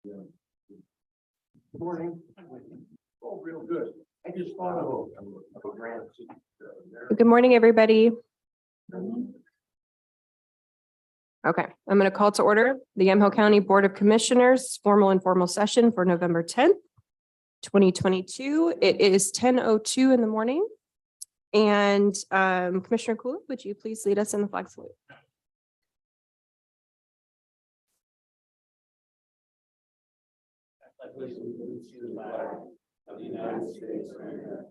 Good morning. Oh, real good. I just thought of a grant. Good morning, everybody. Okay, I'm going to call to order the Yamhill County Board of Commissioners formal informal session for November 10th, 2022. It is 10:02 in the morning. And Commissioner Kula, would you please lead us in the flag salute? Of the United States of America.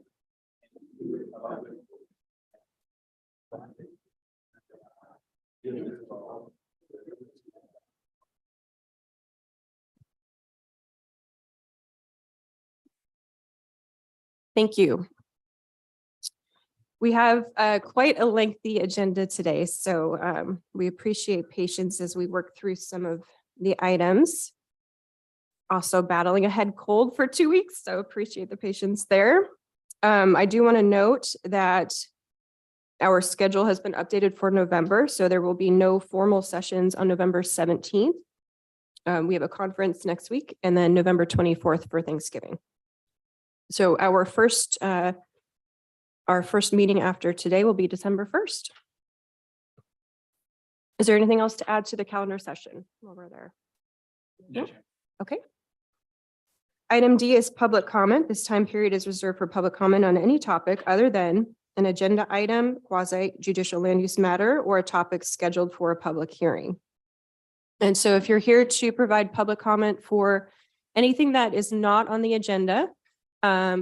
Thank you. We have quite a lengthy agenda today, so we appreciate patience as we work through some of the items. Also battling a head cold for 2 weeks, so appreciate the patience there. I do want to note that our schedule has been updated for November, so there will be no formal sessions on November 17th. We have a conference next week and then November 24th for Thanksgiving. So our first meeting after today will be December 1st. Is there anything else to add to the calendar session while we're there? No? Okay. Item D is public comment. This time period is reserved for public comment on any topic other than an agenda item, quasi judicial land use matter, or a topic scheduled for a public hearing. And so if you're here to provide public comment for anything that is not on the agenda,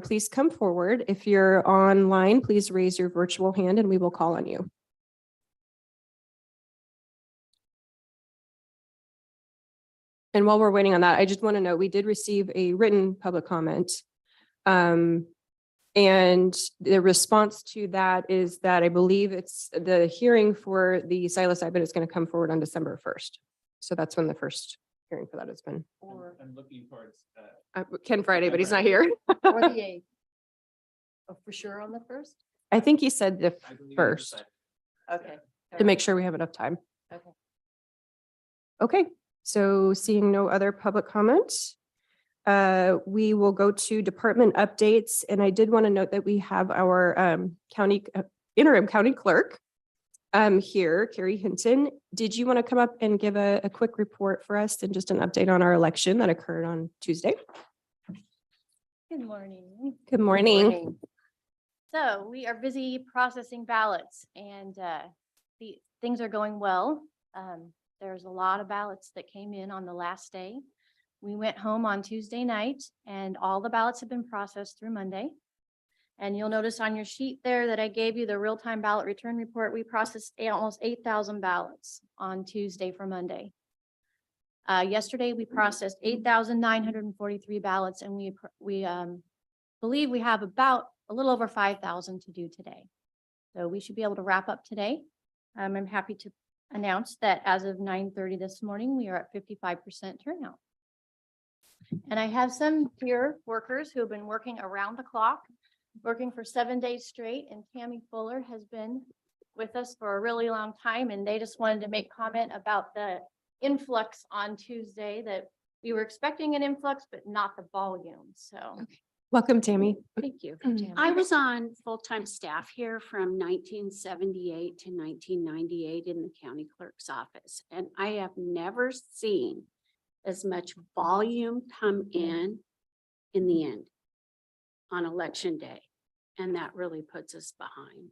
please come forward. If you're online, please raise your virtual hand and we will call on you. And while we're waiting on that, I just want to know, we did receive a written public comment. And the response to that is that I believe it's the hearing for the psilocybin is going to come forward on December 1st. So that's when the first hearing for that has been. I'm looking towards Ken Friday, but he's not here. Or the 8th. Oh, for sure on the 1st? I think he said the I believe first Okay. to make sure we have enough time. Okay. Okay, so seeing no other public comments, we will go to department updates. And I did want to note that we have our interim county clerk here, Carrie Hinton. Did you want to come up and give a quick report for us and just an update on our election that occurred on Tuesday? Good morning. Good morning. So we are busy processing ballots and the things are going well. There's a lot of ballots that came in on the last day. We went home on Tuesday night and all the ballots have been processed through Monday. And you'll notice on your sheet there that I gave you the real-time ballot return report. We processed almost 8,000 ballots on Tuesday for Monday. Yesterday, we processed 8,943 ballots and we believe we have about a little over 5,000 to do today. So we should be able to wrap up today. I'm happy to announce that as of 9:30 this morning, we are at 55% turnout. And I have some peer workers who have been working around the clock, working for 7 days straight, and Tammy Fuller has been with us for a really long time, and they just wanted to make comment about the influx on Tuesday, that we were expecting an influx, but not the volume. So Welcome, Tammy. thank you. I was on full-time staff here from 1978 to 1998 in the county clerk's office, and I have never seen as much volume come in the end on election day, and that really puts us behind.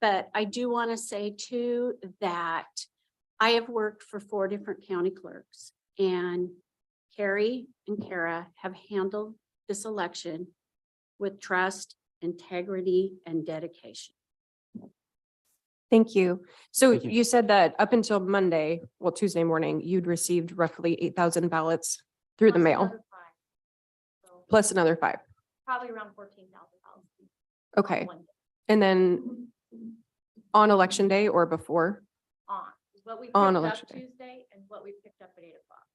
But I do want to say too that I have worked for 4 different county clerks, and Carrie and Kara have handled this election with trust, integrity, and dedication. Thank you. So Thank you. you said that up until Monday, well, Tuesday morning, you'd received roughly 8,000 ballots through the Plus mail, another 5. So plus another 5. probably around 14,000 ballots. Okay. One day And then on election day or before? On what we picked On up election day. Tuesday and what we picked up at 8 o'clock.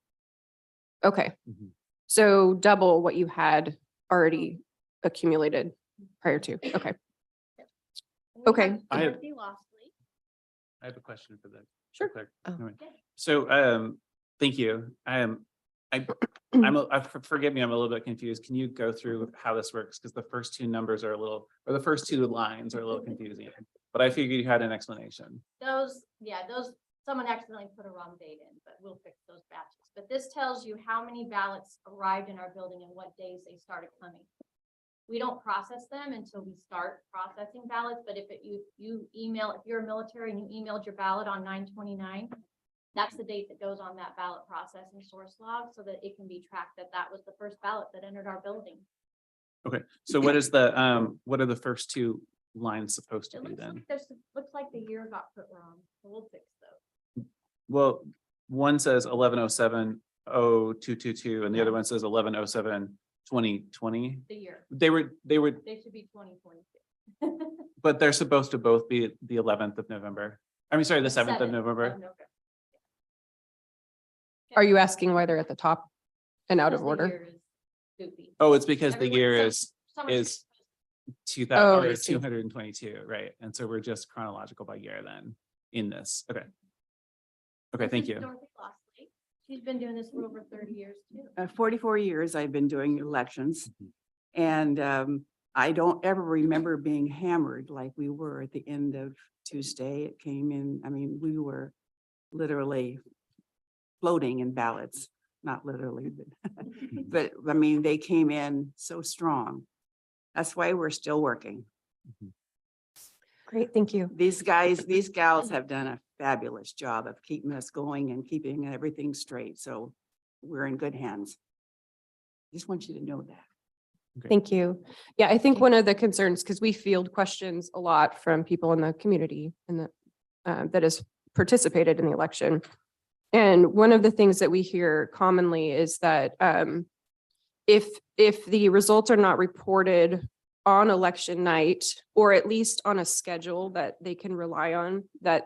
Okay. Mhm. So double what you had already accumulated prior to. Okay. And we Okay. had I have- Timothy Lostley. I have a question for the Sure. clerk. Oh. Anyway. So, thank you. Forgive me, I'm a little bit confused. Can you go through how this works? Because the first two numbers are or the first two lines are a little confusing. But I figured you had an explanation. Those, someone accidentally put a wrong date in, but we'll fix those batches. But this tells you how many ballots arrived in our building and what days they started coming. We don't process them until we start processing ballots, but if you email, if you're a military and you emailed your ballot on 9/29, that's the date that goes on that ballot processing source log so that it can be tracked that was the first ballot that entered our building. Okay, so what is the, what are the first two lines supposed to It be looks then? like looks like the year got put wrong, so we'll fix those. Well, one says 11/07/0222 and the other one says 11/07/2020. The year, They they should be 2022. but they're supposed to both be the 11th of November. I mean, sorry, the 7th of November. Are you asking why they're at the top and out of Because the order? year is goofy. Oh, it's because the Everyone- year some- is someone- 2000 Oh, I or see. 222, right? And so we're just chronological by year then in this. Okay. Okay, This thank is you. Dorothy Lossley. She's been doing this for over 30 years too. 44 years I've been doing elections. And I don't ever remember being hammered like we were at the end of Tuesday. It came in, I mean, we were literally floating in ballots, not literally, but I mean, they came in so strong. That's why we're still working. Great, thank you. These guys, these gals have done a fabulous job of keeping us going and keeping everything straight. So we're in good hands. Just want you to know that. Thank you. Yeah, I think one of the concerns, because we field questions a lot from people in the community and that has participated in the election. And one of the things that we hear commonly is that if the results are not reported on election night, or at least on a schedule that they can rely on, that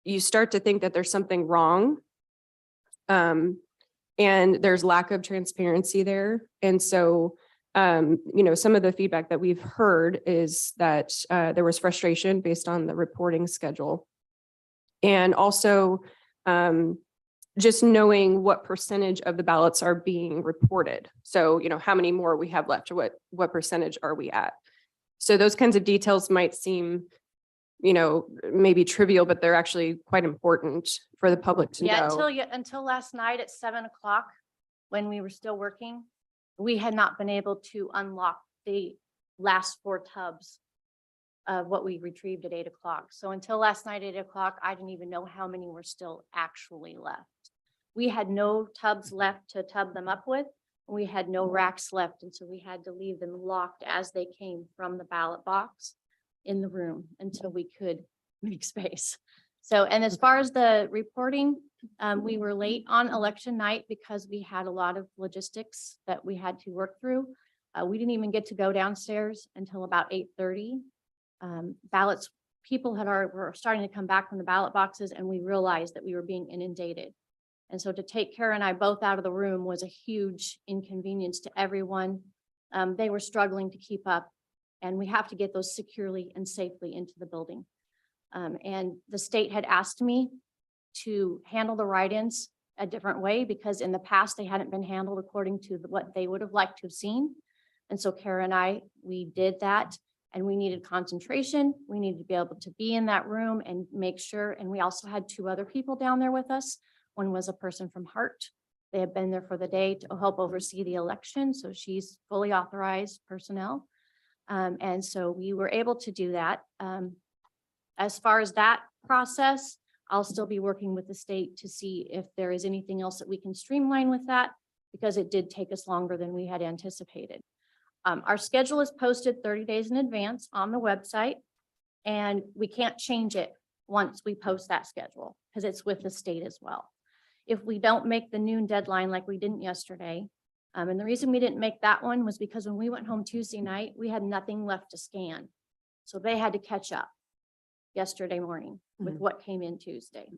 you start to think that there's something wrong. And there's lack of transparency there. And so some of the feedback that we've heard is that there was frustration based on the reporting schedule. And also just knowing what percentage of the ballots are being reported. So, how many more we have left, or what percentage are we at? So those kinds of details might seem, maybe trivial, but they're actually quite important for the public to Yeah, know. until last night at 7 o'clock, when we were still working, we had not been able to unlock the last 4 tubs of what we retrieved at 8 o'clock. So until last night, 8 o'clock, I didn't even know how many were still actually left. We had no tubs left to tub them up with. We had no racks left, and so we had to leave them locked as they came from the ballot box in the room until we could make space. So, and as far as the reporting, we were late on election night because we had a lot of logistics that we had to work through. We didn't even get to go downstairs until about 8:30. Ballots, people were starting to come back from the ballot boxes, and we realized that we were being inundated. And so to take Kara and I both out of the room was a huge inconvenience to everyone. They were struggling to keep up, and we have to get those securely and safely into the building. And the state had asked me to handle the write-ins a different way because in the past they hadn't been handled according to what they would have liked to have seen. And so Kara and I, we did that, and we needed concentration. We needed to be able to be in that room and make sure. And we also had 2 other people down there with us. One was a person from Hart. They had been there for the day to help oversee the election. So she's fully authorized personnel. And so we were able to do that. As far as that process, I'll still be working with the state to see if there is anything else that we can streamline with that, because it did take us longer than we had anticipated. Our schedule is posted 30 days in advance on the website, and we can't change it once we post that schedule because it's with the state as well. If we don't make the noon deadline like we didn't yesterday, and the reason we didn't make that one was because when we went home Tuesday night, we had nothing left to scan. So they had to catch up yesterday morning with what came in Tuesday.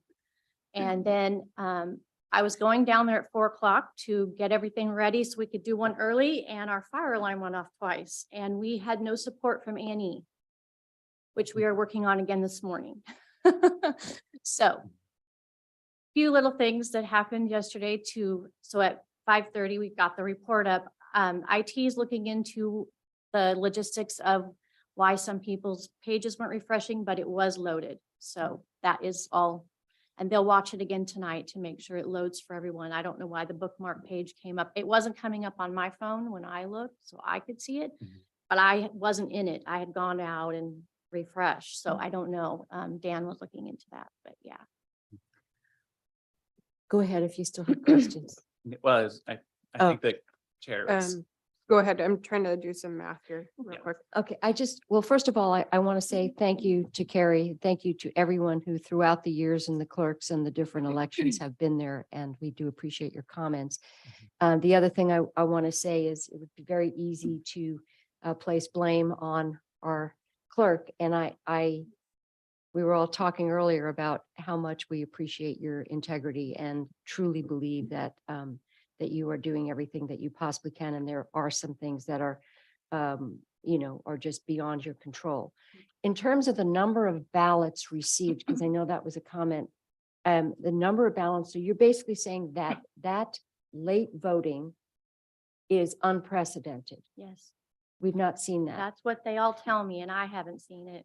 And then I was going down there at 4 o'clock to get everything ready so we could do one early, and our fire alarm went off twice, and we had no support from Annie, which we are working on again this morning. So few little things that happened yesterday so at 5:30, we've got the report up. IT is looking into the logistics of why some people's pages weren't refreshing, but it was loaded. So that is all. And they'll watch it again tonight to make sure it loads for everyone. I don't know why the bookmark page came up. It wasn't coming up on my phone when I looked, so I could see it. But I wasn't in it. I had gone out and refreshed, so I don't know. Dan was looking into that, but yeah. Go ahead if you still have questions. Well, I Oh. think the chair was. Go ahead. I'm trying to do some math here real Yeah. quick. Okay, well, first of all, I want to say thank you to Carrie. Thank you to everyone who throughout the years and the clerks and the different elections have been there, and we do appreciate your comments. The other thing I want to say is it would be very easy to place blame on our clerk, and we were all talking earlier about how much we appreciate your integrity and truly believe that that you are doing everything that you possibly can. And there are some things that are, are just beyond your control. In terms of the number of ballots received, because I know that was a comment, the number of ballots, so you're basically saying that late voting is unprecedented. Yes, We've not seen that. that's what they all tell me, and I haven't seen it.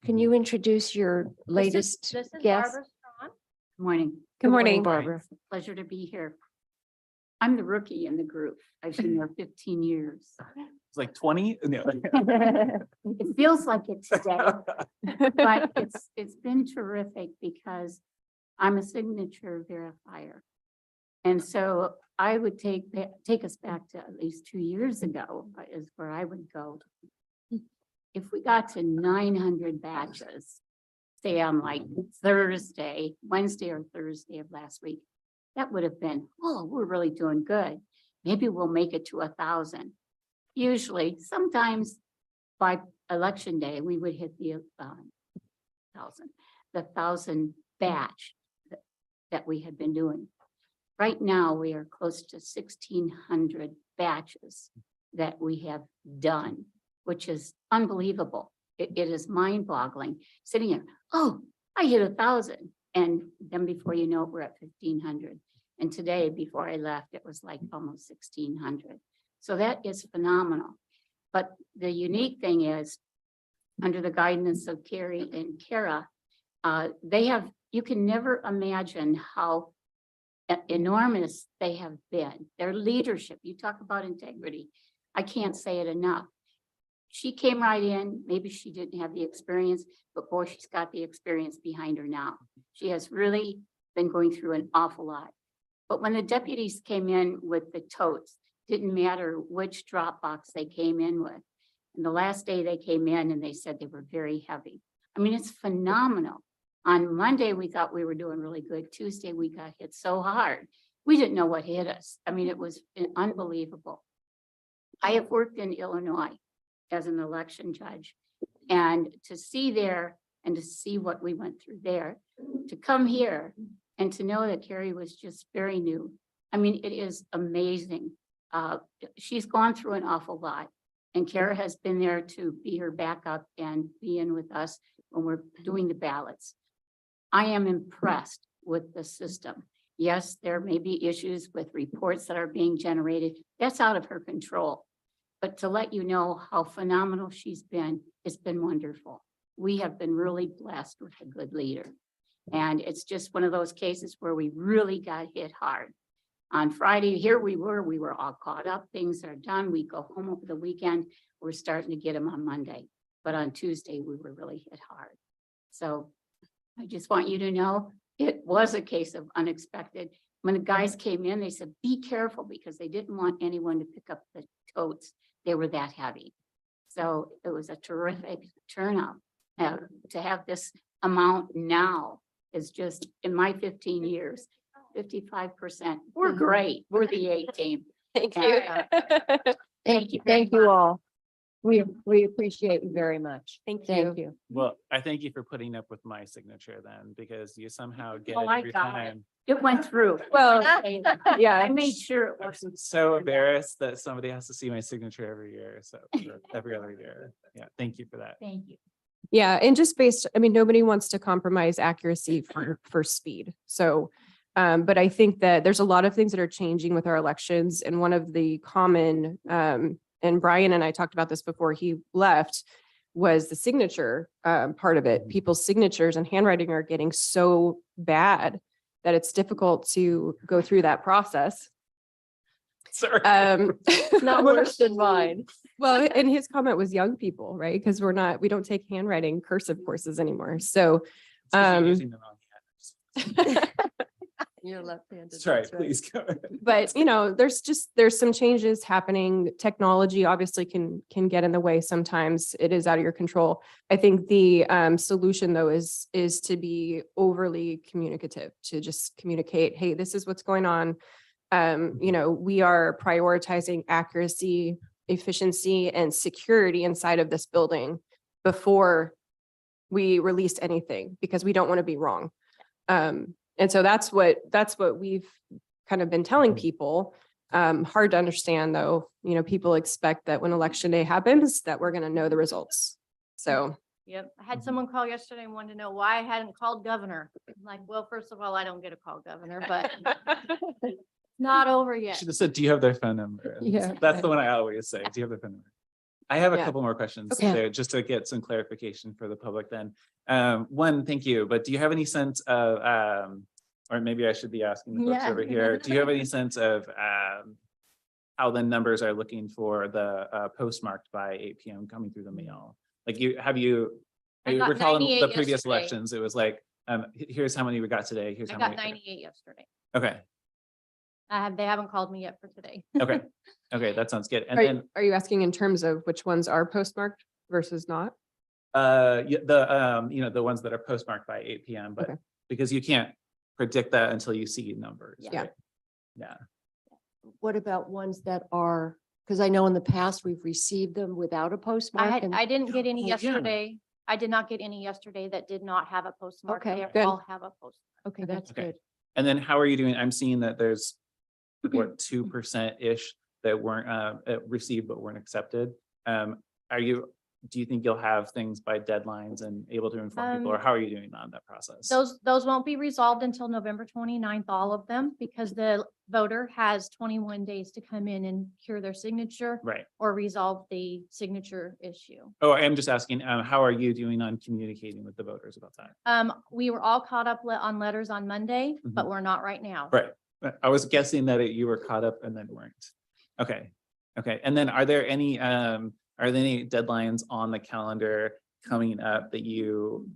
Can you introduce your latest This is guest? Barbara Strawn. Morning. Good morning. Barbara. Pleasure to be here. I'm the rookie in the group. I've been there 15 years. It's like 20? No. It feels like it today, but it's been terrific because I'm a signature verifier. And so I would take us back to at least 2 years ago is where I would go. If we got to 900 batches, say on like Wednesday or Thursday of last week, that would have been, oh, we're really doing good. Maybe we'll make it to 1,000. Usually, sometimes by election day, we would hit the 1,000 batch that we had been doing. Right now, we are close to 1,600 batches that we have done, which is unbelievable. It is mind-boggling sitting here. Oh, I hit 1,000. And then before you know it, we're at 1,500. And today, before I left, it was like almost 1,600. So that is phenomenal. But the unique thing is, under the guidance of Carrie and Kara, you can never imagine how enormous they have been. Their leadership, you talk about integrity. I can't say it enough. She came right in, maybe she didn't have the experience, but boy, she's got the experience behind her now. She has really been going through an awful lot. But when the deputies came in with the totes, didn't matter which drop box they came in with. And the last day they came in and they said they were very heavy. I mean, it's phenomenal. On Monday, we thought we were doing really good. Tuesday, we got hit so hard. We didn't know what hit us. I mean, it was unbelievable. I have worked in Illinois as an election judge, and to see there and to see what we went through there, to come here and to know that Carrie was just very new. I mean, it is amazing. She's gone through an awful lot, and Kara has been there to be her backup and be in with us when we're doing the ballots. I am impressed with the system. Yes, there may be issues with reports that are being generated. That's out of her control. But to let you know how phenomenal she's been, it's been wonderful. We have been really blessed with a good leader. And it's just one of those cases where we really got hit hard. On Friday, here we were all caught up. Things are done. We go home over the weekend. We're starting to get them on Monday. But on Tuesday, we were really hit hard. So I just want you to know it was a case of unexpected. When the guys came in, they said, be careful because they didn't want anyone to pick up the totes. They were that heavy. So it was a terrific turnout. To have this amount now is just, in my 15 years, 55%. We're great. We're the A team. Thank you. you. Thank you. Thank you all. We appreciate you very much. Thank Thank you. you. Well, I thank you for putting up with my signature then, because you somehow get Oh, it I every got it. time. It went through. Well, yeah. I made sure it I'm was. so embarrassed that somebody has to see my signature every year, so or every other year. Yeah, thank you for that. Thank you. Yeah, and just based, I mean, nobody wants to compromise accuracy for speed. So But I think that there's a lot of things that are changing with our elections. And one of the common, and Brian and I talked about this before he left, was the signature part of it. People's signatures and handwriting are getting so bad that it's difficult to go through that process. Sorry. Not worse than mine. Well, and his comment was young people, right? Because we don't take handwriting cursive courses anymore. So, It's 'cause you're using the wrong hand. You're left-handed. Sorry, that's right. please go ahead. but there's some changes happening. Technology obviously can get in the way sometimes. It is out of your control. I think the solution though is to be overly communicative, to just communicate, hey, this is what's going on. We are prioritizing accuracy, efficiency, and security inside of this building before we release anything, because we don't want to be wrong. And so that's what we've kind of been telling people. Hard to understand though, people expect that when election day happens, that we're going to know the results. So, Yep. I had someone call yesterday and wanted to know why I hadn't called governor. I'm like, well, first of all, I don't get a call governor, but it's not over yet. Should have said, do you have their phone number? And Yeah. That's the one I always say. Do you have their phone number? I have a Yeah. couple more questions Okay. there, just to get some clarification for the public then. One, thank you, but do you have any sense of, or maybe I should be asking the folks Yeah. over here, do you have any sense of how the numbers are looking for the postmarked by 8 p.m. coming through the mail? Like I I got recall in 98 the previous yesterday. elections, it was like, here's how many we got today, here's I how got many. 98 yesterday. Okay, They haven't called me yet for today. okay, okay, that sounds good. And are, then are you asking in terms of which ones are postmarked versus not? yeah, the ones that are postmarked by 8 p.m. But Okay. because you can't predict that until you see numbers. Yeah. right? Yeah. What about ones that are, because I know in the past we've received them without a postmark. and- I didn't get any Oh, yeah. yesterday. I did not get any yesterday that did not have a postmark. Okay, They good. all have a postmark. Okay, that's Okay. good. And then how are you doing? I'm seeing that there's what 2%-ish that weren't received but weren't accepted. Do you think you'll have things by deadlines and able to inform people, or how are you doing on that process? Those won't be resolved until November 29th, all of them, because the voter has 21 days to come in and cure their signature Right. or resolve the signature issue. Oh, I'm just asking, how are you doing on communicating with the voters about that? We were all caught up on letters on Monday, but we're not right now. Right. I was guessing that you were caught up and then weren't. Okay. Okay. And then are there any deadlines on the calendar coming up that you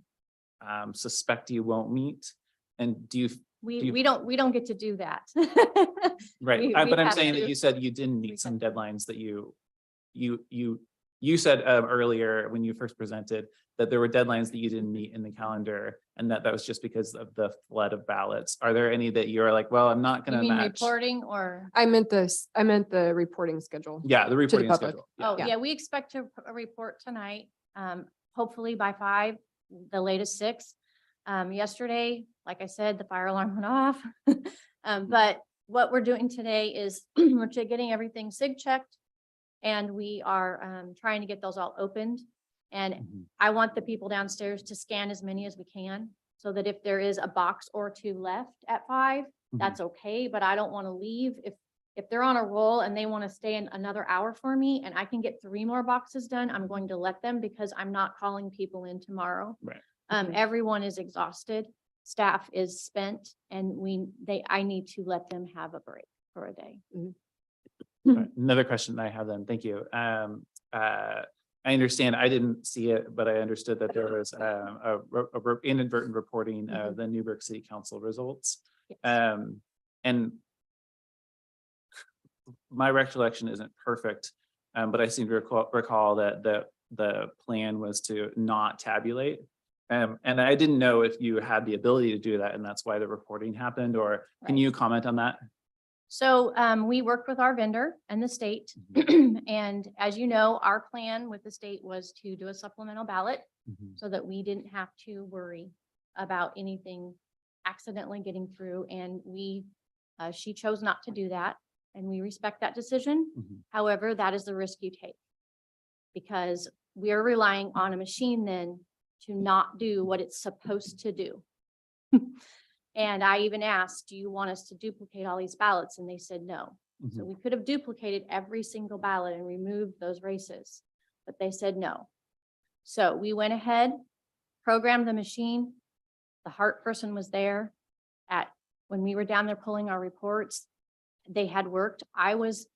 suspect you won't meet? And do you, We don't get to do that. right, We but I'm have saying to- that you said you didn't we meet some have- deadlines that you said earlier when you first presented that there were deadlines that you didn't meet in the calendar, and that was just because of the flood of ballots. Are there any that you're like, well, I'm not You gonna mean match? reporting or? I meant the reporting schedule. Yeah, the reporting public. schedule. Yeah. Oh, yeah, we expect to report tonight, hopefully by 5, the latest 6. Yesterday, like I said, the fire alarm went off. But what we're doing today is we're getting everything SIG checked. And we are trying to get those all opened. And Mhm. I want the people downstairs to scan as many as we can, so that if there is a box or 2 left at 5, that's okay, but I don't want to leave. If they're on a roll and they want to stay in another hour for me and I can get 3 more boxes done, I'm going to let them, because I'm not calling people in tomorrow. Right. Everyone is exhausted, staff is spent, and I need to let them have a break for a day. All right, another question I have then, thank you. I understand, I didn't see it, but I understood that there was inadvertent reporting of the Newburgh City Council results. Yes. And my recollection isn't perfect, but I seem to recall that the plan was to not tabulate. And I didn't know if you had the ability to do that, and that's why the reporting happened, or can Right. you comment on that? So we worked with our vendor and the state. And as you know, our plan with the state was to do a supplemental ballot so that we didn't have to worry about anything accidentally getting through. And she chose not to do that, and we respect that decision. However, that is the risk you take, because we are relying on a machine then to not do what it's supposed to do. And I even asked, do you want us to duplicate all these ballots? And they said no. So Mhm. we could have duplicated every single ballot and removed those races, but they said no. So we went ahead, programmed the machine. The Hart person was there when we were down there pulling our reports. They had worked. I was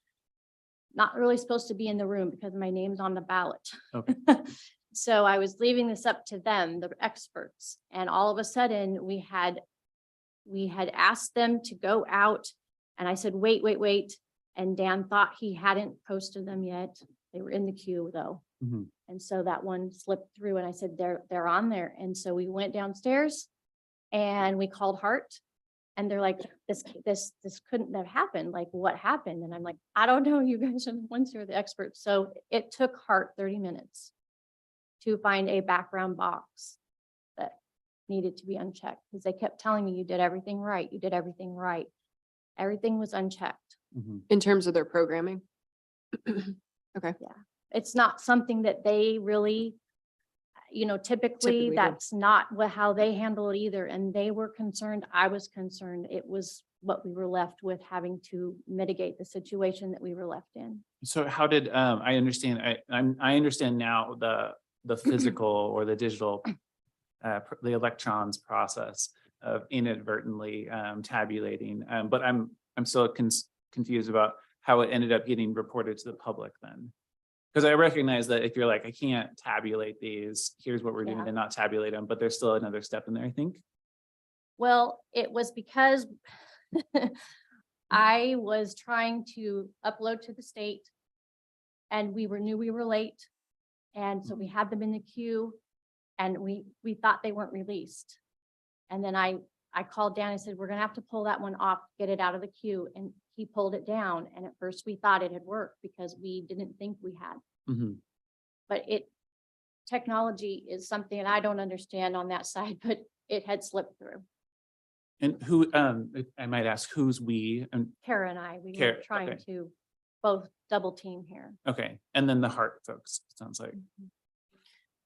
not really supposed to be in the room because my name's on the ballot. Okay. So I was leaving this up to them, the experts, and all of a sudden we had asked them to go out, and I said, wait. And Dan thought he hadn't posted them yet. They were in the queue though. Mhm. And so that one slipped through and I said, they're on there. And so we went downstairs and we called Hart. And they're like, this couldn't have happened. Like, what happened? And I'm like, I don't know. You guys are the ones who are the experts. So it took Hart 30 minutes to find a background box that needed to be unchecked because they kept telling me you did everything right. You did everything right. Everything was unchecked. Mhm. In terms of their programming. It's not something that they really, typically Typically do. that's not how they handle it either. And they were concerned. I was concerned. It was what we were left with, having to mitigate the situation that we were left in. So how did, I understand, I understand now the physical or the digital, the electrons process of inadvertently tabulating, but I'm still confused about how it ended up getting reported to the public then. Because I recognize that if you're like, I can't tabulate these, here's what we're doing Yeah. and not tabulate them, but there's still another step in there, I think. Well, it was because I was trying to upload to the state and knew we were late. And so we had them in the queue and we thought they weren't released. And then I called down and said, we're gonna have to pull that one off, get it out of the queue. And he pulled it down. And at first we thought it had worked because we didn't think we had. Mhm. But technology is something that I don't understand on that side, but it had slipped through. And who, if I might ask, who's we? And Kara and I, we were Kara, trying okay. to both double team here. okay, and then the Hart folks, it sounds like.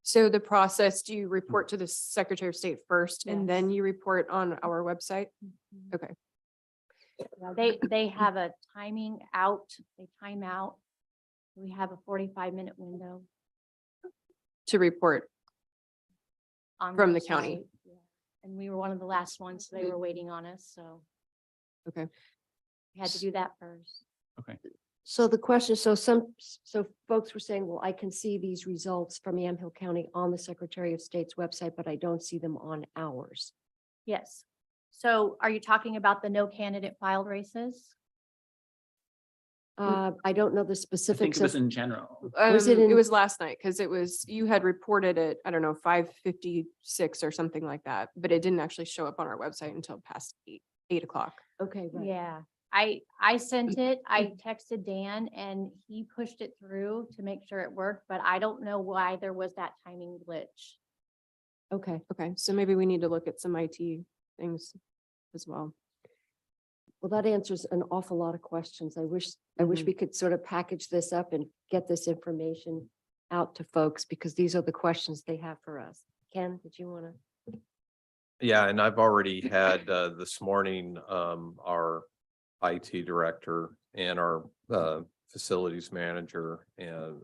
So the process, do you report to the Secretary of State first and then Yes. you report on our website? Okay. Yeah, they have a timing out, they time out. We have a 45-minute window To report. on. From their the county. site, yeah. And we were one of the last ones, so they were waiting on us, so. Okay. We had to do that first. So the question, so folks were saying, well, I can see these results from Yamhill County on the Secretary of State's website, but I don't see them on ours. Yes. So are you talking about the no candidate filed races? I don't know the I think specifics it was of, in general. Was it It in- was last night because you had reported it, I don't know, 5:56 or something like that, but it didn't actually show up on our website until past 8 o'clock. okay, right. Yeah, I sent it, I texted Dan and he pushed it through to make sure it worked, but I don't know why there was that timing glitch. Okay. Okay, so maybe we need to look at some IT things as well. Well, that answers an awful lot of questions. I wish we could sort of package this up and get this information out to folks because these are the questions they have for us. Ken, did you want to? Yeah, and I've already had this morning, our IT director and our facilities manager and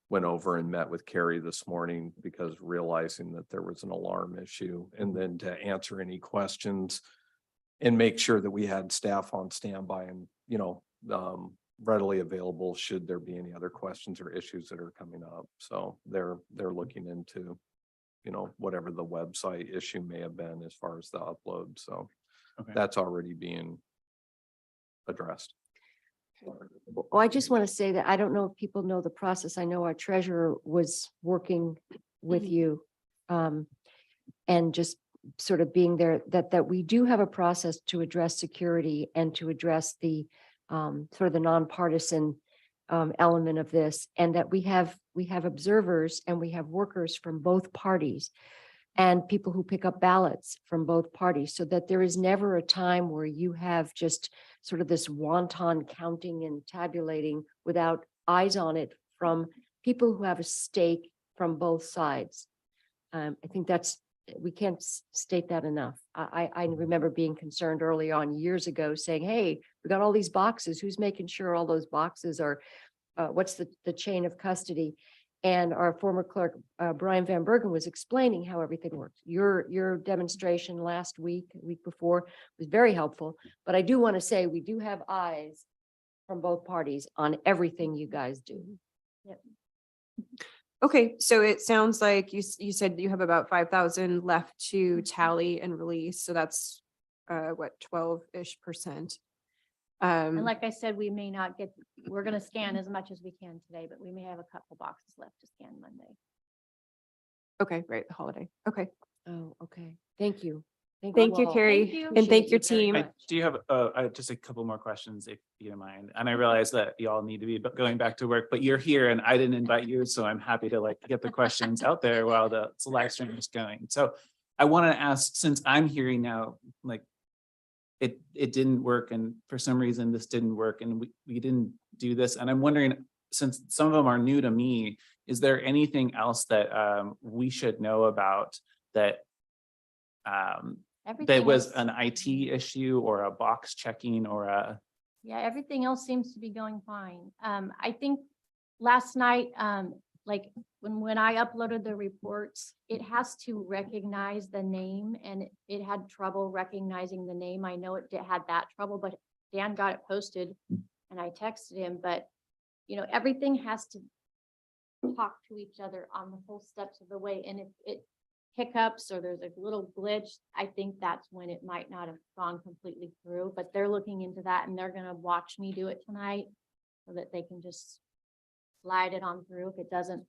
went over and met with Carrie this morning because realizing that there was an alarm issue and then to answer any questions and make sure that we had staff on standby and, readily available should there be any other questions or issues that are coming up. So they're looking into whatever the website issue may have been as far as the upload. So Okay. that's already being addressed. Well, I just want to say that I don't know if people know the process. I know our treasurer was working with you. And just sort of being there, that we do have a process to address security and to address the sort of the nonpartisan element of this, and that we have observers and we have workers from both parties and people who pick up ballots from both parties, so that there is never a time where you have just sort of this wanton counting and tabulating without eyes on it from people who have a stake from both sides. I think we can't state that enough. I remember being concerned early on years ago saying, hey, we got all these boxes. Who's making sure all those boxes are, what's the chain of custody? And our former clerk, Brian Van Bergen, was explaining how everything works. Your demonstration last week, week before, was very helpful. But I do want to say, we do have eyes from both parties on everything you guys do. Okay, so it sounds like you said you have about 5,000 left to tally and release, so that's what, 12-ish%. And like I said, we may not get, we're gonna scan as much as we can today, but we may have a couple boxes left to scan Monday. Okay, right, the holiday. Okay, Oh, okay. Thank you. thank you, all. Carrie, Thank you. and thank your Appreciate you very team. much. Do you have just a couple more questions if you don't mind? And I realize that you all need to be going back to work, but you're here and I didn't invite you, so I'm happy to like get the questions out there while the live stream is going. So I want to ask, since I'm hearing now, like it didn't work, and for some reason this didn't work, and we didn't do this, and I'm wondering, since some of them are new to me, is there anything else that we should know about that that Everything was else- an IT issue or a box checking or a, Yeah, everything else seems to be going fine. I think last night, like when I uploaded the reports, it has to recognize the name, and it had trouble recognizing the name. I know it had that trouble, but Dan got it posted and I texted him, but you know, everything has to talk to each other on the whole steps of the way. And if it hiccups or there's a little glitch, I think that's when it might not have gone completely through, but they're looking into that and they're gonna watch me do it tonight so that they can just slide it on through if it doesn't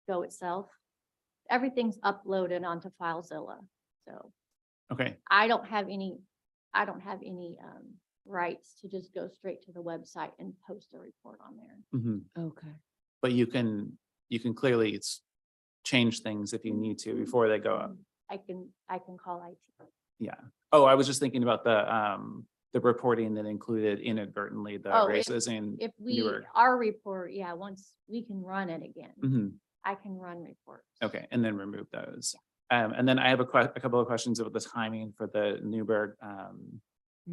go itself. Everything's uploaded onto FileZilla, so okay, I don't have any rights to just go straight to the website and post a report on there. mhm. Okay. But you can clearly change things if you need to before they go up. I can call IT. Yeah. Oh, I was just thinking about the reporting that included inadvertently the Oh, races in If we, Newark. our report, yeah, once we can run it again, Mhm. I can run reports. Okay, and then remove those. And then I have a couple of questions about the timing for the Newburgh.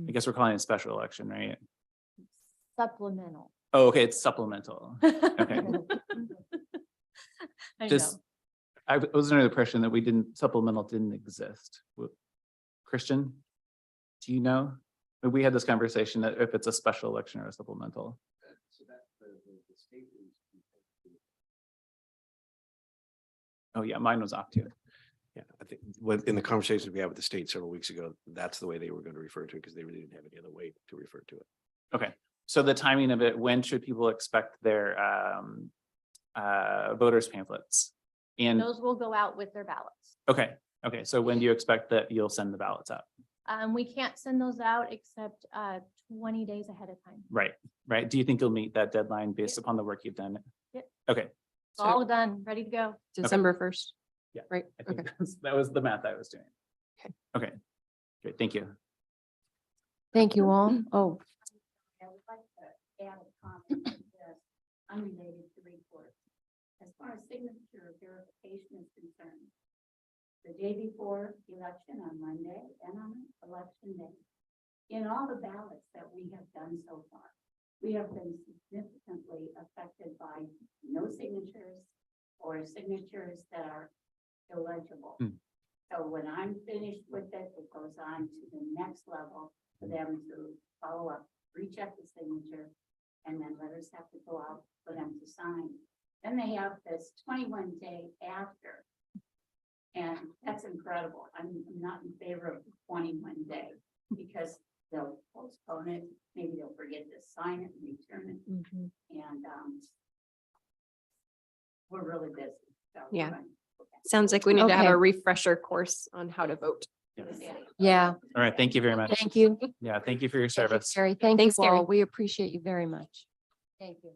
I guess we're calling it a special election, right? Supplemental. Oh, okay, it's supplemental. Okay. I Just, know. I was under the impression that supplemental didn't exist. Christian, do you know? We had this conversation that if it's a special election or a supplemental. So that the state is. Oh, yeah, mine was off too. Yeah, I think when in the conversations we had with the state several weeks ago, that's the way they were going to refer to it because they really didn't have any other way to refer to it. Okay, so the timing of it, when should people expect their voters pamphlets? And, Those will go out with their ballots. okay, so when do you expect that you'll send the ballots out? We can't send those out except 20 days ahead of time. Right? Do you think you'll meet that deadline based upon the work you've done? Yep. Okay, It's all done, ready to go. December 1st. Yeah, Right, I think okay. that was the math I was doing. Okay. Okay, great, thank you. Thank you all. Oh, I would like to add a comment to this, unrelated to report. As far as signature verification is concerned, the day before election on Monday and on election day, in all the ballots that we have done so far, we have been significantly affected by no signatures or signatures that are illegible. So when I'm finished with it, it goes on to the next level for them to follow up, recheck the signature, and then letters have to go out for them to sign. Then they have this 21 day after. And that's incredible. I'm not in favor of the 21 day because they'll postpone it. Maybe they'll forget to sign it and return it. mhm. And we're really busy. So we're Yeah. gonna- Sounds like we need to have Okay. a refresher course on how to vote. Yeah, All right, thank you very much. thank you. Yeah, thank you for your Thank you, service. Carrie. Thank you Thanks, Carrie. all. We appreciate you very much. Thank you.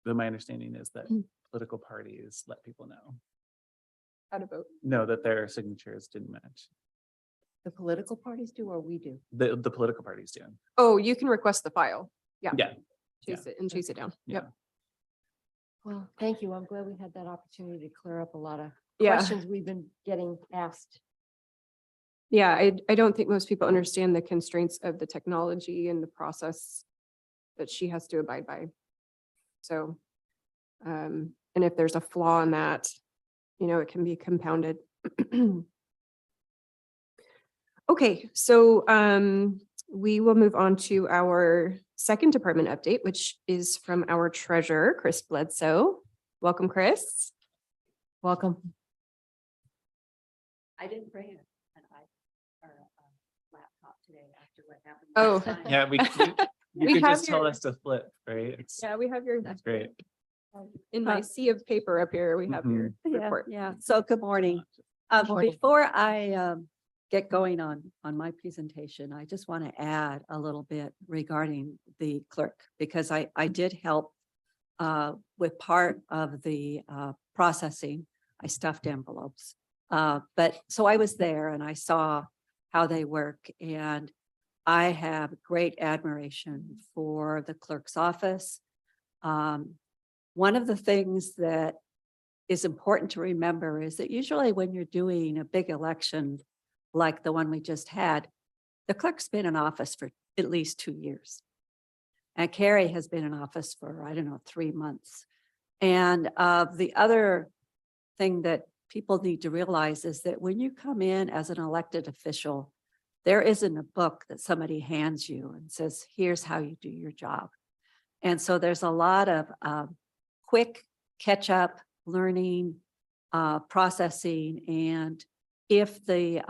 But my understanding is that Mm. political parties let people know, How to vote. that their signatures didn't match. The political parties do or we do? The political parties do. Oh, you can request the file. Yeah. Yeah. Chase it and chase it down. Yep. Yeah. Well, thank you. I'm glad we had that opportunity to clear up a lot of Yeah. questions we've been getting asked. Yeah, I don't think most people understand the constraints of the technology and the process that she has to abide by. So, and if there's a flaw in that, it can be compounded. Okay, so we will move on to our second department update, which is from our treasurer, Chris Bledsoe. Welcome, Chris. Welcome. I didn't bring it, or a laptop today after what happened. Oh. last time. Yeah, you We could have just tell your- us to flip, right? It's Yeah, we have your, that's great. in my sea of paper up here, we have your Yeah, report. yeah. So good morning. Morning. Before I get going on my presentation, I just want to add a little bit regarding the clerk, because I did help with part of the processing. I stuffed envelopes. But so I was there and I saw how they work, and I have great admiration for the clerk's office. One of the things that is important to remember is that usually when you're doing a big election like the one we just had, the clerk's been in office for at least 2 years. And Carrie has been in office for, I don't know, 3 months. And the other thing that people need to realize is that when you come in as an elected official, there isn't a book that somebody hands you and says, here's how you do your job. And so there's a lot of quick catch up, learning, processing. And if the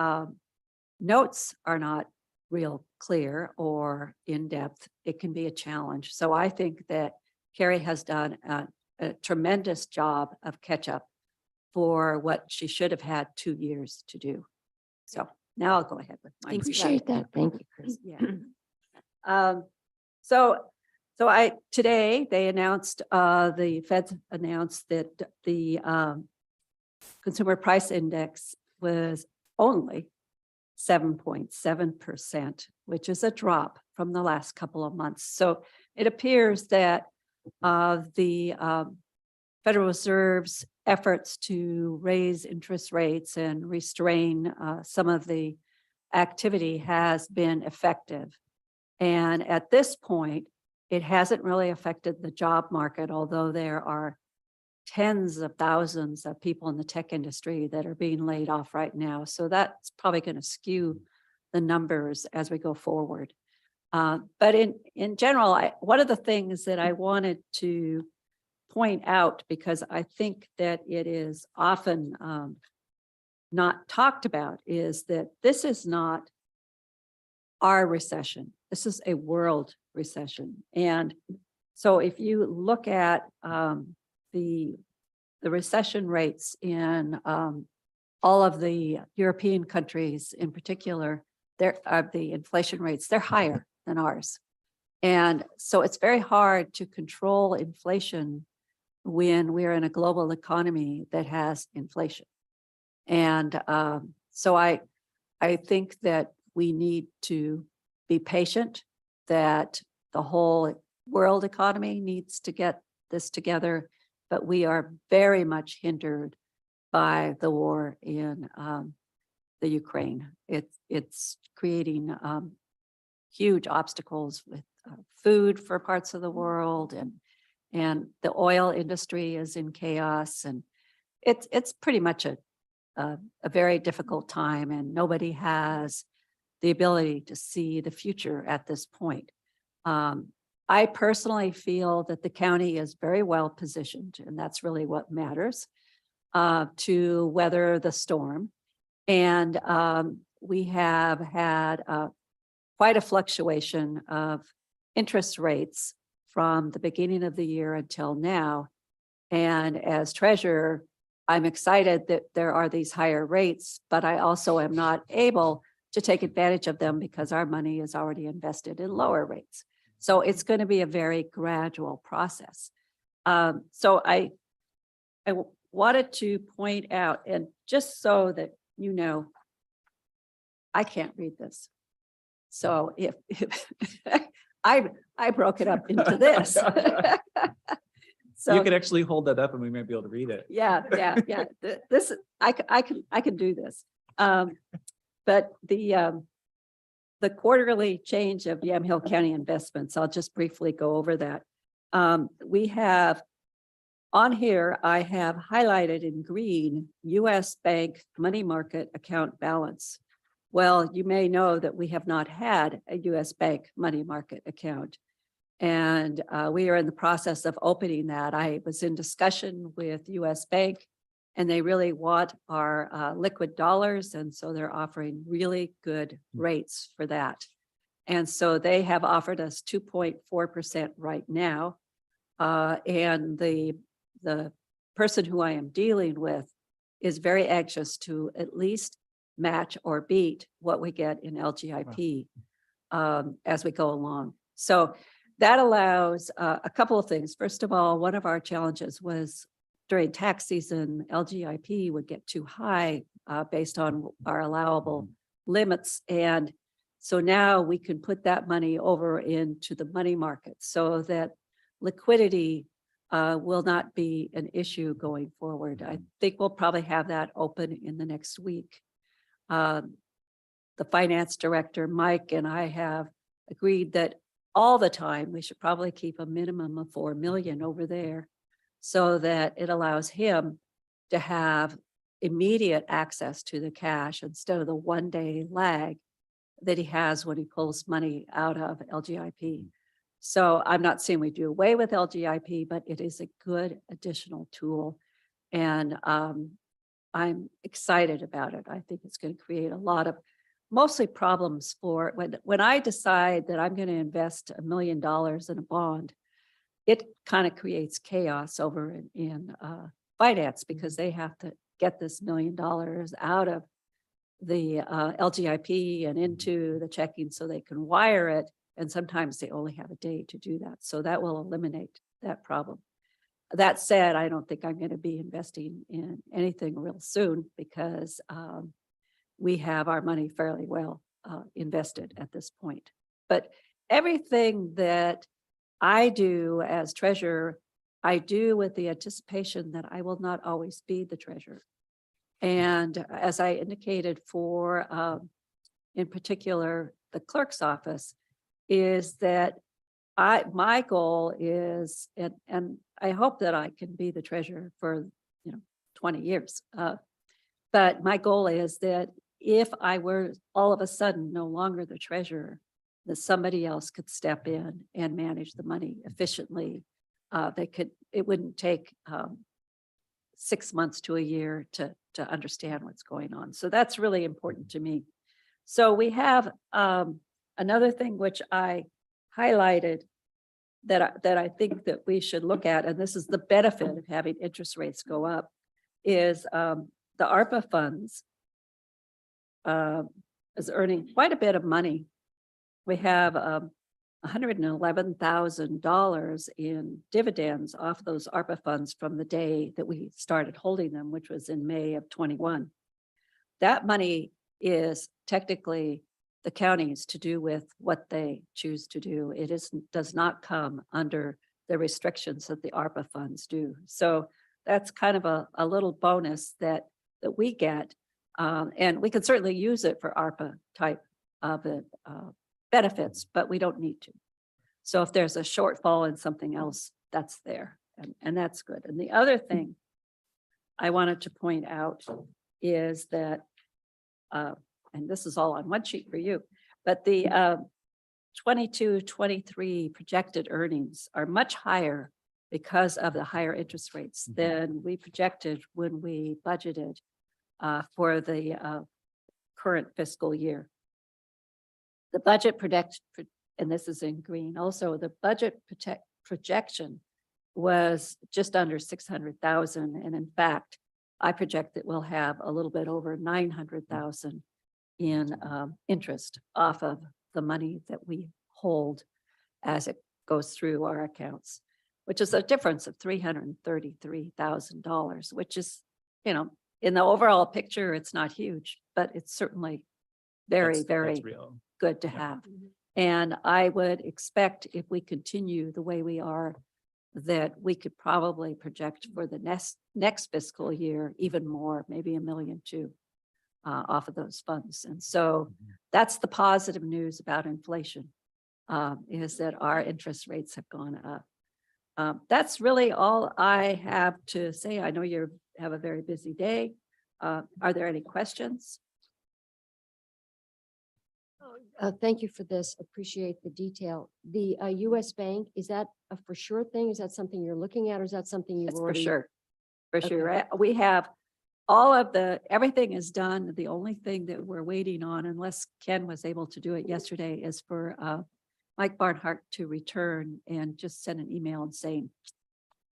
notes are not real clear or in depth, it can be a challenge. So I think that Carrie has done a tremendous job of catch up for what she should have had 2 years to do. So now I'll go ahead with my. Appreciate that. Thank you, Chris. Yeah. Today they announced, the Feds announced that the consumer price index was only 7.7%, which is a drop from the last couple of months. So it appears that the Federal Reserve's efforts to raise interest rates and restrain some of the activity has been effective. And at this point, it hasn't really affected the job market, although there are tens of thousands of people in the tech industry that are being laid off right now. So that's probably going to skew the numbers as we go forward. But in general, one of the things that I wanted to point out, because I think that it is often not talked about, is that this is not our recession. This is a world recession. And so if you look at the recession rates in all of the European countries in particular, the inflation rates, they're higher than ours. And so it's very hard to control inflation when we're in a global economy that has inflation. And so I think that we need to be patient, that the whole world economy needs to get this together, but we are very much hindered by the war in the Ukraine. It's creating huge obstacles with food for parts of the world, and the oil industry is in chaos, and it's pretty much a very difficult time, and nobody has the ability to see the future at this point. I personally feel that the county is very well positioned, and that's really what matters, to weather the storm. And we have had quite a fluctuation of interest rates from the beginning of the year until now. And as treasurer, I'm excited that there are these higher rates, but I also am not able to take advantage of them because our money is already invested in lower rates. So it's going to be a very gradual process. So I wanted to point out, and just so that you know, I can't read this. So if I broke it up into this. So You could actually hold that up and we might be able to read it. yeah. This, I can do this. But the quarterly change of Yamhill County investments, I'll just briefly go over that. We have on here, I have highlighted in green US Bank money market account balance. Well, you may know that we have not had a US Bank money market account. And we are in the process of opening that. I was in discussion with US Bank and they really want our liquid dollars. And so they're offering really good rates for that. And so they have offered us 2.4% right now. And the person who I am dealing with is very anxious to at least match or beat what we get in LGIP as we go along. So that allows a couple of things. First of all, one of our challenges was during tax season, LGIP would get too high based on our allowable limits. And so now we can put that money over into the money market so that liquidity will not be an issue going forward. I think we'll probably have that open in the next week. The finance director, Mike, and I have agreed that all the time, we should probably keep a minimum of 4 million over there so that it allows him to have immediate access to the cash instead of the 1-day lag that he has when he pulls money out of LGIP. So I'm not saying we do away with LGIP, but it is a good additional tool. And I'm excited about it. I think it's going to create a lot of mostly problems for when I decide that I'm going to invest $1 million in a bond, it kind of creates chaos over in finance because they have to get this $1 million out of the LGIP and into the checking so they can wire it. And sometimes they only have a day to do that. So that will eliminate that problem. That said, I don't think I'm going to be investing in anything real soon because we have our money fairly well invested at this point. But everything that I do as treasurer, I do with the anticipation that I will not always be the treasurer. And as I indicated for, in particular, the clerk's office, is that my goal is, and I hope that I can be the treasurer for 20 years. But my goal is that if I were all of a sudden no longer the treasurer, that somebody else could step in and manage the money efficiently. It wouldn't take 6 months to a year to understand what's going on. So that's really important to me. So we have another thing which I highlighted that I think that we should look at, and this is the benefit of having interest rates go up, is the ARPA funds is earning quite a bit of money. We have $111,000 in dividends off those ARPA funds from the day that we started holding them, which was in May of 21. That money is technically the counties to do with what they choose to do. It does not come under the restrictions that the ARPA funds do. So that's kind of a little bonus that we get. And we can certainly use it for ARPA type of benefits, but we don't need to. So if there's a shortfall in something else, that's there, and that's good. And the other thing I wanted to point out is that, and this is all on one sheet for you, but the 22-23 projected earnings are much higher because of the higher interest rates than we projected when we budgeted for the current fiscal year. The budget and this is in green, also the budget projection was just under 600,000. And in fact, I project that we'll have a little bit over 900,000 in interest off of the money that we hold as it goes through our accounts, which is a difference of $333,000, which is, in the overall picture, it's not huge, but it's certainly very, very real. good to have. And I would expect if we continue the way we are, that we could probably project for the next fiscal year, even more, maybe $1 million too. off of those funds. And so that's the positive news about inflation, is that our interest rates have gone up. That's really all I have to say. I know you have a very busy day. Are there any questions? Thank you for this. Appreciate the detail. The US Bank, is that a for sure thing? Is that something you're looking at or is that something you've It's for already? sure. For Okay. sure. Right? We have all of everything is done. The only thing that we're waiting on, unless Ken was able to do it yesterday, is for Mike Barnhart to return and just send an email and saying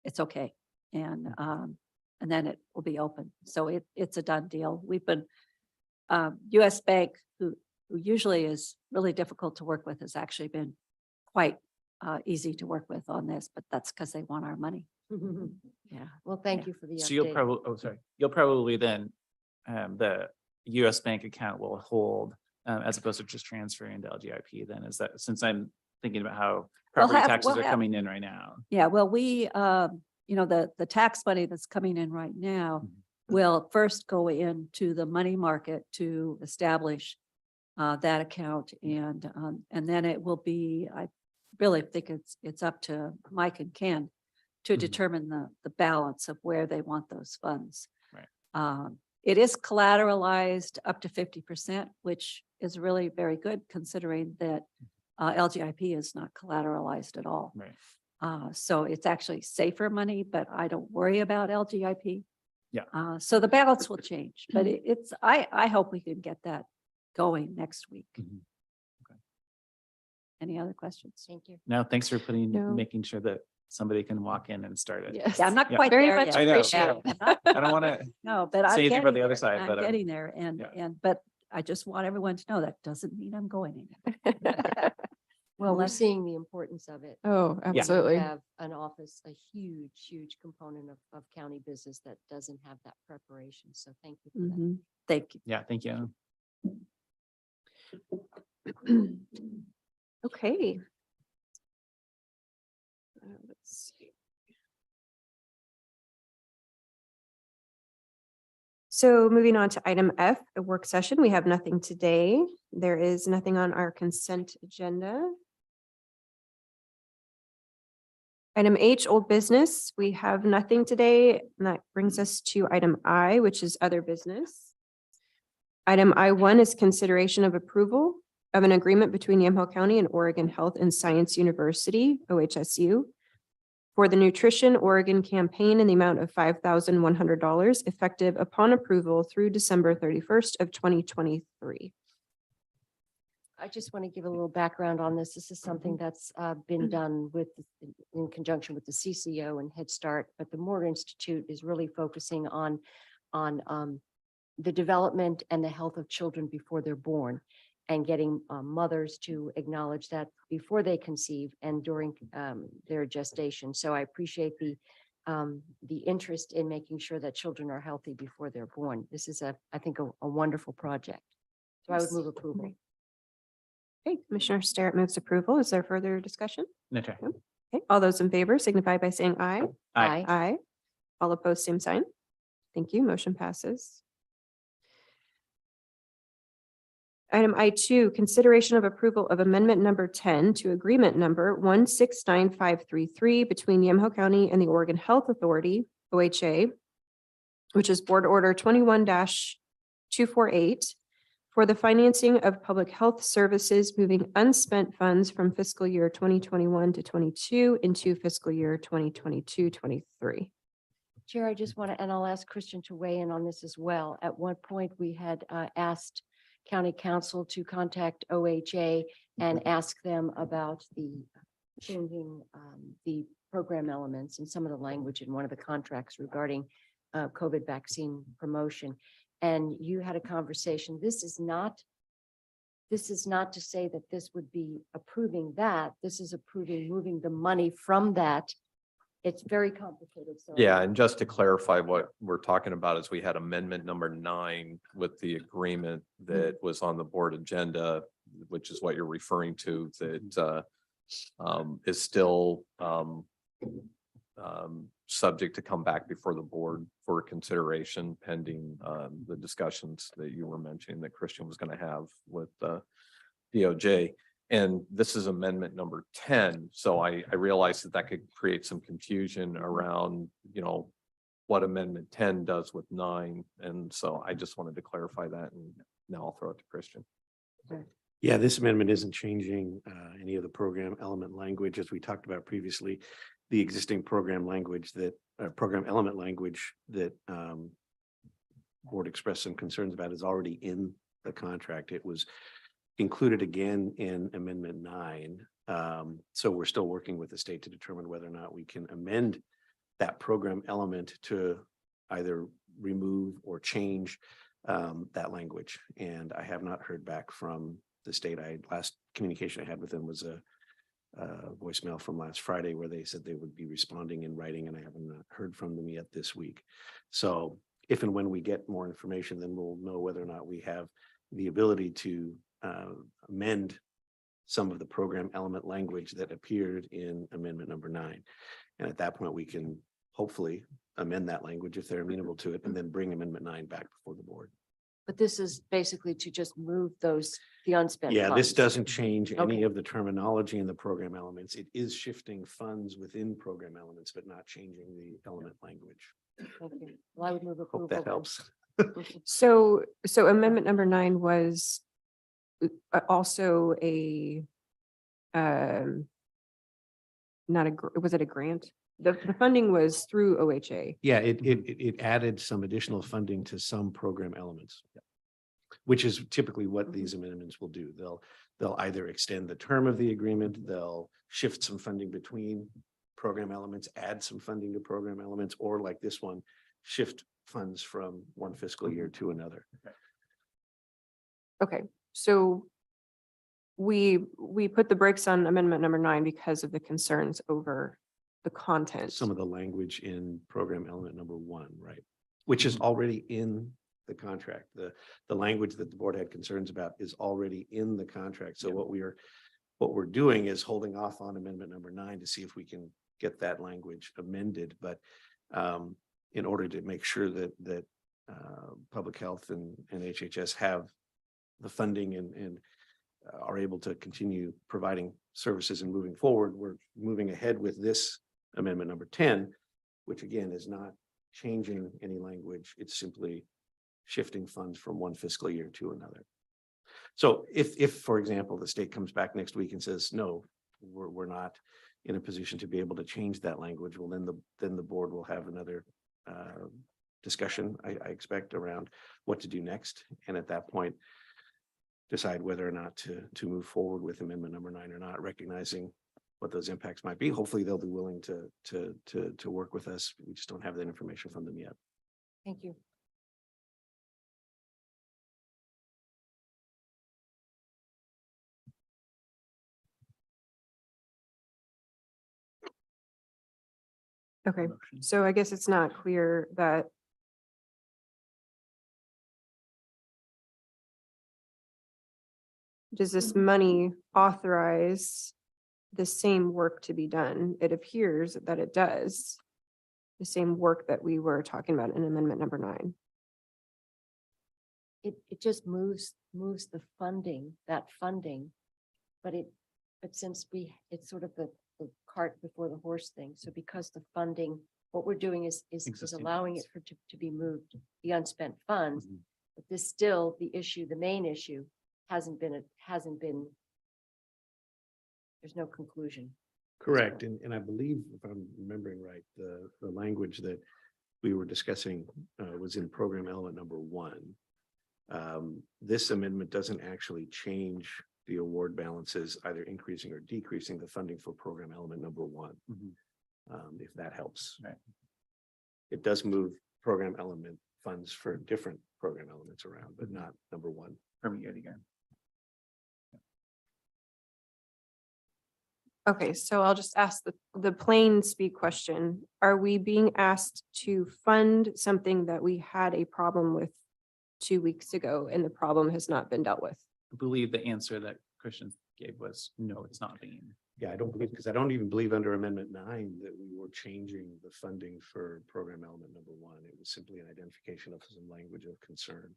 it's okay. And then it will be open. So it's a done deal. We've been, US Bank, who usually is really difficult to work with, has actually been quite easy to work with on this, but that's because they want our money. Yeah. Well, thank Yeah. you for the So you'll update. probably, oh, sorry, you'll probably then, the US bank account will hold, as opposed to just transferring to LGIP then, is that, since I'm thinking about how property taxes we'll are have- coming in right now. Yeah, well, the tax money that's coming in right now will first go into the money market to establish that account, and then it will be, I really think it's up to Mike and Ken to Mhm. determine the balance of where they want those funds. Right. It is collateralized up to 50%, which is really very good considering that LGIP is not collateralized at all. Right. So it's actually safer money, but I don't worry about LGIP. Yeah. So the balance will change, but I hope we can get that going next week. Mhm. Any other questions? Thank you. No, thanks for No. making sure that somebody can walk in and start it. Yes. Yeah, I'm not Yeah. quite Very there much yet. I know. appreciate it. Yeah, I don't want to, no, but I'm Say anything about getting the other there. side, I'm but, getting there, yeah. but I just want everyone to know that doesn't mean I'm going anywhere. Well, we're seeing the importance of it. Oh, We absolutely. have an office, a huge, huge component of county business that doesn't have that preparation. So thank you for that. Mhm. Thank you. yeah, thank you. Okay. Let's see. So moving on to item F, a work session. We have nothing today. There is nothing on our consent agenda. Item H, old business. We have nothing today. And that brings us to item I, which is other business. Item I1 is consideration of approval of an agreement between Yamhill County and Oregon Health and Science University, OHSU, for the Nutrition Oregon campaign in the amount of $5,100 effective upon approval through December 31st of 2023. I just want to give a little background on this. This is something that's been done in conjunction with the CCO and Head Start, but the Moore Institute is really focusing on the development and the health of children before they're born, and getting mothers to acknowledge that before they conceive and during their gestation. So I appreciate the interest in making sure that children are healthy before they're born. This is I think a wonderful project. So I would move approval. Okay, Commissioner Starrett moves approval. Is there further discussion? No, try. Okay, all those in favor signify by saying aye. Aye. Aye. All opposed, same sign. Thank you. Motion passes. Item I2, consideration of approval of amendment number 10 to agreement number 169533 between Yamhill County and the Oregon Health Authority, OHA, which is Board Order 21-248 for the financing of public health services, moving unspent funds from fiscal year 2021 to 22 into fiscal year 2022-23. Chair, I just want to, and I'll ask Christian to weigh in on this as well. At one point, we had asked County Council to contact OHA and ask them about the changing the program elements and some of the language in one of the contracts regarding COVID vaccine promotion. And you had a conversation. This is not to say that this would be approving that. This is approving moving the money from that. It's very complicated. So Yeah, and just to clarify, what we're talking about is we had amendment number 9 with the agreement that was on the board agenda, which is what you're referring to, that is still subject to come back before the board for consideration pending the discussions that you were mentioning that Christian was going to have with DOJ. And this is amendment number 10. So I realized that could create some confusion around, what amendment 10 does with 9. And so I just wanted to clarify that, and now I'll throw it to Christian. Yeah, this amendment isn't changing any of the program element language, as we talked about previously. The existing program language program element language that board expressed some concerns about is already in the contract. It was included again in amendment 9. So we're still working with the state to determine whether or not we can amend that program element to either remove or change that language. And I have not heard back from the state. Last communication I had with them was a voicemail from last Friday where they said they would be responding in writing, and I haven't heard from them yet this week. So if and when we get more information, then we'll know whether or not we have the ability to amend some of the program element language that appeared in amendment number 9. And at that point, we can hopefully amend that language if they're amenable to it, and then bring amendment 9 back before the board. But this is basically to just move the unspent. Yeah, this funds. doesn't change any Okay. of the terminology in the program elements. It is shifting funds within program elements, but not changing the element language. Thank you. Well, I would move approval. Hope that then. helps. So amendment number 9 was also a, was it a grant? The funding was through OHA. Yeah, it added some additional funding to some program elements. Which is typically what these amendments will do. They'll either extend the term of the agreement, they'll shift some funding between program elements, add some funding to program elements, or like this one, shift funds from one fiscal year to another. Okay, so we put the brakes on amendment number 9 because of the concerns over the content. Some of the language in program element number 1, right? Which is already in the contract. The language that the board had concerns about is already in the contract. So what we're doing is holding off on amendment number 9 to see if we can get that language amended. But in order to make sure that public health and HHS have the funding and are able to continue providing services and moving forward, we're moving ahead with this amendment number 10, which again is not changing any language. It's simply shifting funds from one fiscal year to another. So if, for example, the state comes back next week and says, no, we're not in a position to be able to change that language, well, then the board will have another discussion, I expect, around what to do next. And at that point, decide whether or not to move forward with amendment number 9 or not, recognizing what those impacts might be. Hopefully they'll be willing to work with us. We just don't have that information from them yet. Thank you. Okay, Motion. so I guess it's not clear that does this money authorize the same work to be done? It appears that it does. The same work that we were talking about in amendment number 9. It just moves the funding, that funding. But since it's sort of the cart before the horse thing. So because the funding, what we're doing is Existing allowing it funds. to be moved, the unspent funds. Mhm. But this still, the main issue hasn't been, there's no conclusion. Correct. And I believe, if I'm remembering right, the language that we were discussing was in program element number 1. This amendment doesn't actually change the award balances, either increasing or decreasing the funding for program element number 1. If that helps. Right. It does move program element funds for different program elements around, but not number 1. From year to year. Okay, so I'll just ask the plain speak question. Are we being asked to fund something that we had a problem with 2 weeks ago and the problem has not been dealt with? I believe the answer that Christian's gave was, no, it's not being. Yeah, I don't believe, because I don't even believe under Amendment 9 that we were changing the funding for program element number 1. It was simply an identification of some language of concern.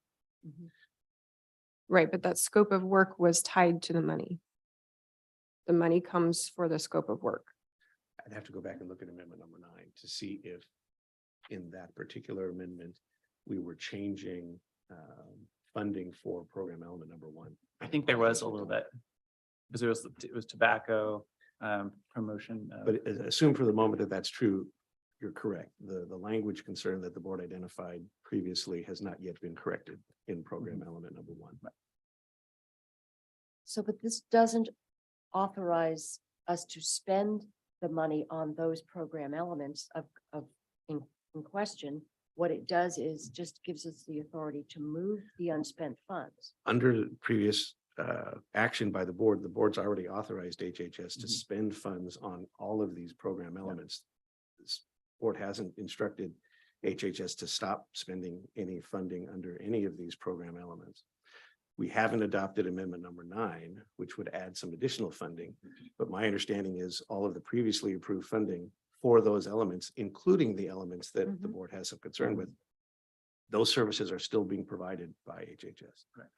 Right, but that scope of work was tied to the money. The money comes for the scope of work. I'd have to go back and look at Amendment number 9 to see if in that particular amendment, we were changing funding for program element number 1. I think there was a little bit. Because it was tobacco, promotion. But assume for the moment that that's true, you're correct. The language concern that the board identified previously has not yet been corrected in program element number 1. So, but this doesn't authorize us to spend the money on those program elements in question. What it does is just gives us the authority to move the unspent funds. Under previous action by the board's already authorized HHS to spend funds on all of these program elements. This board hasn't instructed HHS to stop spending any funding under any of these program elements. We haven't adopted amendment number 9, which would add some additional funding. But my understanding is all of the previously approved funding for those elements, including the elements that the board has some concern with, those services are still being provided by HHS. Correct.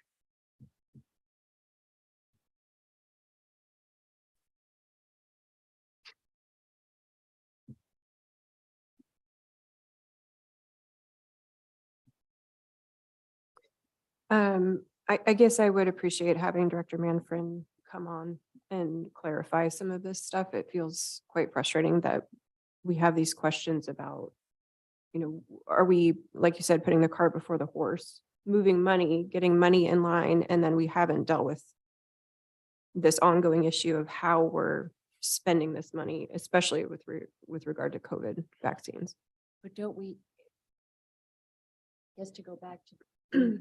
I guess I would appreciate having Director Manfred come on and clarify some of this stuff. It feels quite frustrating that we have these questions about, are we, like you said, putting the cart before the horse, moving money, getting money in line, and then we haven't dealt with this ongoing issue of how we're spending this money, especially with regard to COVID vaccines. But don't we, just to go back to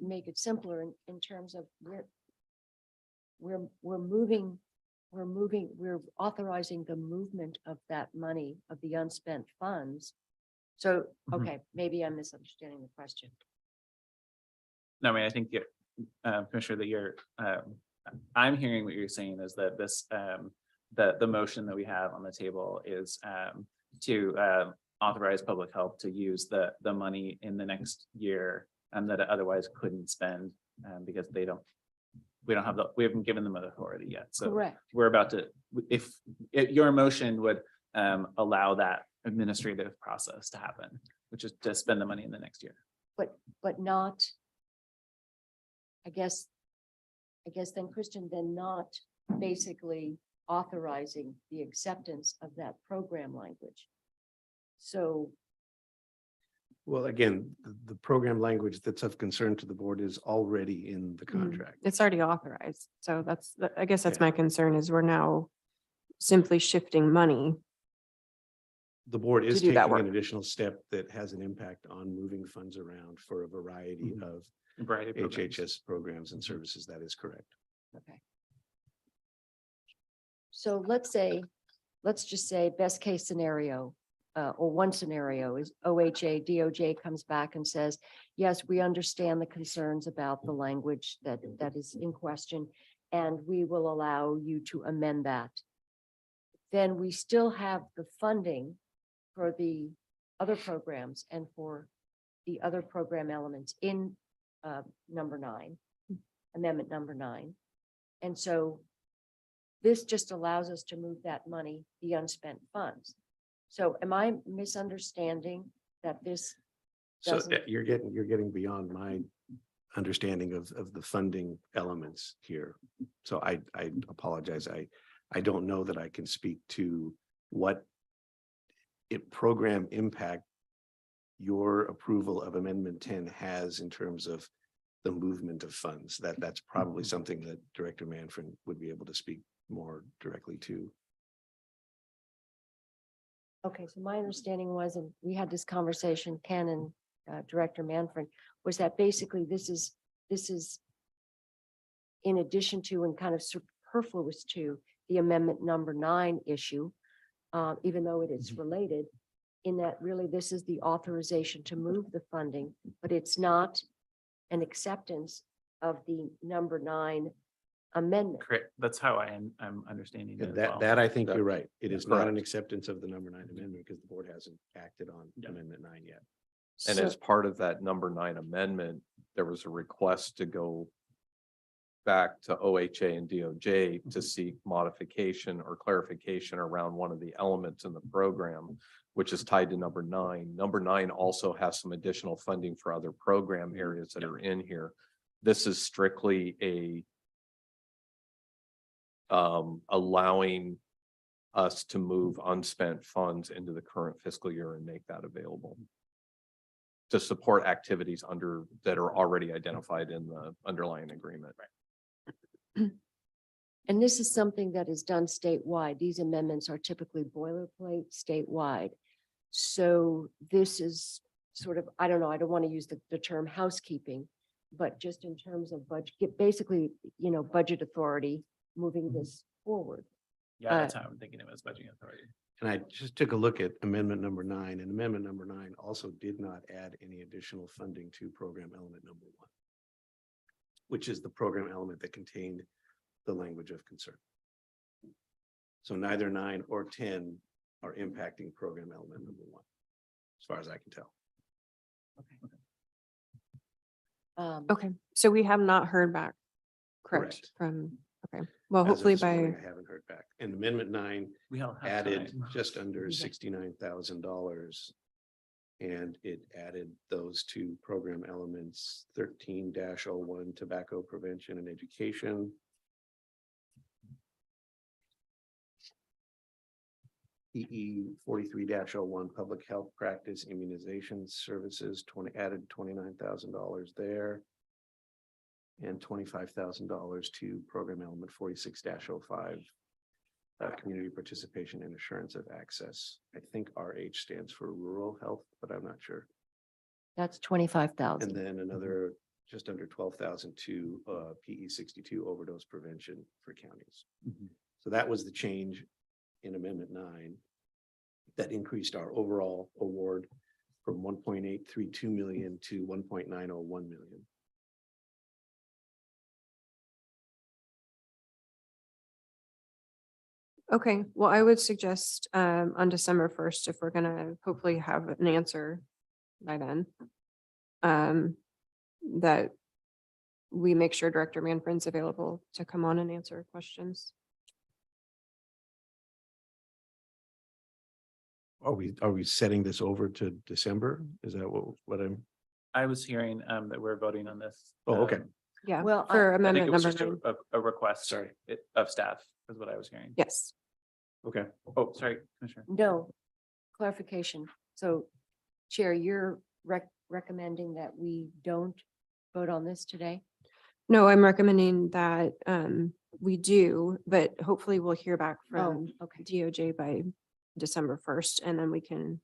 make it simpler in terms of we're authorizing the movement of that money of the unspent funds. So, okay, maybe I'm misunderstanding the question. No, I mean, I think Commissioner, that you're, I'm hearing what you're saying is that this, the motion that we have on the table is to authorize public health to use the money in the next year that it otherwise couldn't spend because we haven't given them the authority yet. So Correct. we're about to, if your motion would allow that administrative process to happen, which is to spend the money in the next year. But not, I guess then Christian, then not basically authorizing the acceptance of that program language. So. Well, again, the program language that's of concern to the board is already in the contract. It's already authorized. So I guess that's Yeah. my concern is we're now simply shifting money. The board is do taking that an work. additional step that has an impact on moving funds around for a variety of A variety of programs. HHS programs and services. That is correct. Okay. So let's just say best case scenario, or one scenario is DOJ comes back and says, yes, we understand the concerns about the language that is in question, and we will allow you to amend that. Then we still have the funding for the other programs and for the other program elements in number 9, amendment number 9. And so this just allows us to move that money, the unspent funds. So am I misunderstanding that this So doesn't? you're getting beyond my understanding of the funding elements here. So I apologize. I don't know that I can speak to what program impact your approval of Amendment 10 has in terms of the movement of funds. That's probably something that Director Manfred would be able to speak more directly to. Okay, so my understanding was, and we had this conversation, Ken and Director Manfred, was that basically this is in addition to and kind of superfluous to the amendment number 9 issue, even though it is related, in that really this is the authorization to move the funding, but it's not an acceptance of the number 9 amendment. Correct. That's how I'm understanding it as well. That I think That- you're right. It is not an correct. acceptance of the number 9 amendment because the board hasn't acted on Yeah. amendment 9 yet. And So- as part of that number 9 amendment, there was a request to go back to OHA and DOJ to seek modification or clarification around one of the elements in the program, which is tied to number 9. Number 9 also has some additional funding for other program areas that are in here. This is strictly allowing us to move unspent funds into the current fiscal year and make that available to support activities that are already identified in the underlying agreement. And this is something that is done statewide. These amendments are typically boilerplate statewide. So this is sort of, I don't know, I don't want to use the term housekeeping, but just in terms of budget, basically, budget authority, moving this forward. Yeah, that's how I'm thinking it was budgeting authority. And I just took a look at amendment number 9, and amendment number 9 also did not add any additional funding to program element number 1, which is the program element that contained the language of concern. So neither 9 or 10 are impacting program element number 1, as far as I can tell. Okay, so we have not heard back. Correct, Correct. from, okay, well, As of hopefully this morning, by, I haven't heard back. And amendment 9 We all have added time. just under Yeah. $69,000. And it added those two program elements, 13-01 tobacco prevention and education. EE 43-01 public health practice immunization services, added $29,000 there. And $25,000 to program element 46-05. Community participation and assurance of access. I think RH stands for rural health, but I'm not sure. That's And 25,000. then another just under 12,000 to PE 62 overdose prevention for counties. Mhm. So that was the change in amendment 9 that increased our overall award from 1.832 million to 1.901 million. okay, well, I would suggest on December 1st, if we're gonna hopefully have an answer by then. That we make sure Director Manfred's available to come on and answer questions. Are we setting this over to December? Is that what I'm? I was hearing that we're voting on this. Oh, okay. Yeah, Well, for I think amendment it was number just 9. a request, sorry, of staff is what I was hearing. Yes, Okay. Oh, sorry, Commissioner. No, clarification. So Chair, you're recommending that we don't vote on this today? no, I'm recommending that we do, but hopefully we'll hear back Oh, from okay. DOJ by December 1st, and then we can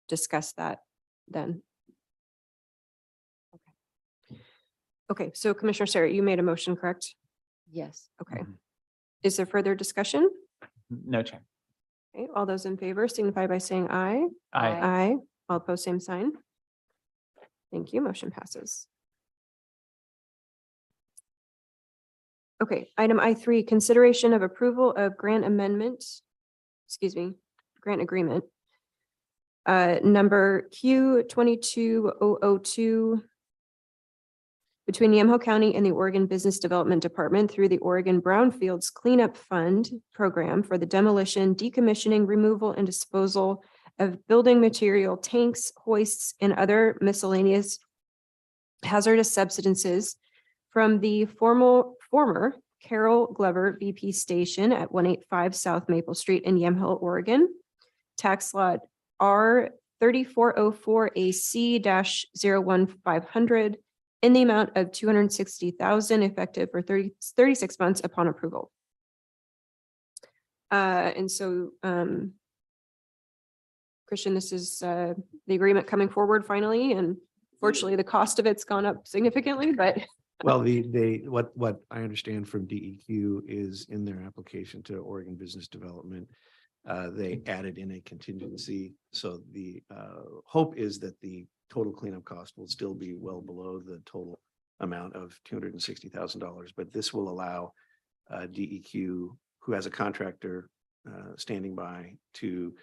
discuss that then. Okay, so Commissioner Sarah, you made a motion, correct? Yes. Okay. Mhm. Is there further discussion? No change. Okay, all those in favor signify by saying aye. Aye. Aye. All opposed, same sign. Thank you. Motion passes. Okay, item I3, consideration of approval of grant amendment, grant agreement. Number Q 22002 between Yamhill County and the Oregon Business Development Department through the Oregon Brownfields Cleanup Fund Program for the demolition, decommissioning, removal, and disposal of building material, tanks, hoists, and other miscellaneous hazardous substances from the former Carol Glover BP station at 185 South Maple Street in Yamhill, Oregon. Tax lot R 3404 AC -01500 in the amount of 260,000 effective for 36 months upon approval. And so, Christian, this is the agreement coming forward finally, and fortunately, the cost of it's gone up significantly, but Well, what I understand from DEQ is in their application to Oregon Business Development, they added in a contingency. So the hope is that the total cleanup cost will still be well below the total amount of $260,000, but this will allow DEQ, who has a contractor standing by to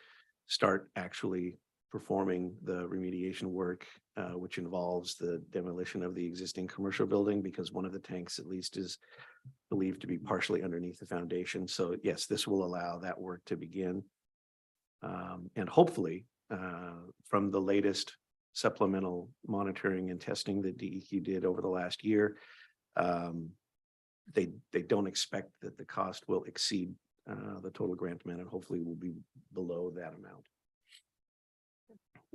start actually performing the remediation work, which involves the demolition of the existing commercial building, because one of the tanks at least is believed to be partially underneath the foundation. So yes, this will allow that work to begin. And hopefully, from the latest supplemental monitoring and testing that DEQ did over the last year, they don't expect that the cost will exceed the total grant amount, and hopefully will be below that amount.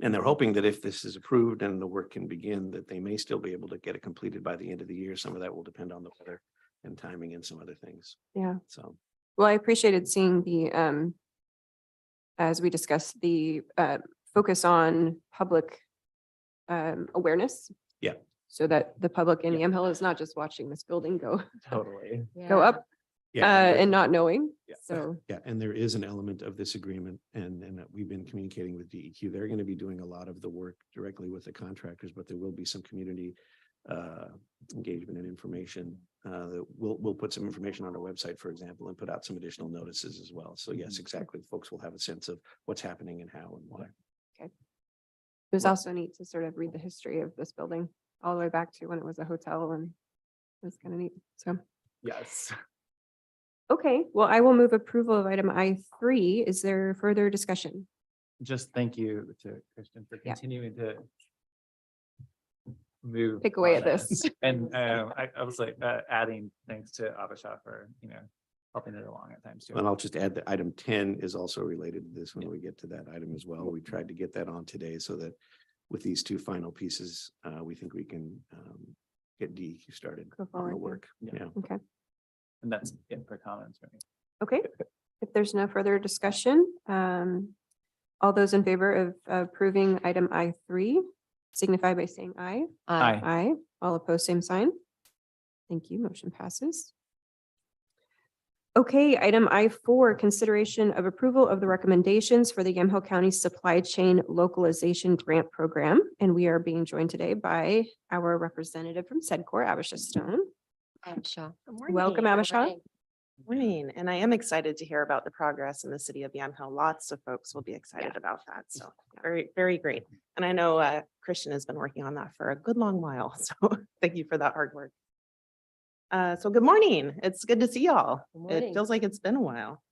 And they're hoping that if this is approved and the work can begin, that they may still be able to get it completed by the end of the year. Some of that will depend on the weather and timing and some other things. Yeah. So, Well, I appreciated seeing the, as we discussed, the focus on public awareness. Yeah. So that the public in Yamhill is not just watching this building go Totally. up yeah. and not knowing. Yeah. So, Yeah, and there is an element of this agreement, and we've been communicating with DEQ. They're going to be doing a lot of the work directly with the contractors, but there will be some community engagement and information. That we'll put some information on our website, for example, and put out some additional notices as well. So yes, exactly. Folks will have a sense of what's happening and how and why. it was also neat to sort of read the history of this building all the way back to when it was a hotel, and it was kind of neat. So, Yes. okay, well, I will move approval of item I3. Is there further discussion? Just thank you to Christian for Yeah. continuing to move. Pick away on at this. And I was like adding thanks to Abhishek for, helping it along at times too. And I'll just add that item 10 is also related to this when we get to that item as well. We tried to get that on today so that with these two final pieces, we think we can get DEQ started Go on forward, the yeah. work. Yeah. Yeah. Okay, And that's it for comments for me. okay. If there's no further discussion, all those in favor of approving item I3 signify by saying aye. Aye. Aye. All opposed, same sign. Thank you. Motion passes. Okay, item I4, consideration of approval of the recommendations for the Yamhill County Supply Chain Localization Grant Program. And we are being joined today by our representative from SEDCOR, Abhishek Stone. Shaw. Welcome, Abhishek. Morning, and I am excited to hear about the progress in the city of Yamhill. Lots of folks will be excited about that. So very, very great. And I know Christian has been working on that for a good long while. So thank you for that hard work. So good morning. It's good to see y'all. Good morning. It feels like it's been a while,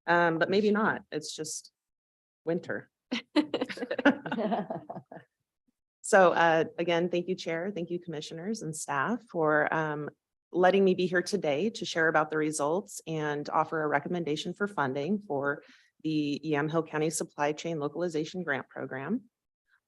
but maybe not. It's just winter. So again, thank you, Chair. Thank you, Commissioners and staff for letting me be here today to share about the results and offer a recommendation for funding for the Yamhill County Supply Chain Localization Grant Program.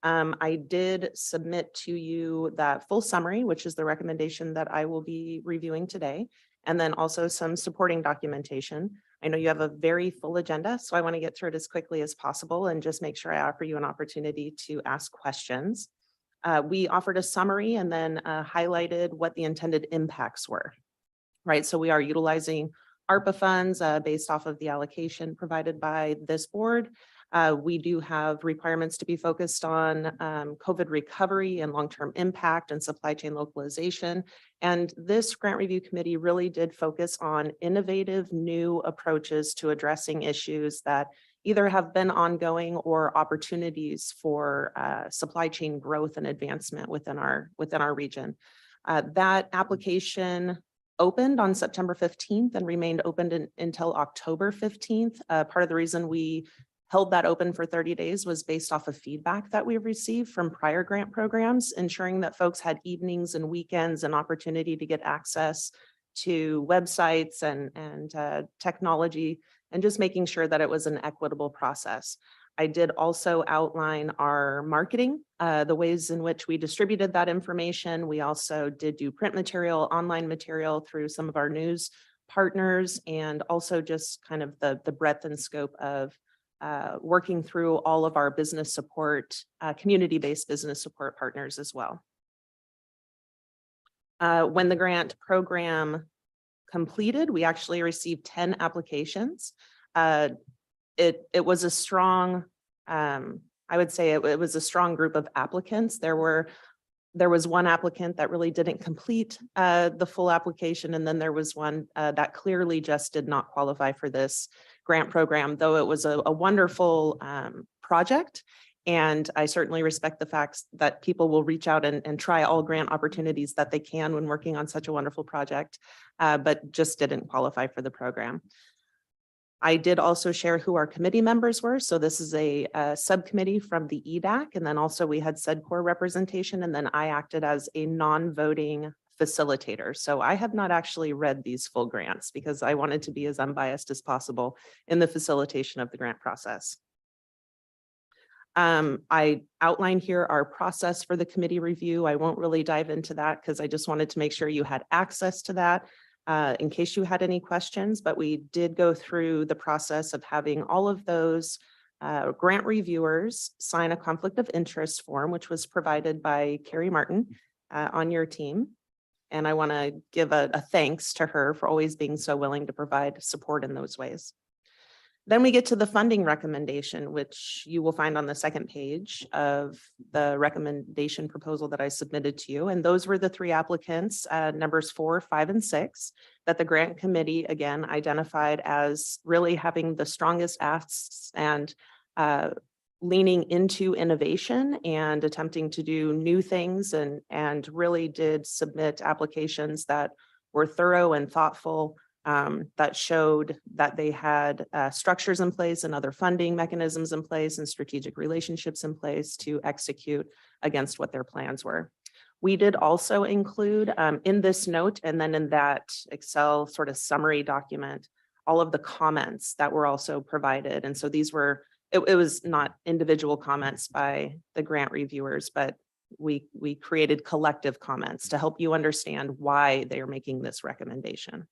I did submit to you that full summary, which is the recommendation that I will be reviewing today, and then also some supporting documentation. I know you have a very full agenda, so I want to get through it as quickly as possible and just make sure I offer you an opportunity to ask questions. We offered a summary and then highlighted what the intended impacts were, right? So we are utilizing ARPA funds based off of the allocation provided by this board. We do have requirements to be focused on COVID recovery and long-term impact and supply chain localization. And this grant review committee really did focus on innovative new approaches to addressing issues that either have been ongoing or opportunities for supply chain growth and advancement within our region. That application opened on September 15th and remained open until October 15th. Part of the reason we held that open for 30 days was based off of feedback that we've received from prior grant programs, ensuring that folks had evenings and weekends and opportunity to get access to websites and technology, and just making sure that it was an equitable process. I did also outline our marketing, the ways in which we distributed that information. We also did do print material, online material through some of our news partners, and also just kind of the breadth and scope of working through all of our business support, community-based business support partners as well. When the grant program completed, we actually received 10 applications. It was a strong, I would say it was a strong group of applicants. There were There was one applicant that really didn't complete the full application, and then there was one that clearly just did not qualify for this grant program, though it was a wonderful project. And I certainly respect the facts that people will reach out and try all grant opportunities that they can when working on such a wonderful project, but just didn't qualify for the program. I did also share who our committee members were. So this is a subcommittee from the EDAC, and then also we had SEDCOR representation, and then I acted as a non-voting facilitator. So I have not actually read these full grants because I wanted to be as unbiased as possible in the facilitation of the grant process. I outline here our process for the committee review. I won't really dive into that because I just wanted to make sure you had access to that in case you had any questions, but we did go through the process of having all of those grant reviewers sign a conflict of interest form, which was provided by Carrie Martin on your team. And I want to give a thanks to her for always being so willing to provide support in those ways. Then we get to the funding recommendation, which you will find on the second page of the recommendation proposal that I submitted to you. And those were the three applicants, numbers 4, 5, and 6, that the grant committee again identified as really having the strongest asks and leaning into innovation and attempting to do new things, and really did submit applications that were thorough and thoughtful, that showed that they had structures in place and other funding mechanisms in place and strategic relationships in place to execute against what their plans were. We did also include in this note and then in that Excel sort of summary document, all of the comments that were also provided. And so these were, it was not individual comments by the grant reviewers, but we created collective comments to help you understand why they are making this recommendation.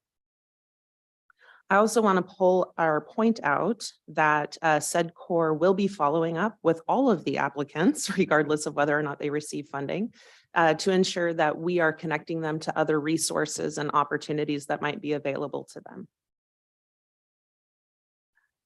I also want to point out that SEDCOR will be following up with all of the applicants, regardless of whether or not they receive funding, to ensure that we are connecting them to other resources and opportunities that might be available to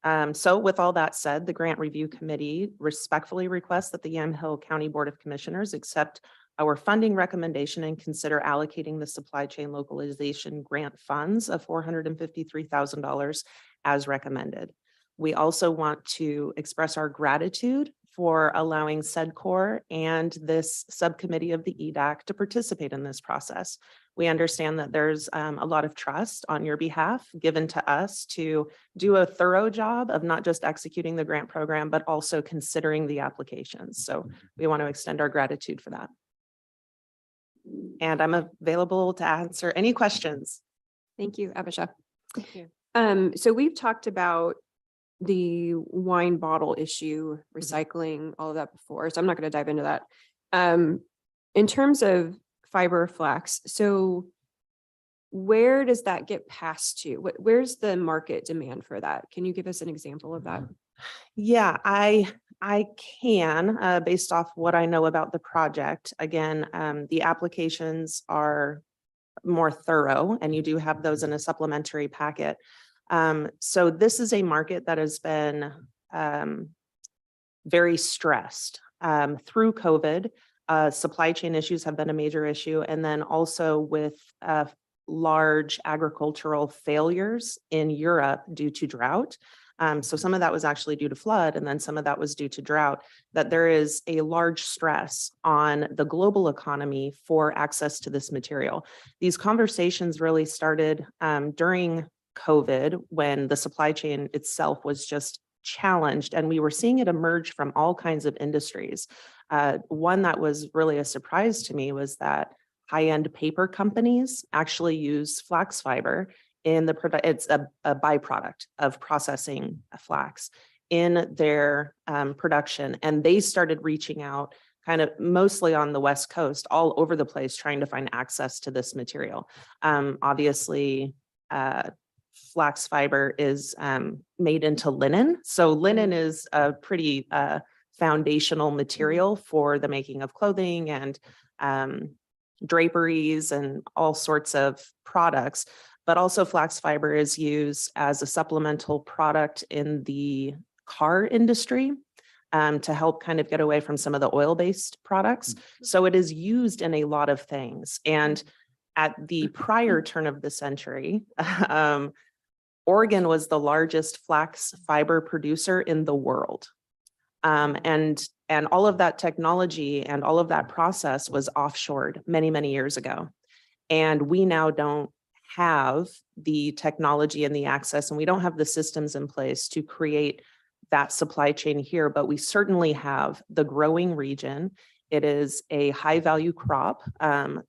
them. So with all that said, the Grant Review Committee respectfully requests that the Yamhill County Board of Commissioners accept our funding recommendation and consider allocating the supply chain localization grant funds of $453,000 as recommended. We also want to express our gratitude for allowing SEDCOR and this subcommittee of the EDAC to participate in this process. We understand that there's a lot of trust on your behalf given to us to do a thorough job of not just executing the grant program, but also considering the applications. So we want to extend our gratitude for that. And I'm available to answer any questions. Thank you, Abisha. Thank you. So we've talked about the wine bottle issue, recycling, all of that before, so I'm not going to dive into that. In terms of fiber flax, so where does that get passed to? Where's the market demand for that? Can you give us an example of that? Yeah, I can, based off what I know about the project. Again, the applications are more thorough and you do have those in a supplementary packet. So this is a market that has been very stressed through COVID. Supply chain issues have been a major issue. And then also with large agricultural failures in Europe due to drought. So some of that was actually due to flood, and then some of that was due to drought, that there is a large stress on the global economy for access to this material. These conversations really started during COVID when the supply chain itself was just challenged, and we were seeing it emerge from all kinds of industries. One that was really a surprise to me was that high-end paper companies actually use flax fiber in the product. It's a byproduct of processing flax in their production. And they started reaching out kind of mostly on the West Coast, all over the place, trying to find access to this material. Obviously, flax fiber is made into linen. So linen is a pretty foundational material for the making of clothing and draperies and all sorts of products. But also flax fiber is used as a supplemental product in the car industry. to help kind of get away from some of the oil-based products. So it is used in a lot of things. And at the prior turn of the century, Oregon was the largest flax fiber producer in the world. And all of that technology and all of that process was offshored many, many years ago. And we now don't have the technology and the access, and we don't have the systems in place to create that supply chain here, but we certainly have the growing region. It is a high value crop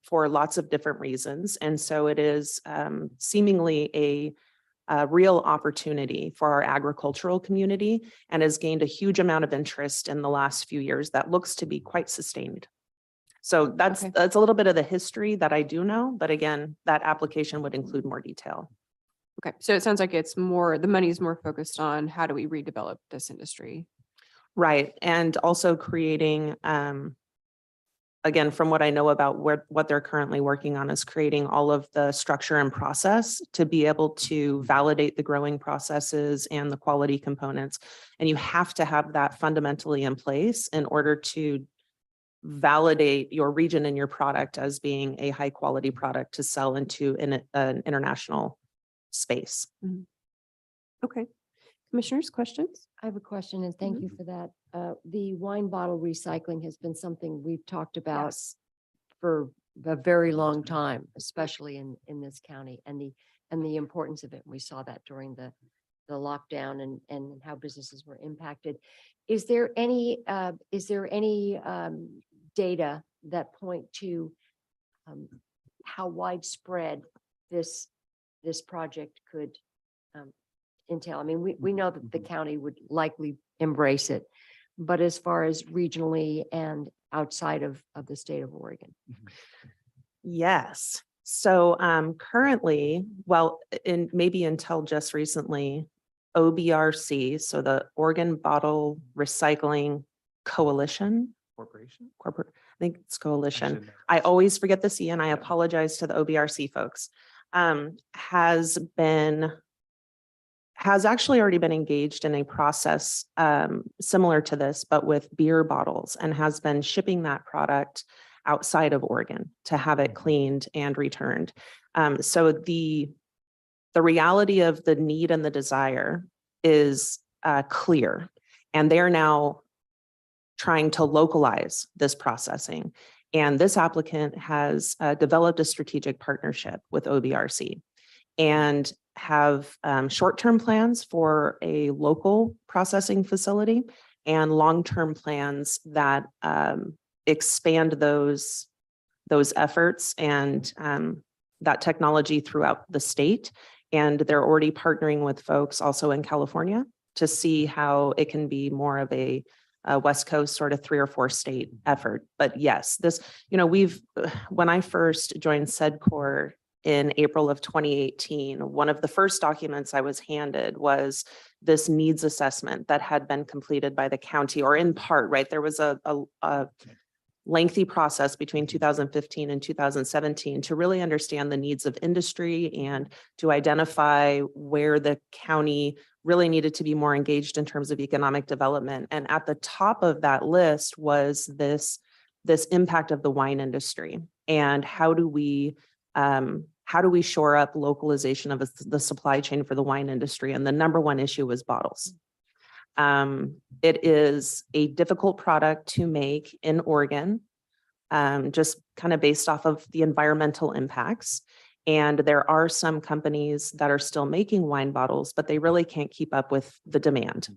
for lots of different reasons. And so it is seemingly a real opportunity for our agricultural community and has gained a huge amount of interest in the last few years that looks to be quite sustained. So that's a little bit of the history that I do know, but again, that application would include more detail. Okay, so it sounds like it's more, the money is more focused on how do we redevelop this industry? Right. And also creating, again, from what I know about what they're currently working on is creating all of the structure and process to be able to validate the growing processes and the quality components. And you have to have that fundamentally in place in order to validate your region and your product as being a high quality product to sell into an international space. Okay. Commissioners, questions? I have a question and thank you for that. The wine bottle recycling has been something we've talked about Yes. for a very long time, especially in this county and the importance of it. We saw that during the lockdown and how businesses were impacted. Is there any data that point to how widespread this project could entail? I mean, we know that the county would likely embrace it, but as far as regionally and outside of the state of Oregon. Yes. So currently, well, maybe until just recently, OBRC, so the Oregon Bottle Recycling Coalition, Corporation? I think it's coalition. should know I this. always forget the C and I apologize to the OBRC folks. Has actually already been engaged in a process similar to this, but with beer bottles, and has been shipping that product outside of Oregon to have it cleaned and returned. So the reality of the need and the desire is clear, and they're now trying to localize this processing. And this applicant has developed a strategic partnership with OBRC and have short-term plans for a local processing facility and long-term plans that expand those efforts and that technology throughout the state. And they're already partnering with folks also in California to see how it can be more of a West Coast sort of 3 or 4 state effort. But yes, this, when I first joined SEDCOR in April of 2018, one of the first documents I was handed was this needs assessment that had been completed by the county, or in part, right? There was a lengthy process between 2015 and 2017 to really understand the needs of industry and to identify where the county really needed to be more engaged in terms of economic development. And at the top of that list was this impact of the wine industry and how do we shore up localization of the supply chain for the wine industry? And the number one issue was bottles. It is a difficult product to make in Oregon, just kind of based off of the environmental impacts. And there are some companies that are still making wine bottles, but they really can't keep up with the demand.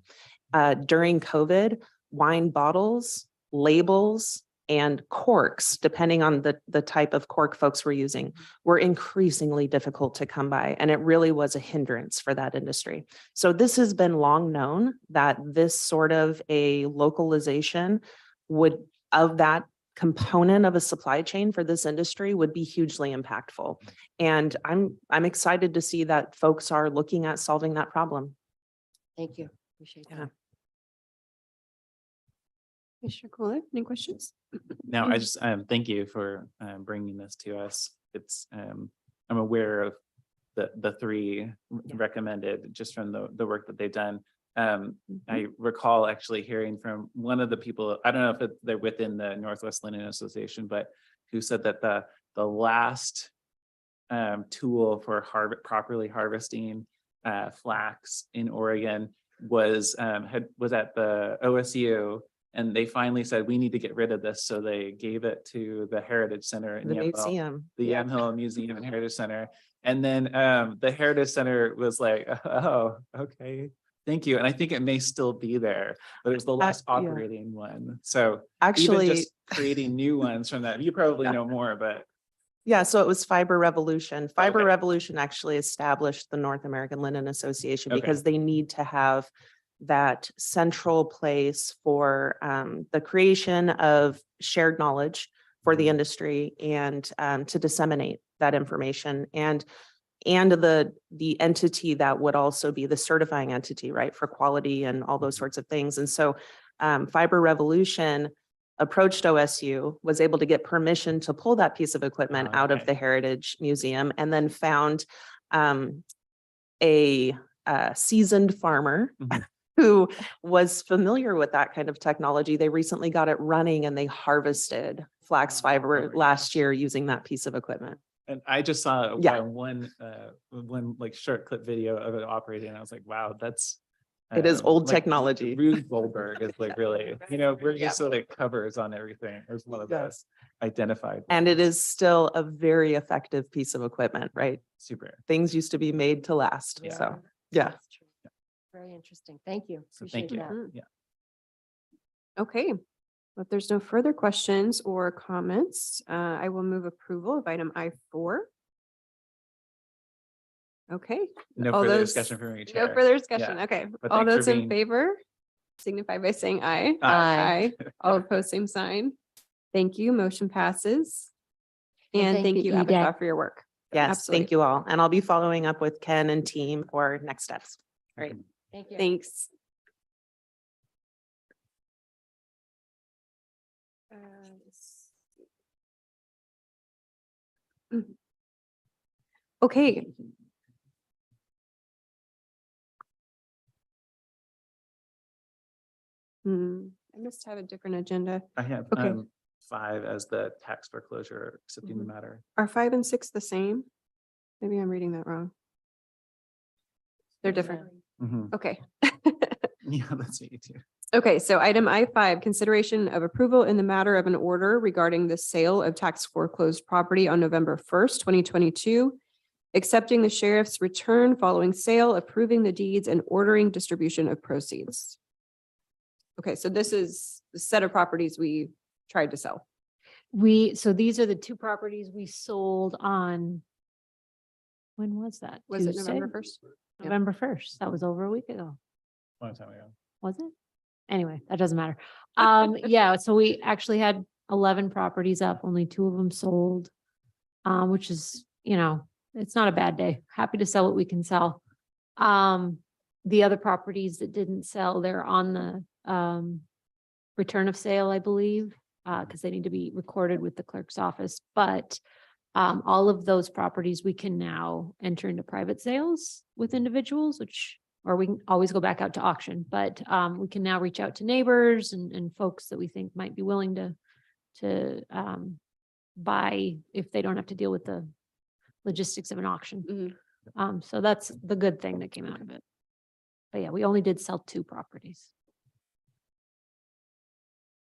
During COVID, wine bottles, labels, and corks, depending on the type of cork folks were using, were increasingly difficult to come by. And it really was a hindrance for that industry. So this has been long known that this sort of a localization of that component of a supply chain for this industry would be hugely impactful. And I'm excited to see that folks are looking at solving that problem. Thank you. Appreciate that. Commissioner Kohler, any questions? No, I just thank you for bringing this to us. It's I'm aware of the 3 recommended just from the work that they've done. I recall actually hearing from one of the people, I don't know if they're within the Northwest Linen Association, but who said that the last tool for properly harvesting flax in Oregon was at the OSU, and they finally said, we need to get rid of this. So they gave it to the Heritage Center in The Yamhill, museum. the Yamhill Museum and Heritage Center. And then the Heritage Center was like, oh, okay, thank you. And I think it may still be there, but it's the last yeah. operating one. So even Actually, just creating new ones from that, you probably know more, but yeah, so it was Fiber Revolution. Fiber Okay. Revolution actually established the North American Linen Association Okay. because they need to have that central place for the creation of shared knowledge for the industry and to disseminate that information and the entity that would also be the certifying entity, right, for quality and all those sorts of things. And so Fiber Revolution approached OSU, was able to get permission to pull that piece of equipment out of Okay. the Heritage Museum, and then found a seasoned farmer Mhm. who was familiar with that kind of technology. They recently got it running and they harvested flax fiber Oh, last year using that piece of equipment. And I just saw Yeah. one like short clip video of it operating. And I was like, wow, that's. It is old like, technology. Rube Goldberg is like really, we're Yeah. used to like covers on everything. There's one of Yes. the identified. And it ones. is still a very effective piece of equipment, right? Super. Things used to be made to last. Yeah. So, yeah. That's true. Very interesting. Thank you. So Appreciate thank you. that. Yeah. Okay. If there's no further questions or comments, I will move approval of item I4. Okay. No All further those- discussion from me, No Chair. further discussion. Yeah. Okay. But All thanks for those in being- favor signify by saying aye. Aye. All opposed, same sign. Thank you. Motion passes. And And thank thank you, you, EDAC. Abigail, for your work. Yes, Absolutely. thank you all. And I'll be following up with Ken and team for next steps. All right. Thank you. Thanks. Okay. I must have a different agenda. I have Okay. 5 as the tax foreclosure accepting the Mhm. matter. Are 5 and 6 the same? Maybe I'm reading that wrong. They're different. Mhm. Okay. Yeah, that's me too. Okay, so item I5, consideration of approval in the matter of an order regarding the sale of tax foreclosed property on November 1st, 2022, accepting the sheriff's return following sale, approving the deeds, and ordering distribution of proceeds. Okay, so this is the set of properties we tried to sell. So these are the 2 properties we sold on. When was that? Was it Tuesday? November 1st? Yep. November 1st. That was over a week ago. Long time ago. Was it? Anyway, that doesn't matter. Yeah, so we actually had 11 properties up, only 2 of them sold. Which is, it's not a bad day. Happy to sell what we can sell. The other properties that didn't sell, they're on the return of sale, I believe, because they need to be recorded with the clerk's office. But all of those properties, we can now enter into private sales with individuals, or we can always go back out to auction, but we can now reach out to neighbors and folks that we think might be willing to buy if they don't have to deal with the logistics of an auction. So that's the good thing that came out of it. But yeah, we only did sell 2 properties.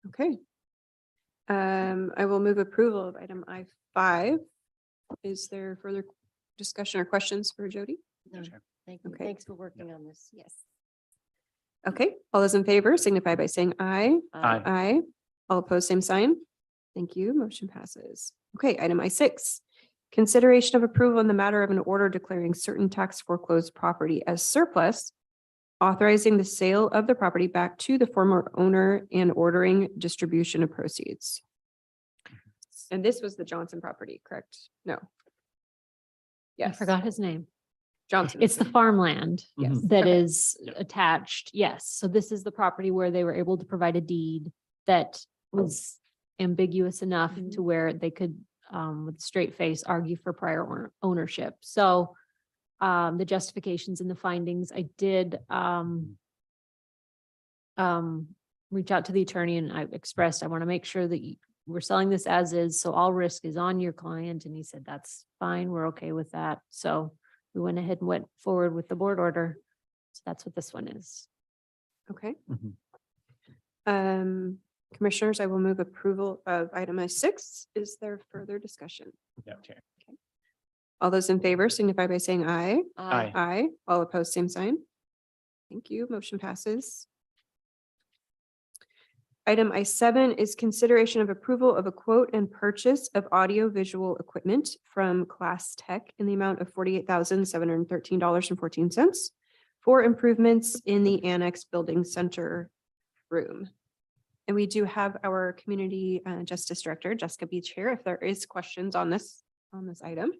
Okay. I will move approval of item I5. Is there further discussion or questions for Jody? No, Thank you. Okay. Thanks for working on this. Yes. Okay, all those in favor signify by saying aye. Aye. Aye. All opposed, same sign. Thank you. Motion passes. Okay, item I6. Consideration of approval in the matter of an order declaring certain tax foreclosed property as surplus, authorizing the sale of the property back to the former owner and ordering distribution of proceeds. And this was the Johnson property, correct? No. I Yes. forgot his name. Johnson. It's the farmland. Yes. That Okay. is attached, yes. So this is the property where they were able to provide a deed that was ambiguous enough to where they could, with a straight face, argue for prior ownership. So the justifications and the findings, I did reach out to the attorney and I expressed, I want to make sure that we're selling this as is, so all risk is on your client. And he said, that's fine, we're okay with that. So we went ahead and went forward with the board order. So that's what this one is. Okay. Mhm. Commissioners, I will move approval of item I6. Is there further discussion? Yeah, Chair. All those in favor signify by saying aye. Aye. Aye. All opposed, same sign. Thank you. Motion passes. Item I7 is consideration of approval of a quote and purchase of audio-visual equipment from Class Tech in the amount of $48,713.14 for improvements in the Annex Building Center room. And we do have our Community Justice Director, Jessica Beach, here if there is questions on this item.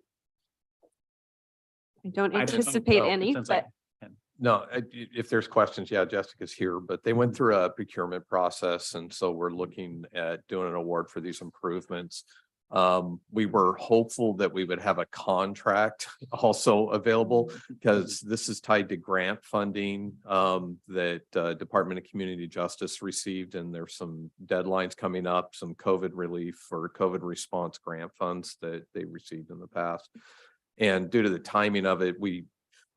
I don't I don't think anticipate so. It any, sounds like- but No, if there's questions, yeah, Jessica's here, but they went through a procurement process, and so we're looking at doing an award for these improvements. We were hopeful that we would have a contract also available because this is tied to grant funding that Department of Community Justice received, and there's some deadlines coming up, some COVID relief or COVID response grant funds that they received in the past. And due to the timing of it, we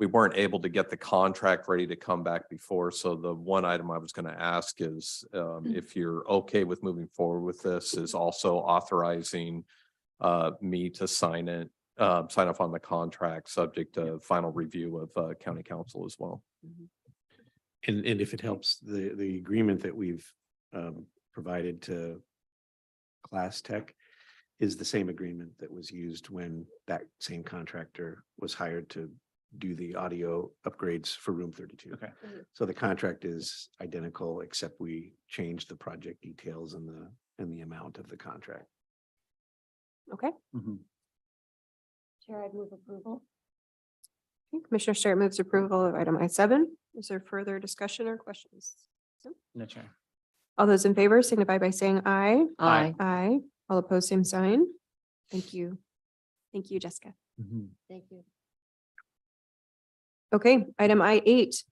weren't able to get the contract ready to come back before. So the one item I was going to ask is if you're okay with moving forward with this, is also authorizing me to sign it, sign off on the contract, subject to final review of county council as well. And if it helps, the agreement that we've provided to Class Tech is the same agreement that was used when that same contractor was hired to do the audio upgrades for room 32. Okay. So the contract is identical, except we changed the project details and the amount of the contract. okay. Mhm. Chair, I'd move approval. Okay, Commissioner Starrett moves approval of item I7. Is there further discussion or questions? No, Chair. All those in favor signify by saying aye. Aye. Aye. All opposed, same sign. Thank you. Thank you, Jessica. Mhm. Thank you. Okay, item I8,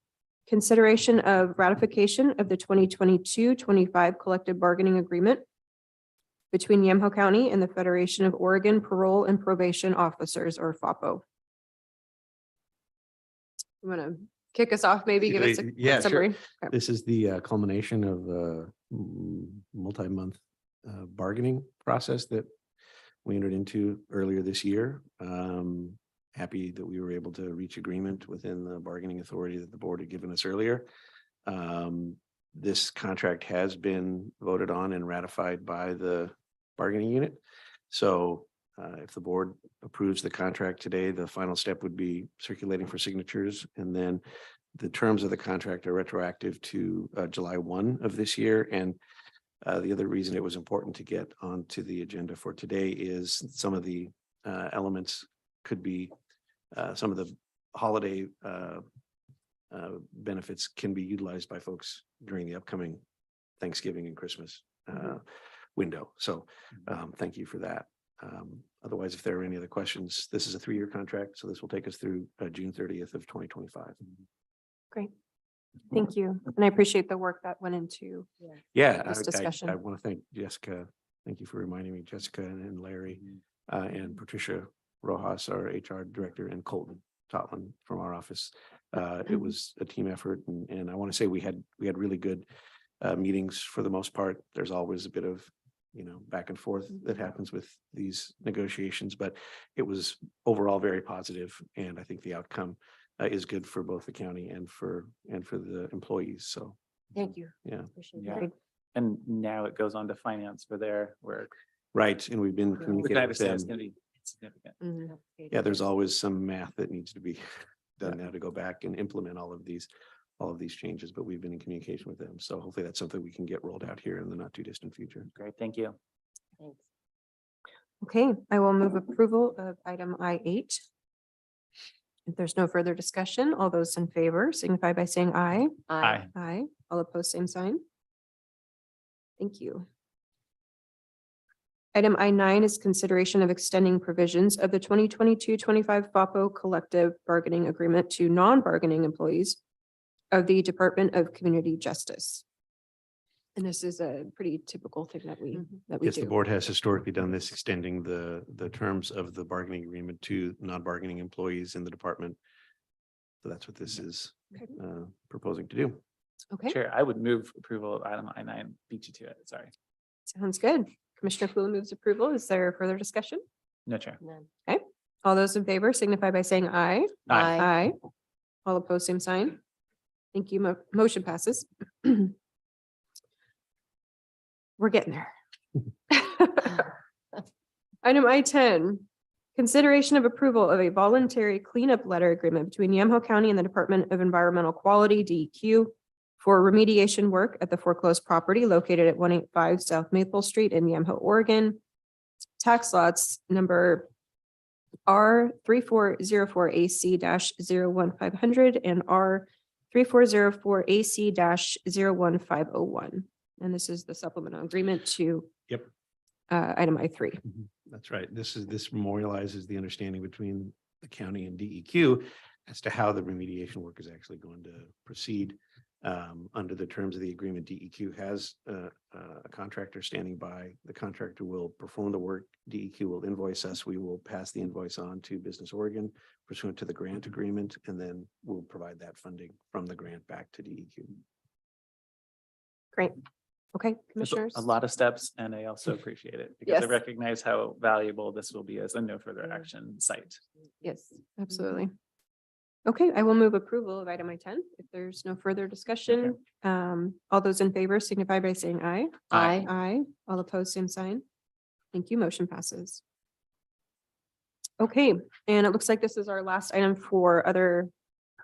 consideration of ratification of the 2022-25 collective bargaining agreement between Yamhill County and the Federation of Oregon Parole and Probation Officers, or FOPO. You want to kick us off, maybe give us a Yeah, quick sure. summary? Okay. This is the culmination of a multi-month bargaining process that we entered into earlier this year. Happy that we were able to reach agreement within the bargaining authority that the board had given us earlier. This contract has been voted on and ratified by the bargaining unit. So if the board approves the contract today, the final step would be circulating for signatures, and then the terms of the contract are retroactive to July 1 of this year. And the other reason it was important to get onto the agenda for today is some of the elements could be some of the holiday benefits can be utilized by folks during the upcoming Thanksgiving and Christmas window. So thank you for that. Otherwise, if there are any other questions, this is a 3-year contract, so this will take us through June 30th of 2025. Great. Thank you. And I appreciate the work that went into. Yeah, This discussion. I want to thank Jessica. Thank you for reminding me, Jessica and Larry and Patricia Rojas, our HR director, and Colton Totland from our office. It was a team effort, and I want to say we had really good meetings for the most part. There's always a bit of back and forth that happens with these negotiations, but it was overall very positive, and I think the outcome is good for both the county and for the employees. So Thank you. yeah, Appreciate Yeah. that. And now it goes on to finance for their work, right. And we've been which I communicating with understand is them. going to be significant. Mhm. Yeah, there's always some math that needs to be done now to go back and implement all of these changes, but we've been in communication with them. So hopefully that's something we can get rolled out here in the not too distant future. Great, thank you. Thanks. Okay, I will move approval of item I8. If there's no further discussion, all those in favor signify by saying aye. Aye. Aye. All opposed, same sign. Thank you. Item I9 is consideration of extending provisions of the 2022-25 FOPO collective bargaining agreement to non-bargaining employees of the Department of Community Justice. And this is a pretty typical thing that we Yes, the do. board has historically done this, extending the terms of the bargaining agreement to non-bargaining employees in the department. So that's what this is Okay. proposing to do. Okay, Chair, I would move approval of item I9, beat you to it, sorry. sounds good. Commissioner Flue moves approval. Is there further discussion? No, Chair. None. All those in favor signify by saying aye. Aye. Aye. All opposed, same sign. Thank you. Motion passes. We're getting there. Item I10, consideration of approval of a voluntary cleanup letter agreement between Yamhill County and the Department of Environmental Quality, DEQ, for remediation work at the foreclosed property located at 185 South Maple Street in Yamhill, Oregon. Tax lots number R3404AC-01500 and R3404AC-01501. And this is the supplemental agreement to Yep. Item I3. That's right. This memorializes the understanding between the county and DEQ as to how the remediation work is actually going to proceed. Under the terms of the agreement, DEQ has a contractor standing by. The contractor will perform the work. DEQ will invoice us. We will pass the invoice on to Business Oregon pursuant to the grant agreement, and then we'll provide that funding from the grant back to DEQ. Great. Okay, It's commissioners. a lot of steps, and I also appreciate it because I Yes. recognize how valuable this will be as a no further action site. Yes, absolutely. Okay, I will move approval of item I10. If there's no further discussion, all those in favor signify by saying aye. Aye. Aye. All opposed, same sign. Thank you. Motion passes. Okay, and it looks like this is our last item for other,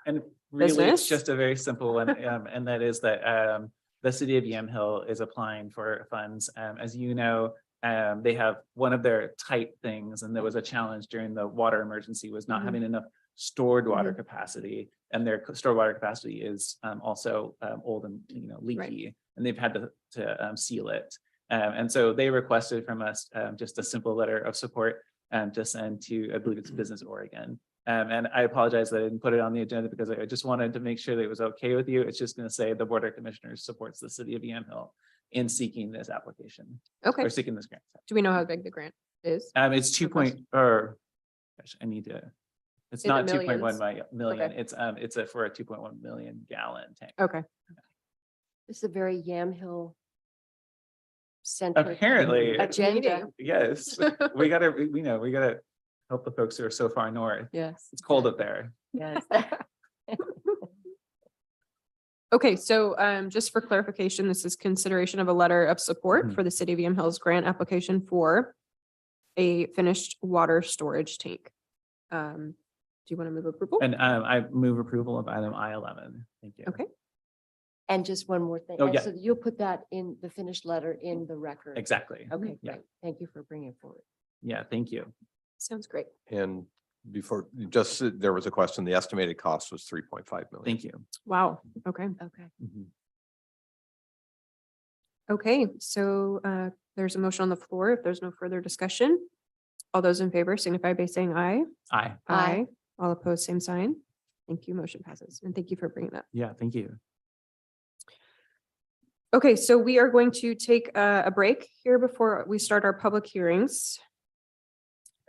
And really, it's Business? just a very simple one, and that is that the city of Yamhill is applying for funds. As you know, they have one of their tight things, and there was a challenge during the water emergency was not Mhm. having enough stored water capacity, and their stored water capacity is also old and leaky, and they've had to seal it. And so they requested from us just a simple letter of support to send to, I believe it's Business Oregon. And I apologize that I didn't put it on the agenda because I just wanted to make sure that it was okay with you. It's just going to say the Board of Commissioners supports the city of Yamhill in seeking this application okay. or seeking this grant. Do we know how big the grant is? It's 2 point, or gosh, I need to, it's Is it not 2.1 millions? million. Okay. It's for a 2.1 million gallon tank. Okay, This is a very Yamhill centric Apparently, agenda. yes, we gotta help the folks who are so far north. Yes. It's cold up there. Yes. okay, so just for clarification, this is consideration of a letter of support Mhm. for the city of Yamhill's grant application for a finished water storage tank. Do you want to move approval? And I move approval of item I11. Thank you. Okay. And just one more thing. Oh, And yeah. so you'll put that in the finished letter in the record. Exactly. Okay, Yeah. great. Thank you for bringing it forward. Yeah, thank you. Sounds great. And before, there was a question, the estimated cost was 3.5 million. Thank you. Wow, okay. Okay. Mhm. Okay, so there's a motion on the floor. If there's no further discussion, all those in favor signify by saying aye. Aye. Aye. All opposed, same sign. Thank you. Motion passes. And thank you for bringing that. Yeah, thank you. Okay, so we are going to take a break here before we start our public hearings.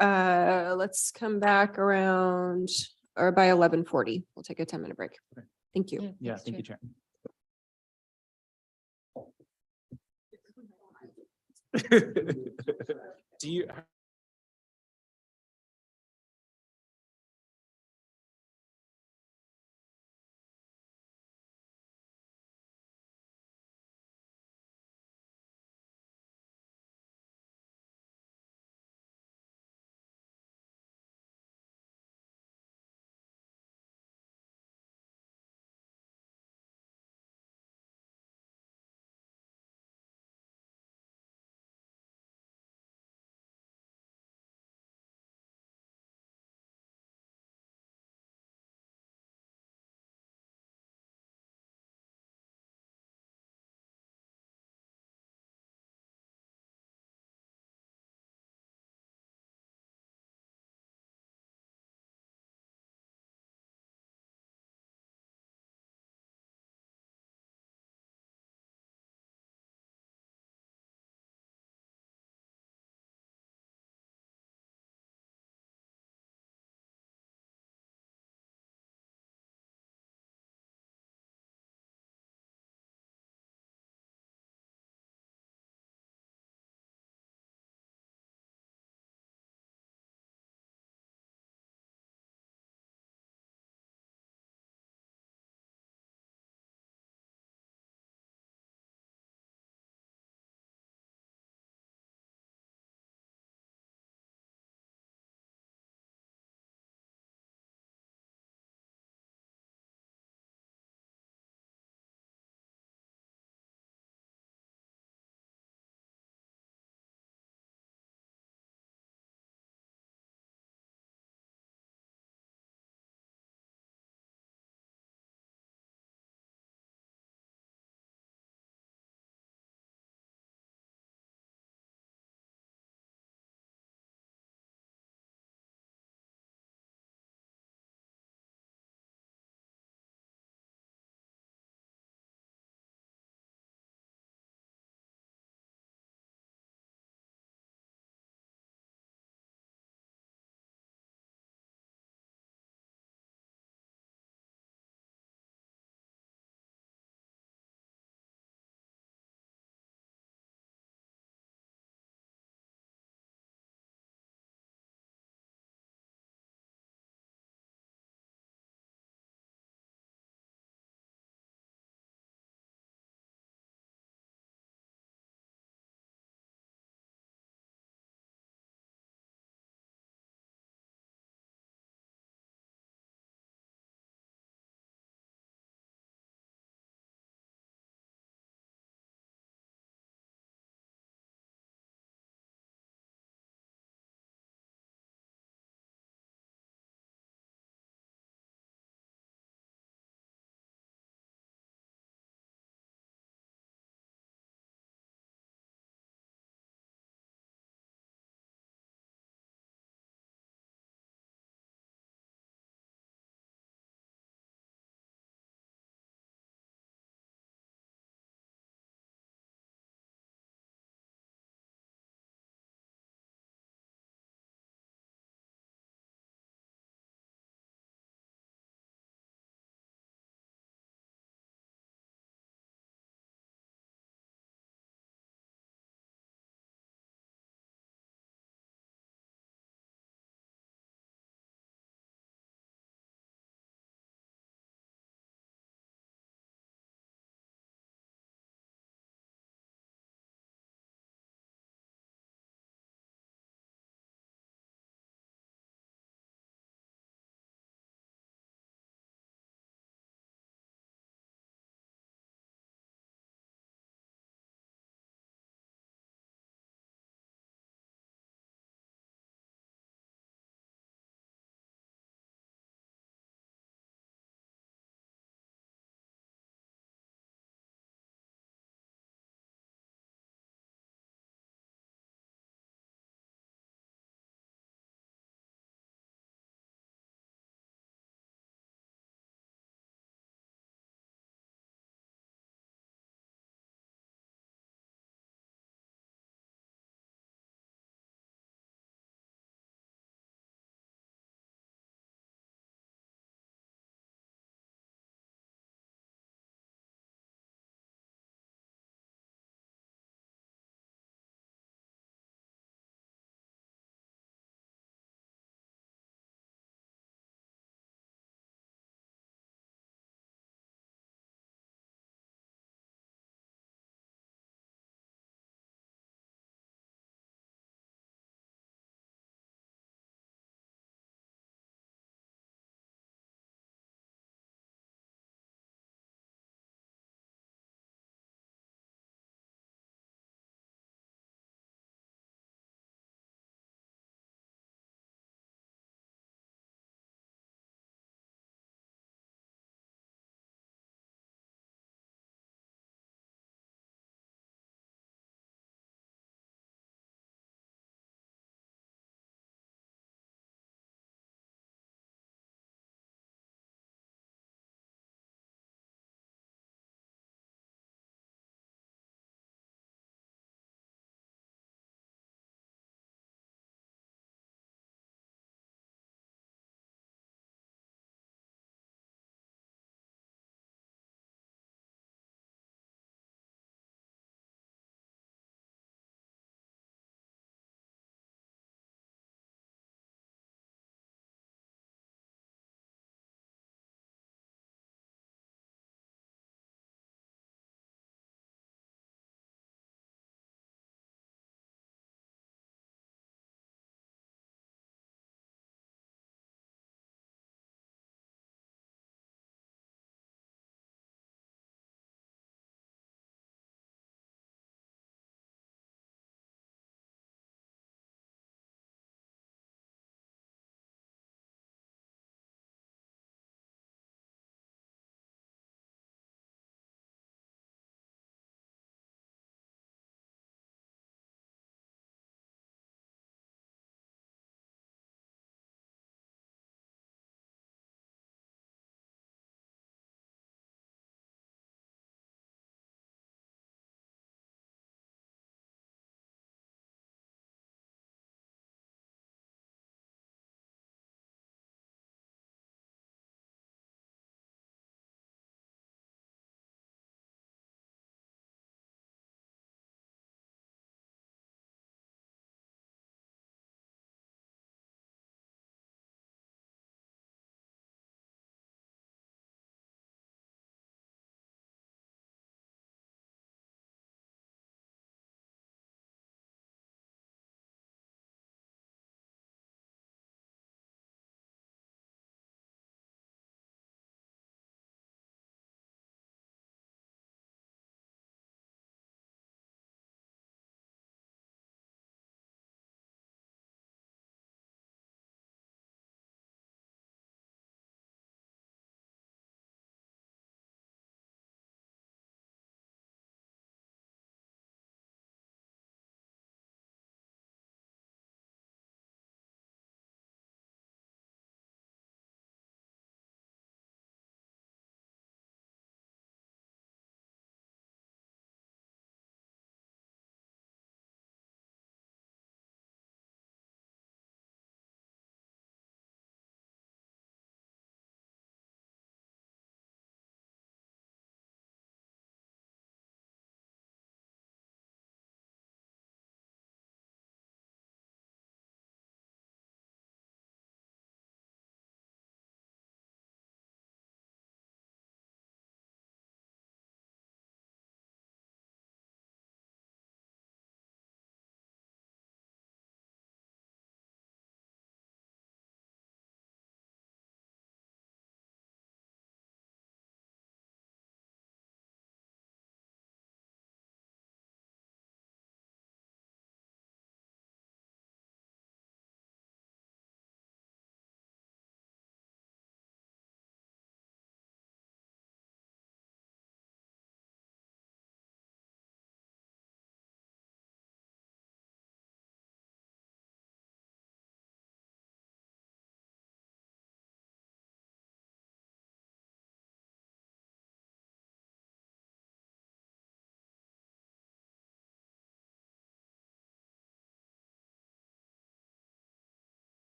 Let's come back around or by 11:40. We'll take a 10-minute break. Okay. Thank you. Yeah, thanks, thank you, Chair. Chair. Do you?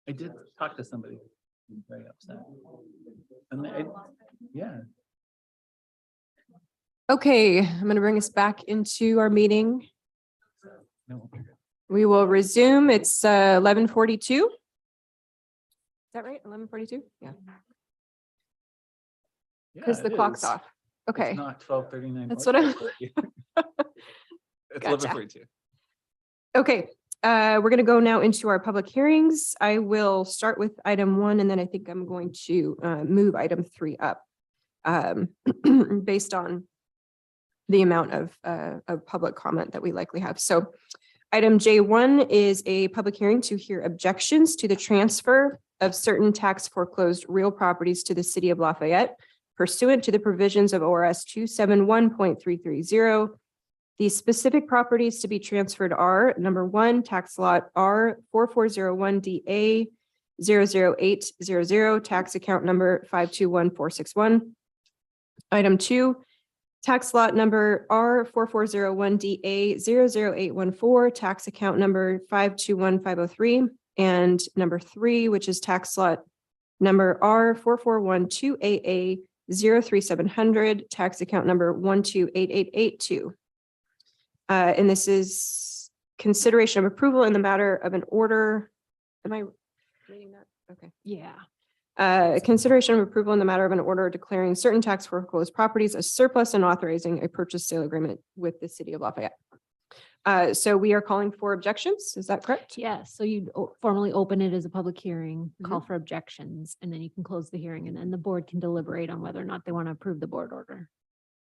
I did talk to somebody who's very upset. And yeah. Okay, I'm going to bring us back into our meeting. No. We will resume. It's 11:42. Is that right? 11:42? Yeah, because Yeah, the it clock's is. off. Okay. It's not 12:39. That's or what I'm- 12:40. It's Gotcha. 11:42. Okay, we're gonna go now into our public hearings. I will start with item 1, and then I think I'm going to move item 3 up based on the amount of public comment that we likely have. So item J1 is a public hearing to hear objections to the transfer of certain tax foreclosed real properties to the city of Lafayette pursuant to the provisions of ORS 271.330. The specific properties to be transferred are: number 1, tax lot R 4401DA 00800, tax account number 521461. Item 2, tax lot number R 4401DA 00814, tax account number 521503. And number 3, which is tax lot number R 4412AA 03700, tax account number 128882. And this is consideration of approval in the matter of an order. Am I reading that? Okay. Yeah. Consideration of approval in the matter of an order declaring certain tax foreclosed properties as surplus and authorizing a purchase sale agreement with the city of Lafayette. So we are calling for objections. Is that correct? Yeah, so you formally open it as a public hearing, call for objections, and then you can close the hearing, and then the board can deliberate on whether or not they want to approve the board order.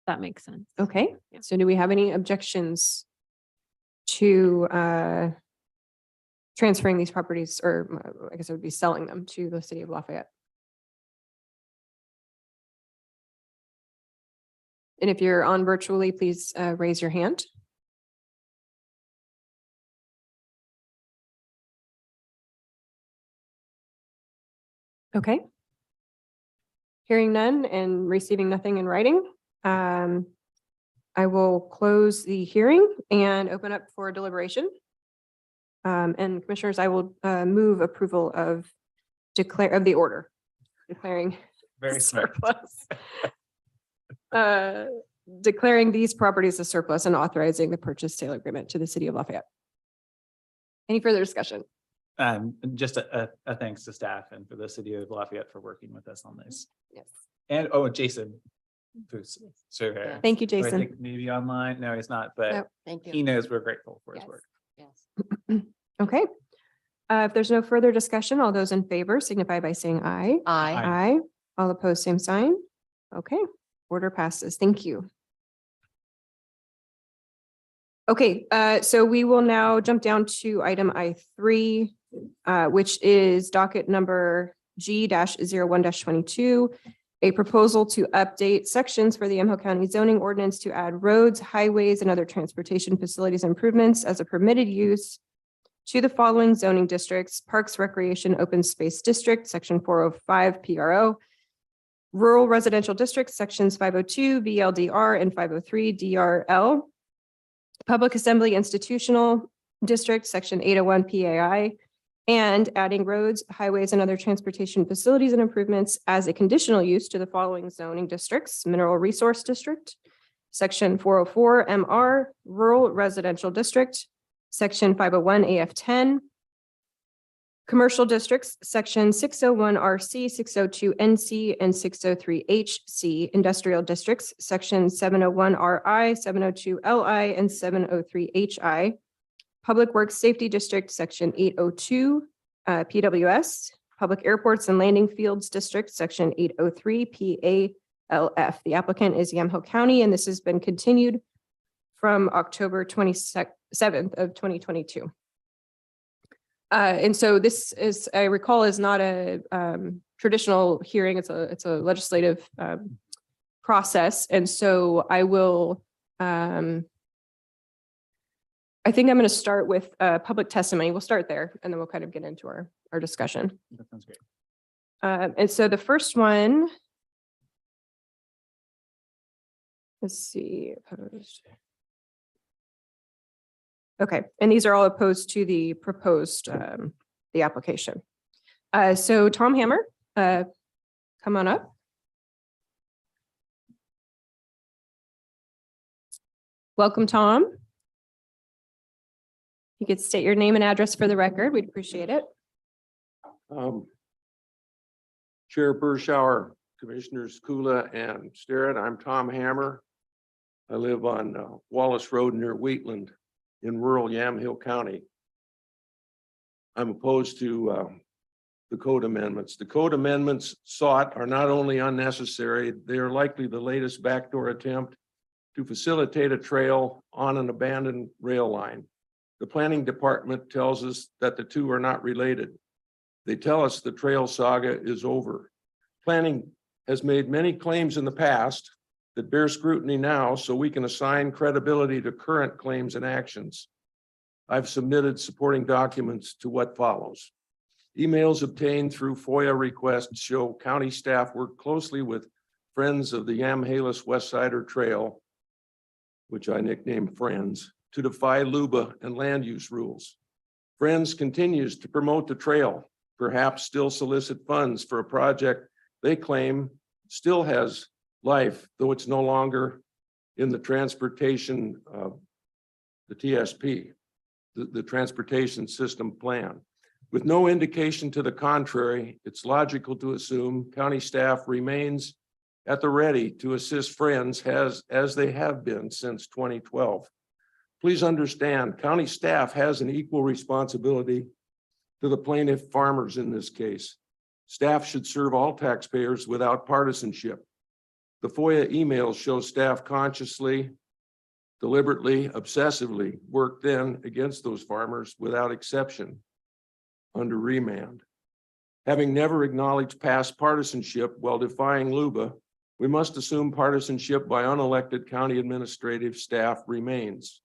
That makes sense. Okay. Yeah. So do we have any objections to transferring these properties, or I guess it would be selling them to the city of Lafayette? And if you're on virtually, please raise your hand. Okay. Hearing none and receiving nothing in writing, I will close the hearing and open up for deliberation. And commissioners, I will move approval of the order declaring Very smart. surplus. Declaring these properties as surplus and authorizing the purchase sale agreement to the city of Lafayette. Any further discussion? Just a thanks to staff and for the city of Lafayette for working with us on this. Yes. And Jason, who's surveyor. Thank you, who I Jason. think maybe online. No, he's not, but Nope. Thank he knows we're grateful for his Yes. work. Yes. Okay. If there's no further discussion, all those in favor signify by saying aye. Aye. Aye. All opposed, same sign. Okay, order passes. Thank you. Okay, so we will now jump down to item I3, which is docket number G-01-22, a proposal to update sections for the Emhoe County zoning ordinance to add roads, highways, and other transportation facilities improvements as a permitted use to the following zoning districts: Parks, Recreation, Open Space District, Section 405 PRO, Rural Residential District, Sections 502 VLDR and 503 DRL, Public Assembly Institutional District, Section 801 PAI, and adding roads, highways, and other transportation facilities and improvements as a conditional use to the following zoning districts: Mineral Resource District, Section 404 MR, Rural Residential District, Section 501 AF10, Commercial Districts, Section 601 RC, 602 NC, and 603 HC, Industrial Districts, Section 701 RI, 702 LI, and 703 HI, Public Works Safety District, Section 802 PWS, Public Airports and Landing Fields District, Section 803 PALF. The applicant is Yamhill County, and this has been continued from October 27th of 2022. And so this is, I recall, is not a traditional hearing. It's a legislative process. And so I will, I think I'm going to start with public testimony. We'll start there and then we'll kind of get into our discussion. That sounds great. And so the first one, let's see. Okay, and these are all opposed to the proposed, the application. So Tom Hammer, come on up. Welcome, Tom. You could state your name and address for the record. We'd appreciate it. Chair Burschauer, Commissioners Kula and Starrett, I'm Tom Hammer. I live on Wallace Road near Wheatland in rural Yamhill County. I'm opposed to the code amendments. The code amendments sought are not only unnecessary, they are likely the latest backdoor attempt to facilitate a trail on an abandoned rail line. The planning department tells us that the two are not related. They tell us the trail saga is over. Planning has made many claims in the past that bear scrutiny now so we can assign credibility to current claims and actions. I've submitted supporting documents to what follows. Emails obtained through FOIA requests show county staff work closely with Friends of the Yamhalis West Sider Trail, which I nicknamed Friends, to defy LUBA and land use rules. Friends continues to promote the trail, perhaps still solicit funds for a project they claim still has life, though it's no longer in the transportation, the TSP, the transportation system plan. With no indication to the contrary, it's logical to assume county staff remains at the ready to assist Friends as they have been since 2012. Please understand, county staff has an equal responsibility to the plaintiff farmers in this case. Staff should serve all taxpayers without partisanship. The FOIA emails show staff consciously, deliberately, obsessively worked then against those farmers without exception under remand. Having never acknowledged past partisanship while defying LUBA, we must assume partisanship by unelected county administrative staff remains.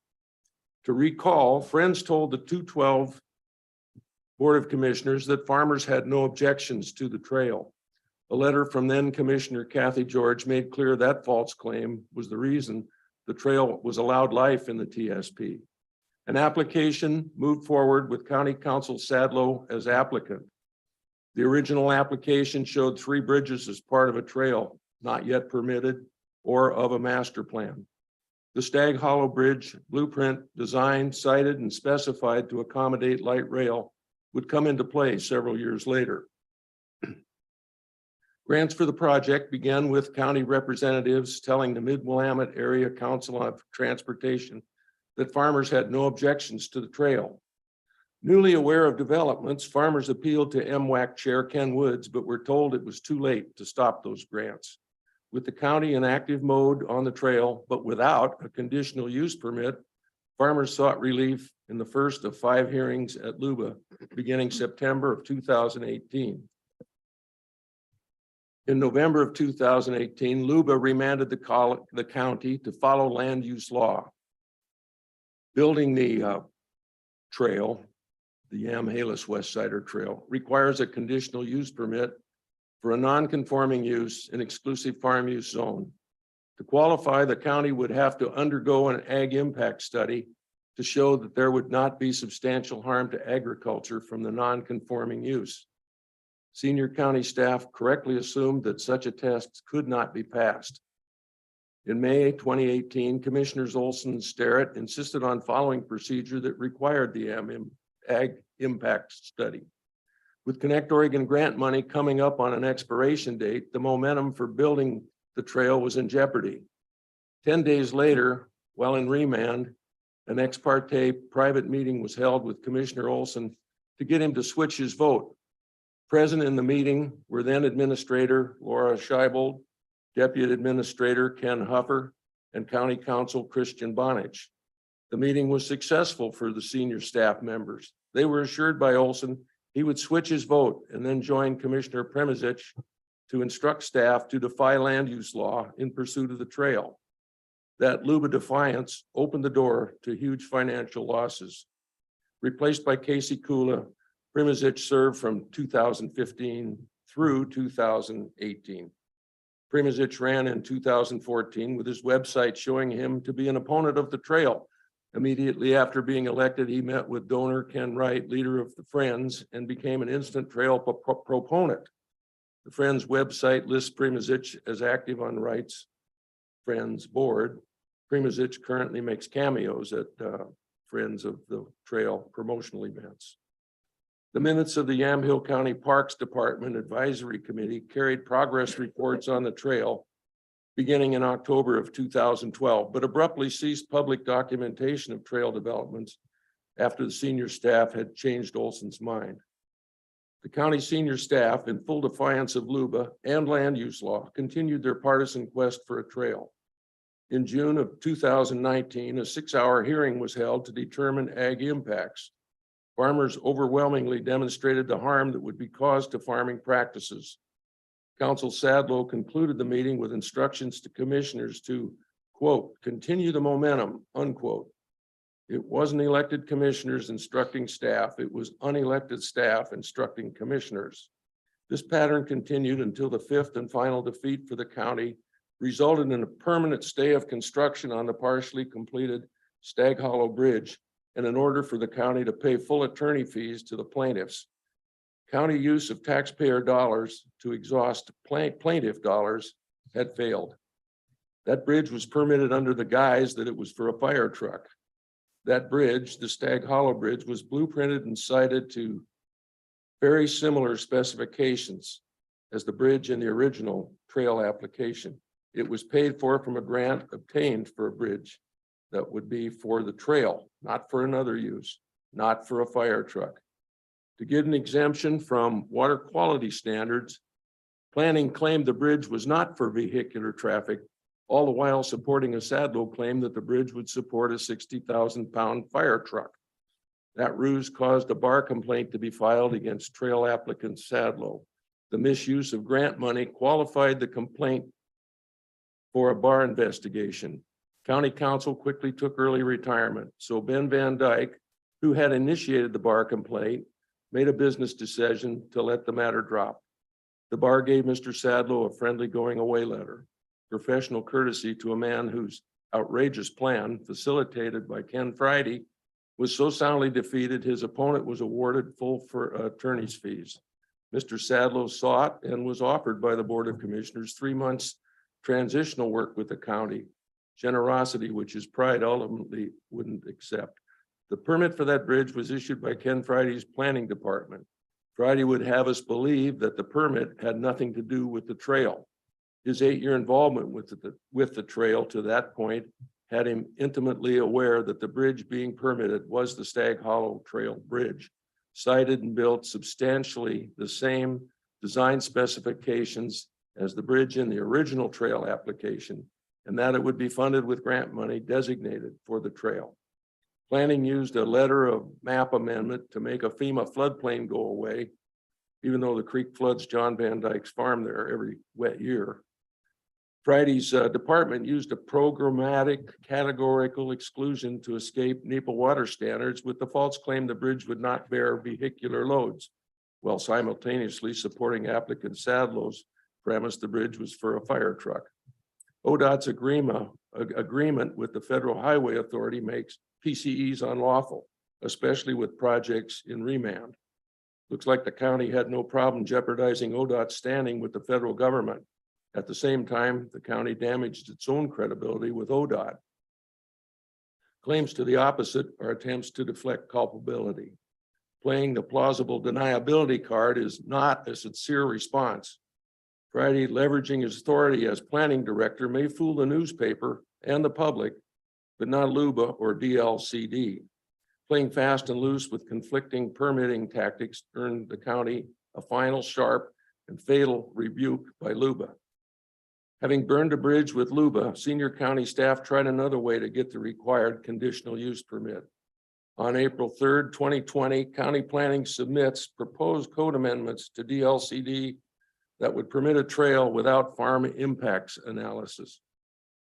To recall, Friends told the 212 Board of Commissioners that farmers had no objections to the trail. A letter from then Commissioner Kathy George made clear that false claim was the reason the trail was allowed life in the TSP. An application moved forward with County Council Sadlow as applicant. The original application showed 3 bridges as part of a trail, not yet permitted, or of a master plan. The Stag Hollow Bridge blueprint designed, cited, and specified to accommodate light rail would come into play several years later. Grants for the project began with county representatives telling the Mid-Willamette Area Council of Transportation that farmers had no objections to the trail. Newly aware of developments, farmers appealed to MWAC Chair Ken Woods, but were told it was too late to stop those grants. With the county in active mode on the trail, but without a conditional use permit, farmers sought relief in the first of 5 hearings at LUBA beginning September of 2018. In November of 2018, LUBA remanded the county to follow land use law. Building the trail, the Yamhalis West Sider Trail, requires a conditional use permit for a non-conforming use in exclusive farm use zone. To qualify, the county would have to undergo an ag impact study to show that there would not be substantial harm to agriculture from the non-conforming use. Senior county staff correctly assumed that such a test could not be passed. In May 2018, Commissioners Olson and Starrett insisted on following procedure that required the ag impact study. With Connect Oregon grant money coming up on an expiration date, the momentum for building the trail was in jeopardy. 10 days later, while in remand, an ex parte private meeting was held with Commissioner Olson to get him to switch his vote. Present in the meeting were then Administrator Laura Scheibold, Deputy Administrator Ken Huffer, and County Counsel Christian Bonich. The meeting was successful for the senior staff members. They were assured by Olson he would switch his vote and then join Commissioner Premisic to instruct staff to defy land use law in pursuit of the trail. That LUBA defiance opened the door to huge financial losses. Replaced by Casey Kula, Premisic served from 2015 through 2018. Premisic ran in 2014 with his website showing him to be an opponent of the trail Immediately after being elected, he met with donor Ken Wright, leader of the Friends, and became an instant trail proponent. The Friends website lists Primozic as active on Wright's Friends board. Primozic currently makes cameos at Friends of the Trail promotional events. The minutes of the Yamhill County Parks Department Advisory Committee carried progress reports on the trail beginning in October of 2012, but abruptly ceased public documentation of trail developments after the senior staff had changed Olson's mind. The county senior staff, in full defiance of LUBA and land use law, continued their partisan quest for a trail. In June of 2019, a 6-hour hearing was held to determine ag impacts. Farmers overwhelmingly demonstrated the harm that would be caused to farming practices. Council Sadlow concluded the meeting with instructions to commissioners to, quote, continue the momentum, unquote. It wasn't elected commissioners instructing staff, it was unelected staff instructing commissioners. This pattern continued until the 5th and final defeat for the county resulted in a permanent stay of construction on the partially completed Stag Hollow Bridge and an order for the county to pay full attorney fees to the plaintiffs. County use of taxpayer dollars to exhaust plaintiff dollars had failed. That bridge was permitted under the guise that it was for a fire truck. That bridge, the Stag Hollow Bridge, was blueprinted and cited to very similar specifications as the bridge in the original trail application. It was paid for from a grant obtained for a bridge that would be for the trail, not for another use, not for a fire truck. To get an exemption from water quality standards, planning claimed the bridge was not for vehicular traffic, all the while supporting a Sadlow claim that the bridge would support a 60,000-pound fire truck. That ruse caused a bar complaint to be filed against trail applicant Sadlow. The misuse of grant money qualified the complaint for a bar investigation. County council quickly took early retirement, so Ben Van Dyke, who had initiated the bar complaint, made a business decision to let the matter drop. The bar gave Mr. Sadlow a friendly going away letter, professional courtesy to a man whose outrageous plan, facilitated by Ken Friday, was so soundly defeated his opponent was awarded full for attorney's fees. Mr. Sadlow sought and was offered by the Board of Commissioners 3 months transitional work with the county, generosity which his pride ultimately wouldn't accept. The permit for that bridge was issued by Ken Friday's planning department. Friday would have us believe that the permit had nothing to do with the trail. His 8-year involvement with the trail to that point had him intimately aware that the bridge being permitted was the Stag Hollow Trail Bridge, sited and built substantially the same design specifications as the bridge in the original trail application, and that it would be funded with grant money designated for the trail. Planning used a letter of map amendment to make a FEMA floodplain go away, even though the creek floods John Van Dyke's farm there every wet year. Friday's department used a programmatic categorical exclusion to escape NEPA water standards with the false claim the bridge would not bear vehicular loads, while simultaneously supporting applicant Sadlow's premise the bridge was for a fire truck. ODOT's agreement with the Federal Highway Authority makes PCEs unlawful, especially with projects in remand. Looks like the county had no problem jeopardizing ODOT's standing with the federal government. At the same time, the county damaged its own credibility with ODOT. Claims to the opposite are attempts to deflect culpability. Playing the plausible deniability card is not a sincere response. Friday, leveraging his authority as planning director, may fool the newspaper and the public, but not LUBA or DLCD. Playing fast and loose with conflicting permitting tactics earned the county a final, sharp, and fatal rebuke by LUBA. Having burned a bridge with LUBA, senior county staff tried another way to get the required conditional use permit. On April 3rd, 2020, county planning submits proposed code amendments to DLCD that would permit a trail without farm impacts analysis.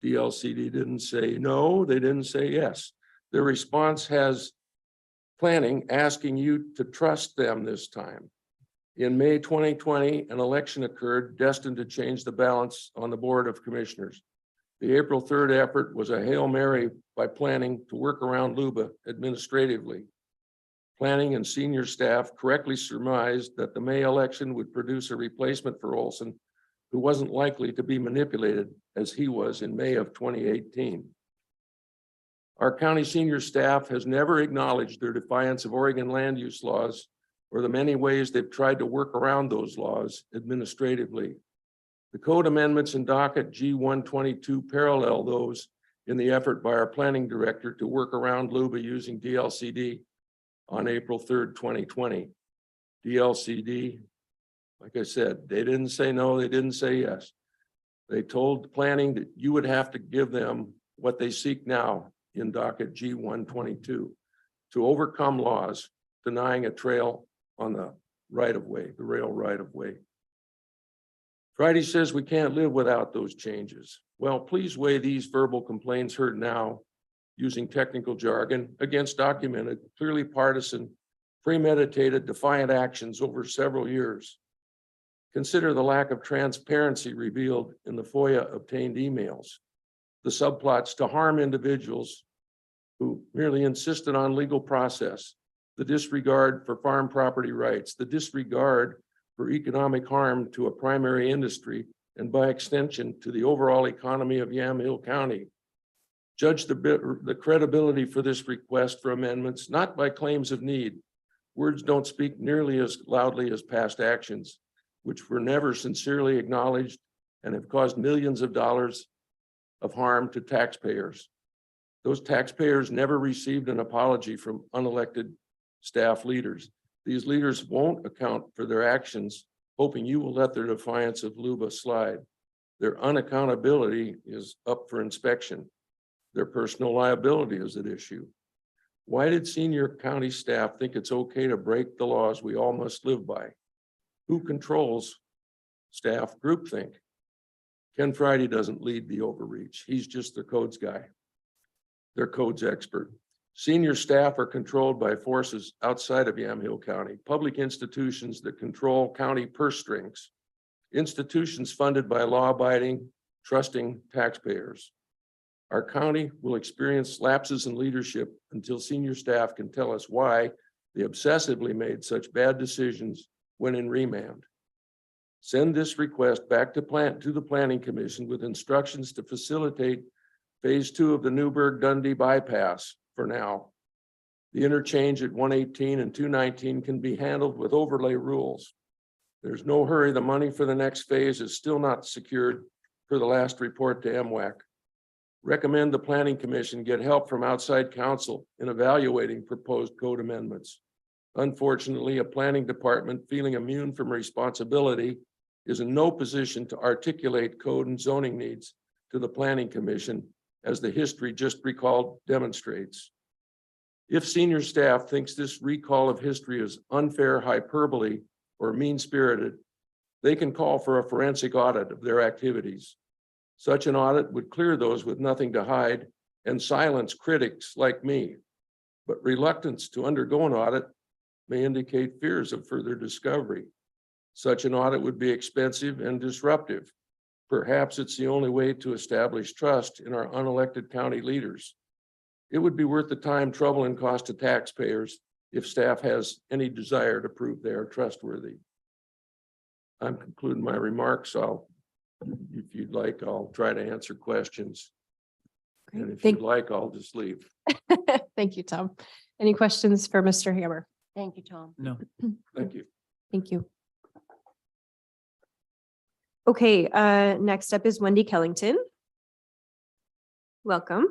DLCD didn't say no, they didn't say yes. Their response has planning asking you to trust them this time. In May 2020, an election occurred destined to change the balance on the Board of Commissioners. The April 3rd effort was a Hail Mary by planning to work around LUBA administratively. Planning and senior staff correctly surmised that the May election would produce a replacement for Olson, who wasn't likely to be manipulated as he was in May of 2018. Our county senior staff has never acknowledged their defiance of Oregon land use laws or the many ways they've tried to work around those laws administratively. The code amendments in docket G122 parallel those in the effort by our planning director to work around LUBA using DLCD on April 3rd, 2020. DLCD, like I said, they didn't say no, they didn't say yes. They told planning that you would have to give them what they seek now in docket G122 to overcome laws denying a trail on the right of way, the rail right of way. Friday says we can't live without those changes. Well, please weigh these verbal complaints heard now using technical jargon against documented, clearly partisan, premeditated, defiant actions over several years. Consider the lack of transparency revealed in the FOIA obtained emails, the subplots to harm individuals who merely insisted on legal process, the disregard for farm property rights, the disregard for economic harm to a primary industry, and by extension to the overall economy of Yamhill County. Judge the credibility for this request for amendments, not by claims of need. Words don't speak nearly as loudly as past actions, which were never sincerely acknowledged and have caused millions of dollars of harm to taxpayers. Those taxpayers never received an apology from unelected staff leaders. These leaders won't account for their actions, hoping you will let their defiance of LUBA slide. Their unaccountability is up for inspection. Their personal liability is at issue. Why did senior county staff think it's okay to break the laws we all must live by? Who controls staff groupthink? Ken Friday doesn't lead the overreach. He's just the codes guy. Their codes expert. Senior staff are controlled by forces outside of Yamhill County, public institutions that control county purse strings, institutions funded by law-abiding, trusting taxpayers. Our county will experience lapses in leadership until senior staff can tell us why they obsessively made such bad decisions when in remand. Send this request back to the Planning Commission with instructions to facilitate phase 2 of the Newburgh-Dundee bypass for now. The interchange at 118 and 219 can be handled with overlay rules. There's no hurry. The money for the next phase is still not secured per the last report to MWAC. Recommend the Planning Commission get help from outside counsel in evaluating proposed code amendments. Unfortunately, a planning department feeling immune from responsibility is in no position to articulate code and zoning needs to the Planning Commission, as the history just recalled demonstrates. If senior staff thinks this recall of history is unfair hyperbole or mean-spirited, they can call for a forensic audit of their activities. Such an audit would clear those with nothing to hide and silence critics like me. But reluctance to undergo an audit may indicate fears of further discovery. Such an audit would be expensive and disruptive. Perhaps it's the only way to establish trust in our unelected county leaders. It would be worth the time, trouble, and cost to taxpayers if staff has any desire to prove they are trustworthy. I'm concluding my remarks. If you'd like, I'll try to answer questions. And if you'd like, I'll just leave. Thank you, Tom. Any questions for Mr. Hammer? Thank you, Tom. No. Thank you. Thank you. Okay, next up is Wendy Kellington. Welcome.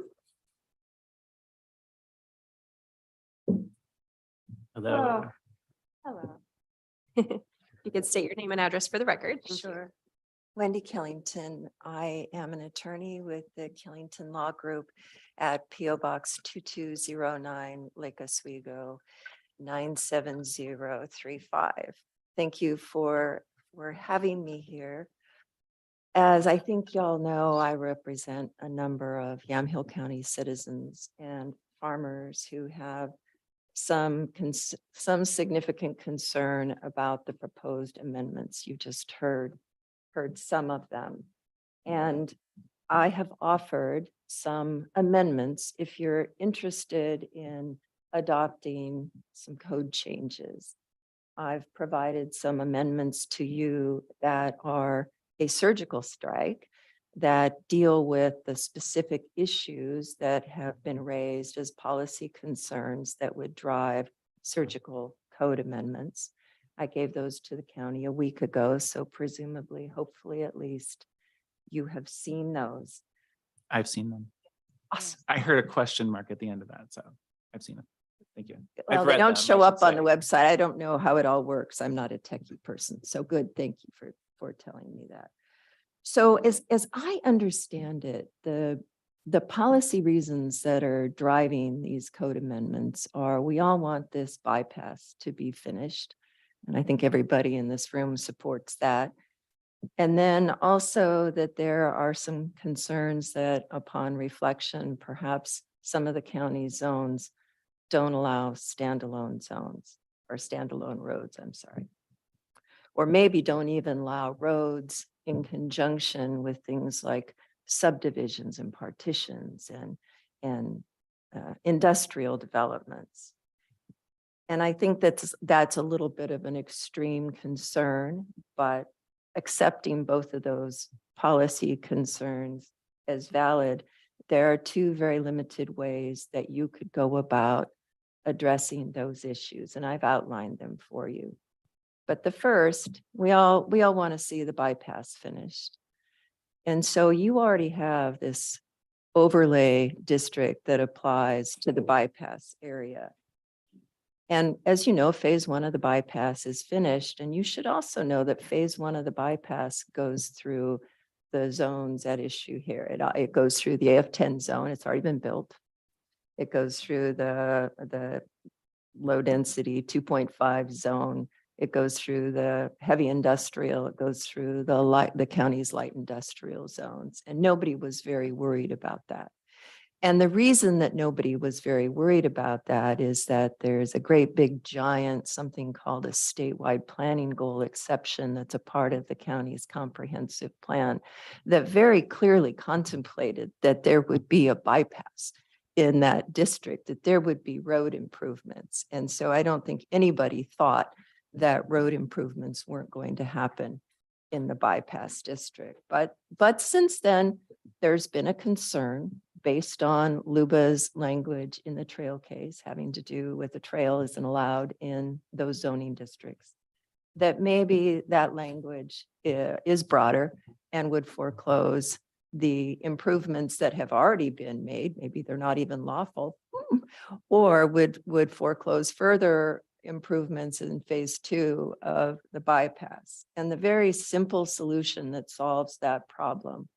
Hello. Hello. You can state your name and address for the record. Sure. Wendy Killington. I am an attorney with the Killington Law Group at PO Box 2209 Lake Oswego 97035. Thank you for having me here. As I think y'all know, I represent a number of Yamhill County citizens and farmers who have some significant concern about the proposed amendments. You just heard some of them. And I have offered some amendments if you're interested in adopting some code changes. I've provided some amendments to you that are a surgical strike that deal with the specific issues that have been raised as policy concerns that would drive surgical code amendments. I gave those to the county a week ago, so presumably, hopefully at least, you have seen those. I've seen them. Awesome. I heard a question mark at the end of that, so I've seen it. Thank you. Well, I've they read don't them, I show should up on the say. website. I don't know how it all works. I'm not a techie person. So good. Thank you for telling me that. So as I understand it, the policy reasons that are driving these code amendments are we all want this bypass to be finished. And I think everybody in this room supports that. And then also that there are some concerns that upon reflection, perhaps some of the county zones don't allow standalone zones or standalone roads, I'm sorry. Or maybe don't even allow roads in conjunction with things like subdivisions and partitions and industrial developments. And I think that's a little bit of an extreme concern, but accepting both of those policy concerns as valid, there are two very limited ways that you could go about addressing those issues, and I've outlined them for you. But the first, we all want to see the bypass finished. And so you already have this overlay district that applies to the bypass area. And as you know, phase one of the bypass is finished. And you should also know that phase one of the bypass goes through the zones at issue here. It goes through the AF10 zone. It's already been built. It goes through the low density 2.5 zone. It goes through the heavy industrial. It goes through the county's light industrial zones. And nobody was very worried about that. And the reason that nobody was very worried about that is that there's a great big giant, something called a statewide planning goal exception that's a part of the county's comprehensive plan that very clearly contemplated that there would be a bypass in that district, that there would be road improvements. And so I don't think anybody thought that road improvements weren't going to happen in the bypass district. But since then, there's been a concern based on Luba's language in the trail case having to do with the trail isn't allowed in those zoning districts, that maybe that language is broader and would foreclose the improvements that have already been made. Maybe they're not even lawful, or would foreclose further improvements in phase two of the bypass. And the very simple solution that solves that problem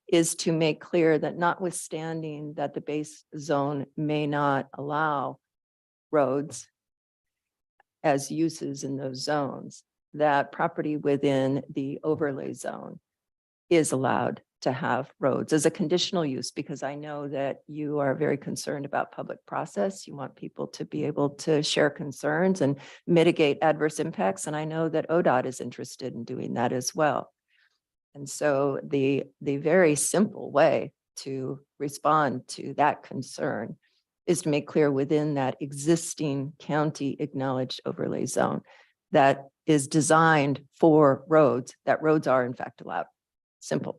is to make clear that notwithstanding that the base zone may not allow roads as uses in those zones, that property within the overlay zone is allowed to have roads as a conditional use, because I know that you are very concerned about public process. You want people to be able to share concerns and mitigate adverse impacts. And I know that ODOT is interested in doing that as well. And so the very simple way to respond to that concern is to make clear within that existing county acknowledged overlay zone that is designed for roads, that roads are in fact allowed. Simple.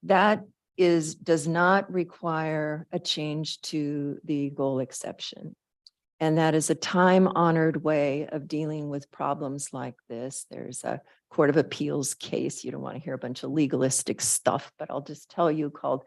That does not require a change to the goal exception. And that is a time-honored way of dealing with problems like this. There's a Court of Appeals case. You don't want to hear a bunch of legalistic stuff, but I'll just tell you, called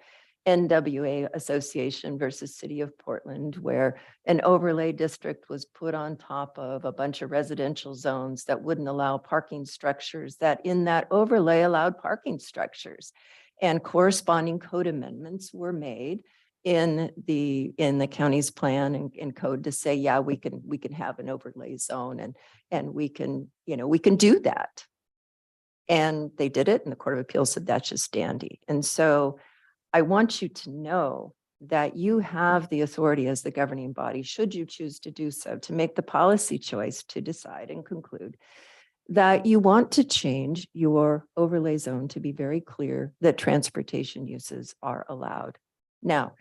NWA Association versus City of Portland, where an overlay district was put on top of a bunch of residential zones that wouldn't allow parking structures, that in that overlay allowed parking structures. And corresponding code amendments were made in the county's plan and code to say, yeah, we can have an overlay zone and we can do that. And they did it, and the Court of Appeals said that's just dandy. And so I want you to know that you have the authority as the governing body, should you choose to do so, to make the policy choice to decide and conclude that you want to change your overlay zone to be very clear that transportation uses are allowed. Now,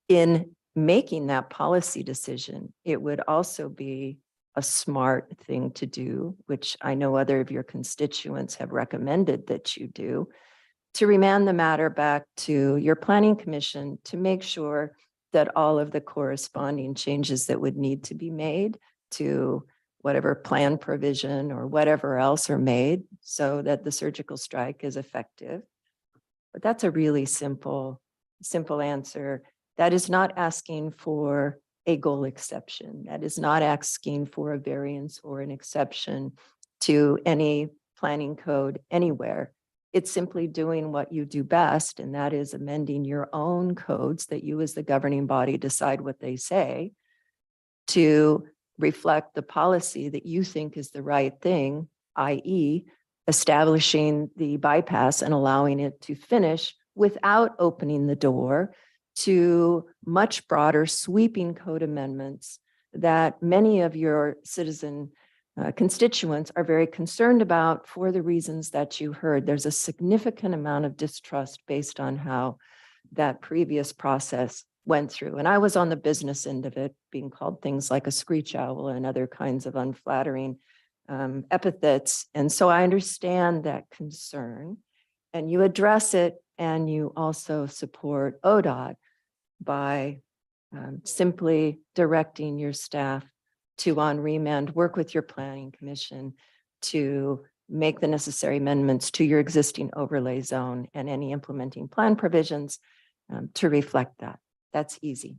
in making that policy decision, it would also be a smart thing to do, which I know other of your constituents have recommended that you do, to remand the matter back to your planning commission to make sure that all of the corresponding changes that would need to be made to whatever plan provision or whatever else are made so that the surgical strike is effective. But that's a really simple answer. That is not asking for a goal exception. That is not asking for a variance or an exception to any planning code anywhere. It's simply doing what you do best, and that is amending your own codes that you as the governing body decide what they say to reflect the policy that you think is the right thing, i.e. establishing the bypass and allowing it to finish without opening the door to much broader sweeping code amendments that many of your citizen constituents are very concerned about for the reasons that you heard. There's a significant amount of distrust based on how that previous process went through. And I was on the business end of it, being called things like a screech owl and other kinds of unflattering epithets. And so I understand that concern, and you address it, and you also support ODOT by simply directing your staff to, on remand, work with your planning commission to make the necessary amendments to your existing overlay zone and any implementing plan provisions to reflect that. That's easy.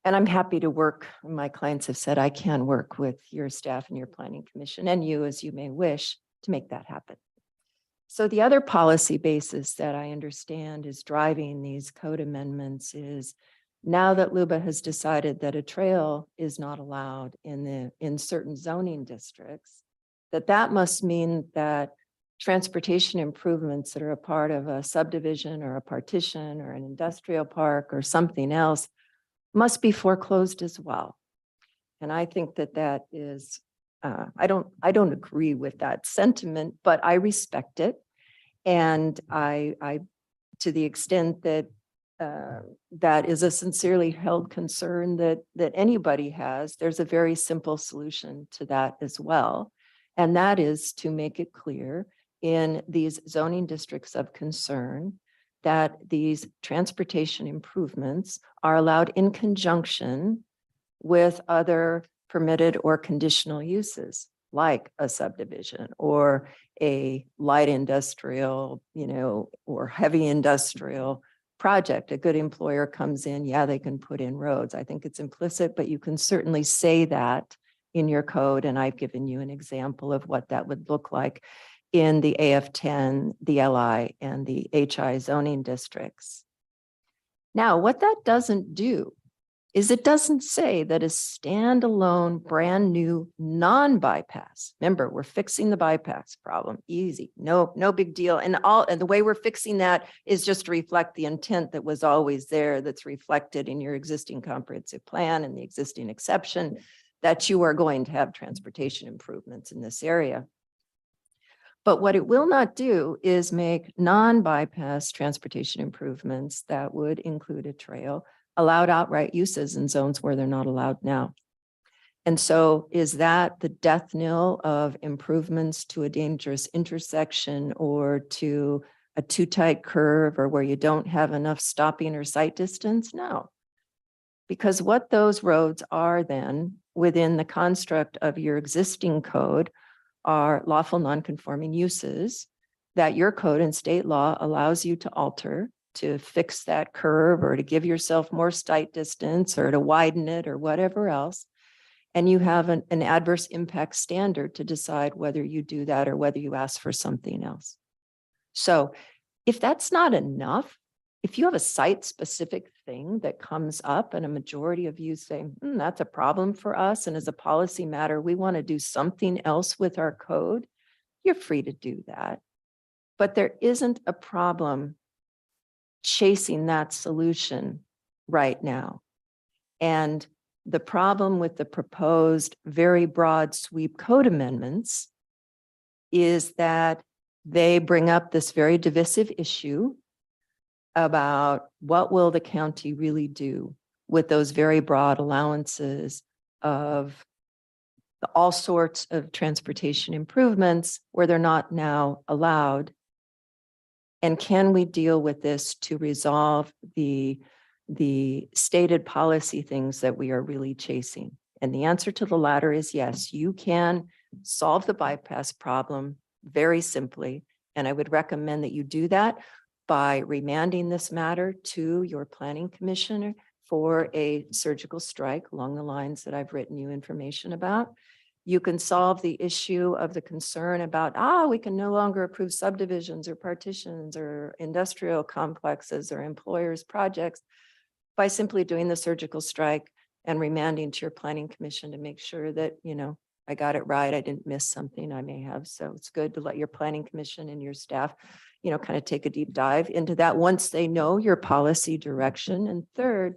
And I'm happy to work. My clients have said I can work with your staff and your planning commission and you as you may wish to make that happen. So the other policy basis that I understand is driving these code amendments is now that LUBA has decided that a trail is not allowed in certain zoning districts, that must mean that transportation improvements that are a part of a subdivision or a partition or an industrial park or something else must be foreclosed as well. And I think that is, I don't agree with that sentiment, but I respect it. And I to the extent that that is a sincerely held concern that anybody has, there's a very simple solution to that as well. And that is to make it clear in these zoning districts of concern that these transportation improvements are allowed in conjunction with other permitted or conditional uses, like a subdivision or a light industrial, or heavy industrial project. A good employer comes in, yeah, they can put in roads. I think it's implicit, but you can certainly say that in your code. And I've given you an example of what that would look like in the AF10, the LI, and the HI zoning districts. Now, what that doesn't do is it doesn't say that a standalone, brand new non-bypass. Remember, we're fixing the bypass problem, easy, no big deal. And the way we're fixing that is just to reflect the intent that was always there, that's reflected in your existing comprehensive plan and the existing exception that you are going to have transportation improvements in this area. But what it will not do is make non-bypass transportation improvements that would include a trail allowed outright uses in zones where they're not allowed now. And so is that the death knell of improvements to a dangerous intersection or to a too tight curve or where you don't have enough stopping or sight distance? No. Because what those roads are then within the construct of your existing code are lawful non-conforming uses that your code and state law allows you to alter to fix that curve or to give yourself more sight distance or to widen it or whatever else. And you have an adverse impact standard to decide whether you do that or whether you ask for something else. So if that's not enough, if you have a site specific thing that comes up and a majority of you say, that's a problem for us, and as a policy matter, we want to do something else with our code, you're free to do that. But there isn't a problem chasing that solution right now. And the problem with the proposed very broad sweep code amendments is that they bring up this very divisive issue about what will the county really do with those very broad allowances of all sorts of transportation improvements where they're not now allowed. And can we deal with this to resolve the stated policy things that we are really chasing? And the answer to the latter is yes, you can solve the bypass problem very simply. And I would recommend that you do that by remanding this matter to your planning commissioner for a surgical strike along the lines that I've written you information about. You can solve the issue of the concern about, we can no longer approve subdivisions or partitions or industrial complexes or employers' projects by simply doing the surgical strike and remanding to your planning commission to make sure that, I got it right. I didn't miss something I may have. So it's good to let your planning commission and your staff, kind of take a deep dive into that once they know your policy direction. And third,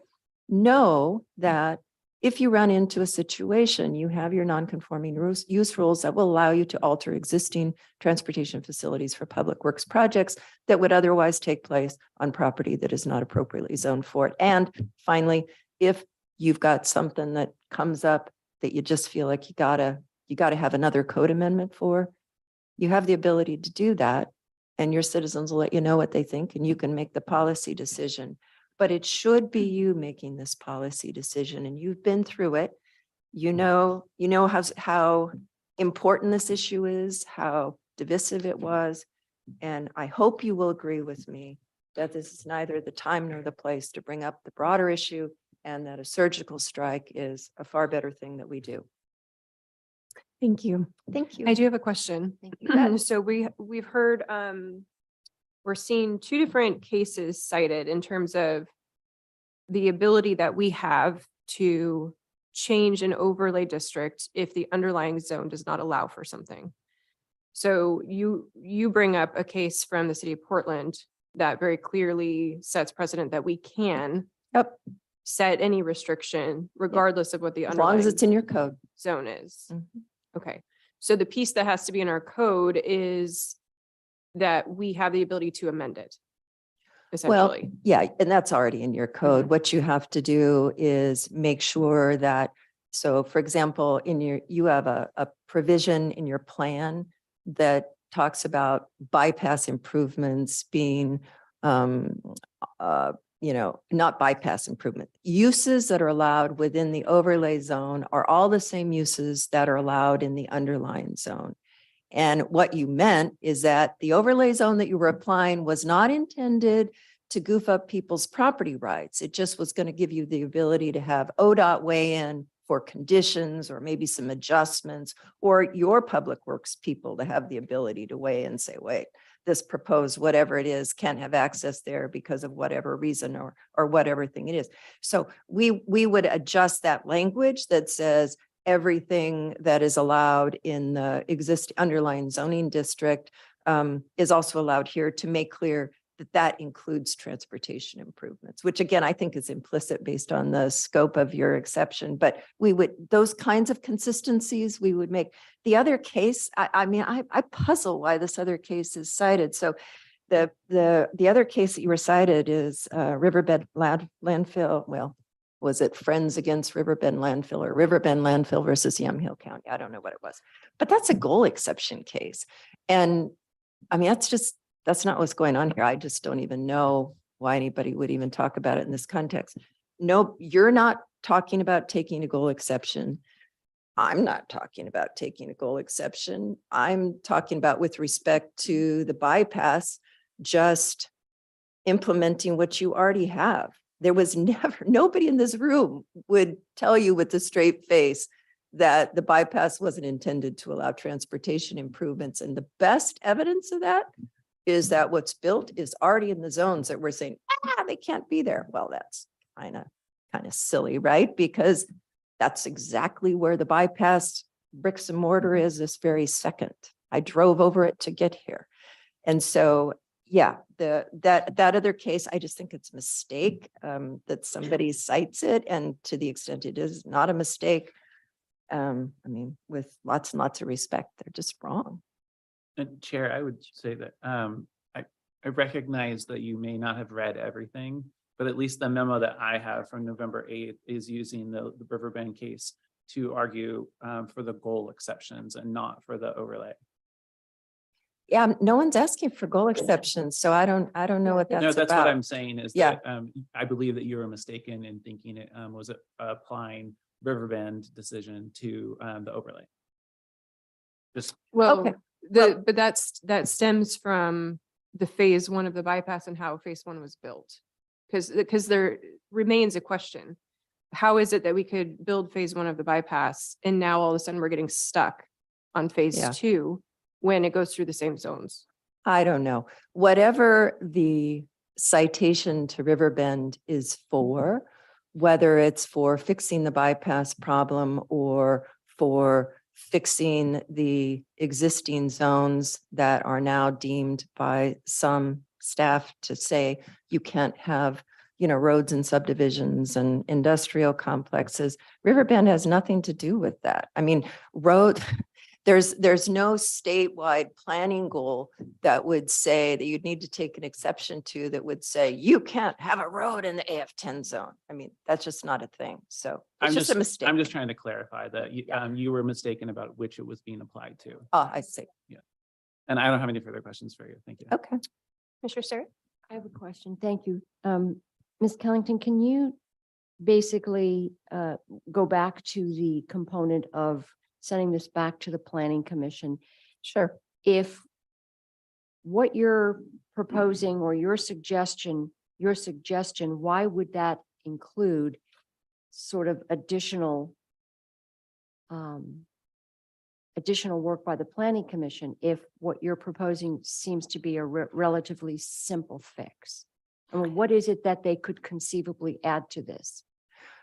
know that if you run into a situation, you have your non-conforming use rules that will allow you to alter existing transportation facilities for public works projects that would otherwise take place on property that is not appropriately zoned for it. And finally, if you've got something that comes up that you just feel like you gotta have another code amendment for, you have the ability to do that, and your citizens will let you know what they think, and you can make the policy decision. But it should be you making this policy decision, and you've been through it. You know how important this issue is, how divisive it was, and I hope you will agree with me that this is neither the time nor the place to bring up the broader issue, and that a surgical strike is a far better thing that we do. Thank you. Thank you. I do have a question. Thank you. So we've heard, we're seeing two different cases cited in terms of the ability that we have to change an overlay district if the underlying zone does not allow for something. So you bring up a case from the city of Portland that very clearly sets precedent that we can set any restriction regardless of what the As long as underlying it's in your code. zone is. Mhm. Okay, so the piece that has to be in our code is that we have the ability to amend it. Well, Essentially. yeah, and that's already in your code. What you have to do is make sure that, so for example, you have a provision in your plan that talks about bypass improvements being, not bypass improvement. Uses that are allowed within the overlay zone are all the same uses that are allowed in the underlying zone. And what you meant is that the overlay zone that you were applying was not intended to goof up people's property rights. It just was going to give you the ability to have ODOT weigh in for conditions or maybe some adjustments, or your public works people to have the ability to weigh in and say, wait, this proposed whatever it is can't have access there because of whatever reason or whatever thing it is. So we would adjust that language that says everything that is allowed in the existing underlying zoning district is also allowed here, to make clear that that includes transportation improvements, which again, I think is implicit based on the scope of your exception. But we would, those kinds of consistencies we would make. The other case, I puzzle why this other case is cited. So the other case that you were cited is Riverbed landfill. Well, was it Friends Against Riverbend Landfill or Riverbend Landfill versus Yamhill County? I don't know what it was, but that's a goal exception case. And I mean, that's not what's going on here. I just don't even know why anybody would even talk about it in this context. No, you're not talking about taking a goal exception. I'm not talking about taking a goal exception. I'm talking about, with respect to the bypass, just implementing what you already have. There was never, nobody in this room would tell you with a straight face that the bypass wasn't intended to allow transportation improvements. And the best evidence of that is that what's built is already in the zones that we're saying, they can't be there. Well, that's kind of silly, right? Because that's exactly where the bypass bricks and mortar is this very second. I drove over it to get here. And so, yeah, that other case, I just think it's a mistake that somebody cites it. And to the extent it is not a mistake, I mean, with lots and lots of respect, they're just wrong. And Chair, I would say that I recognize that you may not have read everything, but at least the memo that I have from November 8th is using the Riverbend case to argue for the goal exceptions and not for the overlay. Yeah, no one's asking for goal exceptions, so I don't know what No, that's that's what about. I'm saying is Yeah. that I believe that you were mistaken in thinking it was applying Riverbend decision to the overlay. Just Well, Okay. but that stems from the phase one of the bypass and how phase one was built. Because there remains a question. How is it that we could build phase one of the bypass and now all of a sudden we're getting stuck on phase Yeah. two when it goes through the same zones? I don't know. Whatever the citation to Riverbend is for, whether it's for fixing the bypass problem or for fixing the existing zones that are now deemed by some staff to say you can't have, roads and subdivisions and industrial complexes. Riverbend has nothing to do with that. I mean, there's no statewide planning goal that would say that you'd need to take an exception to that would say you can't have a road in the AF10 zone. I mean, that's just not a thing. So it's just a mistake. I'm just trying to clarify that you were mistaken about which it was being applied to. Oh, I see. And I don't have any further questions for you. Thank you. Okay. Commissioner Sterrett? I have a question. Thank you. Ms. Kellington, can you basically go back to the component of sending this back to the Planning Commission? Sure. If what you're proposing or your suggestion, why would that include sort of additional work by the Planning Commission if what you're proposing seems to be a relatively simple fix? I mean, what is it that they could conceivably add to this?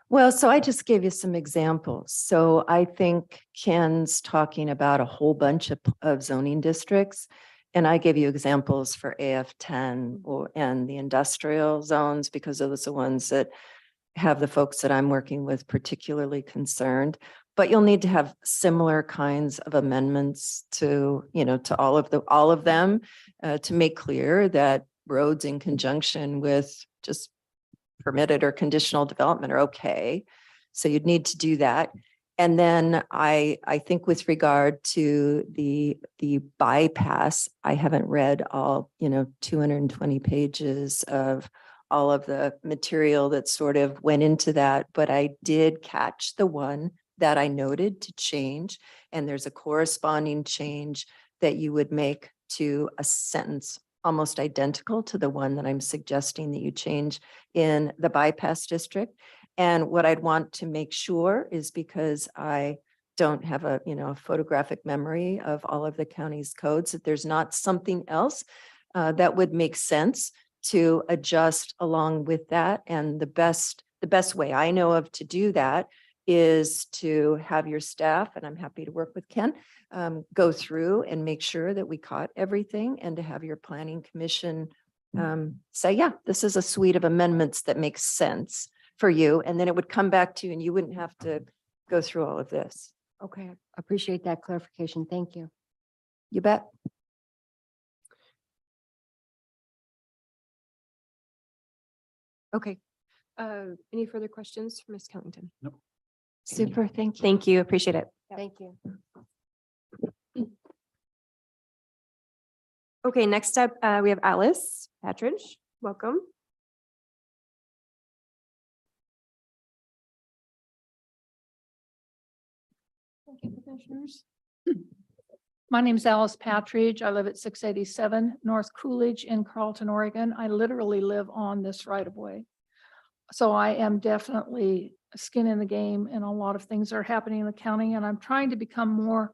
Well, so I just gave you some examples. So I think Ken's talking about a whole bunch of zoning districts. And I gave you examples for AF10 and the industrial zones because those are the ones that have the folks that I'm working with particularly concerned. But you'll need to have similar kinds of amendments to, to all of them to make clear that roads in conjunction with just permitted or conditional development are okay. So you'd need to do that. And then I think with regard to the bypass, I haven't read all, 220 pages of all of the material that sort of went into that, but I did catch the one that I noted to change. And there's a corresponding change that you would make to a sentence almost identical to the one that I'm suggesting that you change in the bypass district. And what I'd want to make sure is because I don't have a, photographic memory of all of the county's codes, that there's not something else that would make sense to adjust along with that. And the best way I know of to do that is to have your staff, and I'm happy to work with Ken, go through and make sure that we caught everything, and to have your planning commission say, yeah, this is a suite of amendments that makes sense for you. And then it would come back to you and you wouldn't have to go through all of this. Okay, appreciate that clarification. Thank you. You bet. Okay. Any further questions for Ms. Kellington? Nope. Super. Thank you. Thank you. Appreciate it. Thank you. Okay, next up, we have Alice Patridge. Welcome. Thank you, commissioners. My name is Alice Patridge. I live at 687 North Coolidge in Carlton, Oregon. I literally live on this right of way. So I am definitely skin in the game, and a lot of things are happening in the county, and I'm trying to become more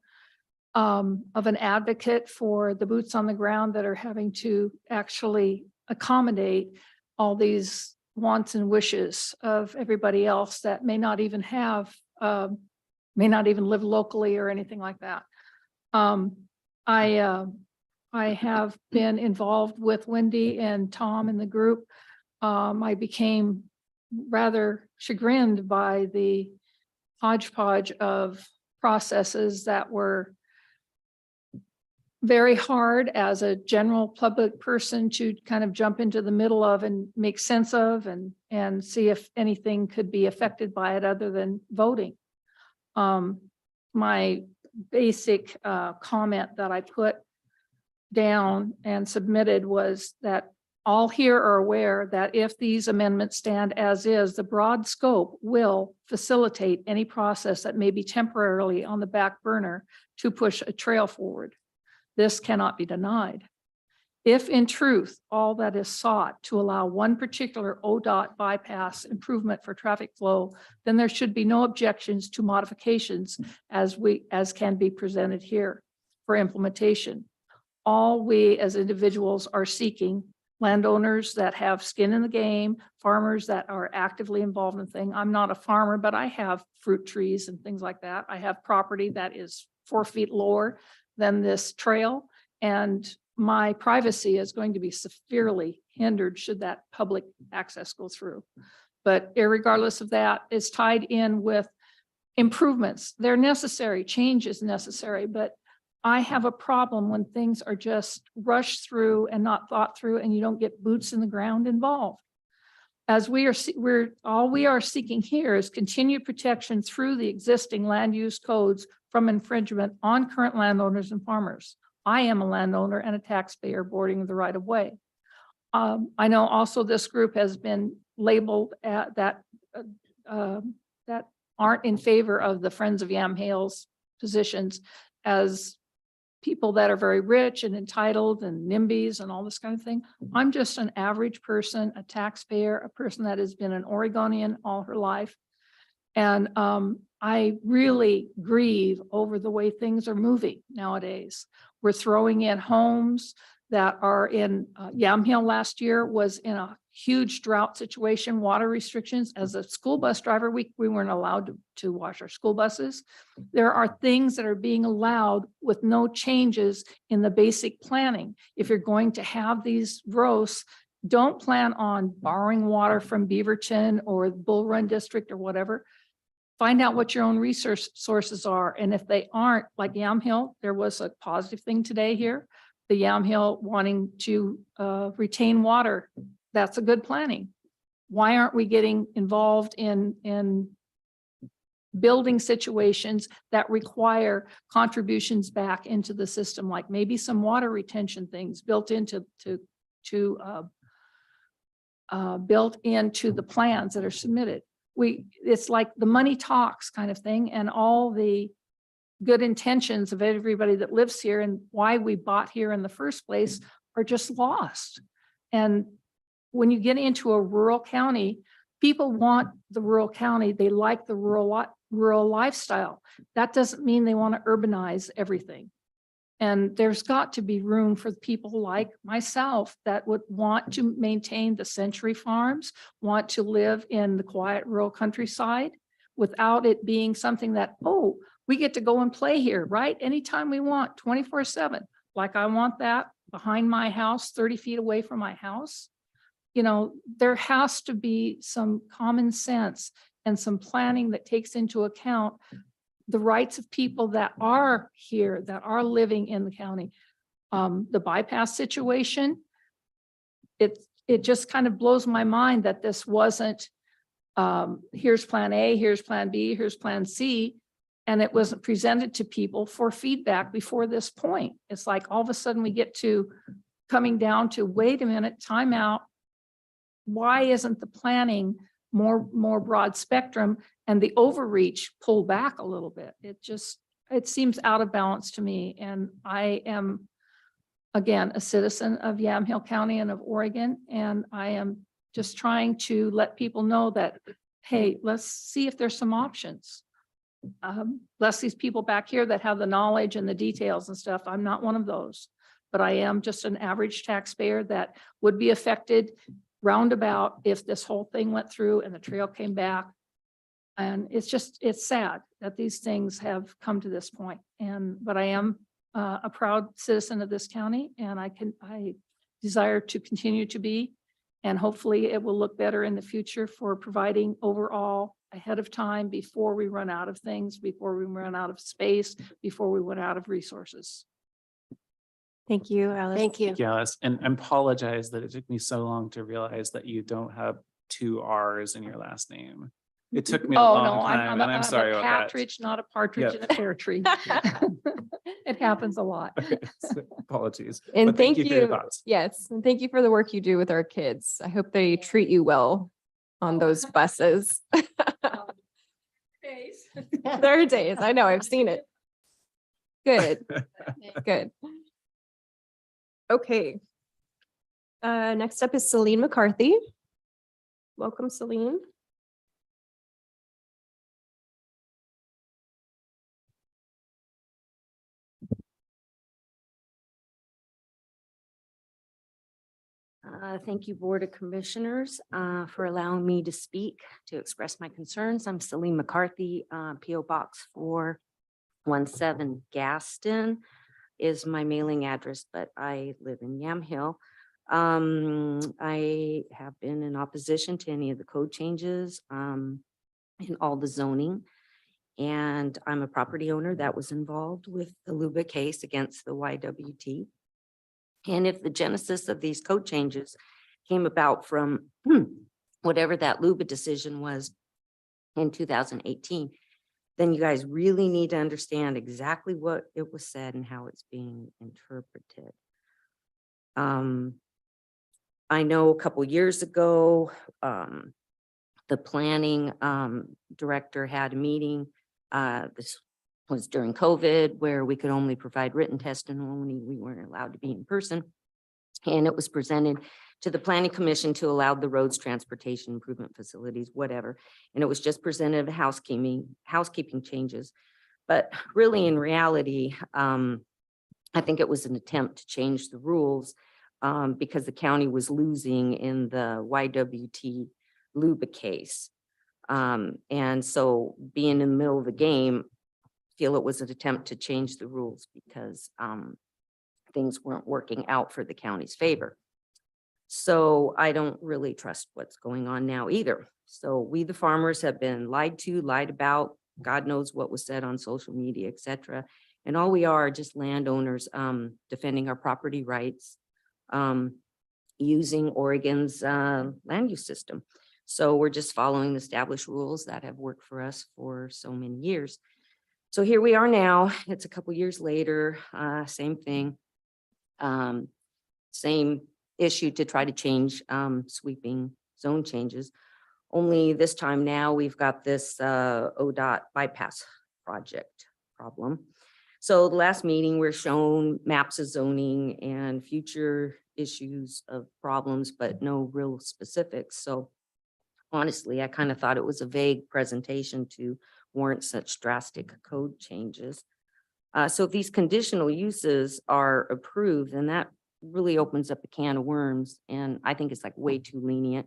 of an advocate for the boots on the ground that are having to actually accommodate all these wants and wishes of everybody else that may not even live locally or anything like that. I have been involved with Wendy and Tom in the group. I became rather chagrined by the hodgepodge of processes that were very hard as a general public person to kind of jump into the middle of and make sense of and see if anything could be affected by it other than voting. My basic comment that I put down and submitted was that all here are aware that if these amendments stand as is, the broad scope will facilitate any process that may be temporarily on the back burner to push a trail forward. This cannot be denied. If in truth, all that is sought to allow one particular ODOT bypass improvement for traffic flow, then there should be no objections to modifications as can be presented here for implementation. All we as individuals are seeking, landowners that have skin in the game, farmers that are actively involved in things. I'm not a farmer, but I have fruit trees and things like that. I have property that is 4 feet lower than this trail, and my privacy is going to be severely hindered should that public access go through. But irregardless of that, it's tied in with improvements. They're necessary, change is necessary, but I have a problem when things are just rushed through and not thought through, and you don't get boots in the ground involved. As we are seeking here is continued protection through the existing land use codes from infringement on current landowners and farmers. I am a landowner and a taxpayer boarding the right of way. I know also this group has been labeled that aren't in favor of the Friends of Yamhill's positions as people that are very rich and entitled and NIMBYs and all this kind of thing. I'm just an average person, a taxpayer, a person that has been an Oregonian all her life. And I really grieve over the way things are moving nowadays. We're throwing in homes that are in Yamhill last year was in a huge drought situation, water restrictions. As a school bus driver, we weren't allowed to wash our school buses. There are things that are being allowed with no changes in the basic planning. If you're going to have these growths, don't plan on borrowing water from Beaverton or Bull Run District or whatever. Find out what your own resource sources are. And if they aren't, like Yamhill, there was a positive thing today here. The Yamhill wanting to retain water. That's a good planning. Why aren't we getting involved in building situations that require contributions back into the system, like maybe some water retention things built into built into the plans that are submitted. It's like the money talks kind of thing, and all the good intentions of everybody that lives here and why we bought here in the first place are just lost. And when you get into a rural county, people want the rural county. They like the rural lifestyle. That doesn't mean they want to urbanize everything. And there's got to be room for people like myself that would want to maintain the century farms, want to live in the quiet rural countryside without it being something that, oh, we get to go and play here, right? Anytime we want, 24/7. Like I want that behind my house, 30 feet away from my house. You know, there has to be some common sense and some planning that takes into account the rights of people that are here, that are living in the county. The bypass situation, it just kind of blows my mind that this wasn't, here's plan A, here's plan B, here's plan C, and it wasn't presented to people for feedback before this point. It's like all of a sudden we get to coming down to, wait a minute, time out. Why isn't the planning more broad spectrum and the overreach pulled back a little bit? It seems out of balance to me. And I am, again, a citizen of Yamhill County and of Oregon. And I am just trying to let people know that, hey, let's see if there's some options. Bless these people back here that have the knowledge and the details and stuff. I'm not one of those, but I am just an average taxpayer that would be affected roundabout if this whole thing went through and the trail came back. And it's sad that these things have come to this point. But I am a proud citizen of this county, and I desire to continue to be, and hopefully it will look better in the future for providing overall ahead of time before we run out of things, before we run out of space, before we run out of resources. Thank you, Alice. Thank you. Yes, and I apologize that it took me so long to realize that you don't have two R's in your last name. It took me a Oh, long no, time, and I'm sorry a about that. partridge, not a partridge Yep. in a pear tree. It happens a lot. Okay, so apologies. And but thank you for your you. thoughts. Yes, and thank you for the work you do with our kids. I hope they treat you well on those buses. There are days, I know, I've seen it. Good, good. Okay. Next up is Celine McCarthy. Welcome, Celine. Thank you, Board of Commissioners, for allowing me to speak, to express my concerns. I'm Celine McCarthy, PO Box 417 Gaston is my mailing address, but I live in Yamhill. I have been in opposition to any of the code changes in all the zoning. And I'm a property owner that was involved with the Luba case against the YWT. And if the genesis of these code changes came about from whatever that Luba decision was in 2018, then you guys really need to understand exactly what it was said and how it's being interpreted. I know a couple years ago, the planning director had a meeting. This was during COVID, where we could only provide written testimony. We weren't allowed to be in person. And it was presented to the planning commission to allow the roads, transportation improvement facilities, whatever. And it was just presented housekeeping changes. But really, in reality, I think it was an attempt to change the rules because the county was losing in the YWT Luba case. And so being in the middle of the game, feel it was an attempt to change the rules because things weren't working out for the county's favor. So I don't really trust what's going on now either. So we, the farmers, have been lied to, lied about, God knows what was said on social media, et cetera. And all we are just landowners defending our property rights, using Oregon's land use system. So we're just following the established rules that have worked for us for so many years. So here we are now, it's a couple years later, same thing. Same issue to try to change sweeping zone changes. Only this time now we've got this ODOT bypass project problem. So the last meeting, we're shown maps of zoning and future issues of problems, but no real specifics. So honestly, I kind of thought it was a vague presentation to warrant such drastic code changes. So if these conditional uses are approved, then that really opens up a can of worms. And I think it's like way too lenient.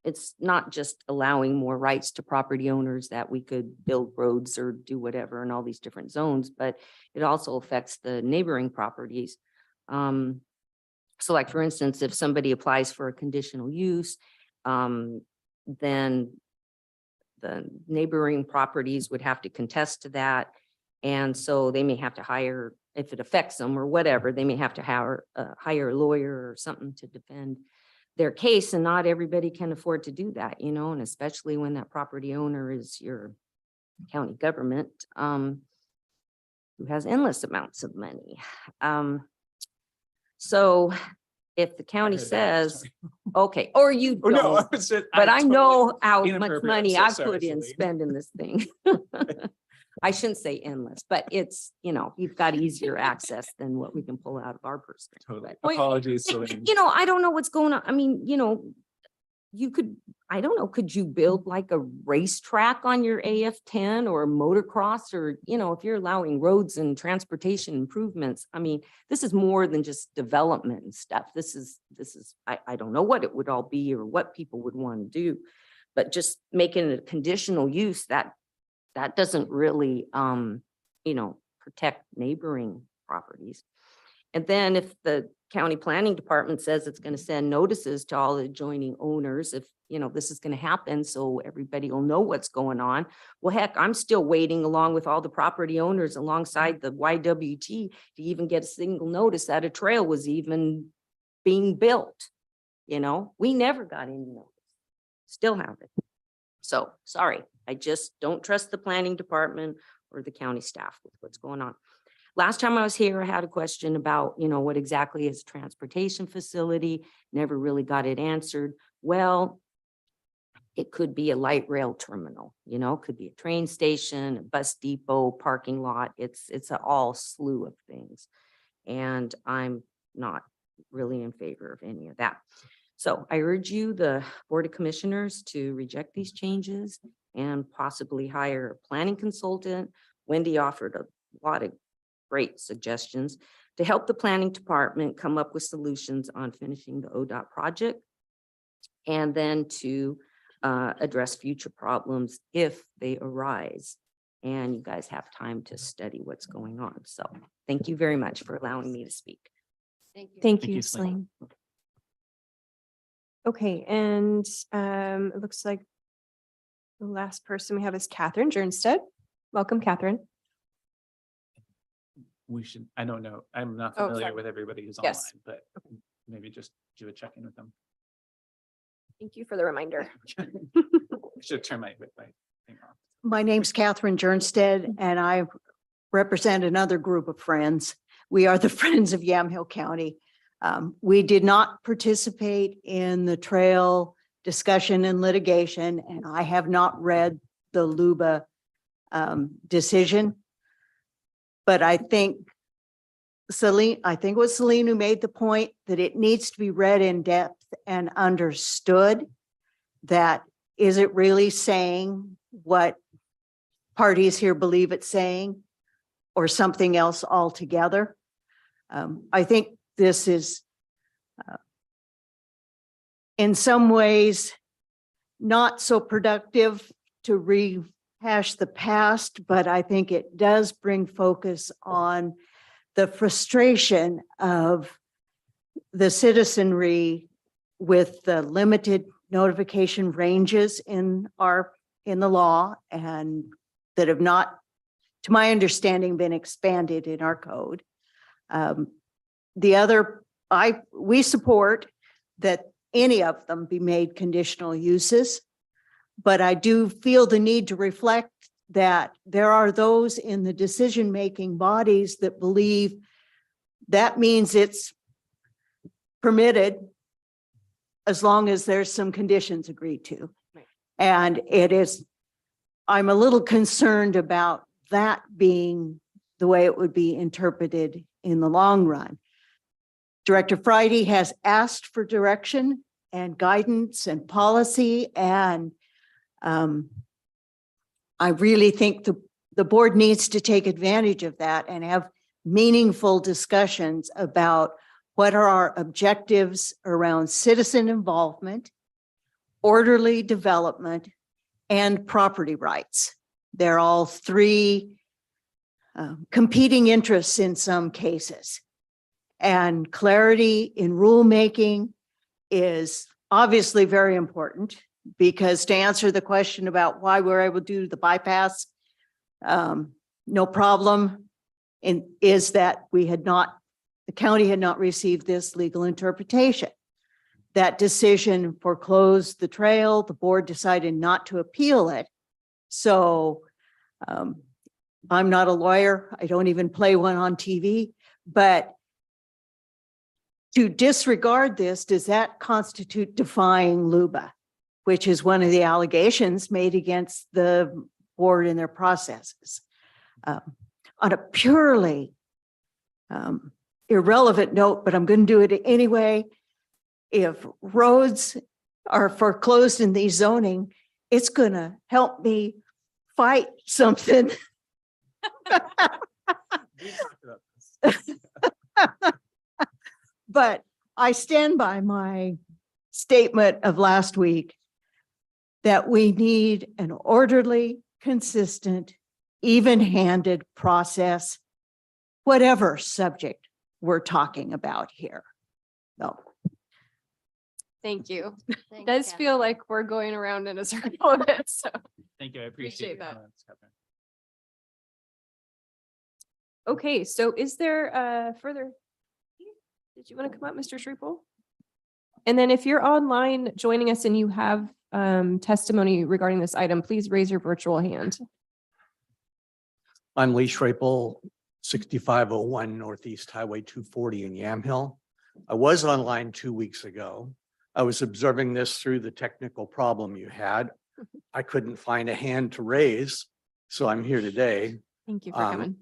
It's not just allowing more rights to property owners that we could build roads or do whatever in all these different zones, but it also affects the neighboring properties. So like, for instance, if somebody applies for a conditional use, then the neighboring properties would have to contest to that. And so they may have to hire, if it affects them or whatever, they may have to hire a lawyer or something to defend their case. And not everybody can afford to do that, you know, and especially when that property owner is your county government, who has endless amounts of money. So if the county says, okay, or you Oh, no, don't, I was just, but I totally know how much inappropriate. I'm money so I sorry, put in Celine. spending this thing. I shouldn't say endless, but it's, you know, you've got easier access than what we can pull out of our purse. Totally. But- Apologies, Celine. You know, I don't know what's going on. I mean, you know, you could, I don't know, could you build like a racetrack on your AF-10 or motocross, or, you know, if you're allowing roads and transportation improvements? I mean, this is more than just development and stuff. This is, I don't know what it would all be or what people would want to do, but just making it a conditional use that doesn't really, you know, protect neighboring properties. And then if the county planning department says it's going to send notices to all the adjoining owners, if you know, this is going to happen, so everybody will know what's going on. Well, heck, I'm still waiting along with all the property owners alongside the YWT to even get a single notice that a trail was even being built. You know, we never got any notice. Still haven't. So, sorry, I just don't trust the planning department or the county staff with what's going on. Last time I was here, I had a question about, you know, what exactly is a transportation facility? Never really got it answered. Well, it could be a light rail terminal, you know, could be a train station, a bus depot, parking lot. It's an all slew of things. And I'm not really in favor of any of that. So I urge you, the Board of Commissioners, to reject these changes and possibly hire a planning consultant. Wendy offered a lot of great suggestions to help the planning department come up with solutions on finishing the ODOT project, and then to address future problems if they arise. And you guys have time to study what's going on. So thank you very much for allowing me to speak. Thank you. Thank Thank you, you, Celine. Celine. Okay, and it looks like the last person we have is Catherine Jernstead. Welcome, Catherine. We should, I don't know, I'm not Oh, familiar sorry. with everybody who's Yes. online, but maybe just do a check-in with them. Thank you for the reminder. I should turn my thing off. My name's Catherine Jernstead, and I represent another group of friends. We are the Friends of Yamhill County. We did not participate in the trail discussion and litigation, and I have not read the Luba decision. But I think Celine, it was Celine who made the point that it needs to be read in depth and understood. That is it really saying what parties here believe it's saying, or something else altogether? I think this is in some ways not so productive to rehash the past, but I think it does bring focus on the frustration of the citizenry with the limited notification ranges in the law, and that have not, to my understanding, been expanded in our code. We support that any of them be made conditional uses, but I do feel the need to reflect that there are those in the decision-making bodies that believe that means it's permitted as long as there's some conditions agreed to. Right. And I'm a little concerned about that being the way it would be interpreted in the long run. Director Friday has asked for direction and guidance and policy, and I really think the board needs to take advantage of that and have meaningful discussions about what are our objectives around citizen involvement, orderly development, and property rights. They're all three competing interests in some cases. And clarity in rulemaking is obviously very important, because to answer the question about why we're able to do the bypass, no problem, is that the county had not received this legal interpretation. That decision foreclosed the trail. The board decided not to appeal it. So I'm not a lawyer. I don't even play one on TV, but to disregard this, does that constitute defying LUBA, which is one of the allegations made against the board in their processes? On a purely irrelevant note, but I'm going to do it anyway. If roads are foreclosed in these zoning, it's going to help me fight something. But I stand by my statement of last week that we need an orderly, consistent, even-handed process, whatever subject we're talking about here. So, Thank you. Thanks, Does Catherine. feel like we're going around in a circle a bit, so. Thank you. I Appreciate appreciate your that. comments, Catherine. Okay, so is there further? Did you want to come up, Mr. Shrupel? And then if you're online joining us and you have testimony regarding this item, please raise your virtual hand. I'm Lee Schrapel, 6501 Northeast Highway 240 in Yamhill. I was online 2 weeks ago. I was observing this through the technical problem you had. I couldn't find a hand to raise, so I'm here today. Thank you for coming.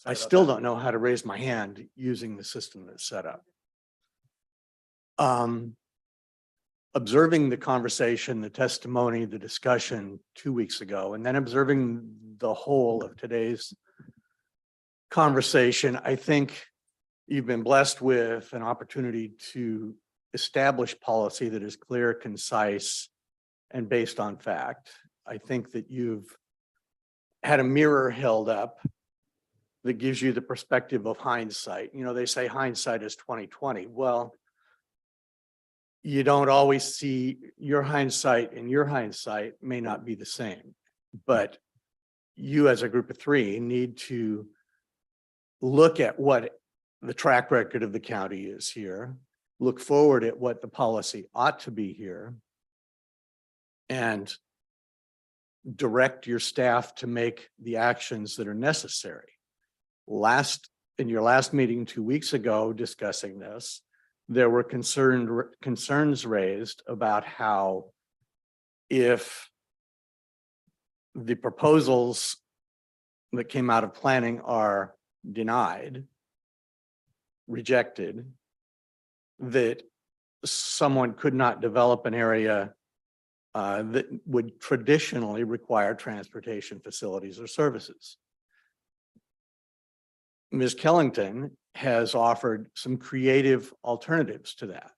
I still don't know how to raise my hand using the system that's set up. Observing the conversation, the testimony, the discussion 2 weeks ago, and then observing the whole of today's conversation, I think you've been blessed with an opportunity to establish policy that is clear, concise, and based on fact. I think that you've had a mirror held up that gives you the perspective of hindsight. You know, they say hindsight is 20/20. Well, you don't always see your hindsight, and your hindsight may not be the same. But you as a group of three need to look at what the track record of the county is here, look forward at what the policy ought to be here, and direct your staff to make the actions that are necessary. In your last meeting 2 weeks ago discussing this, there were concerns raised about how if the proposals that came out of planning are denied, rejected, that someone could not develop an area that would traditionally require transportation facilities or services. Ms. Kellington has offered some creative alternatives to that,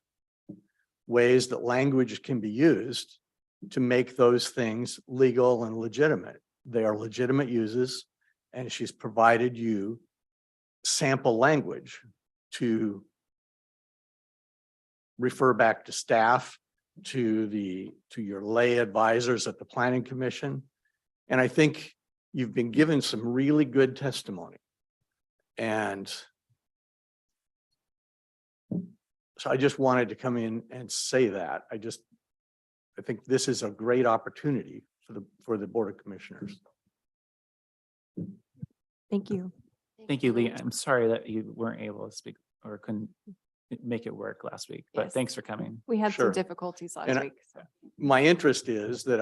ways that language can be used to make those things legal and legitimate. They are legitimate uses, and she's provided you sample language to refer back to staff, to your lay advisors at the Planning Commission. And I think you've been given some really good testimony. And so I just wanted to come in and say that. I think this is a great opportunity for the Board of Commissioners. Thank you. Thank you, Lee. I'm sorry that you weren't able to speak or couldn't make it work last week, but Yes. thanks for coming. We had Sure. some difficulties last And week. So. My interest is that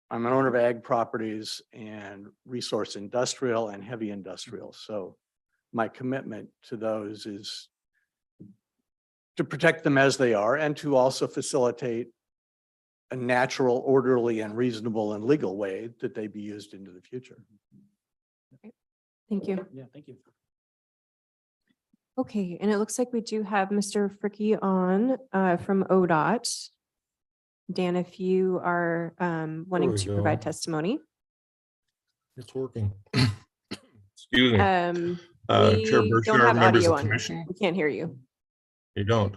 I'm an owner of ag properties and resource industrial and heavy industrial. So my commitment to those is to protect them as they are and to also facilitate a natural, orderly, and reasonable and legal way that they be used into the future. Thank you. Yeah, thank you. Okay, and it looks like we do have Mr. Fricky on from ODOT. Dan, if you are wanting we to go. provide testimony. It's working. Excuse me. Chair We don't Berkshire, have members audio of on. commission. We can't hear you. You don't.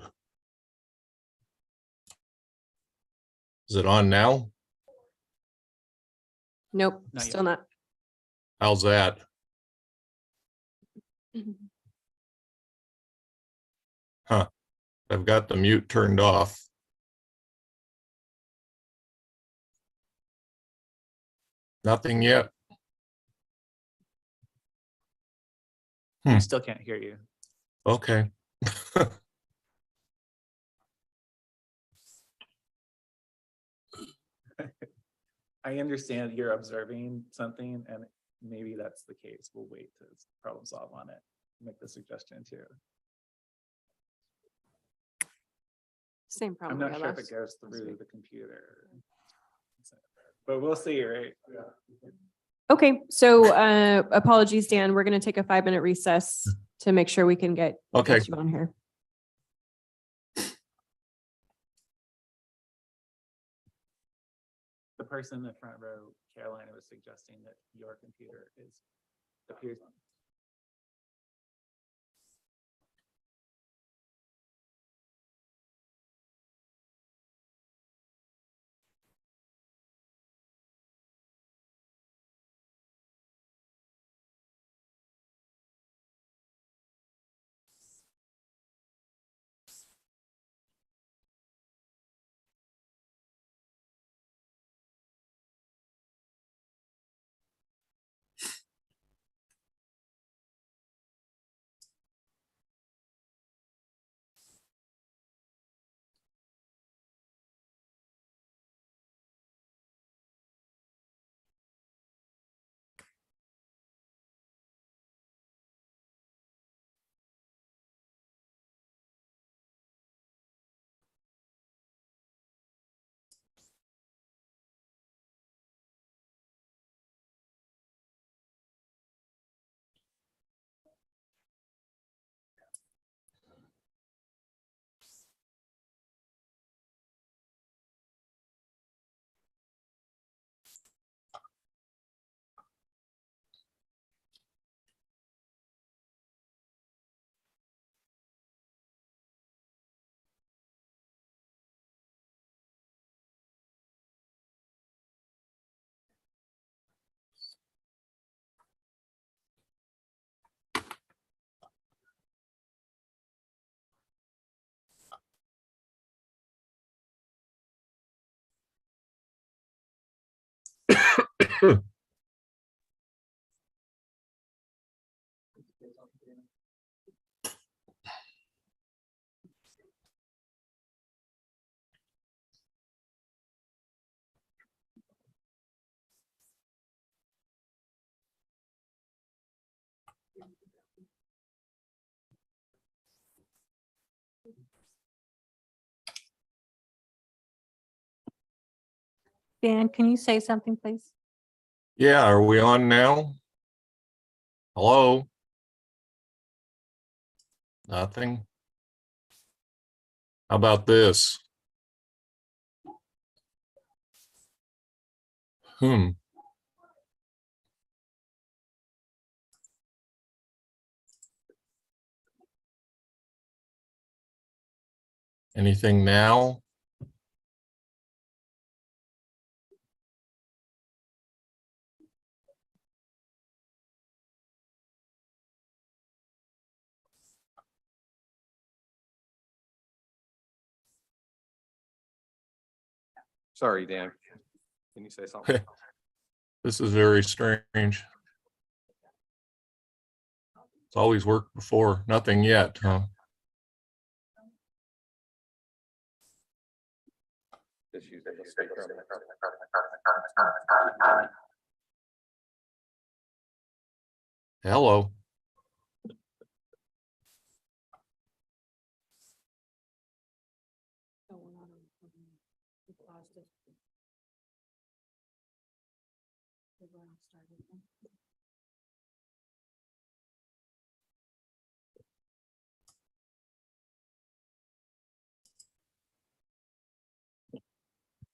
Is it on now? Nope, Not yet. still not. How's that? Huh. I've got the mute turned off. Nothing yet. I still can't hear you. Okay. I understand you're observing something and maybe that's the case. We'll wait to problem solve on it. Make the suggestion too. Same I'm problem. not we sure had if it last- goes through the computer. But we'll see, right? Okay, so apologies, Dan. We're going to take a 5-minute recess to make sure we can get Okay. you on here. The person in the front row, Carolina, was suggesting that your computer appears Dan, can you say something, please? Yeah, are we on now? Hello? Nothing? How about this? Anything now? Sorry, Dan. Can you say something? This is very strange. It's always worked before. Nothing yet, huh? Just use the speaker. Hello?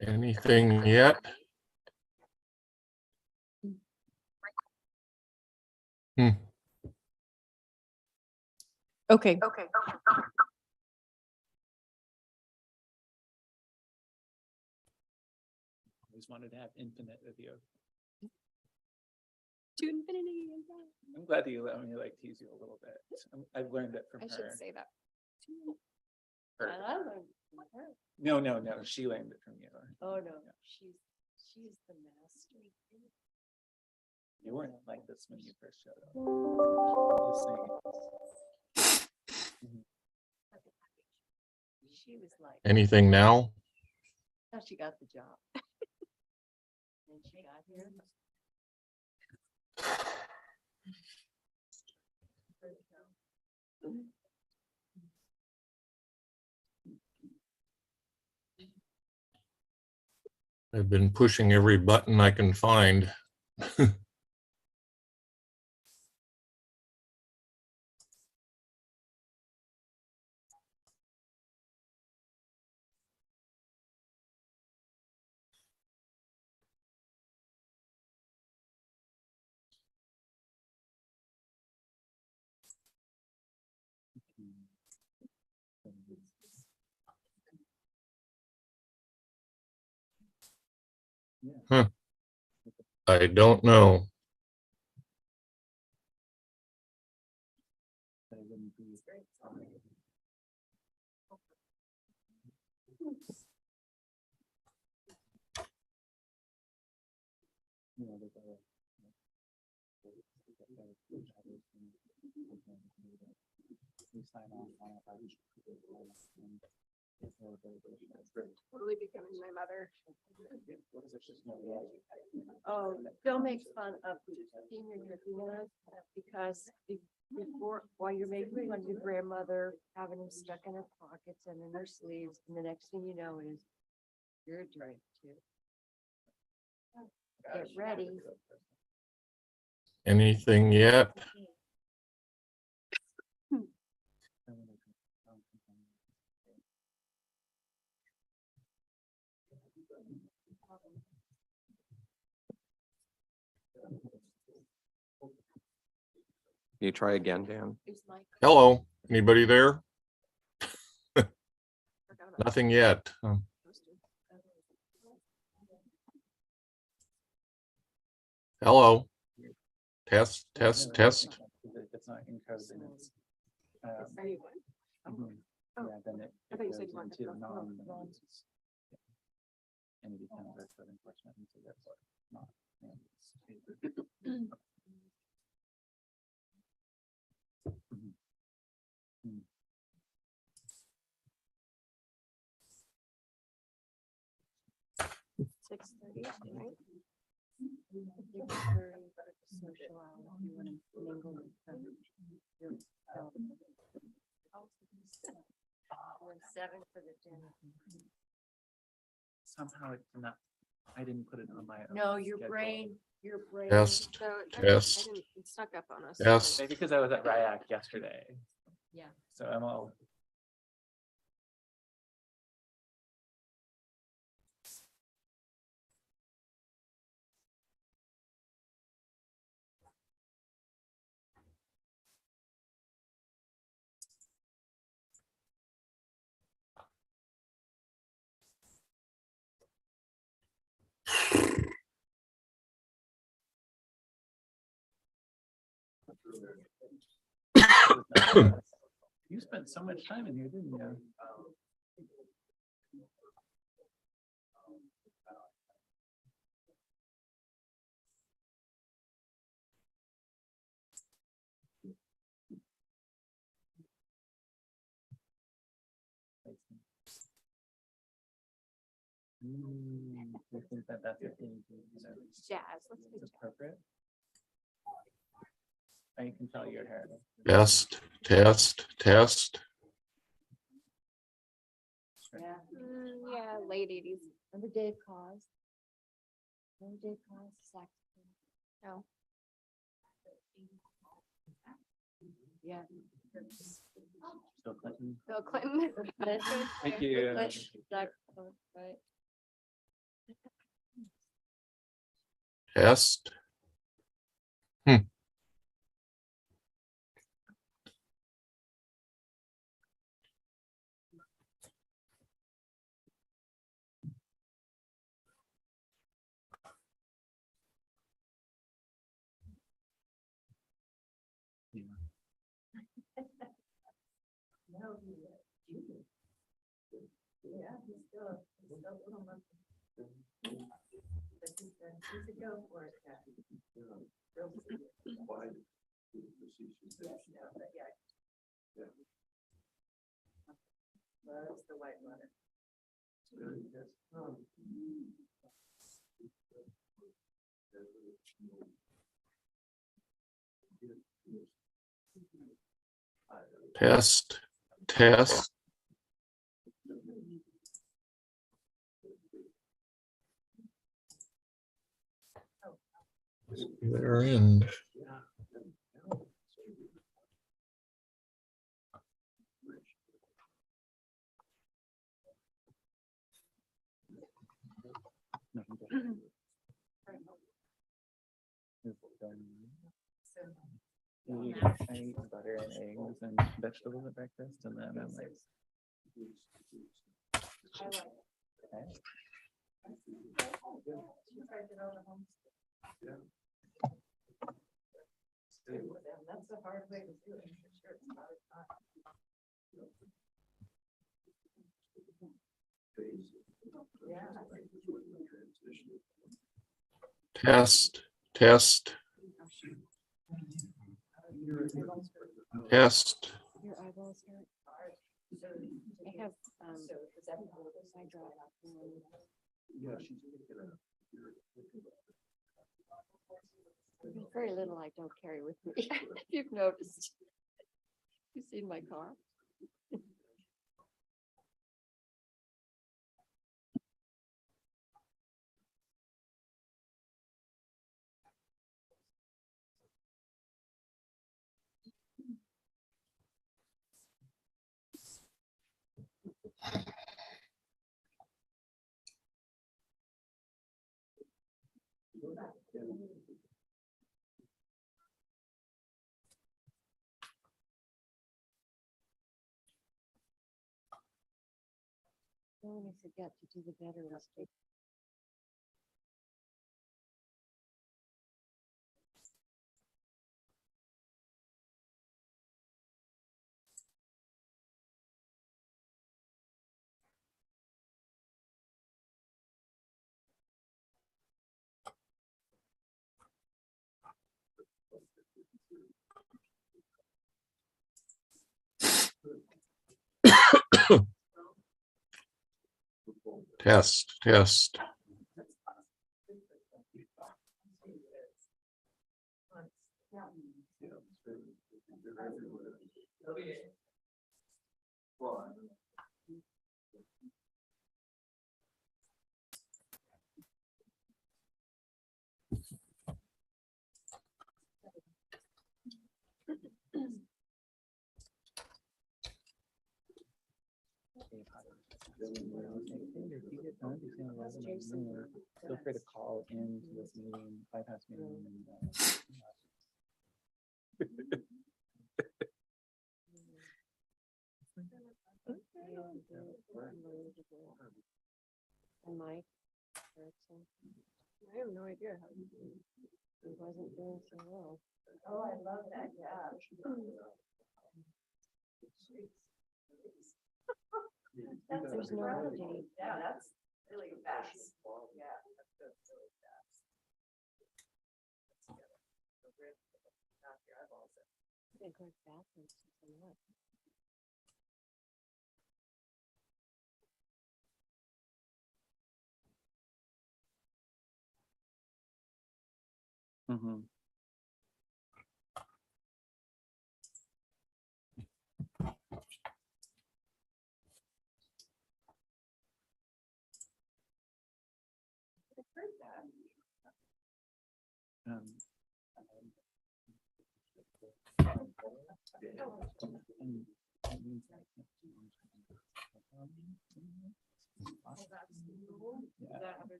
Anything yet? Okay. Always wanted to have infinite with you. To infinity. I'm glad that you let me like tease you a little bit. I've learned it from I her. should say that. Her. I learned from her. No, she learned it from you. Oh, no, Yeah. she's the master. You weren't like this when you first showed up. I'm just saying. She was like, Anything now? how she got the job. And she got here. I've been pushing every button I can find. Huh. I don't know. Totally becoming my mother. Oh, don't make fun of senior Latinas because before, while you're making fun of your grandmother, having them stuck in her pockets and in her sleeves, and the next thing you know is you're a drink too. Get ready. Anything yet? Can you try again, Dan? Hello? Anybody there? Nothing yet. Huh. Hello? Test, test, test. If it's not encoded, then it's. Are you? Yeah, then it. I thought you said you goes wanted into to- non- And it becomes a code enforcement, and so therefore not. Somehow it's not, I didn't put it on my. No, your schedule. brain. Test, So test, it snuck up on us. test. Maybe because I was at RIAC yesterday. Yeah. So I'm all. You spent so much time in here, didn't you? I think that that's a thing. Jazz. Let's do It's appropriate. I can tell your hair. Test, test, test. Yeah, late 80s. Remember Dave Cause? Remember Dave Cause? Saxophone. No. Yeah. Bill Clinton. Bill Clinton. Thank you. Saxophone, right? Test. Test, test. They're in. I eat butter and eggs and vegetables at breakfast, and then I'm like. That's the hard way to do it. For sure. Test, test. Test. Your eyeballs hurt. I have, eye drop. There's very little I don't carry with me, if you've noticed. You've seen my car. Don't let me forget to do the veterans day. Test, test. Feel free to call into this meeting, bypass meeting. Mike. I have no idea how he wasn't doing so well. Oh, I love that, yeah. There's no update. Yeah, that's really fast. Yeah. That's really fast. They go backwards and look. Mhm.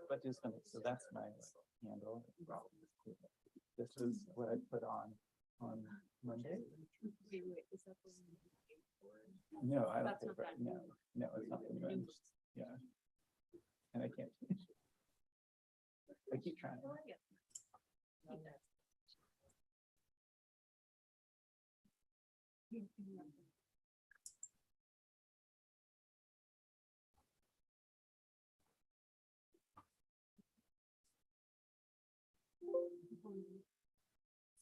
But just, so that's my handle. This is what I put on Monday. No, I don't think, that- no, it's not the new one. Yeah. And I can't. I keep trying.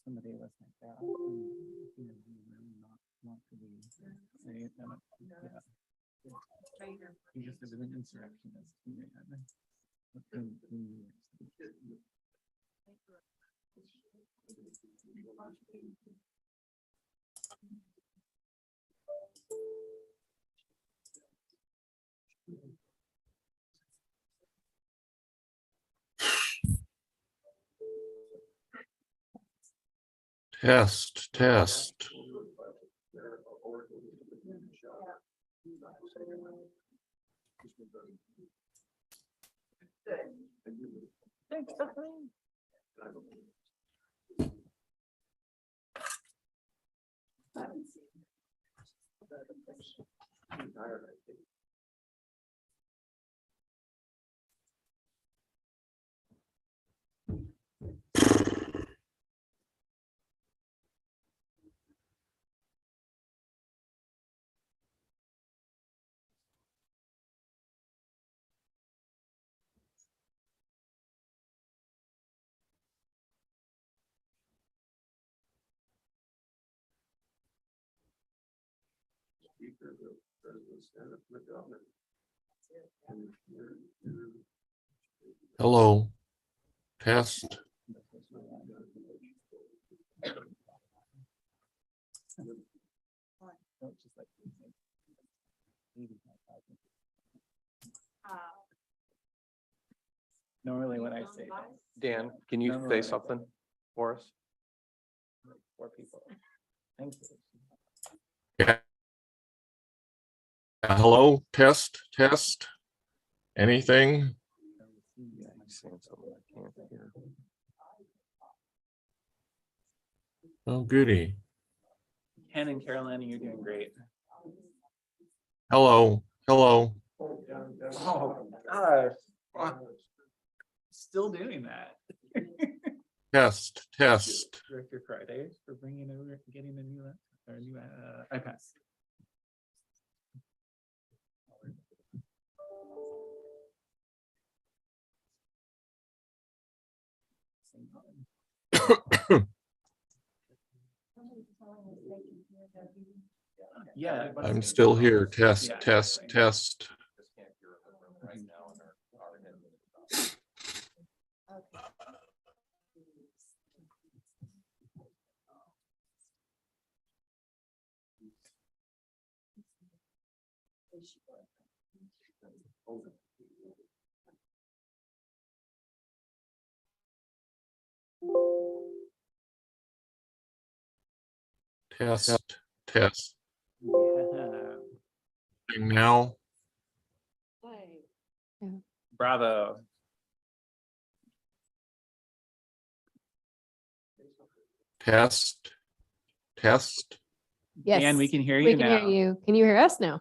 Somebody was like that. Not want to be say it. Yeah. He just is an insurrectionist. Test, test. Thanks, Stephanie. Hello. Test. Normally when I say that, Dan, can you No, say no. something for us? 4 people. Thank you. Yeah. Hello, test, test. Anything? I'm saying something I can't hear. Oh, goody. Ken and Carolina, you're doing great. Hello, hello. Oh, gosh. Still doing that. Test, test. Director Friday for bringing over, getting a new, iPad. Yeah. I'm still here. Test, Yeah. test, test. Test, test. Yeah. Now, Bravo. test, test. Yes. And we can hear We you can hear now. you. Can you hear us now?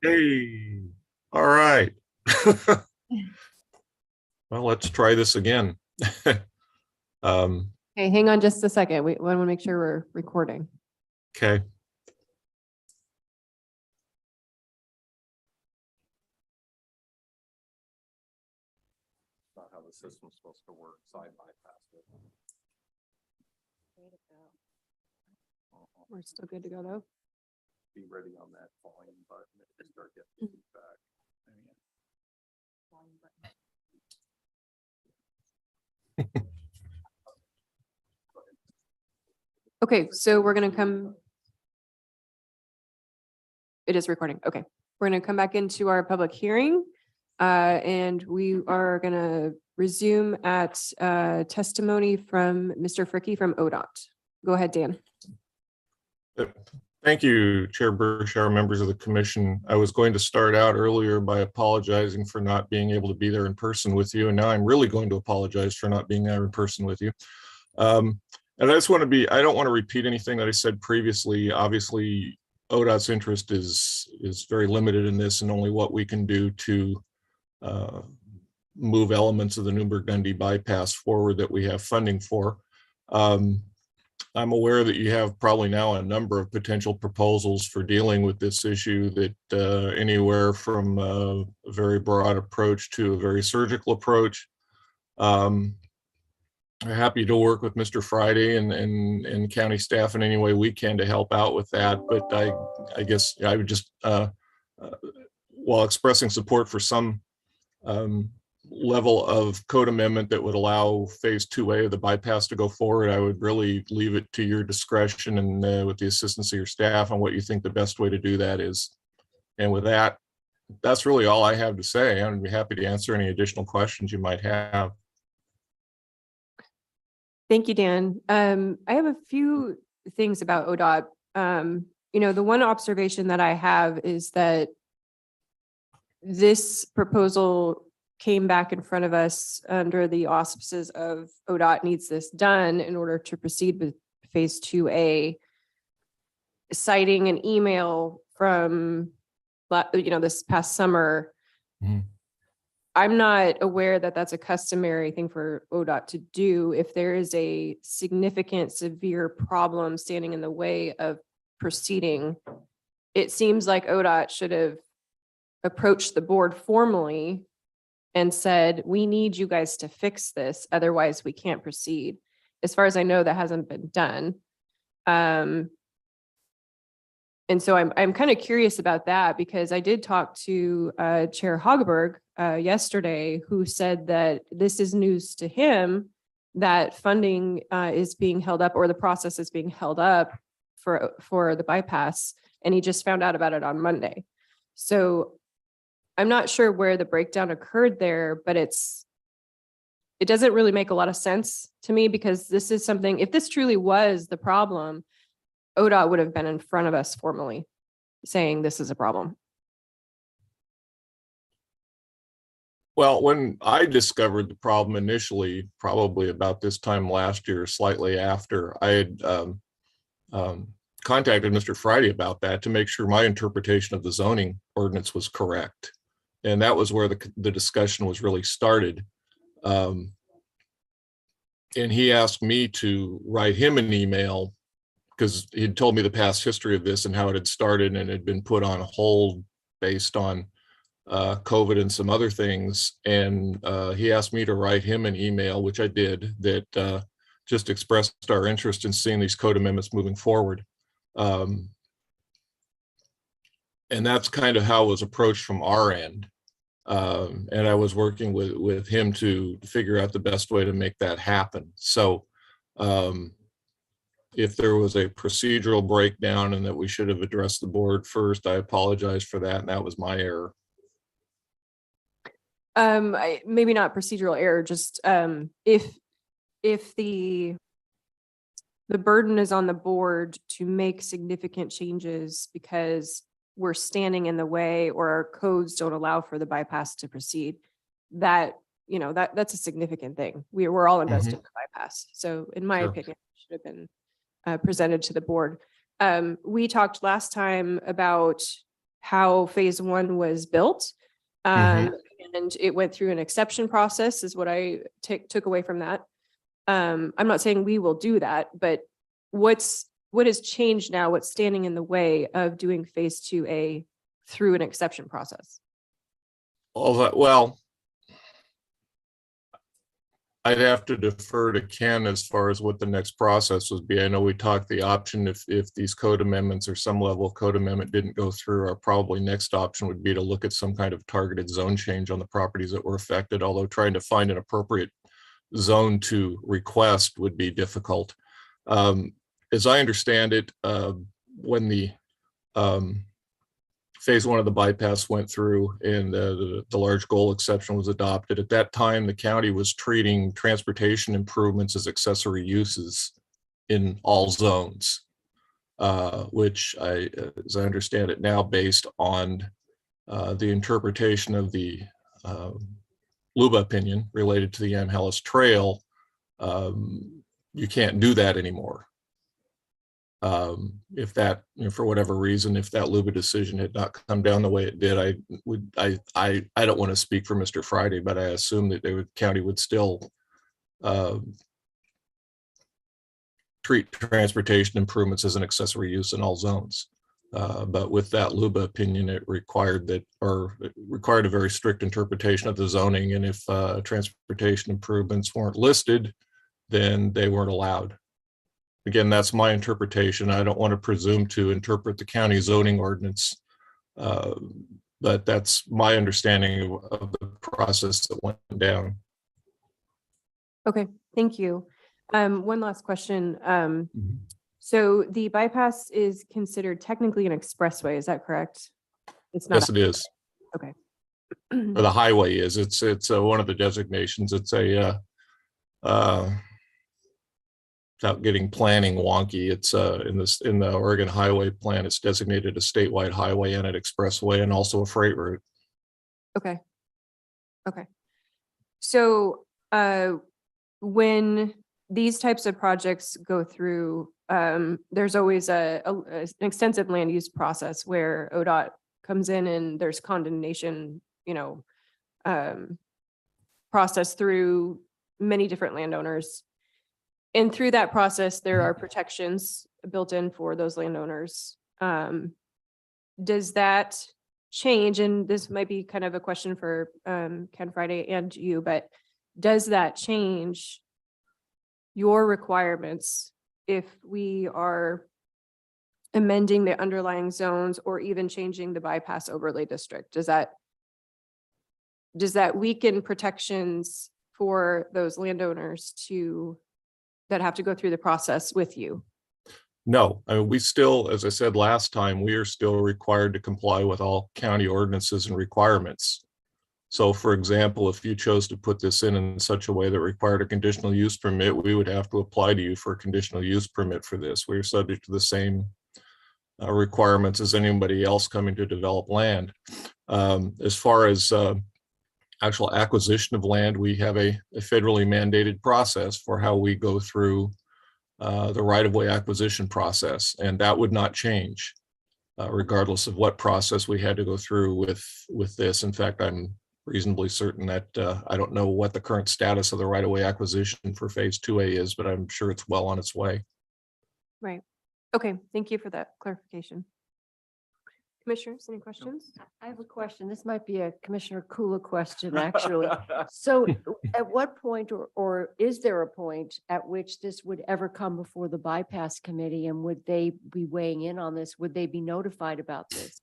Hey, all right. Well, let's try this again. Okay, hang on just a second. We want to make sure we're recording. Okay. Not how the system's supposed to work, side bypass it. We're still good to go though. Be ready on that volume button if you start getting feedback. Okay, so we're gonna come. It is recording. Okay, we're gonna come back into our public hearing. And we are gonna resume at testimony from Mr. Fricky from ODOT. Go ahead, Dan. Thank you, Chair Berkshire, members of the commission. I was going to start out earlier by apologizing for not being able to be there in person with you. And now I'm really going to apologize for not being there in person with you. And I just want to be, I don't want to repeat anything that I said previously. Obviously, ODOT's interest is very limited in this, and only what we can do to move elements of the Newburgh-Dundee bypass forward that we have funding for. I'm aware that you have probably now a number of potential proposals for dealing with this issue, that anywhere from a very broad approach to a very surgical approach. I'm happy to work with Mr. Friday and county staff in any way we can to help out with that. But I guess I would just, while expressing support for some level of code amendment that would allow phase 2A of the bypass to go forward, I would really leave it to your discretion and with the assistance of your staff on what you think the best way to do that is. And with that, that's really all I have to say. I'd be happy to answer any additional questions you might have. Thank you, Dan. I have a few things about ODOT. The one observation that I have is that this proposal came back in front of us under the auspices of ODOT needs this done in order to proceed with phase 2A, citing an email from, this past summer. Mhm. I'm not aware that that's a customary thing for ODOT to do. If there is a significant, severe problem standing in the way of proceeding, it seems like ODOT should have approached the board formally and said, we need you guys to fix this, otherwise we can't proceed. As far as I know, that hasn't been done. And so I'm kind of curious about that, because I did talk to Chair Hogberg yesterday, who said that this is news to him, that funding is being held up, or the process is being held up for the bypass. And he just found out about it on Monday. So I'm not sure where the breakdown occurred there, but it doesn't really make a lot of sense to me, because this is something, if this truly was the problem, ODOT would have been in front of us formally saying this is a problem. Well, when I discovered the problem initially, probably about this time last year, slightly after, I had contacted Mr. Friday about that to make sure my interpretation of the zoning ordinance was correct. And that was where the discussion was really started. And he asked me to write him an email, because he'd told me the past history of this and how it had started and had been put on hold based on COVID and some other things. And he asked me to write him an email, which I did, that just expressed our interest in seeing these code amendments moving forward. And that's kind of how it was approached from our end. And I was working with him to figure out the best way to make that happen. So if there was a procedural breakdown and that we should have addressed the board first, I apologize for that, and that was my error. Maybe not procedural error, just, if the burden is on the board to make significant changes because we're standing in the way or our codes don't allow for the bypass to proceed, that, you know, that's a significant thing. We're all invested in the bypass. So in my Sure. opinion, it should have been presented to the board. We talked last time about how phase one was built. And it went through an exception process is what I took away from that. I'm not saying we will do that, but what has changed now? What's standing in the way of doing phase 2A through an exception process? All that, well, I'd have to defer to Ken as far as what the next process would be. I know we talked the option if these code amendments or some level of code amendment didn't go through, our probably next option would be to look at some kind of targeted zone change on the properties that were affected, although trying to find an appropriate zone to request would be difficult. As I understand it, when the phase one of the bypass went through and the large goal exception was adopted, at that time, the county was treating transportation improvements as accessory uses in all zones, which as I understand it now, based on the interpretation of the LUBA opinion related to the Amhelis Trail, you can't do that anymore. If that, you know, for whatever reason, if that LUBA decision had not come down the way it did, I don't want to speak for Mr. Friday, but I assume that county would still treat transportation improvements as an accessory use in all zones. But with that LUBA opinion, it required a very strict interpretation of the zoning. And if transportation improvements weren't listed, then they weren't allowed. Again, that's my interpretation. I don't want to presume to interpret the county zoning ordinance, but that's my understanding of the process that went down. Okay, thank you. One last question. So the bypass is considered technically an expressway, is that correct? It's not. Yes, it is. Okay. Or the highway is. It's one of the designations. It's a without getting planning wonky, it's in the Oregon Highway Plan, it's designated a statewide highway and an expressway and also a freight route. Okay. Okay. So when these types of projects go through, there's always an extensive land use process where ODOT comes in and there's condemnation, you know, process through many different landowners. And through that process, there are protections built in for those landowners. Does that change? And this might be kind of a question for Ken Friday and you, but does that change your requirements if we are amending the underlying zones or even changing the bypass overlay district? Does that weaken protections for those landowners that have to go through the process with you? No, I mean, we still, as I said last time, we are still required to comply with all county ordinances and requirements. So for example, if you chose to put this in such a way that required a conditional use permit, we would have to apply to you for a conditional use permit for this. We're subject to the same requirements as anybody else coming to develop land. As far as actual acquisition of land, we have a federally mandated process for how we go through the right-of-way acquisition process, and that would not change regardless of what process we had to go through with this. In fact, I'm reasonably certain that I don't know what the current status of the right-of-way acquisition for phase 2A is, but I'm sure it's well on its way. Right. Okay, thank you for that clarification. Commissioners, any questions? I have a question. This might be a Commissioner Kula question, actually. So at what point or is there a point at which this would ever come before the bypass committee, and would they be weighing in on this? Would they be notified about this?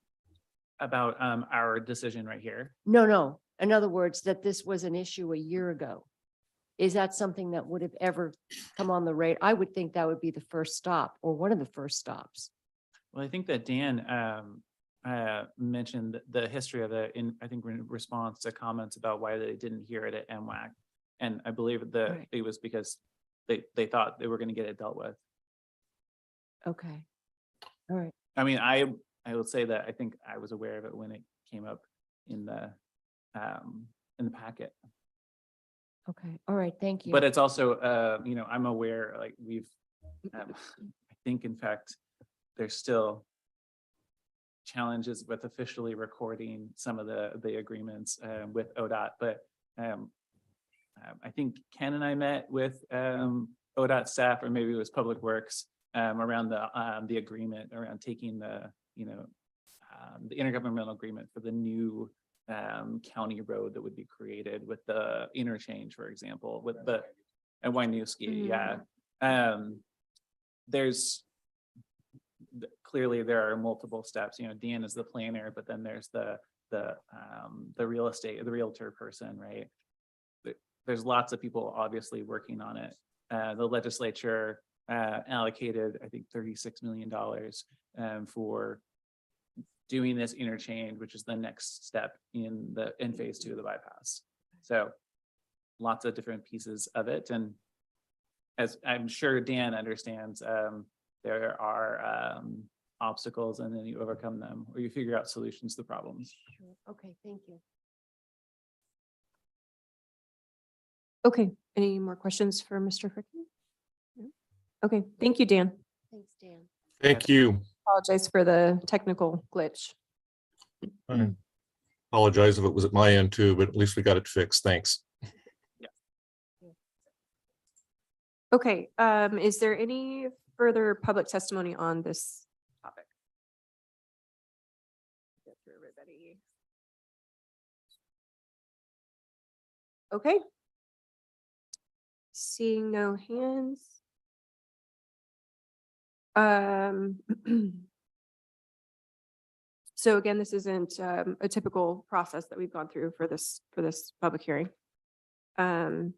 About our decision right here. No. In other words, that this was an issue a year ago. Is that something that would have ever come on the radar? I would think that would be the first stop or one of the first stops. Well, I think that Dan mentioned the history of it in, I think, in response to comments about why they didn't hear it at MWAC. And I believe Right. it was because they thought they were going to get it dealt with. Okay. All right. I mean, I will say that I think I was aware of it when it came up in the packet. Okay. All right. Thank you. But it's also, I'm aware, like I think in fact, there's still challenges with officially recording some of the agreements with ODOT, but I think Ken and I met with ODOT staff, or maybe it was Public Works, around the agreement around taking the intergovernmental agreement for the new county road that would be created with the interchange, for example, with the and Winooski. Yeah. There's clearly there are multiple steps. Dan is the planner, but then there's the real estate, the realtor person, right? There's lots of people obviously working on it. The legislature allocated, I think, $36 million for doing this interchange, which is the next step in phase 2 of the bypass. So lots of different pieces of it. And as I'm sure Dan understands, there are obstacles, and then you overcome them, or you figure out solutions to problems. Sure. Okay. Thank you. Okay, any more questions for Mr. Frickin? No? Okay, thank you, Dan. Thanks, Dan. Thank you. Apologize for the technical glitch. I apologize if it was at my end too, but at least we got it fixed. Thanks. Okay, is there any further public testimony on this topic? Get through everybody. Okay. Seeing no hands. So again, this isn't a typical process that we've gone through for this public hearing. I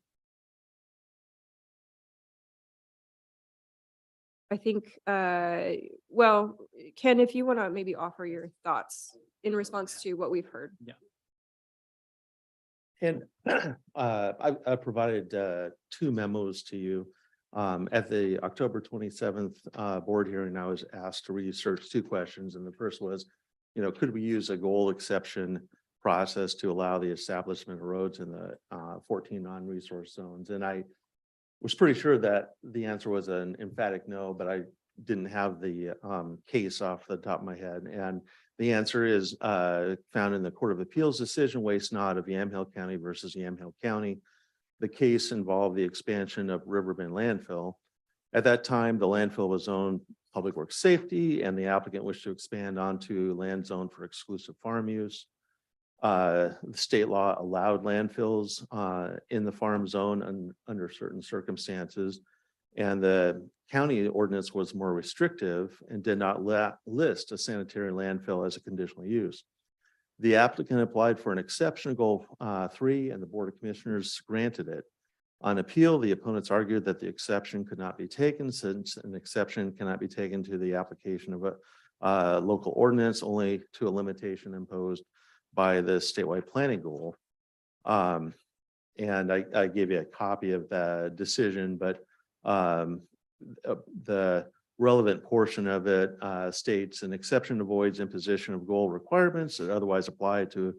think, well, Ken, if you want to maybe offer your thoughts in response to what we've heard. Yeah. And I provided 2 memos to you. At the October 27th board hearing, I was asked to research 2 questions. And the first was, could we use a goal exception process to allow the establishment of roads in the 14 non-resource zones? And I was pretty sure that the answer was an emphatic no, but I didn't have the case off the top of my head. And the answer is found in the Court of Appeals decision, Waste Not of Yamhill County versus Yamhill County. The case involved the expansion of Riverbend landfill. At that time, the landfill was zoned public works safety, and the applicant wished to expand onto land zone for exclusive farm use. The state law allowed landfills in the farm zone under certain circumstances. And the county ordinance was more restrictive and did not list a sanitary landfill as a conditional use. The applicant applied for an exception to Goal 3, and the Board of Commissioners granted it. On appeal, the opponents argued that the exception could not be taken, since an exception cannot be taken to the application of a local ordinance, only to a limitation imposed by the statewide planning goal. And I gave you a copy of the decision, but the relevant portion of it states an exception avoids imposition of goal requirements that otherwise apply to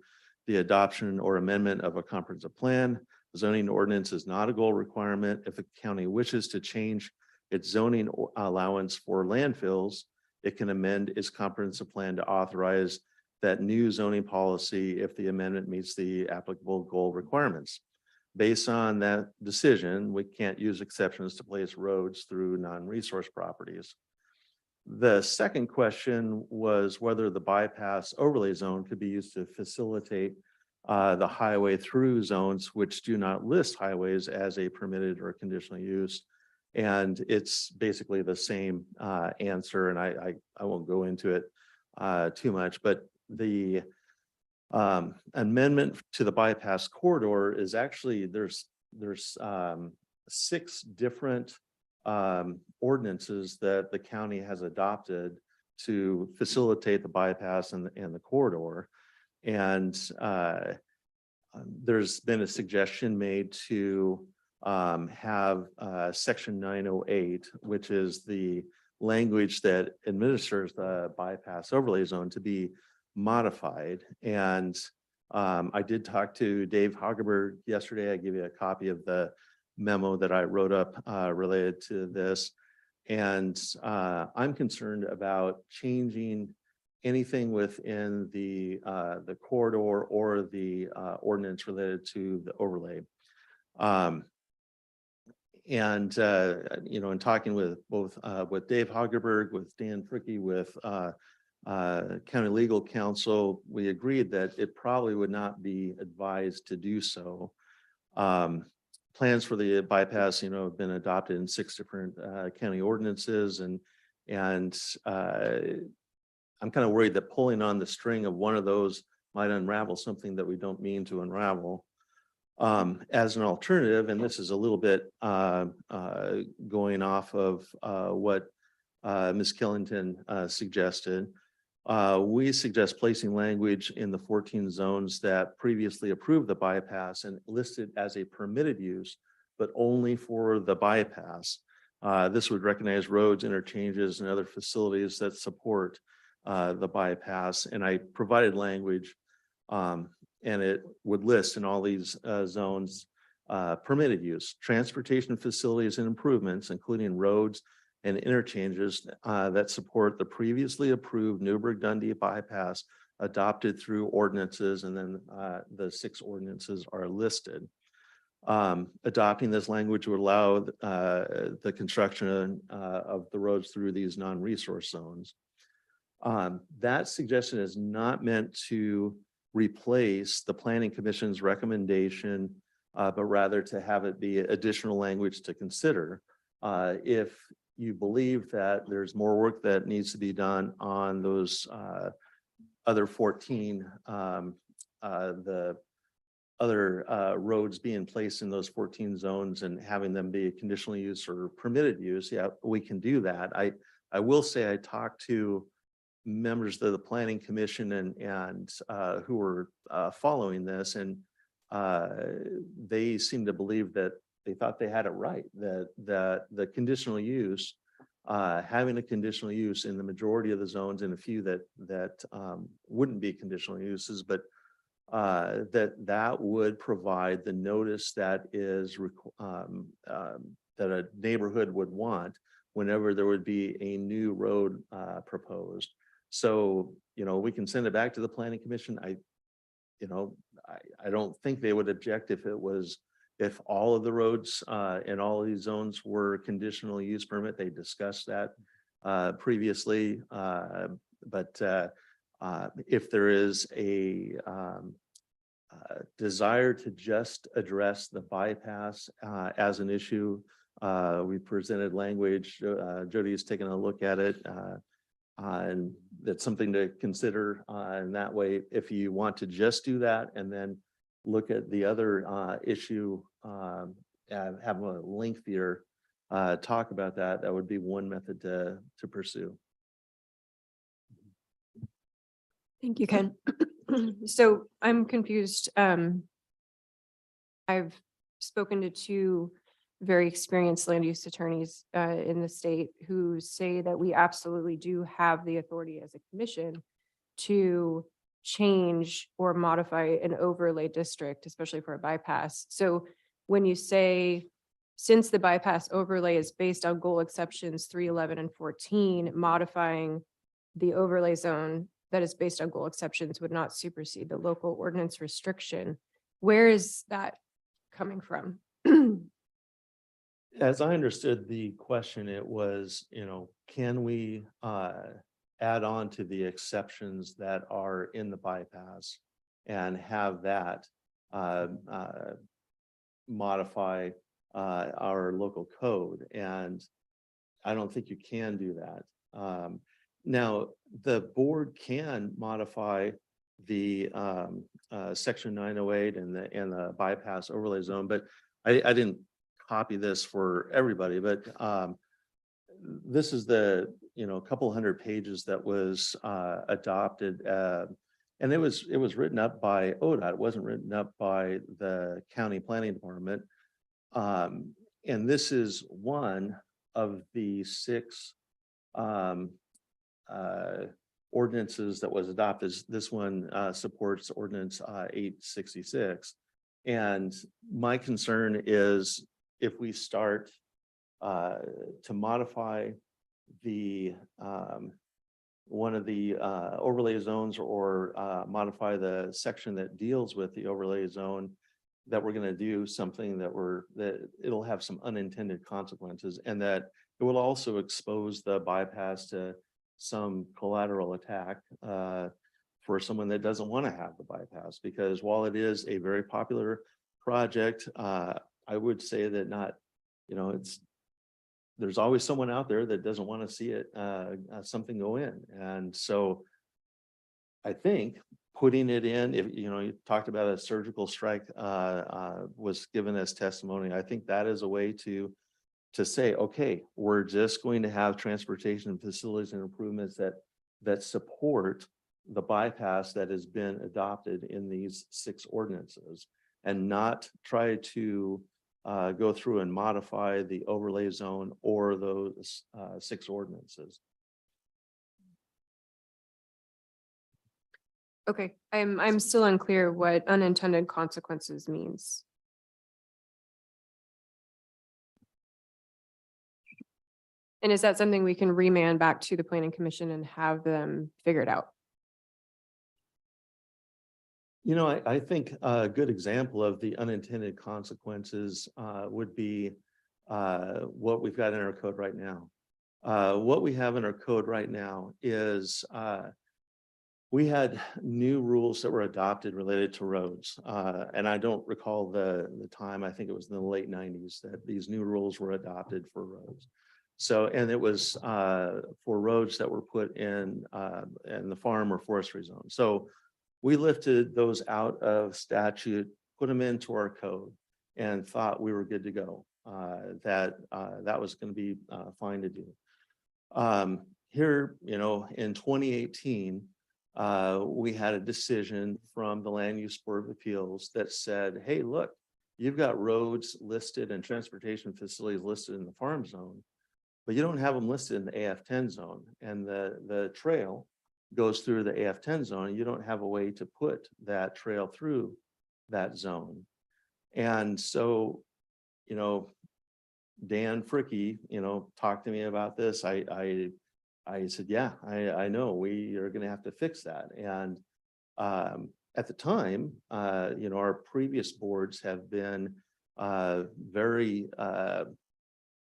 the adoption or amendment of a comprehensive plan. The zoning ordinance is not a goal requirement. If the county wishes to change its zoning allowance for landfills, it can amend its comprehensive plan to authorize that new zoning policy if the amendment meets the applicable goal requirements. Based on that decision, we can't use exceptions to place roads through non-resource properties. The second question was whether the bypass overlay zone could be used to facilitate the highway through zones which do not list highways as a permitted or conditional use. And it's basically the same answer, and I won't go into it too much, but the amendment to the bypass corridor is actually, there's there's 6 different ordinances that the county has adopted to facilitate the bypass and the corridor. And there's been a suggestion made to have section 908, which is the language that administers the bypass overlay zone, to be modified. And I did talk to Dave Hagerberg yesterday. I gave you a copy of the memo that I wrote up related to this. And I'm concerned about changing anything within the corridor or the ordinance related to the overlay. In talking with both with Dave Hagerberg, with Dan Fricke, with County Legal Counsel, we agreed that it probably would not be advised to do so. Plans for the bypass, have been adopted in 6 different county ordinances, and I'm kind of worried that pulling on the string of one of those might unravel something that we don't mean to unravel. As an alternative, and this is a little bit going off of what Ms. Killington suggested, we suggest placing language in the 14 zones that previously approved the bypass and listed as a permitted use, but only for the bypass. This would recognize roads, interchanges, and other facilities that support the bypass. And I provided language, and it would list in all these zones permitted use, transportation facilities and improvements, including roads and interchanges that support the previously approved Newburgh-Dundee bypass adopted through ordinances, and then the 6 ordinances are listed. Adopting this language would allow the construction of the roads through these non-resource zones. That suggestion is not meant to replace the Planning Commission's recommendation, but rather to have it be additional language to consider. If you believe that there's more work that needs to be done on those other 14, the other roads being placed in those 14 zones and having them be conditional use or permitted use, yeah, we can do that. I will say I talked to members of the Planning Commission and who were following this, and they seem to believe that they thought they had it right, that the conditional use, having a conditional use in the majority of the zones, and a few that wouldn't be conditional uses, but that would provide the notice that is that a neighborhood would want whenever there would be a new road proposed. So, we can send it back to the Planning Commission. I don't think they would object if all of the roads in all of these zones were conditional use permit. They discussed that previously, but if there is a desire to just address the bypass as an issue, we presented language. Jody has taken a look at it, and that's something to consider. In that way, if you want to just do that and then look at the other issue, and have a lengthier talk about that, that would be one method to pursue. Thank you, Ken. So I'm confused. I've spoken to 2 very experienced land use attorneys in the state who say that we absolutely do have the authority as a commission to change or modify an overlay district, especially for a bypass. So when you say, since the bypass overlay is based on goal exceptions 3, 11, and 14, modifying the overlay zone that is based on goal exceptions would not supersede the local ordinance restriction, where is that coming from? As I understood the question, it was, can we add on to the exceptions that are in the bypass and have that modify our local code? And I don't think you can do that. Now, the board can modify the section 908 and the bypass overlay zone, but I didn't copy this for everybody, but this is the, couple hundred pages that was adopted. And it was written up by ODOT. It wasn't written up by the county planning department. And this is one of the 6 ordinances that was adopted. This one supports ordinance 866. And my concern is if we start to modify the one of the overlay zones or modify the section that deals with the overlay zone, that we're going to do something that it'll have some unintended consequences, and that it will also expose the bypass to some collateral attack for someone that doesn't want to have the bypass. Because while it is a very popular project, I would say that not, there's always someone out there that doesn't want to see it, something go in. And so I think putting it in, if, you talked about a surgical strike was given as testimony. I think that is a way to say, okay, we're just going to have transportation facilities and improvements that support the bypass that has been adopted in these 6 ordinances, and not try to go through and modify the overlay zone or those 6 ordinances. Okay, I'm still unclear what unintended consequences means. And is that something we can remand back to the planning commission and have them figure it out? I think a good example of the unintended consequences would be what we've got in our code right now. What we have in our code right now is we had new rules that were adopted related to roads. And I don't recall the time, I think it was in the late 90s that these new rules were adopted for roads. So, and it was for roads that were put in the farm or forestry zone. So we lifted those out of statute, put them into our code, and thought we were good to go. That was going to be fine to do. Here, in 2018, we had a decision from the Land Use Board of Appeals that said, hey, look, you've got roads listed and transportation facilities listed in the farm zone, but you don't have them listed in the AF10 zone. And the trail goes through the AF10 zone, and you don't have a way to put that trail through that zone. And so, Dan Fricke, talked to me about this. I said, yeah, I know we are going to have to fix that. And at the time, our previous boards have been very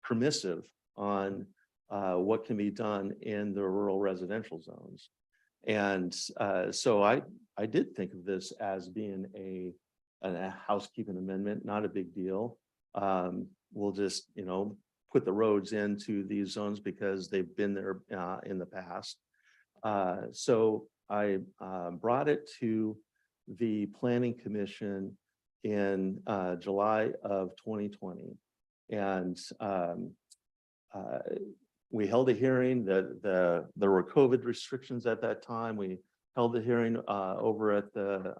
permissive on what can be done in the rural residential zones. And so I did think of this as being a housekeeping amendment, not a big deal. We'll just, put the roads into these zones because they've been there in the past. So I brought it to the Planning Commission in July of 2020. And we held a hearing that there were COVID restrictions at that time. We held the hearing over at the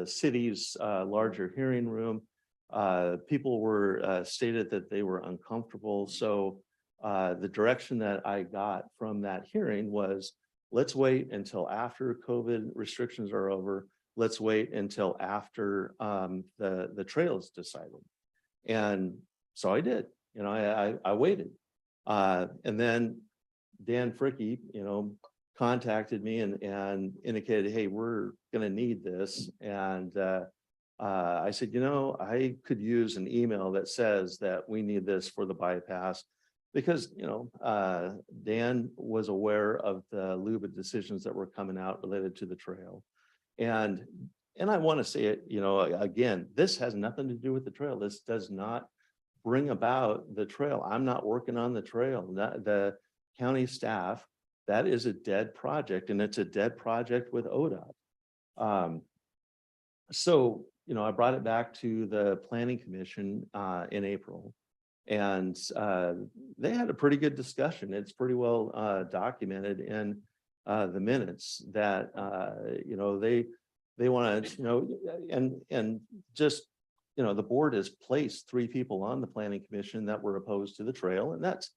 city's larger hearing room. People were stated that they were uncomfortable. So the direction that I got from that hearing was, let's wait until after COVID restrictions are over. Let's wait until after the trail is decided. And so I did, I waited. And then Dan Fricke, contacted me and indicated, hey, we're going to need this. And I said, I could use an email that says that we need this for the bypass, because, Dan was aware of the LUBA decisions that were coming out related to the trail. And I want to say it, again, this has nothing to do with the trail. This does not bring about the trail. I'm not working on the trail. The county staff, that is a dead project, and it's a dead project with ODOT. So I brought it back to the planning commission in April. And they had a pretty good discussion. It's pretty well documented in the minutes that they want to, and just, the board has placed 3 people on the planning commission that were opposed to the trail, and that's,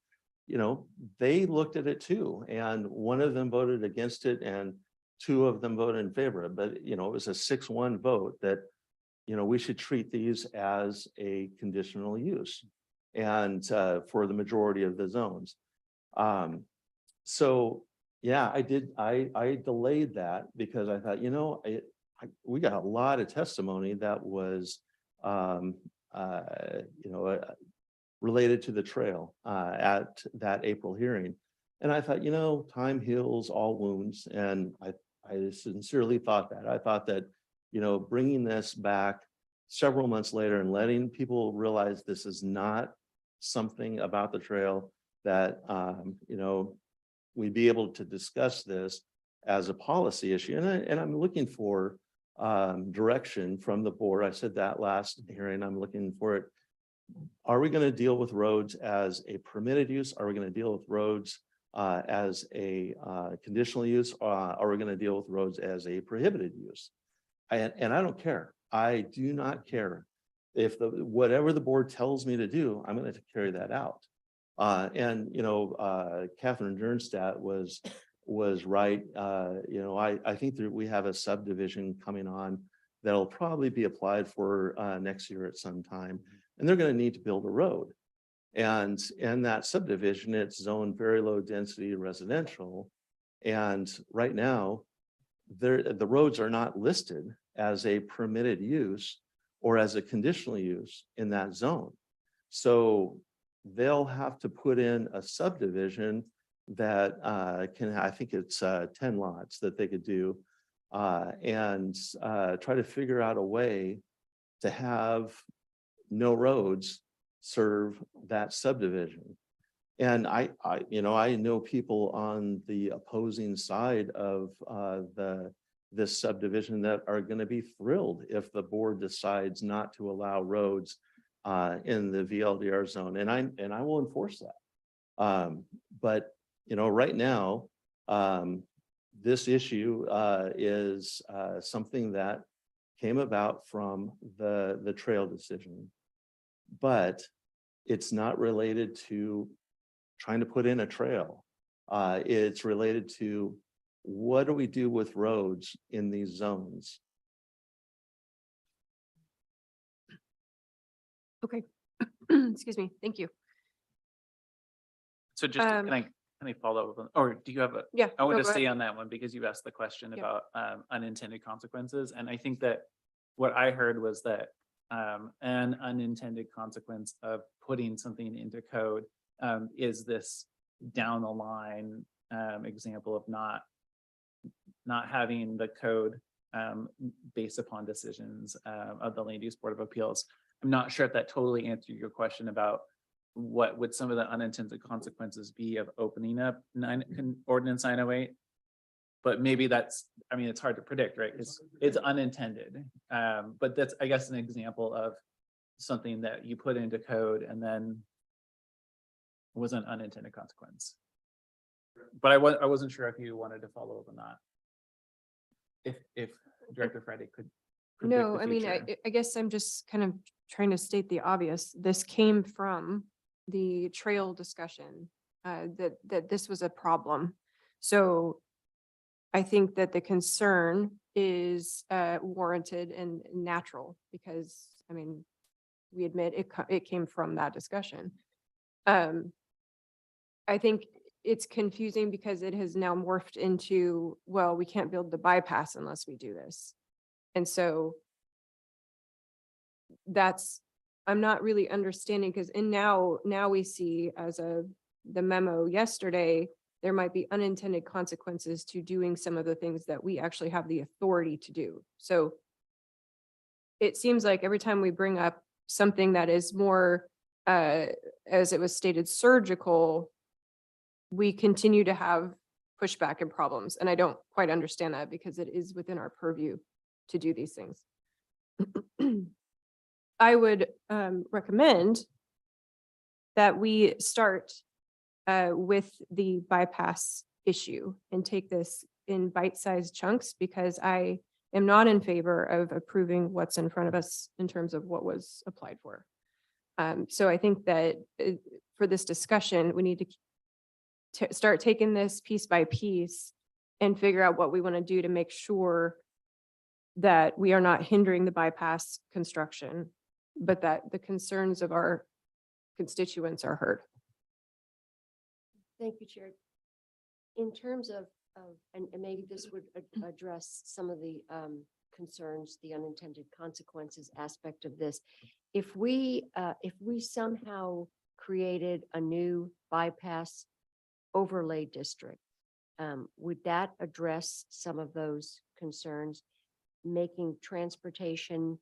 they looked at it too, and one of them voted against it and 2 of them voted in favor of it. But it was a 6-1 vote that we should treat these as a conditional use, and for the majority of the zones. So yeah, I delayed that because I thought, we got a lot of testimony that was related to the trail at that April hearing. And I thought, time heals all wounds. And I sincerely thought that. I thought that, bringing this back several months later and letting people realize this is not something about the trail, that, we'd be able to discuss this as a policy issue. And I'm looking for direction from the board. I said that last hearing. I'm looking for it. Are we going to deal with roads as a permitted use? Are we going to deal with roads as a conditional use? Are we going to deal with roads as a prohibited use? And I don't care. I do not care. If whatever the board tells me to do, I'm going to carry that out. And Catherine Jernstadt was right. I think that we have a subdivision coming on that'll probably be applied for next year at some time, and they're going to need to build a road. And in that subdivision, it's zoned very low density residential. And right now, the roads are not listed as a permitted use or as a conditional use in that zone. So they'll have to put in a subdivision that I think it's 10 lots that they could do, and try to figure out a way to have no roads serve that subdivision. And I know people on the opposing side of this subdivision that are going to be thrilled if the board decides not to allow roads in the VLDR zone, and I will enforce that. But right now, this issue is something that came about from the trail decision, but it's not related to trying to put in a trail. It's related to what do we do with roads in these zones? Okay. Excuse me. Thank you. So just, can I follow up on, or do you have a? Yeah. I want no, to go stay ahead. on that one because you asked the question Yeah. about unintended consequences. And I think that what I heard was that an unintended consequence of putting something into code is this down the line example of not having the code based upon decisions of the Land Use Board of Appeals. I'm not sure if that totally answered your question about what would some of the unintended consequences be of opening up ordinance 908. But maybe that's, it's hard to predict, right? It's unintended. But that's, I guess, an example of something that you put into code and then was an unintended consequence. But I wasn't sure if you wanted to follow up on that. If Director Friday could. predict No, the future. I guess I'm just kind of trying to state the obvious. This came from the trail discussion, that this was a problem. So I think that the concern is warranted and natural because, we admit it came from that discussion. I think it's confusing because it has now morphed into, well, we can't build the bypass unless we do this. And so I'm not really understanding because now we see as the memo yesterday, there might be unintended consequences to doing some of the things that we actually have the authority to do. So it seems like every time we bring up something that is more, as it was stated, surgical, we continue to have pushback and problems. And I don't quite understand that because it is within our purview to do these things. I would recommend that we start with the bypass issue and take this in bite-sized chunks, because I am not in favor of approving what's in front of us in terms of what was applied for. So I think that for this discussion, we need to start taking this piece by piece and figure out what we want to do to make sure that we are not hindering the bypass construction, but that the concerns of our constituents are heard. Thank you, Chair. In terms of, and maybe this would address some of the concerns, the unintended consequences aspect of this. If we somehow created a new bypass overlay district, would that address some of those concerns, making transportation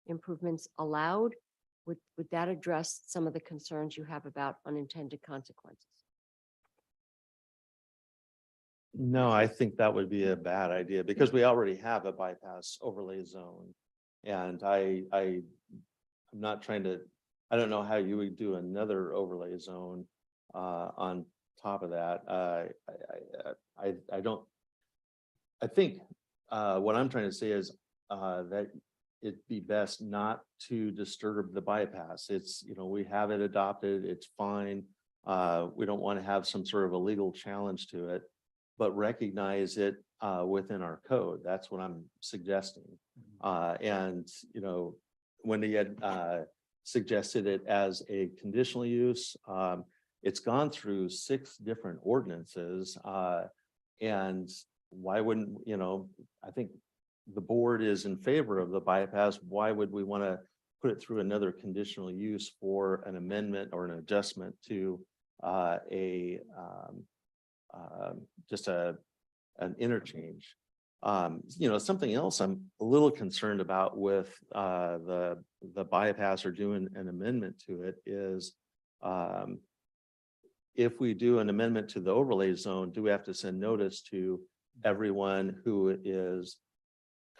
improvements allowed? Would that address some of the concerns you have about unintended consequences? No, I think that would be a bad idea because we already have a bypass overlay zone. And I'm not trying to, I don't know how you would do another overlay zone on top of that. I think what I'm trying to say is that it'd be best not to disturb the bypass. It's, we have it adopted, it's fine. We don't want to have some sort of a legal challenge to it, but recognize it within our code. That's what I'm suggesting. And, Wendy had suggested it as a conditional use. It's gone through 6 different ordinances. And why wouldn't, I think the board is in favor of the bypass. Why would we want to put it through another conditional use for an amendment or an adjustment to just an interchange? Something else I'm a little concerned about with the bypass or doing an amendment to it is if we do an amendment to the overlay zone, do we have to send notice to everyone who is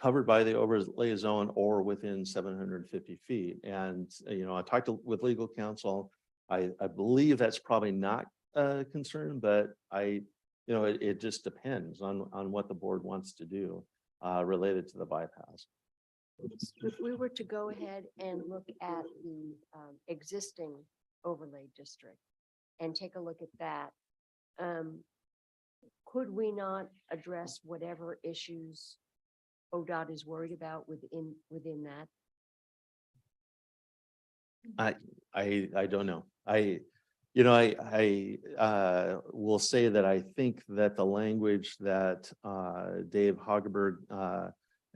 covered by the overlay zone or within 750 feet? And, I talked with legal counsel. I believe that's probably not a concern, but it just depends on what the board wants to do related to the bypass. If we were to go ahead and look at the existing overlay district and take a look at that, could we not address whatever issues ODOT is worried about within that? I don't know. I will say that I think that the language that Dave Hageberg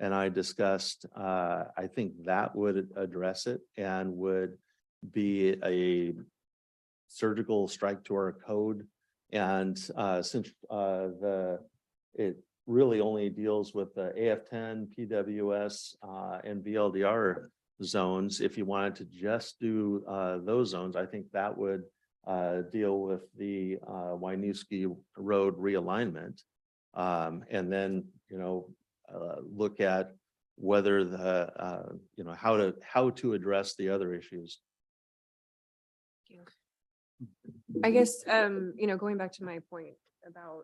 and I discussed, I think that would address it and would be a surgical strike to our code. And since it really only deals with the AF10, PWS, and VLDR zones, if you wanted to just do those zones, I think that would deal with the Winooski Road realignment, and then look at whether the how to address the other issues. I guess, going back to my point about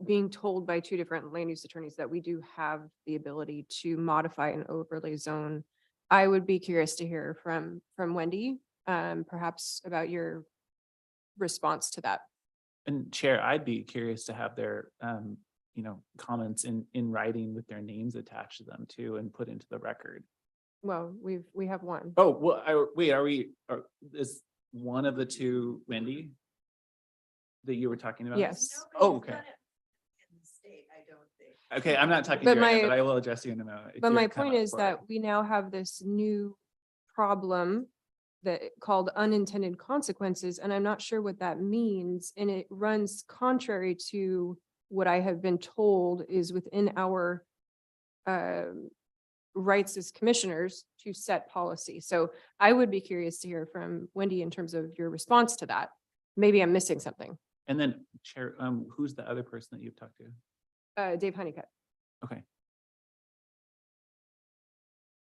being told by 2 different land use attorneys that we do have the ability to modify an overlay zone, I would be curious to hear from Wendy, perhaps about your response to that. And Chair, I'd be curious to have their, comments in writing with their names attached to them too and put into the record. Well, we have one. Oh, well, is one of the 2 Wendy that you were talking about? Yes. Oh, okay. Okay, I'm not talking to But you right now, my- but I will address you in a moment. if But you're my kind point of is for that it. we now have this new problem that called unintended consequences, and I'm not sure what that means. And it runs contrary to what I have been told is within our rights as commissioners to set policy. So I would be curious to hear from Wendy in terms of your response to that. Maybe I'm missing something. And then Chair, who's the other person that you've talked to? Dave Honeycutt. Okay.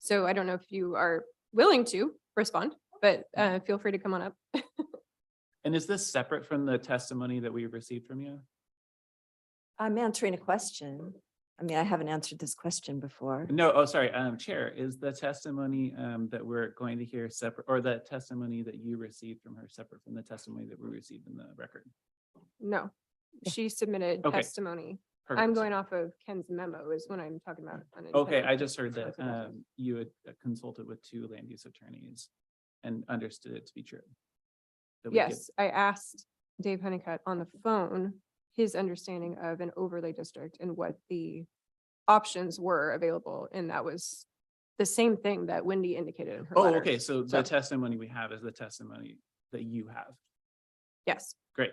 So I don't know if you are willing to respond, but feel free to come on up. And is this separate from the testimony that we received from you? I'm answering a question. I mean, I haven't answered this question before. No, oh, sorry, Chair, is the testimony that we're going to hear separate, or the testimony that you received from her separate from the testimony that we received in the record? No, she submitted Okay. testimony. I'm Perfect. going off of Ken's memo is when I'm talking about. Okay, unintended I just heard that consequences. you had consulted with 2 land use attorneys and understood it to be true. That we get- Yes, I asked Dave Honeycutt on the phone, his understanding of an overlay district and what the options were available. And that was the same thing that Wendy indicated in her Oh, letter. okay, so the testimony we have is the testimony that you have. Yes. Great.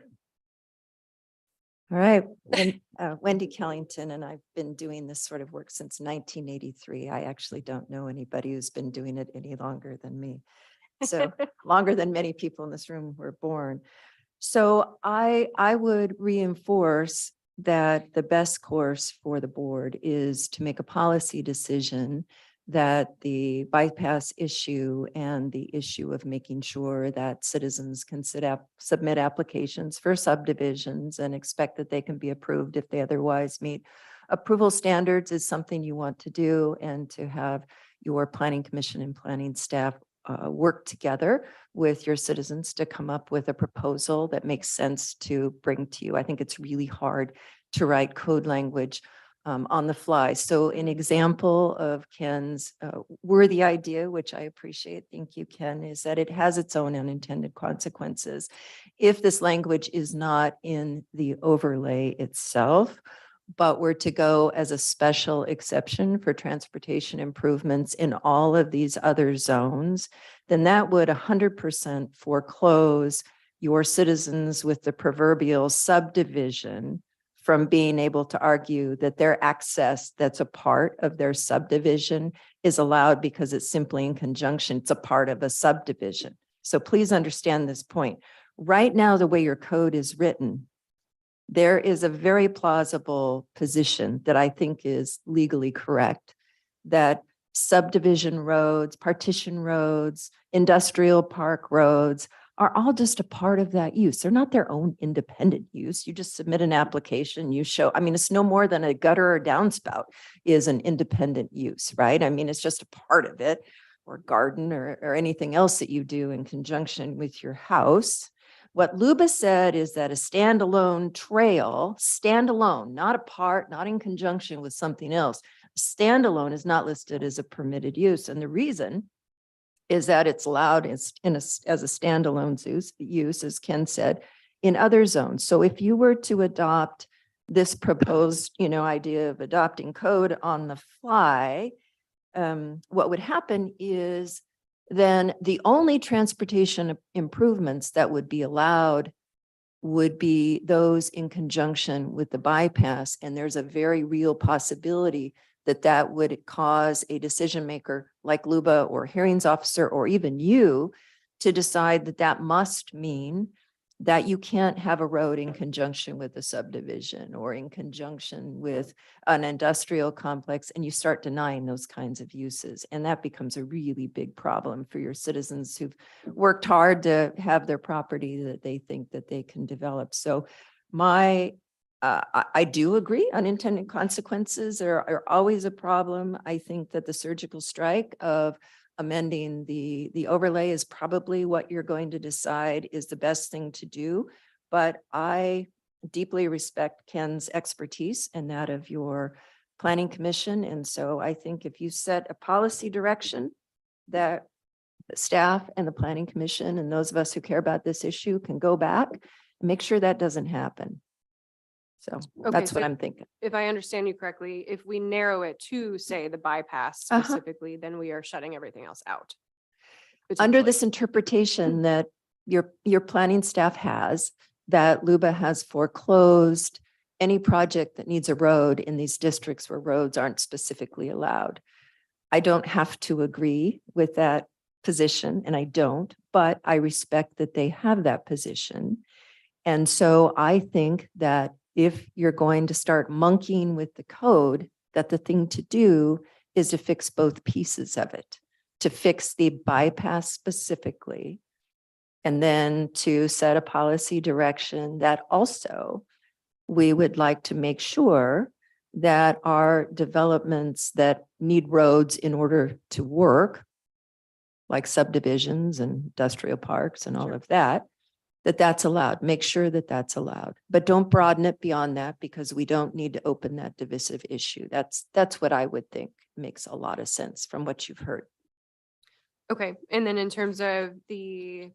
All right, Wendy Kellington, and I've been doing this sort of work since 1983. I actually don't know anybody who's been doing it any longer than me. So longer than many people in this room were born. So I would reinforce that the best course for the board is to make a policy decision that the bypass issue and the issue of making sure that citizens can submit applications for subdivisions and expect that they can be approved if they otherwise meet approval standards is something you want to do, and to have your planning commission and planning staff work together with your citizens to come up with a proposal that makes sense to bring to you. I think it's really hard to write code language on the fly. So an example of Ken's worthy idea, which I appreciate, thank you, Ken, is that it has its own unintended consequences. If this language is not in the overlay itself, but were to go as a special exception for transportation improvements in all of these other zones, then that would 100% foreclose your citizens with the proverbial subdivision from being able to argue that their access that's a part of their subdivision is allowed because it's simply in conjunction, it's a part of a subdivision. So please understand this point. Right now, the way your code is written, there is a very plausible position that I think is legally correct, that subdivision roads, partition roads, industrial park roads are all just a part of that use. They're not their own independent use. You just submit an application, you show, I mean, it's no more than a gutter or downspout is an independent use, right? I mean, it's just a part of it, or garden or anything else that you do in conjunction with your house. What Luba said is that a standalone trail, standalone, not a part, not in conjunction with something else, standalone is not listed as a permitted use. And the reason is that it's allowed as a standalone use, as Ken said, in other zones. So if you were to adopt this proposed, idea of adopting code on the fly, what would happen is then the only transportation improvements that would be allowed would be those in conjunction with the bypass. And there's a very real possibility that that would cause a decision maker like Luba or hearings officer, or even you, to decide that that must mean that you can't have a road in conjunction with a subdivision or in conjunction with an industrial complex, and you start denying those kinds of uses. And that becomes a really big problem for your citizens who've worked hard to have their property that they think that they can develop. So I do agree, unintended consequences are always a problem. I think that the surgical strike of amending the overlay is probably what you're going to decide is the best thing to do. But I deeply respect Ken's expertise and that of your planning commission. And so I think if you set a policy direction that the staff and the planning commission and those of us who care about this issue can go back and make sure that doesn't happen. So that's what so I'm thinking. If I understand you correctly, if we narrow it to say the bypass specifically, then we are shutting everything else out. Under potentially. this interpretation that your planning staff has, that Luba has foreclosed any project that needs a road in these districts where roads aren't specifically allowed. I don't have to agree with that position, and I don't, but I respect that they have that position. And so I think that if you're going to start monkeying with the code, that the thing to do is to fix both pieces of it, to fix the bypass specifically, and then to set a policy direction that also we would like to make sure that our developments that need roads in order to work, like subdivisions and industrial parks and all of that, that's allowed. Make sure that that's allowed, but don't broaden it beyond that because we don't need to open that divisive issue. That's what I would think makes a lot of sense from what you've heard. Okay, and then in terms of the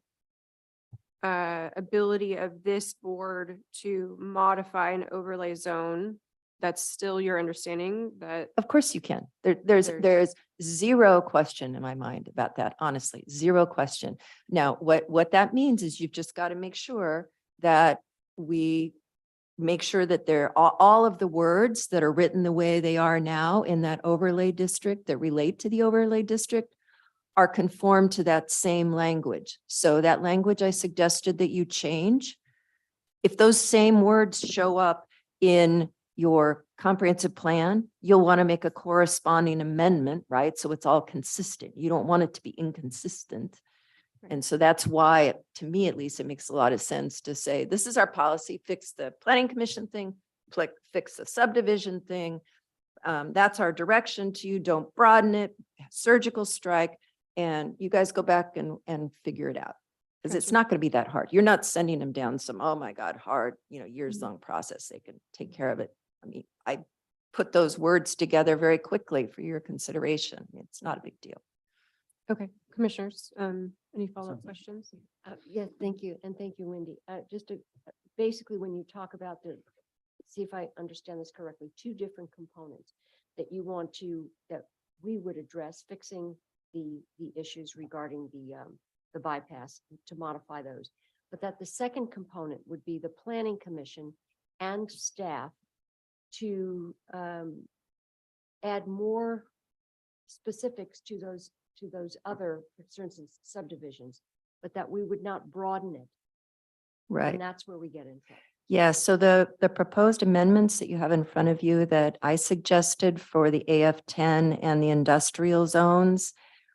ability of this board to modify an overlay zone, that's still your understanding that, Of course you can. There's There's- zero question in my mind about that, honestly, zero question. Now, what that means is you've just got to make sure that we make sure that all of the words that are written the way they are now in that overlay district that relate to the overlay district are conformed to that same language. So that language I suggested that you change, if those same words show up in your comprehensive plan, you'll want to make a corresponding amendment, right? So it's all consistent. You don't want it to be inconsistent. And so that's why, to me at least, it makes a lot of sense to say, this is our policy, fix the planning commission thing, fix the subdivision thing. That's our direction to you. Don't broaden it, surgical strike, and you guys go back and figure it out. Because it's Gotcha. not going to be that hard. You're not sending them down some, oh my God, hard, years long process. They can take care of it. I mean, I put those words together very quickly for your consideration. It's not a big deal. okay, commissioners, any follow-up questions? Yes, thank you. And thank you, Wendy. Just to, basically, when you talk about see if I understand this correctly, two different components that you want that we would address, fixing the issues regarding the bypass to modify those. But that the second component would be the planning commission and staff to add more specifics to those other, for instance, subdivisions, but that we would not broaden it. Right. And that's where we get into it. Yeah, so the proposed amendments that you have in front of you that I suggested for the AF10 and the industrial zones,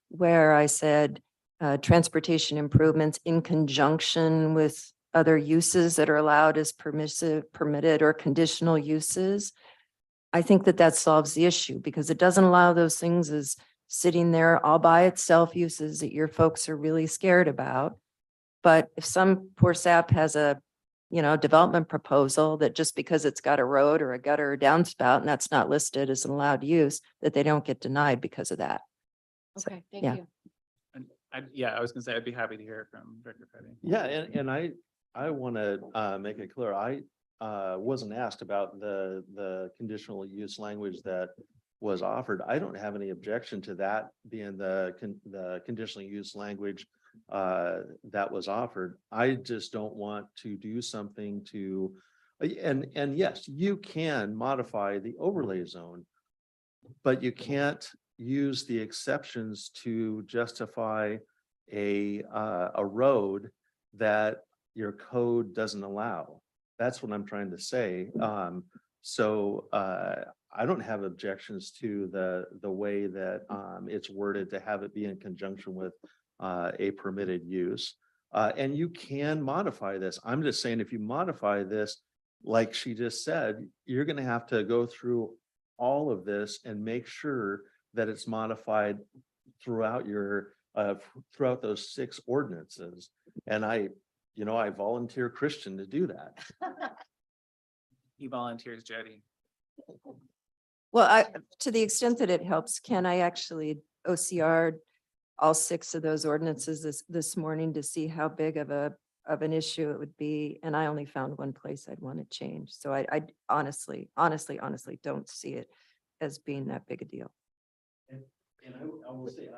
where I said transportation improvements in conjunction with other uses that are allowed as permitted or conditional uses. I think that solves the issue because it doesn't allow those things as sitting there all by itself uses that your folks are really scared about. But if some poor sap has a development proposal that just because it's got a road or a gutter or downspout and that's not listed as an allowed use, that they don't get denied because of that. Okay, thank yeah. you. And I was gonna say, I'd be happy to hear from Director Petty. Yeah, and I want to make it clear, I wasn't asked about the conditional use language that was offered. I don't have any objection to that being the conditional use language that was offered. I just don't want to do something to, and yes, you can modify the overlay zone, but you can't use the exceptions to justify a road that your code doesn't allow. That's what I'm trying to say. So I don't have objections to the way that it's worded to have it be in conjunction with a permitted use. And you can modify this. I'm just saying, if you modify this, like she just said, you're going to have to go through all of this and make sure that it's modified throughout throughout those 6 ordinances. And I volunteer Christian to do that. He volunteers, Jody. Well, to the extent that it helps, can I actually OCR all 6 of those ordinances this morning to see how big of an issue it would be? And I only found one place I'd want to change. So I honestly don't see it as being that big a deal. And I will say,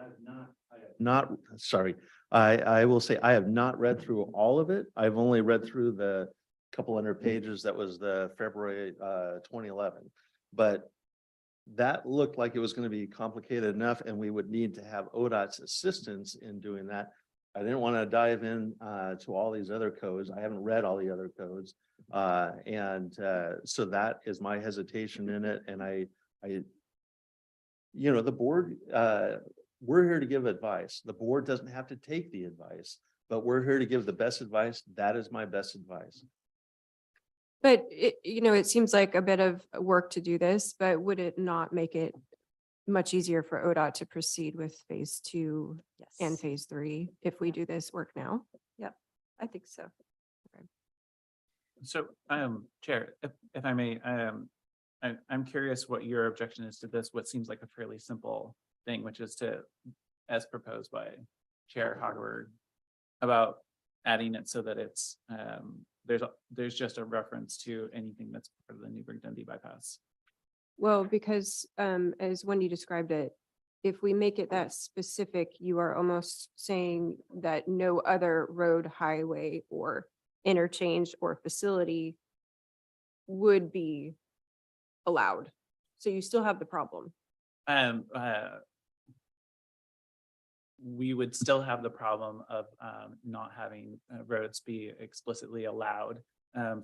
I will say I have not read through all of it. I've only read through the couple hundred pages that was the February 2011. But that looked like it was going to be complicated enough and we would need to have ODOT's assistance in doing that. I didn't want to dive in to all these other codes. I haven't read all the other codes. So that is my hesitation in it. And you know, the board, we're here to give advice. The board doesn't have to take the advice, but we're here to give the best advice. That is my best advice. But it, it seems like a bit of work to do this, but would it not make it much easier for ODOT to proceed with phase 2 and Yes. phase 3 if we do this work now? I think so. So, Chair, if I may, I'm curious what your objection is to this, what seems like a fairly simple thing, which is to, as proposed by Chair Hogberg, about adding it so that it's, there's just a reference to anything that's part of the Newburgh-Dundee bypass. Well, because as Wendy described it, if we make it that specific, you are almost saying that no other road, highway, or interchange or facility would be allowed. So you still have the problem. We would still have the problem of not having roads be explicitly allowed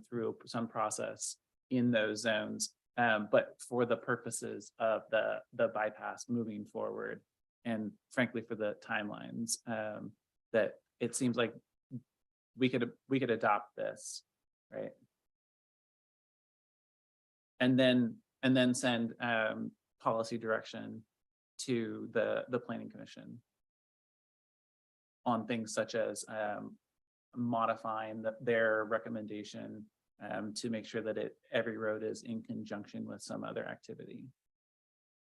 through some process in those zones. But for the purposes of the bypass moving forward, and frankly, for the timelines, that it seems like we could adopt this, right? And then send policy direction to the planning commission on things such as modifying their recommendation to make sure that every road is in conjunction with some other activity,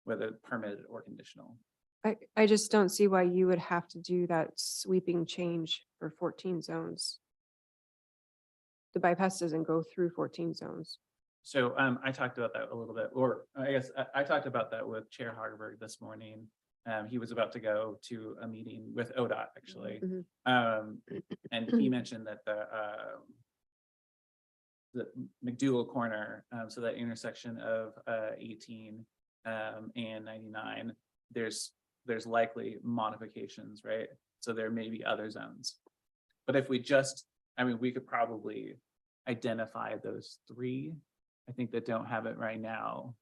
whether permitted or conditional. I just don't see why you would have to do that sweeping change for 14 zones. The bypass doesn't go through 14 zones. So I talked about that a little bit, or I guess I talked about that with Chair Hogberg this morning. He was about to go to a meeting with ODOT actually. And he mentioned that the McDougal corner, so that intersection of 18 and 99, there's likely modifications, right? So there may be other zones. But if we we could probably identify those 3, I think, that don't have it right now,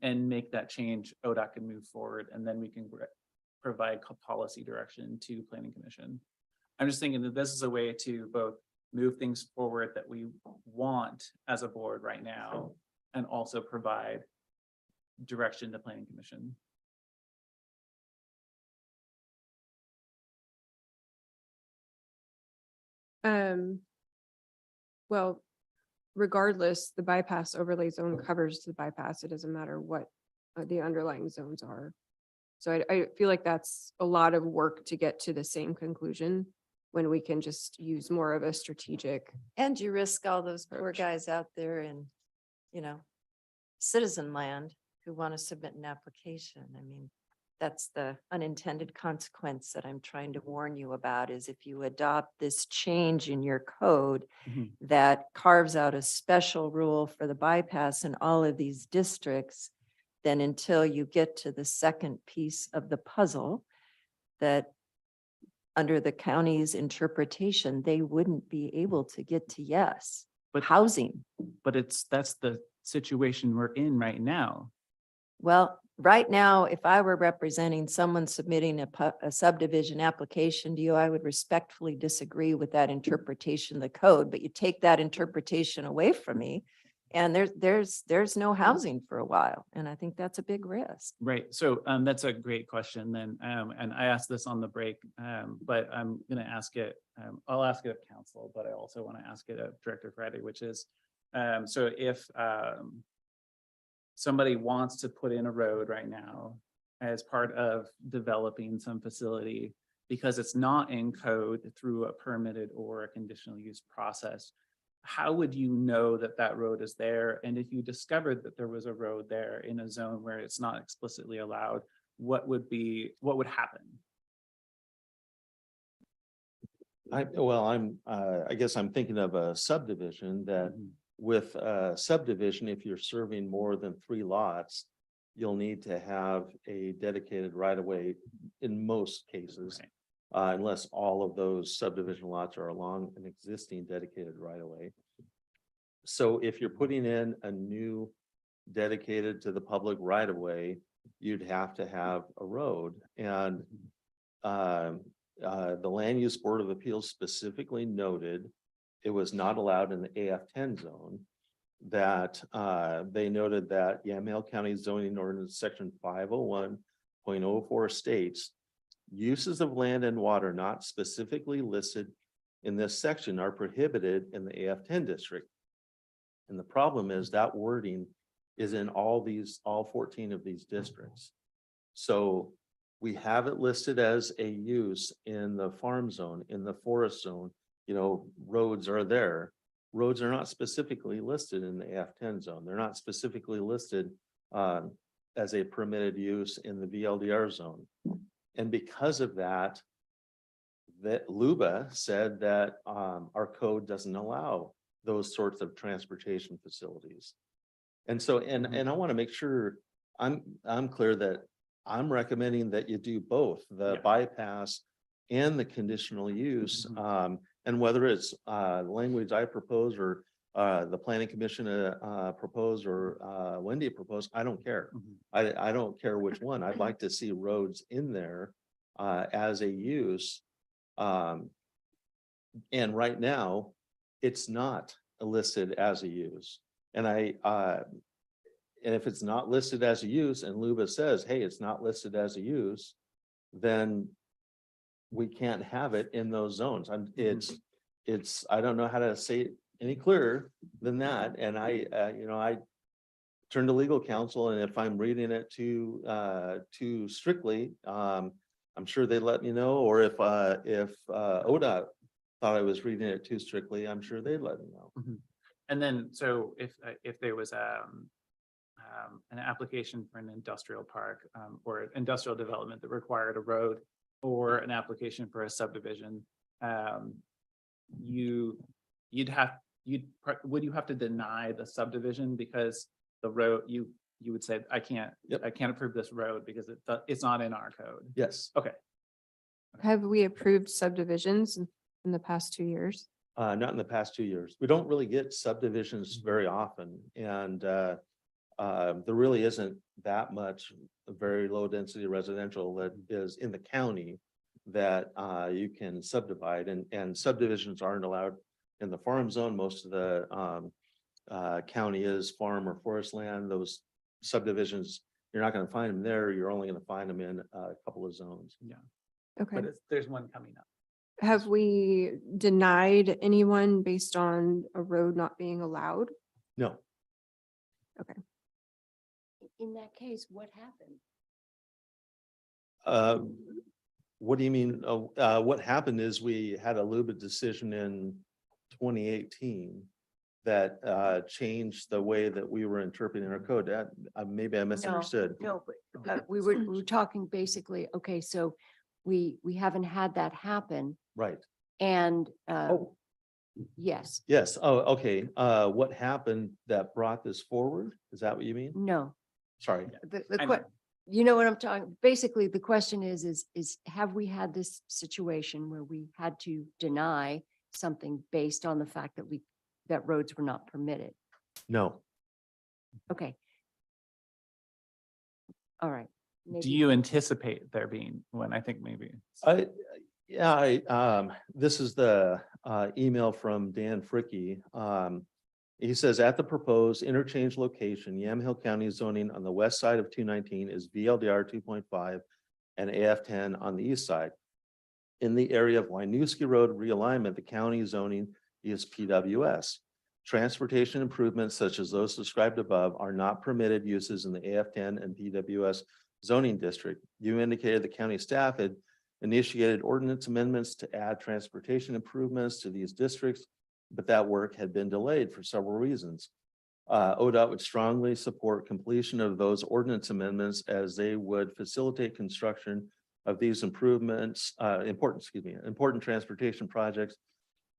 and make that change. ODOT can move forward, and then we can provide policy direction to Planning Commission. I'm just thinking that this is a way to both move things forward that we want as a board right now, and also provide direction to Planning Commission. Well, regardless, the bypass overlay zone covers the bypass. It doesn't matter what the underlying zones are. So I feel like that's a lot of work to get to the same conclusion when we can just use more of a strategic. And you risk all those poor guys out there in, citizen land who want to submit an application. I mean, that's the unintended consequence that I'm trying to warn you about, is if you adopt this change in your code that carves out a special rule for the bypass in all of these districts, then until you get to the second piece of the puzzle, that under the county's interpretation, they wouldn't be able to get to yes. But housing. But that's the situation we're in right now. Well, right now, if I were representing someone submitting a subdivision application to you, I would respectfully disagree with that interpretation of the code, but you take that interpretation away from me, and there's no housing for a while. And I think that's a big risk. Right. So that's a great question then. And I asked this on the break, but I'm going to ask it. I'll ask it of council, but I also want to ask it of Director Friday, which is, so if somebody wants to put in a road right now as part of developing some facility, because it's not in code through a permitted or a conditional use process, how would you know that that road is there? And if you discovered that there was a road there in a zone where it's not explicitly allowed, what would happen? I guess I'm thinking of a subdivision that with a subdivision, if you're serving more than 3 lots, you'll need to have a dedicated right of way in most cases. Unless all of those subdivision lots are along an existing dedicated right of way. So if you're putting in a new dedicated to the public right of way, you'd have to have a road. And the Land Use Board of Appeals specifically noted it was not allowed in the AF10 zone. That they noted that Yamhill County zoning ordinance section 501.04 states uses of land and water not specifically listed in this section are prohibited in the AF10 district. And the problem is that wording is in all 14 of these districts. So we have it listed as a use in the farm zone, in the forest zone, roads are there. Roads are not specifically listed in the AF10 zone. They're not specifically listed as a permitted use in the VLDR zone. And because of that, LUBA said that our code doesn't allow those sorts of transportation facilities. And so, and I want to make sure I'm clear that I'm recommending that you do both the bypass and the conditional use. And whether it's language I propose or the planning commission propose or Wendy proposed, I don't care. I don't care which one. I'd like to see roads in there as a use. And right now, it's not listed as a use. And and if it's not listed as a use and LUBA says, hey, it's not listed as a use, then we can't have it in those zones. I don't know how to say it any clearer than that. And I turn to legal counsel, and if I'm reading it too strictly, I'm sure they let me know. Or if ODOT thought I was reading it too strictly, I'm sure they'd let me know. And then, so if there was an application for an industrial park or industrial development that required a road, or an application for a subdivision, would you have to deny the subdivision because the road you would say, I can't approve this road because it's not in our code? Yes. Okay. Have we approved subdivisions in the past 2 years? Not in the past 2 years. We don't really get subdivisions very often. And there really isn't that much very low density residential that is in the county that you can subdivide, and subdivisions aren't allowed in the farm zone. Most of the county is farm or forest land. Those subdivisions, you're not going to find them there. You're only going to find them in a couple of zones. Yeah. Okay. But there's one coming up. Have we denied anyone based on a road not being allowed? No. Okay. In that case, what happened? What do you mean? What happened is we had a LUBA decision in 2018 that changed the way that we were interpreting our code. That maybe I misunderstood. No, but we were talking basically, okay, so we haven't had that happen. Right. And yes. Yes. Oh, okay. What happened that brought this forward? Is that what you mean? No. Sorry. You know what I'm talking, basically, the question is have we had this situation where we had to deny something based on the fact that roads were not permitted? No. Okay. All right. Do you anticipate there being one? I think maybe. This is the email from Dan Fricke. He says, at the proposed interchange location, Yamhill County zoning on the west side of 219 is VLDR 2.5 and AF10 on the east side. In the area of Winooski Road realignment, the county zoning is PWS. Transportation improvements such as those described above are not permitted uses in the AF10 and PWS zoning district. You indicated the county staff had initiated ordinance amendments to add transportation improvements to these districts, but that work had been delayed for several reasons. ODOT would strongly support completion of those ordinance amendments as they would facilitate construction of these improvements, important transportation projects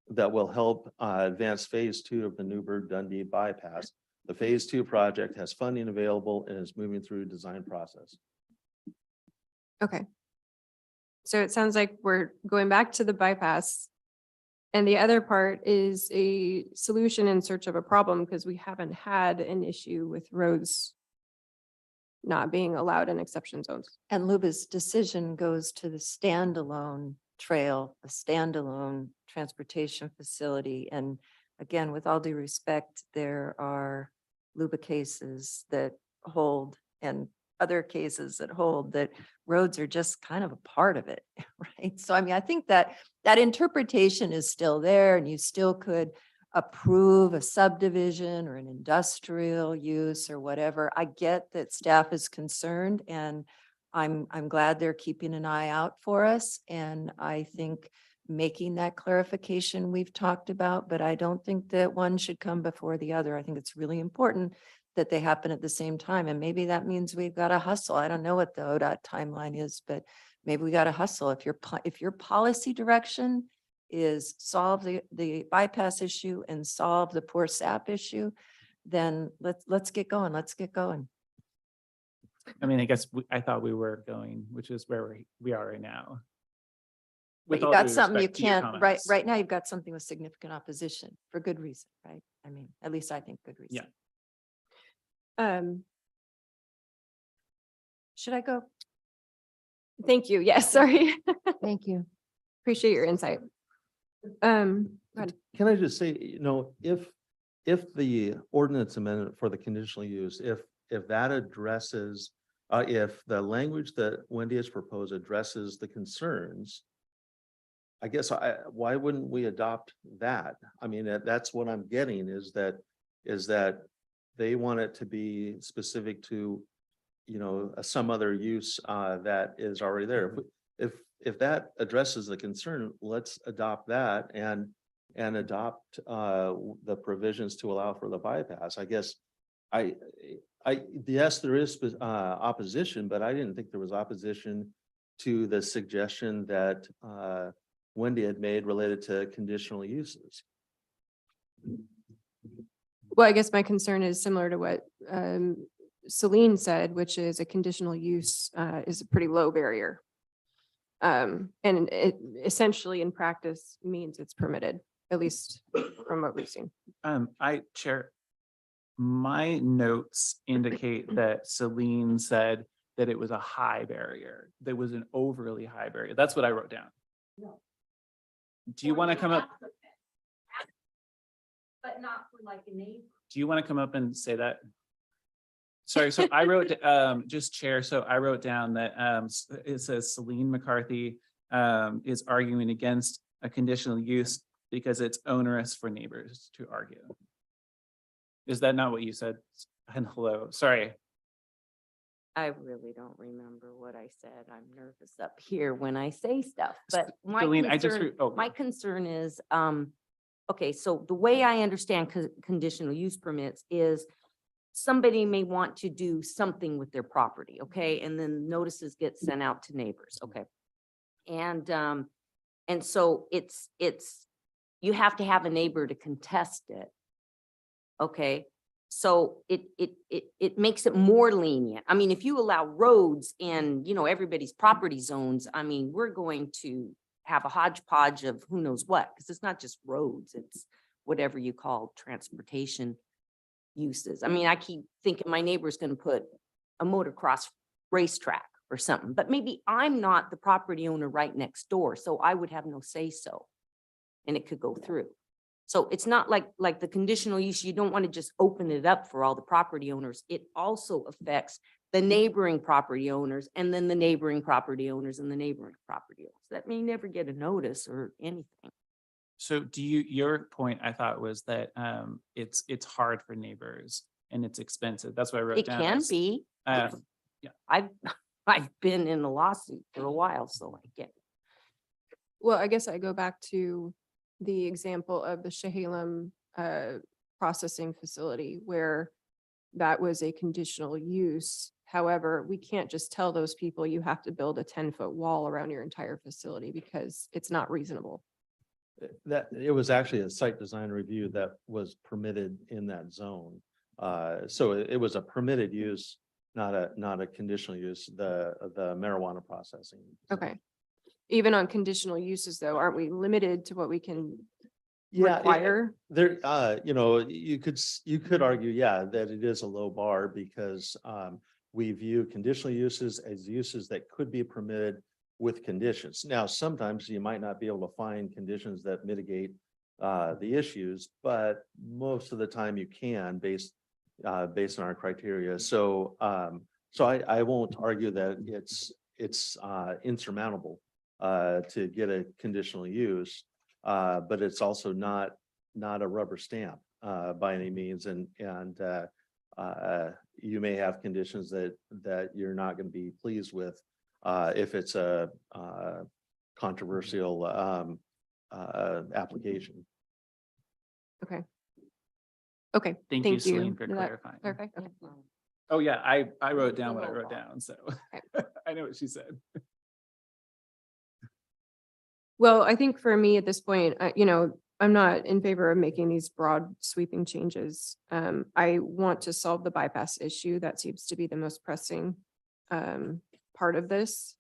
that will help advance phase 2 of the Newburgh-Dundee bypass. The phase 2 project has funding available and is moving through design process. Okay. So it sounds like we're going back to the bypass. And the other part is a solution in search of a problem because we haven't had an issue with roads not being allowed in exception zones. And Luba's decision goes to the standalone trail, a standalone transportation facility. And again, with all due respect, there are Luba cases that hold and other cases that hold that roads are just kind of a part of it, right? So I mean, I think that that interpretation is still there and you still could approve a subdivision or an industrial use or whatever. I get that staff is concerned and I'm glad they're keeping an eye out for us. And I think making that clarification we've talked about, but I don't think that one should come before the other. I think it's really important that they happen at the same time. And maybe that means we've got to hustle. I don't know what the ODOT timeline is, but maybe we got to hustle. If your policy direction is solve the bypass issue and solve the poor sap issue, then let's get going. Let's get going. I mean, I guess I thought we were going, which is where we are right now. But With you all got due something you respect to your can't, right, comments. right now you've got something with significant opposition for good reason, right? I mean, at least I think good reason. Should I go? Thank you. Yes, sorry. Thank you. Appreciate your insight. Go ahead. Can I just say, if the ordinance amendment for the conditional use, if that addresses, if the language that Wendy has proposed addresses the concerns, I guess why wouldn't we adopt that? I mean, that's what I'm getting is that they want it to be specific to, some other use that is already there. If that addresses the concern, let's adopt that and adopt the provisions to allow for the bypass. I guess yes, there is opposition, but I didn't think there was opposition to the suggestion that Wendy had made related to conditional uses. Well, I guess my concern is similar to what Celine said, which is a conditional use is a pretty low barrier. And it essentially in practice means it's permitted, at least from what we've seen. Chair, my notes indicate that Celine said that it was a high barrier. There was an overly high barrier. That's what I wrote down. Do you want to come up? But not for like a neighbor. Do you want to come up and say that? Sorry, so I wrote, just chair, so I wrote down that it says Celine McCarthy is arguing against a conditional use because it's onerous for neighbors to argue. Is that not what you said? And hello, sorry. I really don't remember what I said. I'm nervous up here when I say stuff, but my Celine, I just, concern, my concern is, okay, so the way I understand conditional use permits is somebody may want to do something with their property, okay? And then notices get sent out to neighbors, okay? And so it's, you have to have a neighbor to contest it, okay? So it makes it more lenient. I mean, if you allow roads in, everybody's property zones, I mean, we're going to have a hodgepodge of who knows what, because it's not just roads, it's whatever you call transportation uses. I mean, I keep thinking my neighbor's going to put a motocross racetrack or something, but maybe I'm not the property owner right next door, so I would have no say so, and it could go through. So it's not like the conditional use, you don't want to just open it up for all the property owners. It also affects the neighboring property owners and then the neighboring property owners and the neighboring property owners that may never get a notice or anything. So your point I thought was that it's hard for neighbors and it's expensive. That's what I wrote It down. can as, be. yeah. I've been in a lawsuit for a while, so I get it. Well, I guess I go back to the example of the Chehalem processing facility where that was a conditional use. However, we can't just tell those people you have to build a 10-foot wall around your entire facility because it's not reasonable. That it was actually a site design review that was permitted in that zone. So it was a permitted use, not a conditional use, the marijuana processing. Okay. Even on conditional uses though, aren't we limited to what we can Yeah, require? there, you could argue, yeah, that it is a low bar because we view conditional uses as uses that could be permitted with conditions. Now, sometimes you might not be able to find conditions that mitigate the issues, but most of the time you can based on our criteria. So I won't argue that it's insurmountable to get a conditional use, but it's also not a rubber stamp by any means. And you may have conditions that you're not going to be pleased with if it's a controversial application. Okay. Okay. Thank you, Celine, for Did that clarifying. clarify? Okay. Oh, yeah, I wrote down what I wrote down, so I know what she said. Well, I think for me at this point, I'm not in favor of making these broad sweeping changes. I want to solve the bypass issue. That seems to be the most pressing part of this.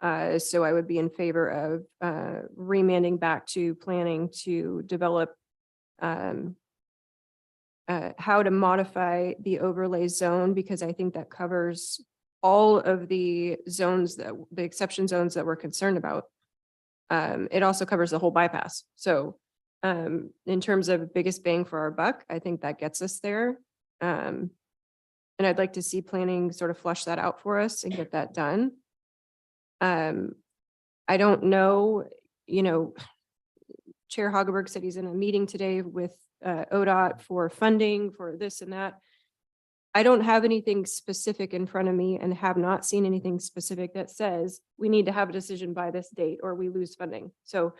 So I would be in favor of remanding back to planning to develop how to modify the overlay zone, because I think that covers all of the zones the exception zones that we're concerned about. It also covers the whole bypass. So in terms of biggest bang for our buck, I think that gets us there. And I'd like to see planning sort of flush that out for us and get that done. I don't know, Chair Hageberg said he's in a meeting today with ODOT for funding for this and that. I don't have anything specific in front of me and have not seen anything specific that says we need to have a decision by this date or we lose funding. So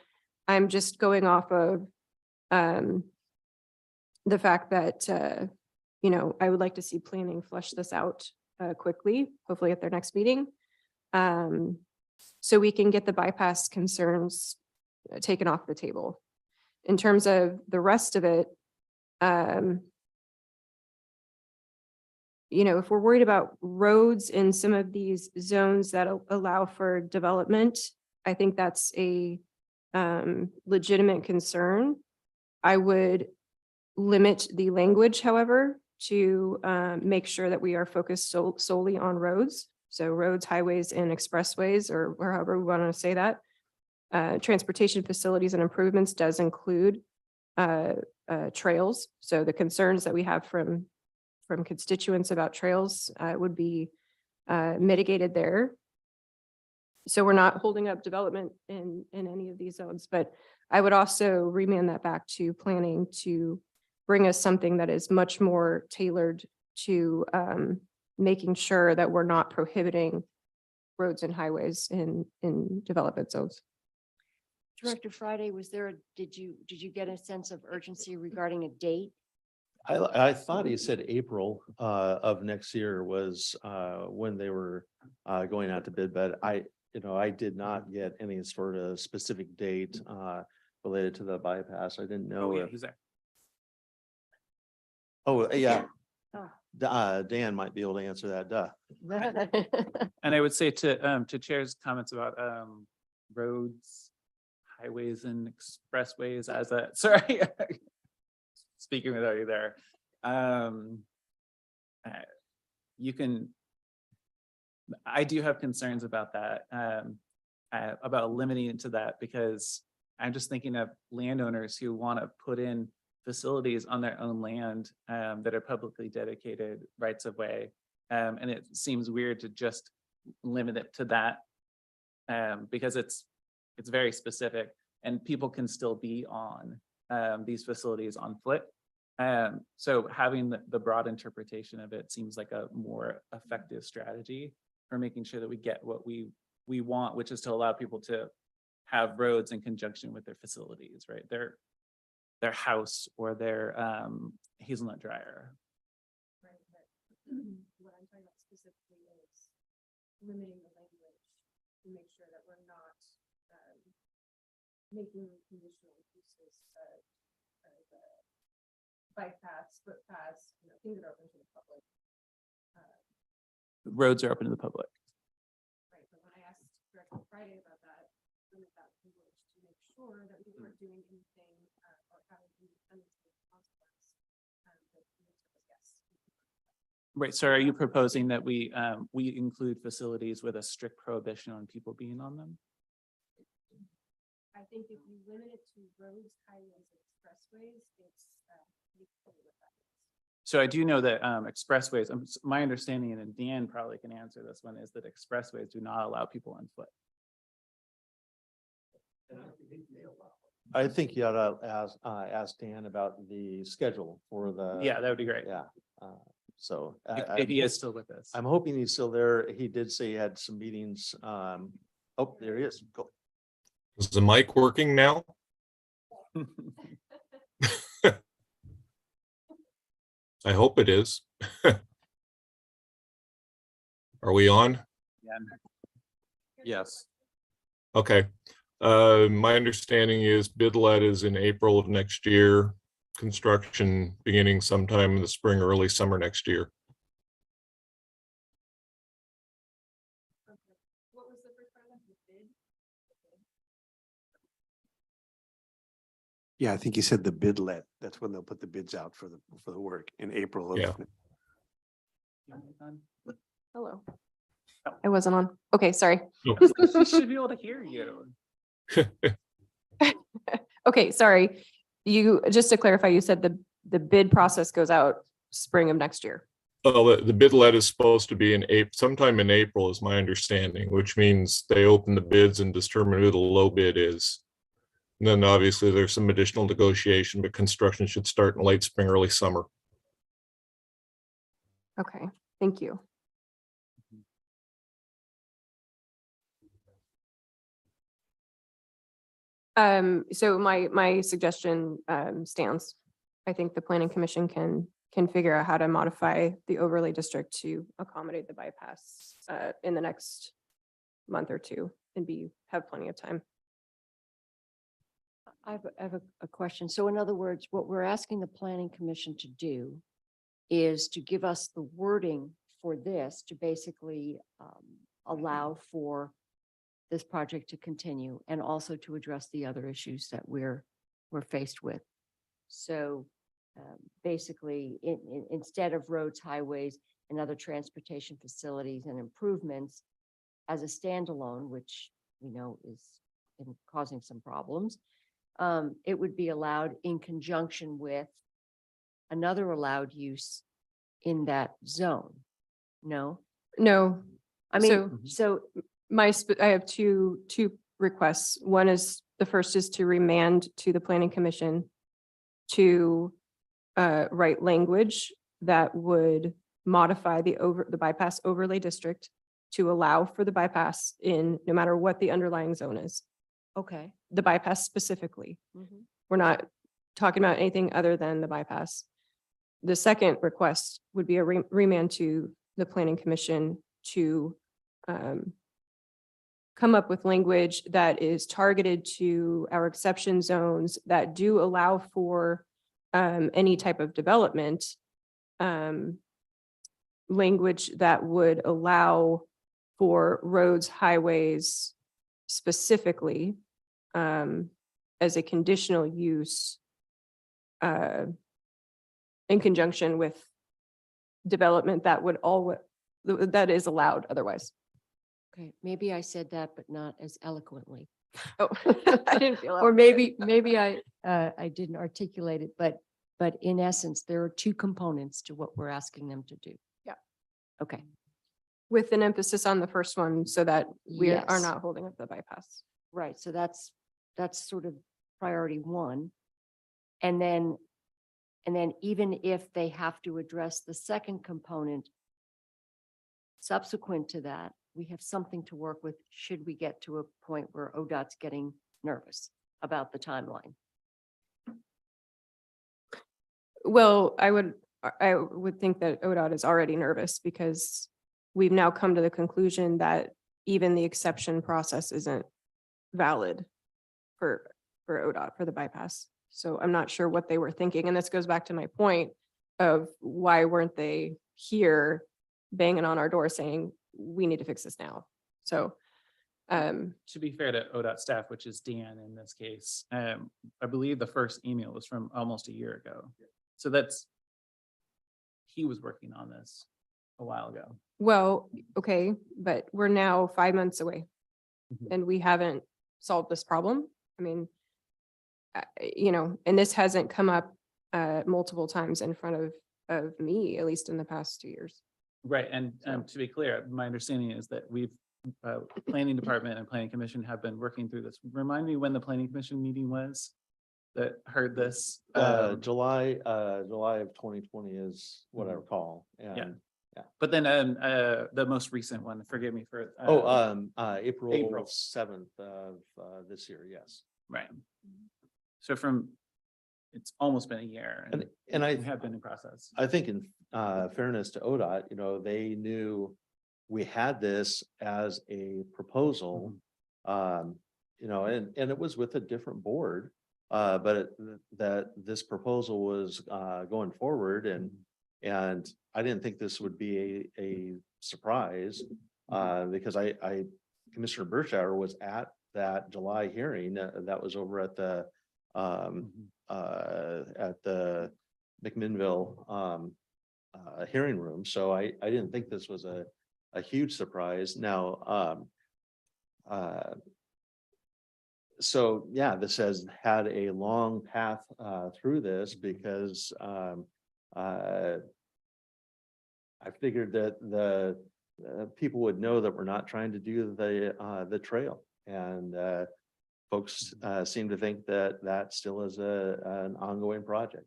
I'm just going off of the fact that, I would like to see planning flush this out quickly, hopefully at their next meeting. So we can get the bypass concerns taken off the table. In terms of the rest of it, if we're worried about roads in some of these zones that allow for development, I think that's a legitimate concern. I would limit the language, however, to make sure that we are focused solely on roads. So roads, highways, and expressways, or however we want to say that. Transportation facilities and improvements does include trails. So the concerns that we have from constituents about trails would be mitigated there. So we're not holding up development in any of these zones, but I would also remand that back to planning to bring us something that is much more tailored to making sure that we're not prohibiting roads and highways in development zones. Director Friday, did you get a sense of urgency regarding a date? I thought he said April of next year was when they were going out to bid, but I did not get any sort of specific date related to the bypass. I didn't know if. Who's there? Oh, yeah. Oh. Dan might be able to answer that. Duh. And I would say to Chair's comments about roads, highways, and expressways as a sorry, speaking without you there. You can. I do have concerns about that, about limiting it to that, because I'm just thinking of landowners who want to put in facilities on their own land that are publicly dedicated rights of way. And it seems weird to just limit it to that because it's very specific and people can still be on these facilities on foot. So having the broad interpretation of it seems like a more effective strategy for making sure that we get what we want, which is to allow people to have roads in conjunction with their facilities, right? Their house or their hazelnut dryer. What I'm talking about specifically is limiting the language to make sure that we're not making conditional uses bypass, footpaths, things that are open to the public. Roads are open to the public. Right, but when I asked Director Friday about that, limit that language to make sure that we weren't doing anything or having any unintended consequence. Yes. Right, so are you proposing that we include facilities with a strict prohibition on people being on them? I think if you limit it to roads, highways, expressways, it's, So I do know that expressways, my understanding, and Dan probably can answer this one, is that expressways do not allow people on foot. I think you ought to ask Dan about the schedule for the. Yeah, that would be great. Yeah, so. If he is still with us. I'm hoping he's still there. He did say he had some meetings. Oh, there he is. Go. Is the mic working now? I hope it is. Are we on? Yes. Okay. My understanding is bid let is in April of next year. Construction beginning sometime in the spring, or early summer next year. what was the first part of the bid? Yeah, I think you said the bid let. That's when they'll put the bids out for the work in April of. Yeah. Hello. I wasn't on. Okay, sorry. She should be able to hear you. Okay, sorry. You, just to clarify, you said the bid process goes out spring of next year. Well, the bid let is supposed to be in April, sometime in April is my understanding, which means they open the bids and determine who the low bid is. And then obviously there's some additional negotiation, but construction should start in late spring, early summer. Okay, thank you. So my suggestion stands. I think the planning commission can figure out how to modify the overlay district to accommodate the bypass in the next month or two and have plenty of time. I have a question. So in other words, what we're asking the planning commission to do is to give us the wording for this to basically allow for this project to continue and also to address the other issues that we're faced with. So basically, instead of roads, highways, and other transportation facilities and improvements as a standalone, which we know is causing some problems, it would be allowed in conjunction with another allowed use in that zone. No, No, I mean, so I have two requests. One is, the first is to remand to the planning commission to write language that would modify the bypass overlay district to allow for the bypass in no matter what the underlying zone is, okay. the bypass specifically. Mhm. We're not talking about anything other than the bypass. The second request would be a remand to the planning commission to come up with language that is targeted to our exception zones that do allow for any type of development. Language that would allow for roads, highways specifically as a conditional use in conjunction with development that would that is allowed otherwise. Okay, maybe I said that, but not as eloquently. Oh, I didn't feel. Or maybe I didn't articulate it, but in essence, there are two components to what we're asking them to do. Yeah. Okay, With an emphasis on the first one so that we are Yes. not holding up the bypass. right. So that's sort of priority one. And then even if they have to address the second component subsequent to that, we have something to work with should we get to a point where ODOT's getting nervous about the timeline. Well, I would think that ODOT is already nervous because we've now come to the conclusion that even the exception process isn't valid for ODOT, for the bypass. So I'm not sure what they were thinking. And this goes back to my point of why weren't they here banging on our door saying, we need to fix this now. So To be fair to ODOT staff, which is Dan in this case, I believe the first email was from almost a year ago. So he was working on this. a while ago. Well, okay, but we're now 5 months away Mhm. and we haven't solved this problem. I mean, and this hasn't come up multiple times in front of me, at least in the past 2 years. Right, and to be clear, my understanding is that we've, planning department and planning commission have been working through this. Remind me when the planning commission meeting was that heard this? July of 2020 is what I recall. And But then, the most recent one, forgive me for. April April. 7th of this year, yes. Right. So it's almost been a year And we have been in process. I think in fairness to ODOT, they knew we had this as a proposal. And it was with a different board, but that this proposal was going forward and I didn't think this would be a surprise because Commissioner Bershauer was at that July hearing that was over at the McMinnville hearing room. So I didn't think this was a huge surprise. Now, so yeah, this has had a long path through this because I figured that the people would know that we're not trying to do the trail, and folks seem to think that still is an ongoing project.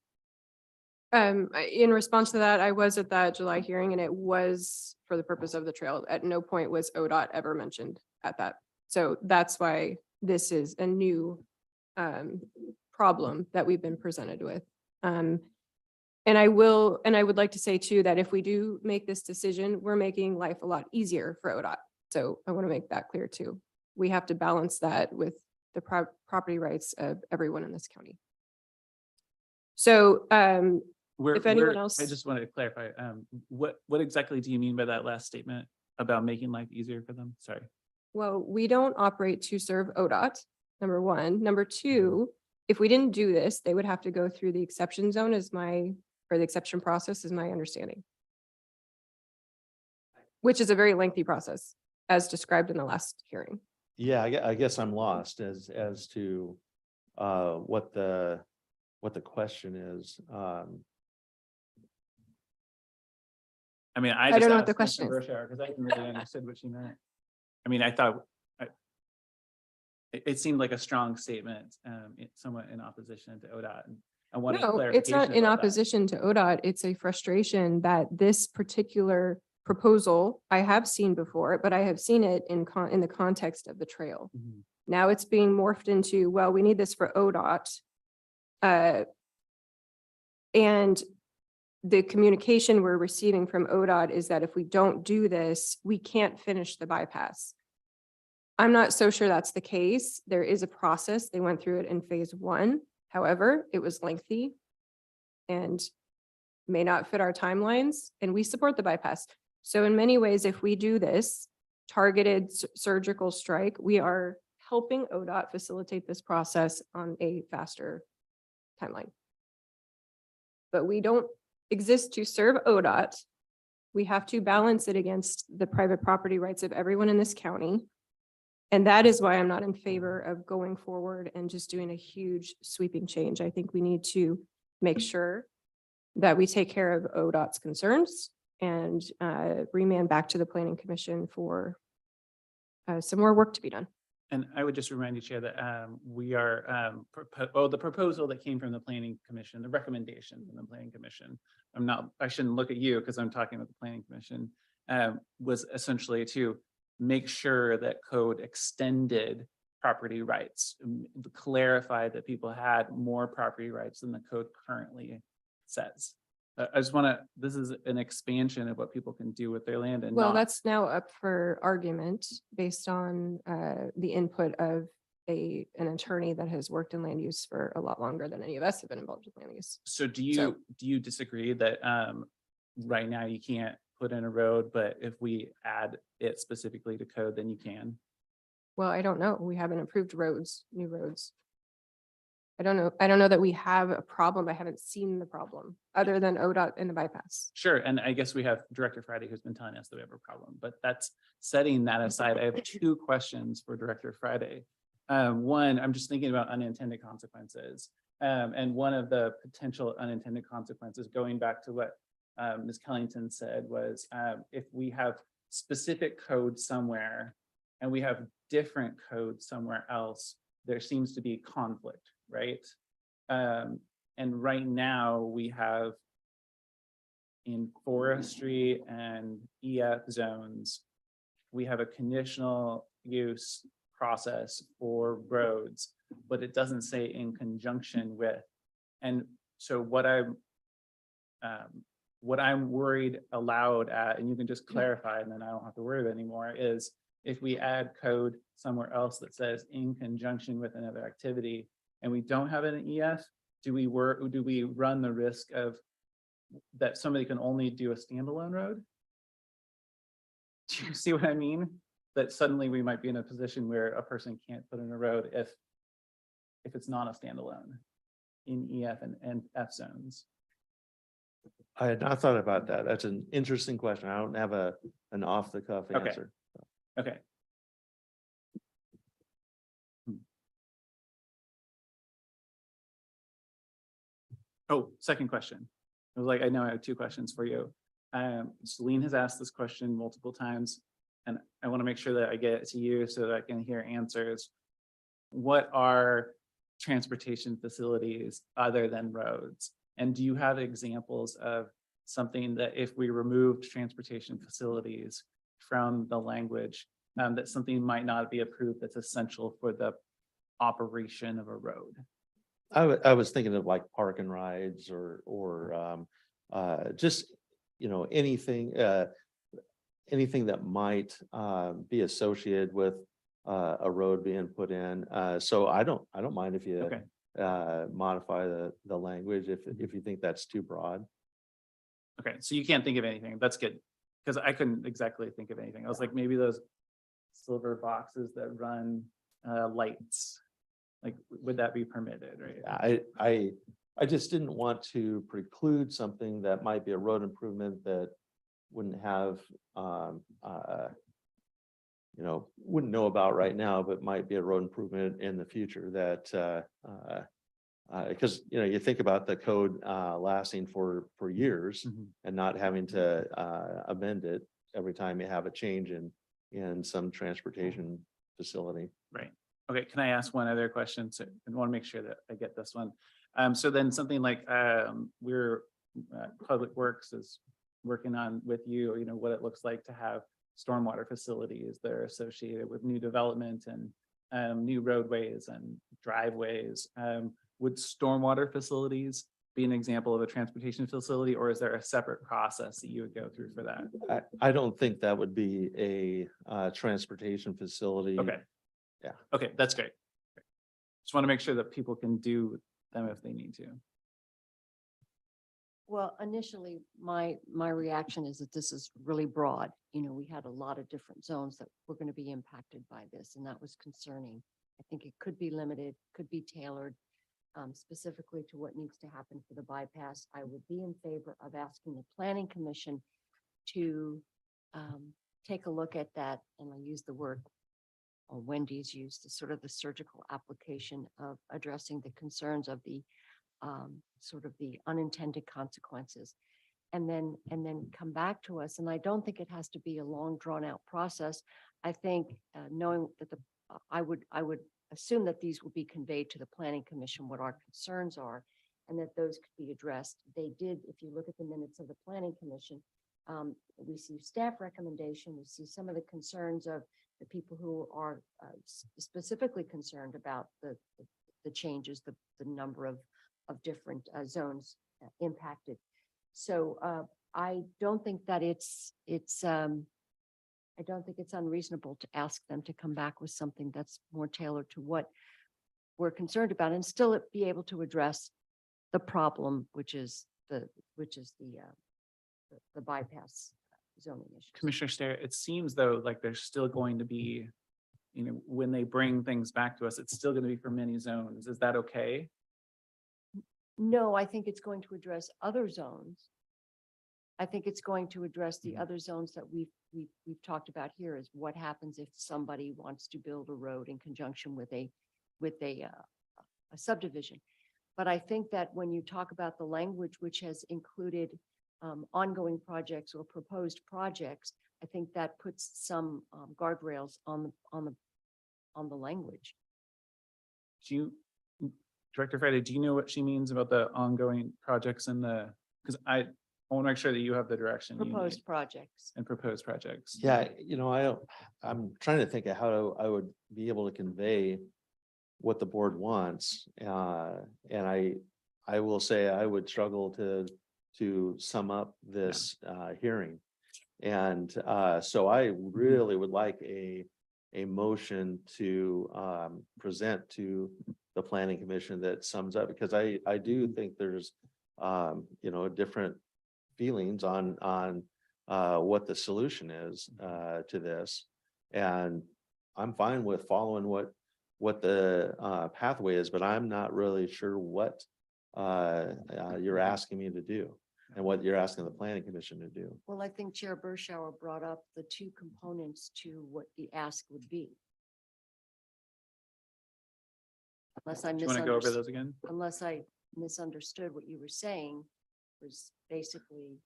In response to that, I was at that July hearing and it was for the purpose of the trail. At no point was ODOT ever mentioned at that. So that's why this is a new problem that we've been presented with. And I would like to say too, that if we do make this decision, we're making life a lot easier for ODOT. So I want to make that clear too. We have to balance that with the property rights of everyone in this county. So, if anyone else. I just wanted to clarify, what exactly do you mean by that last statement about making life easier for them? Sorry. Well, we don't operate to serve ODOT, number one. Number two, if we didn't do this, they would have to go through the exception zone or the exception process is my understanding. Which is a very lengthy process, as described in the last hearing. Yeah, I guess I'm lost as to what the question is. I mean, I don't know what the question is. Because I didn't really understood what she meant. I mean, I thought it seemed like a strong statement, somewhat in opposition to ODOT. And I wanted No, clarification. it's not in about that. opposition to ODOT. It's a frustration that this particular proposal I have seen before, but I have seen it in the context of the trail. Mhm. Now it's being morphed into, well, we need this for ODOT. And the communication we're receiving from ODOT is that if we don't do this, we can't finish the bypass. I'm not so sure that's the case. There is a process. They went through it in phase 1. However, it was lengthy and may not fit our timelines, and we support the bypass. So in many ways, if we do this targeted surgical strike, we are helping ODOT facilitate this process on a faster timeline. But we don't exist to serve ODOT. We have to balance it against the private property rights of everyone in this county. And that is why I'm not in favor of going forward and just doing a huge sweeping change. I think we need to make sure that we take care of ODOT's concerns and remand back to the Planning Commission for some more work to be done. And I would just remind you, Chair, that we are, the proposal that came from the Planning Commission, the recommendation from the Planning Commission, I shouldn't look at you because I'm talking with the Planning Commission, was essentially to make sure that code extended property rights, clarify that people had more property rights than the code currently says. I just want to, this is an expansion of what people can do with their land and Well, not. that's now up for argument based on the input of an attorney that has worked in land use for a lot longer than any of us have been involved with land use. So do you disagree that right now you can't put in a road, but if we add it specifically to code, then you can? Well, I don't know. We haven't approved roads, new roads. I don't know. I don't know that we have a problem. I haven't seen the problem other than ODOT and the bypass. Sure, and I guess we have Director Friday who's been telling us that we have a problem, but that's setting that aside. I have two questions for Director Friday. One, I'm just thinking about unintended consequences. And one of the potential unintended consequences, going back to what Ms. Kellington said, was if we have specific code somewhere and we have different code somewhere else, there seems to be conflict, right? And right now we have in forestry and EF zones, we have a conditional use process for roads, but it doesn't say in conjunction with. And so what I'm worried aloud at, and you can just clarify and then I don't have to worry about it anymore, is if we add code somewhere else that says in conjunction with another activity and we don't have an EF, do we run the risk of that somebody can only do a standalone road? Do you see what I mean? That suddenly we might be in a position where a person can't put in a road if it's not a standalone in EF and F zones. I had not thought about that. That's an interesting question. I don't have an off the cuff Okay. answer. Okay. Oh, second question. I was like, I know I have two questions for you. Celine has asked this question multiple times, and I want to make sure that I get it to you so that I can hear answers. What are transportation facilities other than roads? And do you have examples of something that if we removed transportation facilities from the language, that something might not be approved that's essential for the operation of a road? I was thinking of like park and rides or just, anything, anything that might be associated with a road being put in. So I don't mind if you Okay. modify the language if you think that's too broad. Okay, so you can't think of anything. That's good. Because I couldn't exactly think of anything. I was like, maybe those silver boxes that run lights, like, would that be permitted, right? I just didn't want to preclude something that might be a road improvement that wouldn't have, wouldn't know about right now, but might be a road improvement in the future that, because, you think about the code lasting for years and not having to amend it every time you have a change in some transportation facility. Right. Okay, can I ask one other question? So I want to make sure that I get this one. So then something like Public Works is working on with you, what it looks like to have stormwater facilities that are associated with new development and new roadways and driveways. Would stormwater facilities be an example of a transportation facility, or is there a separate process that you would go through for that? I don't think that would be a transportation facility. Okay. Yeah. Okay, that's great. Just want to make sure that people can do them if they need to. Well, initially, my reaction is that this is really broad. We had a lot of different zones that were going to be impacted by this, and that was concerning. I think it could be limited, could be tailored specifically to what needs to happen for the bypass. I would be in favor of asking the Planning Commission to take a look at that, and I use the word, or Wendy's used, the sort of the surgical application of addressing the concerns of the sort of the unintended consequences, and then come back to us. And I don't think it has to be a long drawn out process. I think knowing that I would assume that these will be conveyed to the Planning Commission, what our concerns are, and that those could be addressed. They did, if you look at the minutes of the Planning Commission, we see staff recommendation, we see some of the concerns of the people who are specifically concerned about the changes, the number of different zones impacted. So I don't think that I don't think it's unreasonable to ask them to come back with something that's more tailored to what we're concerned about, and still be able to address the problem, which is the bypass zoning issue. Commissioner Stair, it seems though like there's still going to be, when they bring things back to us, it's still going to be for many zones. Is that okay? No, I think it's going to address other zones. I think it's going to address the other zones that we've talked about here, is what happens if somebody wants to build a road in conjunction with a subdivision. But I think that when you talk about the language which has included ongoing projects or proposed projects, I think that puts some guardrails on the language. Do you, Director Friday, do you know what she means about the ongoing projects and because I want to make sure that you have the direction you need Proposed projects. and proposed projects. Yeah, I'm trying to think of how I would be able to convey what the board wants. And I will say I would struggle to sum up this hearing. And so I really would like a motion to present to the planning commission that sums up, because I do think there's different feelings on what the solution is to this. And I'm fine with following what the pathway is, but I'm not really sure what you're asking me to do and what you're asking the planning commission to do. Well, I think Chair Bershauer brought up the two components to what the ask would be. Unless I Do you want to go over misunderstood, those again? unless I misunderstood what you were saying, was basically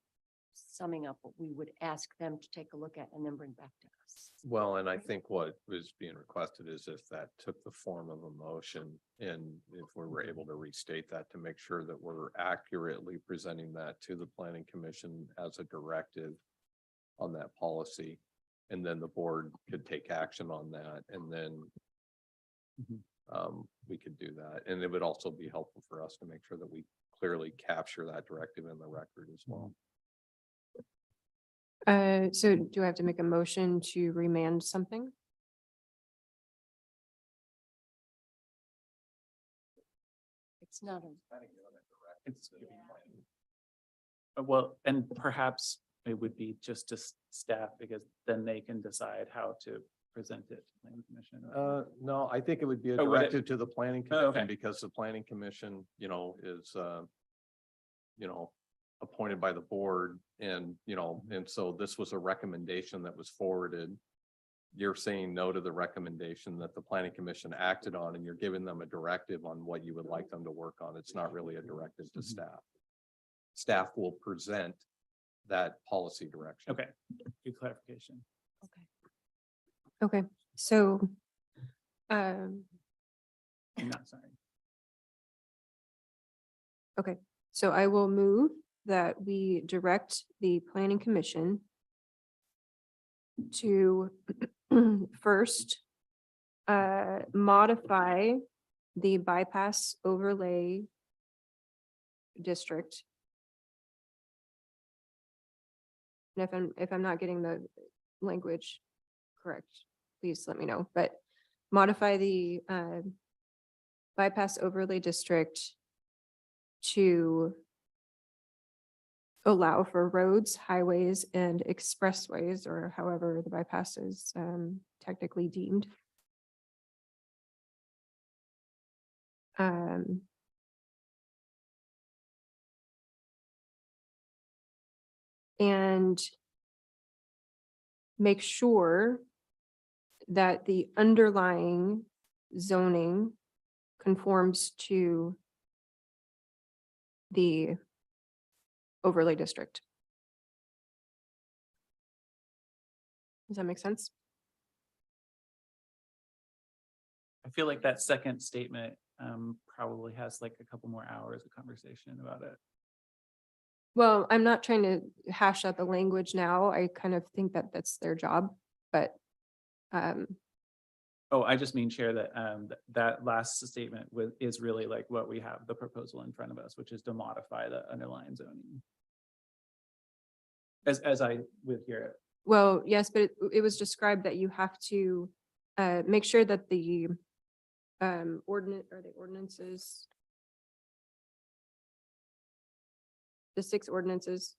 summing up what we would ask them to take a look at and then bring back to us. Well, and I think what was being requested is if that took the form of a motion, and if we were able to restate that to make sure that we're accurately presenting that to the planning commission as a directive on that policy. And then the board could take action on that, and then we could do that. And it would also be helpful for us to make sure that we clearly capture that directive in the record as well. So do I have to make a motion to remand something? It's not a, It's well, and perhaps it would be just to staff, because then they can decide how to present it to the planning commission. No, I think it would be a Oh, would it? directive to the planning Oh, okay. commission, because the planning commission, is, appointed by the board, and, and so this was a recommendation that was forwarded. You're saying no to the recommendation that the planning commission acted on, and you're giving them a directive on what you would like them to work on. It's not really a directive to staff. Staff will present that policy direction. Okay, good clarification. Okay, so I'm not sorry. okay, so I will move that we direct the planning commission to first modify the bypass overlay district. And if I'm not getting the language correct, please let me know, but modify the bypass overlay district to allow for roads, highways, and expressways, or however the bypass is technically deemed. And make sure that the underlying zoning conforms to the overlay district. Does that make sense? I feel like that second statement probably has like a couple more hours of conversation about it. Well, I'm not trying to hash out the language now. I kind of think that that's their job, but Oh, I just mean, Chair, that that last statement is really like what we have the proposal in front of us, which is to modify the underlying zoning. As I would hear it. well, yes, but it was described that you have to make sure that the ordinances. The 6 ordinances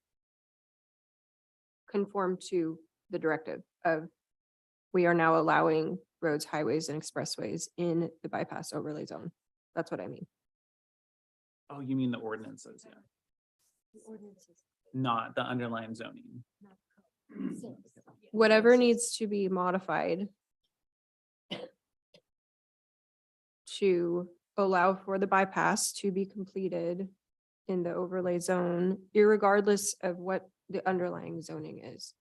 conform to the directive of we are now allowing roads, highways, and expressways in the bypass overlay zone. That's what I mean. Oh, you mean the ordinances, yeah, not the underlying zoning. Whatever needs to be modified to allow for the bypass to be completed in the overlay zone, irregardless of what the underlying zoning is.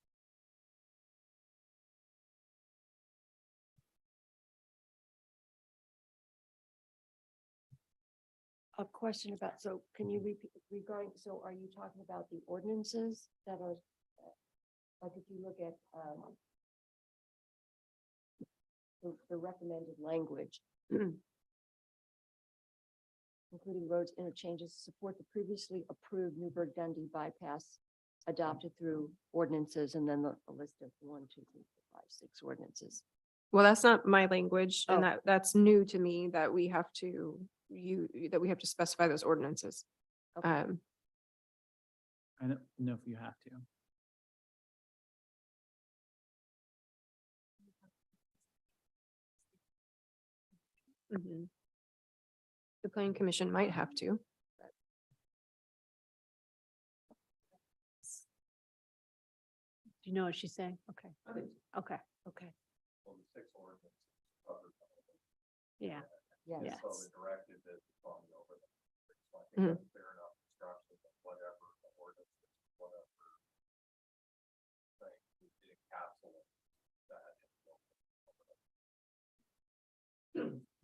A question about, so can you repeat regarding, so are you talking about the ordinances that are, like if you look at the recommended language, including roads, interchanges, support the previously approved Newburgh Dundee bypass adopted through ordinances, and then the list of 1, 2, 3, 4, 5, 6 ordinances. Well, that's not my language, and Oh. that's new to me that we have to, that we have to specify those ordinances. Okay. I don't know if you have to. Mhm. The planning commission might have to. Do you know what she's saying? Okay. Okay. Okay. Yeah. Yes. Yes. Mhm.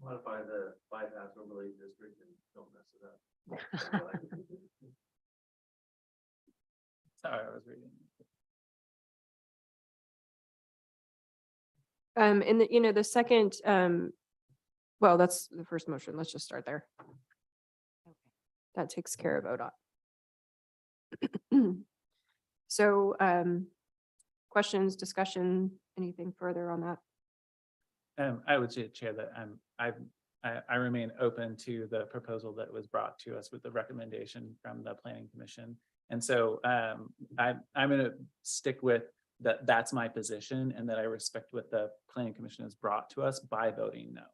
Modify the bypass overlay district and don't mess it up. Sorry, I was reading. And the second, well, that's the first motion. Let's just start there. That takes care of ODOT. So, questions, discussion, anything further on that? I would say, Chair, that I remain open to the proposal that was brought to us with the recommendation from the planning commission. And so I'm gonna stick with that. That's my position, and that I respect what the planning commission has brought to us by voting no.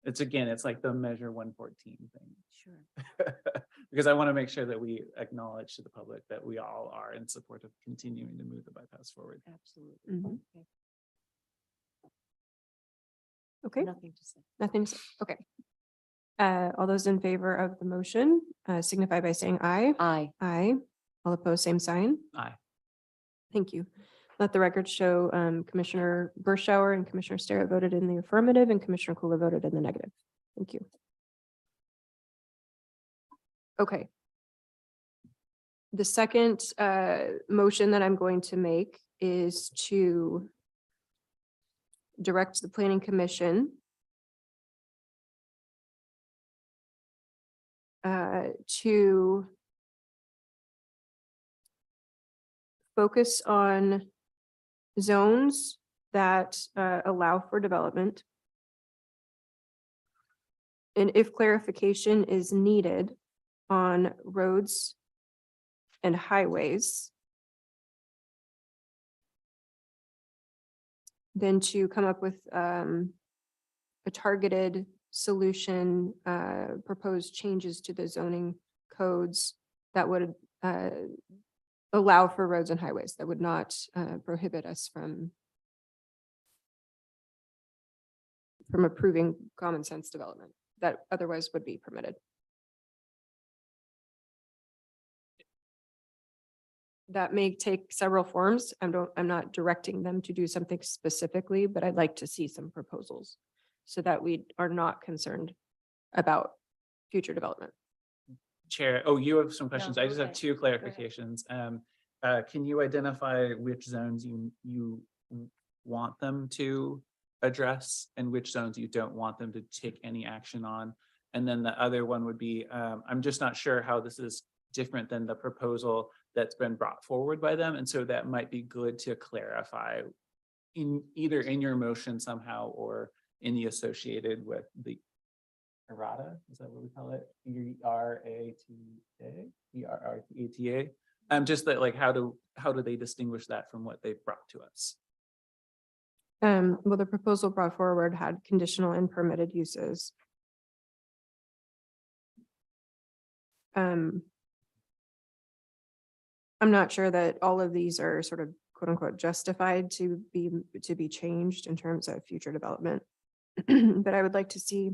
It's like the measure 114 thing. Sure. Because I want to make sure that we acknowledge to the public that we all are in support of continuing to move the bypass forward. Absolutely. Mhm. Okay. Okay, Nothing to say. nothing, to say. Okay. All those in favor of the motion, signify by saying aye. Aye. Aye. All opposed, same sign. Aye. Thank you. Let the record show Commissioner Bershauer and Commissioner Starrett voted in the affirmative and Commissioner Kula voted in the negative. Thank you. Okay. The second motion that I'm going to make is to direct the planning commission to focus on zones that allow for development. And if clarification is needed on roads and highways, then to come up with a targeted solution, propose changes to the zoning codes that would allow for roads and highways, that would not prohibit us from approving common sense development that otherwise would be permitted. That may take several forms. I'm not directing them to do something specifically, but I'd like to see some proposals so that we are not concerned about future development. Chair, oh, you have some questions. I just have okay. 2 clarifications. Can you identify which zones you want them to address and which zones you don't want them to take any action on? And then the other one would be, I'm just not sure how this is different than the proposal that's been brought forward by them. And so that might be good to clarify either in your motion somehow or in the associated with the errata, is that what we call it? ERRATA? Just that, like, how do they distinguish that from what they've brought to us? Well, the proposal brought forward had conditional and permitted uses. I'm not sure that all of these are sort of quote unquote justified to be changed in terms of future development. But I would like to see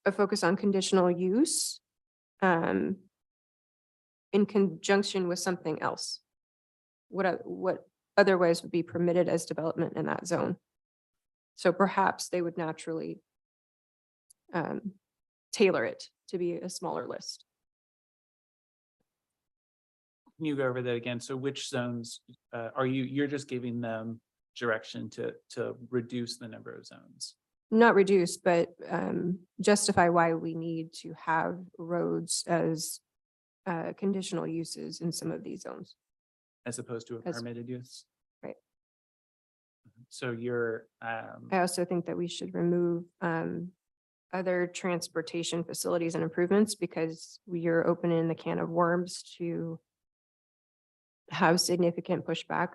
a focus on conditional use in conjunction with something else. What otherwise would be permitted as development in that zone? So perhaps they would naturally tailor it to be a smaller list. Can you go over that again? So which zones are you're just giving them direction to reduce the number of zones? Not reduce, but justify why we need to have roads as conditional uses in some of these zones. As opposed to a As- permitted use? Right. So you're, I also think that we should remove other transportation facilities and improvements because we are opening the can of worms to have significant pushback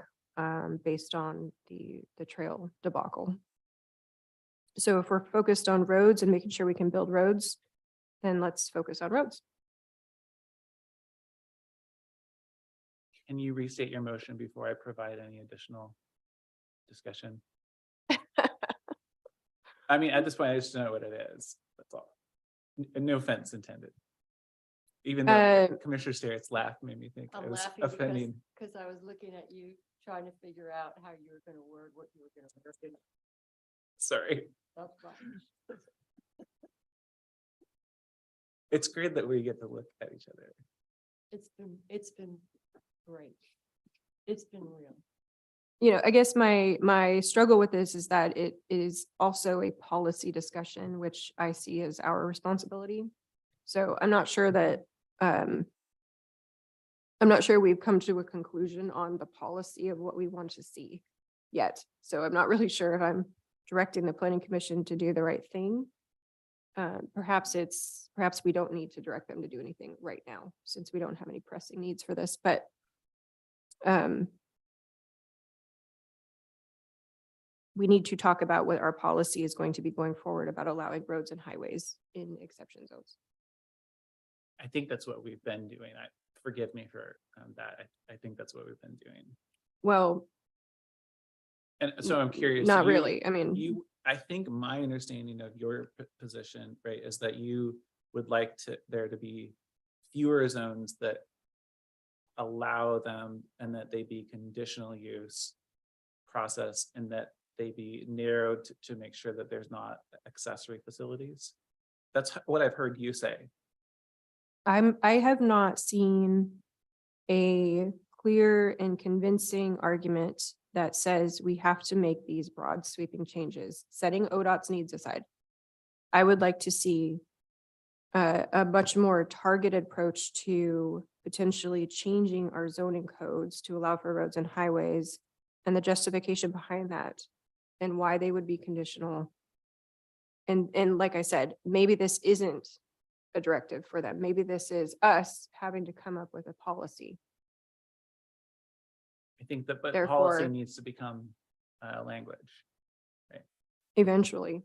based on the trail debacle. So if we're focused on roads and making sure we can build roads, then let's focus on roads. can you restate your motion before I provide any additional discussion? I mean, at this point, I just don't know what it is. That's all. No offense intended. Even though Commissioner Starrett's laugh made me think I was offending. Because I was looking at you trying to figure out how you were gonna word what you were gonna word. Sorry. That's fine. It's great that we get to look at each other. It's been great. It's been real. You know, I guess my struggle with this is that it is also a policy discussion, which I see as our responsibility. So I'm not sure that, I'm not sure we've come to a conclusion on the policy of what we want to see yet. So I'm not really sure if I'm directing the planning commission to do the right thing. Perhaps we don't need to direct them to do anything right now, since we don't have any pressing needs for this, but we need to talk about what our policy is going to be going forward about allowing roads and highways in exception zones. I think that's what we've been doing. Forgive me for that. I think that's what we've been doing. Well, And so I'm curious. not you- really. I mean, I think my understanding of your position, right, is that you would like there to be fewer zones that allow them and that they be conditional use process and that they be narrowed to make sure that there's not accessory facilities. That's what I've heard you say. I have not seen a clear and convincing argument that says we have to make these broad sweeping changes, setting ODOT's needs aside. I would like to see a much more targeted approach to potentially changing our zoning codes to allow for roads and highways and the justification behind that and why they would be conditional. And like I said, maybe this isn't a directive for them. Maybe this is us having to come up with a policy. I think that, but Therefore- policy needs to become language. Eventually,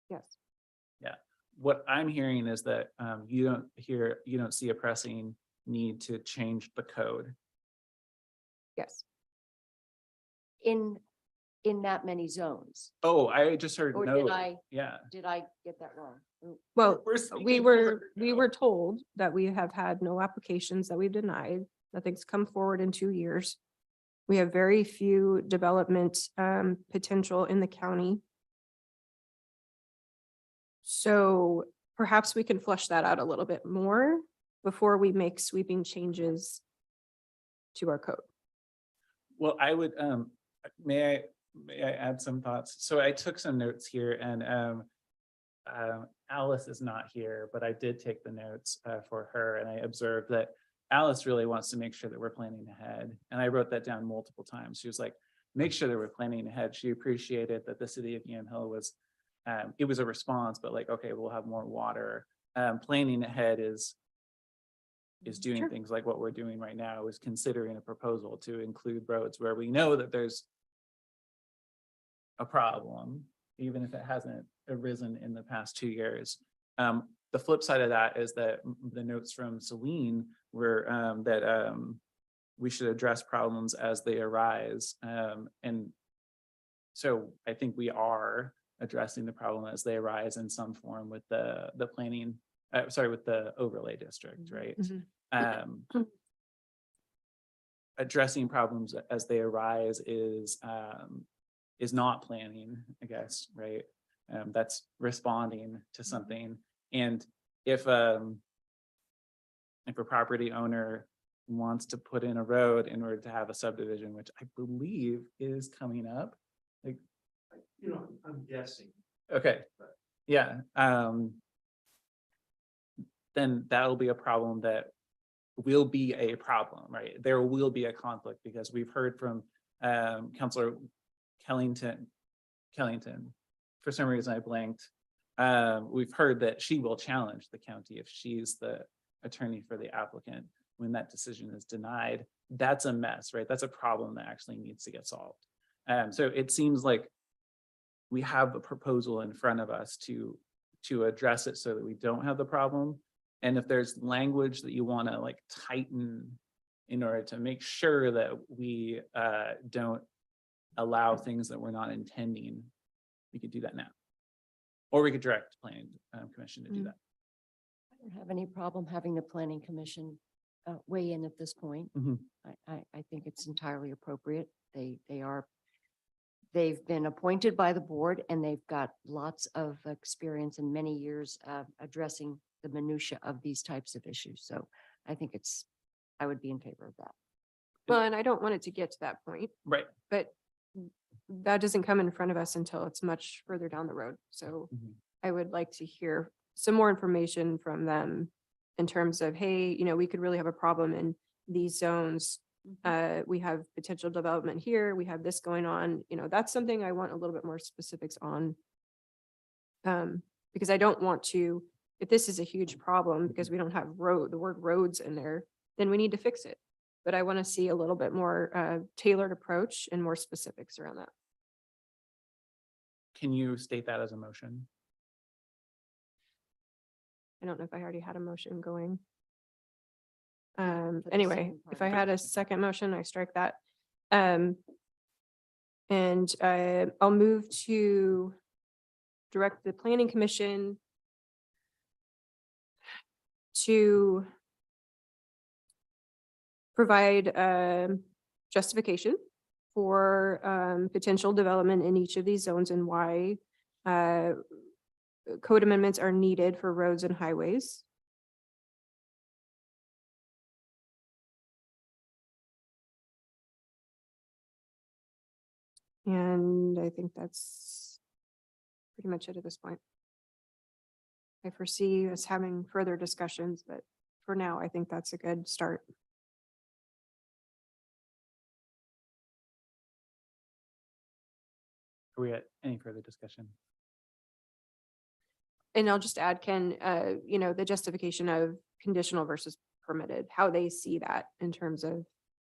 yes. Yeah. What I'm hearing is that you don't see a pressing need to change the code. Yes. In that many zones. Oh, I just heard Or no. did I Yeah. get that wrong? Well, We're we speaking were, for- we were told that we have had no applications that we've denied. Nothing's come forward in 2 years. We have very few development potential in the county. So perhaps we can flesh that out a little bit more before we make sweeping changes to our code. Well, I would, may I add some thoughts? So I took some notes here and Alice is not here, but I did take the notes for her and I observed that Alice really wants to make sure that we're planning ahead. And I wrote that down multiple times. She was like, make sure that we're planning ahead. She appreciated that the city of Yamhill was, it was a response, but like, okay, we'll have more water. Planning ahead is doing Sure. things like what we're doing right now, is considering a proposal to include roads where we know that there's a problem, even if it hasn't arisen in the past 2 years. the flip side of that is that the notes from Celine were that we should address problems as they arise. And so I think we are addressing the problem as they arise in some form with the planning, with the overlay district, right? Addressing problems as they arise is not planning, I guess, right? That's responding to something. And if a property owner wants to put in a road in order to have a subdivision, which I believe is coming up, like, I'm guessing. okay, yeah, then that'll be a problem that will be a problem, right? There will be a conflict because we've heard from Councilor Kellington, for some reason I blanked. We've heard that she will challenge the county if she's the attorney for the applicant when that decision is denied. That's a mess, right? That's a problem that actually needs to get solved. So it seems like we have a proposal in front of us to address it so that we don't have the problem. And if there's language that you want to like tighten in order to make sure that we don't allow things that we're not intending, we could do that now. Or we could direct planning commission to do that. I don't have any problem having the planning commission weigh in at this point. I think it's entirely appropriate. They've been appointed by the board and they've got lots of experience and many years of addressing the minutia of these types of issues. So I think I would be in favor of that. Well, and I don't want it to get to that point, Right. but that doesn't come in front of us until it's much further down the road. So I would like to hear some more information from them in terms of, hey, we could really have a problem in these zones. We have potential development here. We have this going on. That's something I want a little bit more specifics on. Because I don't want to, if this is a huge problem because we don't have the word roads in there, then we need to fix it. But I want to see a little bit more tailored approach and more specifics around that. Can you state that as a motion? I don't know if I already had a motion going. For the Anyway, second if part. I had a second motion, I strike that. And I'll move to direct the planning commission to provide justification for potential development in each of these zones and why code amendments are needed for roads and highways. And I think that's pretty much it at this point. I foresee us having further discussions, but for now, I think that's a good start. Are we at any further discussion? And I'll just add, Ken, the justification of conditional versus permitted, how they see that in terms of,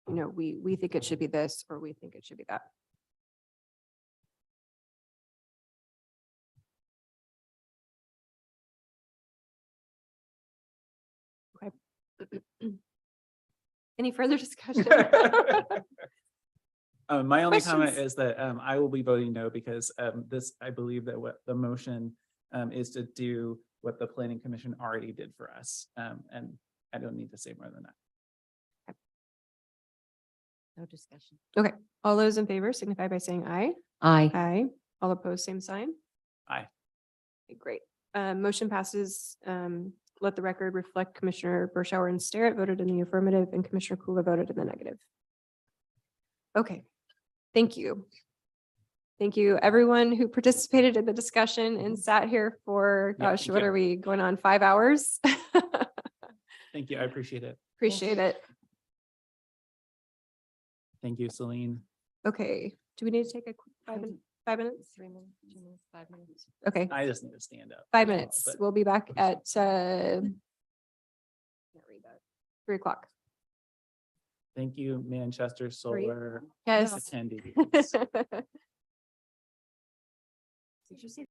we think it should be this, or we think it should be that. Okay. Any further discussion? My only comment Questions? is that I will be voting no because I believe that what the motion is to do what the planning commission already did for us. And I don't need to say more than that. No discussion. Okay, all those in favor signify by saying aye. Aye. Aye. All opposed, same sign. Aye. Okay, great. Motion passes. Let the record reflect Commissioner Bershauer and Starrett voted in the affirmative and Commissioner Kula voted in the negative. Okay, thank you. Thank you, everyone who participated in the discussion and sat here for, Yeah, gosh, thank what you. are we going on, 5 hours? Thank you. I appreciate it. Appreciate it. Thank you, Celine. Okay, do we need to take a quick 5 minutes? 3 minutes, 2 minutes, 5 minutes. Okay, I just need to stand up. 5 that's all, minutes. but We'll be back at 3 o'clock. Thank you, Manchester Solar Yes. attendees. Did you see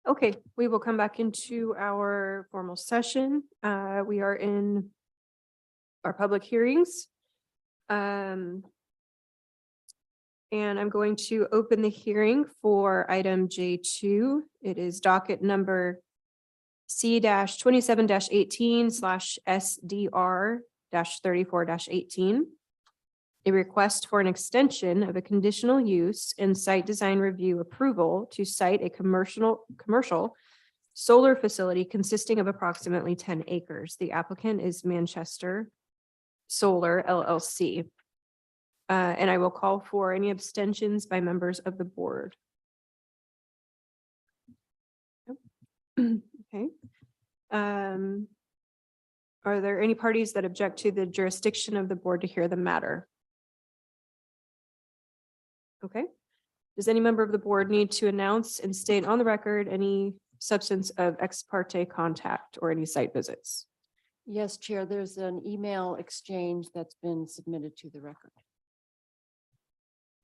Okay, we will come back into our formal session. We are in our public hearings. And I'm going to open the hearing for item J2. It is docket number C-27-18/SDR-34-18. A request for an extension of a conditional use and site design review approval to site a commercial solar facility consisting of approximately 10 acres. The applicant is Manchester Solar LLC. And I will call for any abstentions by members of the board. Okay. Are there any parties that object to the jurisdiction of the board to hear the matter? Okay. Does any member of the board need to announce and state on the record any substance of ex parte contact or any site visits? Yes, Chair, there's an email exchange that's been submitted to the record.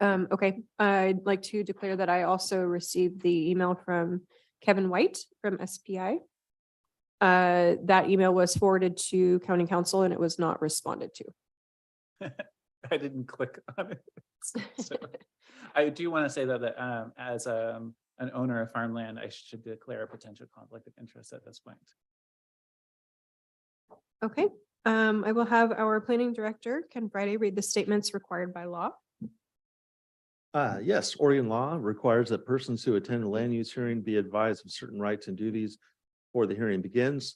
Okay, I'd like to declare that I also received the email from Kevin White from SPI. That email was forwarded to county council and it was not responded to. I didn't click on it. So, I do want to say though that as an owner of farmland, I should declare a potential conflict of interest at this point. Okay, I will have our planning director, Ken Friday, read the statements required by law. Yes, Oregon law requires that persons who attend a land use hearing be advised of certain rights and duties before the hearing begins.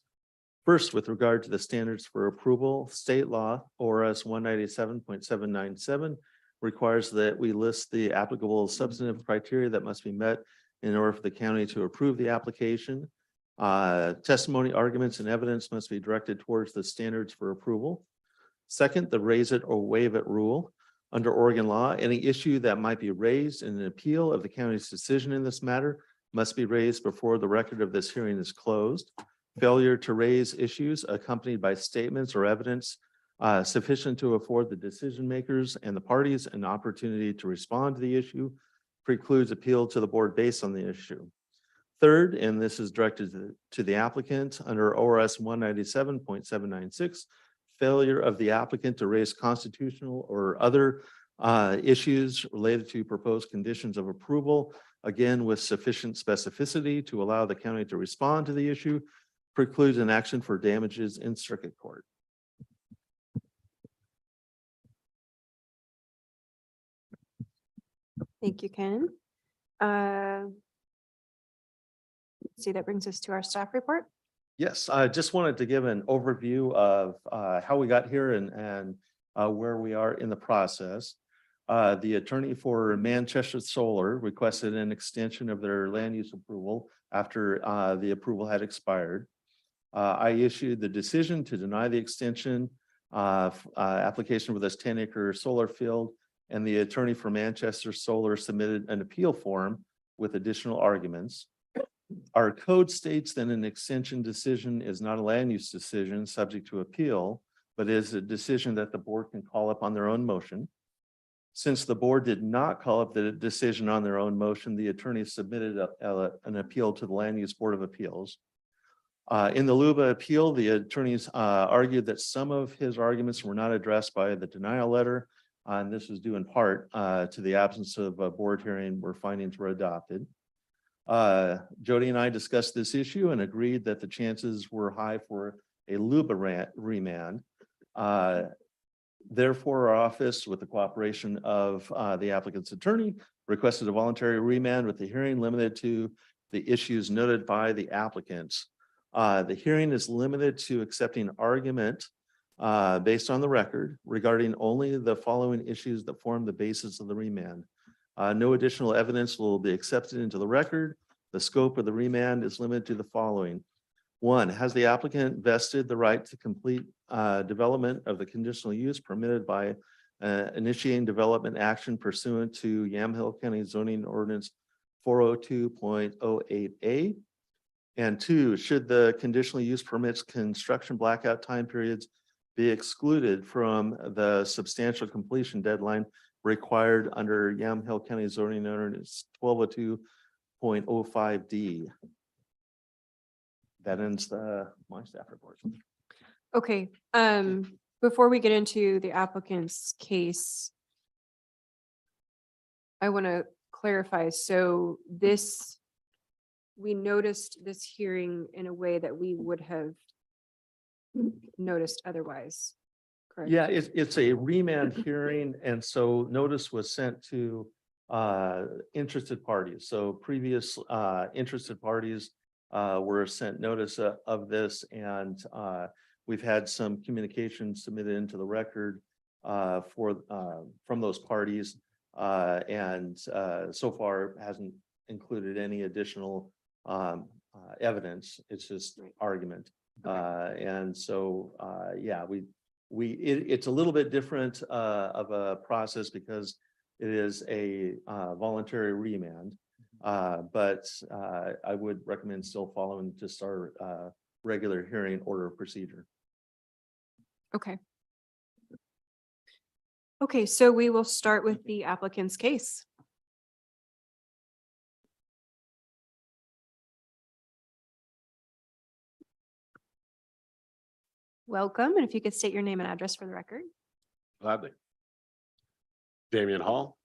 First, with regard to the standards for approval, state law ORS 197.797 requires that we list the applicable substantive criteria that must be met in order for the county to approve the application. Testimony, arguments, and evidence must be directed towards the standards for approval. Second, the raise it or waive it rule. Under Oregon law, any issue that might be raised in an appeal of the county's decision in this matter must be raised before the record of this hearing is closed. Failure to raise issues accompanied by statements or evidence sufficient to afford the decision makers and the parties an opportunity to respond to the issue precludes appeal to the board based on the issue. Third, and this is directed to the applicant under ORS 197.796, failure of the applicant to raise constitutional or other issues related to proposed conditions of approval, again, with sufficient specificity to allow the county to respond to the issue, precludes an action for damages in circuit court. Thank you, Ken. See, that brings us to our staff report. Yes, I just wanted to give an overview of how we got here and where we are in the process. The attorney for Manchester Solar requested an extension of their land use approval after the approval had expired. I issued the decision to deny the extension application for this 10-acre solar field, and the attorney for Manchester Solar submitted an appeal form with additional arguments. Our code states that an extension decision is not a land use decision subject to appeal, but is a decision that the board can call up on their own motion. Since the board did not call up the decision on their own motion, the attorney submitted an appeal to the Land Use Board of Appeals. In the LUBA appeal, the attorneys argued that some of his arguments were not addressed by the denial letter, and this was due in part to the absence of a board hearing where findings were adopted. Jody and I discussed this issue and agreed that the chances were high for a LUBA remand. Therefore, our office, with the cooperation of the applicant's attorney, requested a voluntary remand with the hearing limited to the issues noted by the applicants. The hearing is limited to accepting argument based on the record regarding only the following issues that form the basis of the remand. No additional evidence will be accepted into the record. The scope of the remand is limited to the following. One, has the applicant vested the right to complete development of the conditional use permitted by initiating development action pursuant to Yamhill County Zoning Ordinance 402.08A? And two, should the conditional use permits construction blackout time periods be excluded from the substantial completion deadline required under Yamhill County Zoning Ordinance 1202.05D? that ends my staff report. Okay, before we get into the applicant's case, I want to clarify, so we noticed this hearing in a way that we would have noticed otherwise, correct? Yeah, it's a remand hearing, and so notice was sent to interested parties. So previous interested parties were sent notice of this, and we've had some communication submitted into the record from those parties. And so far hasn't included any additional evidence. It's just argument. And so, yeah, it's a little bit different of a process because it is a voluntary remand. But I would recommend still following just our regular hearing order of procedure. Okay. Okay, so we will start with the applicant's case. Welcome, and if you could state your name and address for the record. Gladly. Damian Hall,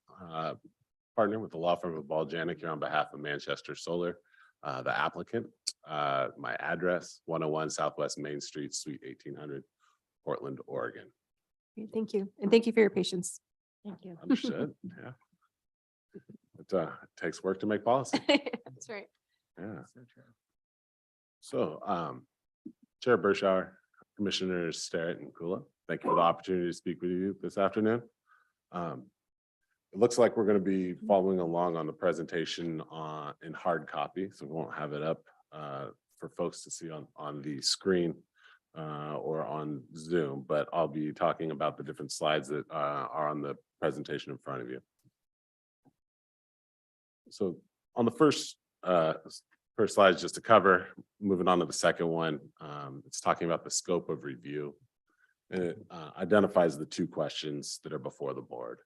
partner with the law firm of Ball Janik here on behalf of Manchester Solar, the applicant. My address, 101 Southwest Main Street, Suite 1800, Portland, Oregon. Okay, thank you, and thank you for your patience. Thank you. Understood, yeah. It takes work to make policy. That's right. Yeah. So, Chair Burschauer, Commissioners Starrett and Kula, thank you for the opportunity to speak with you this afternoon. It looks like we're going to be following along on the presentation in hard copy, so we won't have it up for folks to see on the screen or on Zoom, but I'll be talking about the different slides that are on the presentation in front of you. So on the first slide, just to cover, moving on to the second one, it's talking about the scope of review. And it identifies the two questions that are before the board.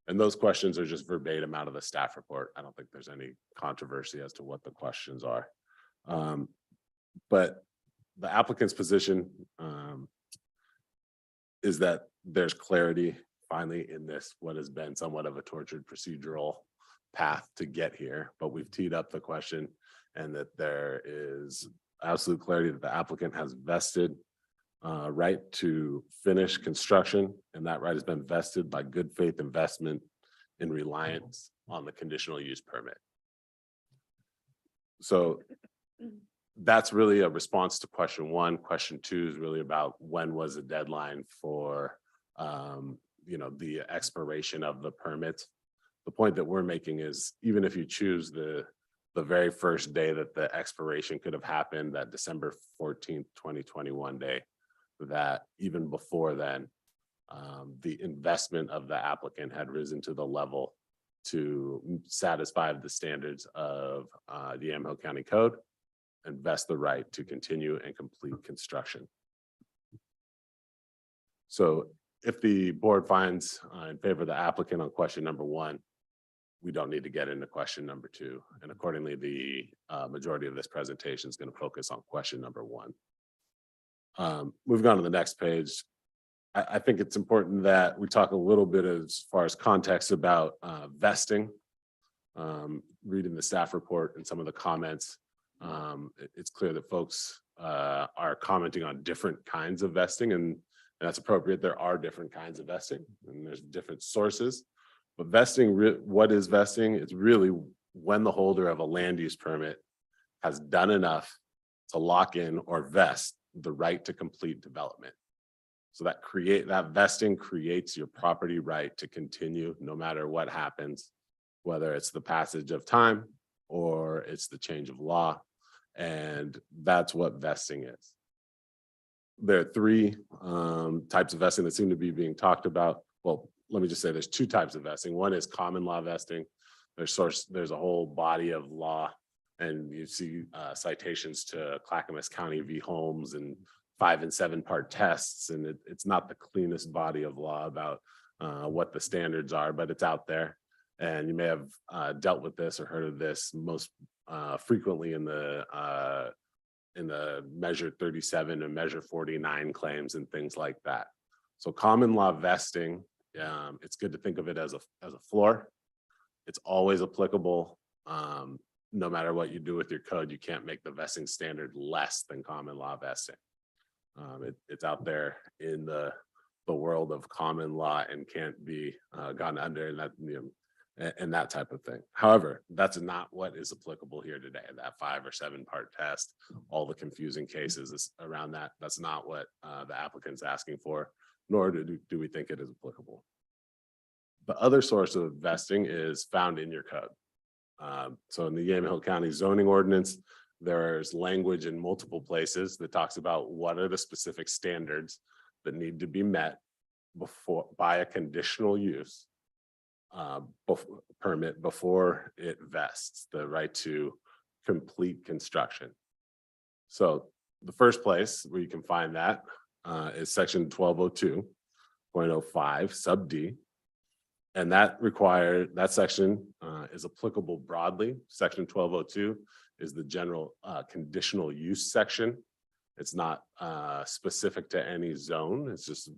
And those questions are just verbatim out of the staff report. I don't think there's any controversy as to what the questions are. But the applicant's position is that there's clarity finally in this, what has been somewhat of a tortured procedural path to get here, but we've teed up the question and that there is absolute clarity that the applicant has vested right to finish construction, and that right has been vested by good faith investment in reliance on the conditional use permit. So that's really a response to question one. Question two is really about when was the deadline for the expiration of the permit. The point that we're making is even if you choose the very first day that the expiration could have happened, that December 14th, 2021 day, that even before then, the investment of the applicant had risen to the level to satisfy the standards of the Yamhill County Code and vest the right to continue and complete construction. So if the board finds in favor of the applicant on question number one, we don't need to get into question number two. And accordingly, the majority of this presentation is going to focus on question number one. Moving on to the next page, I think it's important that we talk a little bit as far as context about vesting. Reading the staff report and some of the comments, it's clear that folks are commenting on different kinds of vesting, and that's appropriate. There are different kinds of vesting and there's different sources. But vesting, what is vesting? It's really when the holder of a land use permit has done enough to lock in or vest the right to complete development. So that vesting creates your property right to continue no matter what happens, whether it's the passage of time or it's the change of law. And that's what vesting is. There are three types of vesting that seem to be being talked about. Well, let me just say there's two types of vesting. One is common law vesting. There's a whole body of law, and you see citations to Clackamas County v. Holmes and 5- and 7-part tests, and it's not the cleanest body of law about what the standards are, but it's out there. And you may have dealt with this or heard of this most frequently in the in the measure 37 and measure 49 claims and things like that. So common law vesting, it's good to think of it as a floor. It's always applicable. No matter what you do with your code, you can't make the vesting standard less than common law vesting. It's out there in the world of common law and can't be gone under, and that, and that type of thing. However, that's not what is applicable here today. That 5 or 7 part test, all the confusing cases is around that. That's not what the applicant's asking for, nor do we think it is applicable. The other source of vesting is found in your code. So in the Yamhill County zoning ordinance, there's language in multiple places that talks about what are the specific standards that need to be met by a conditional use permit before it vests the right to complete construction. So the first place where you can find that is section 1202.05 sub D. And that section is applicable broadly. Section 1202 is the general conditional use section. It's not specific to any zone. It's just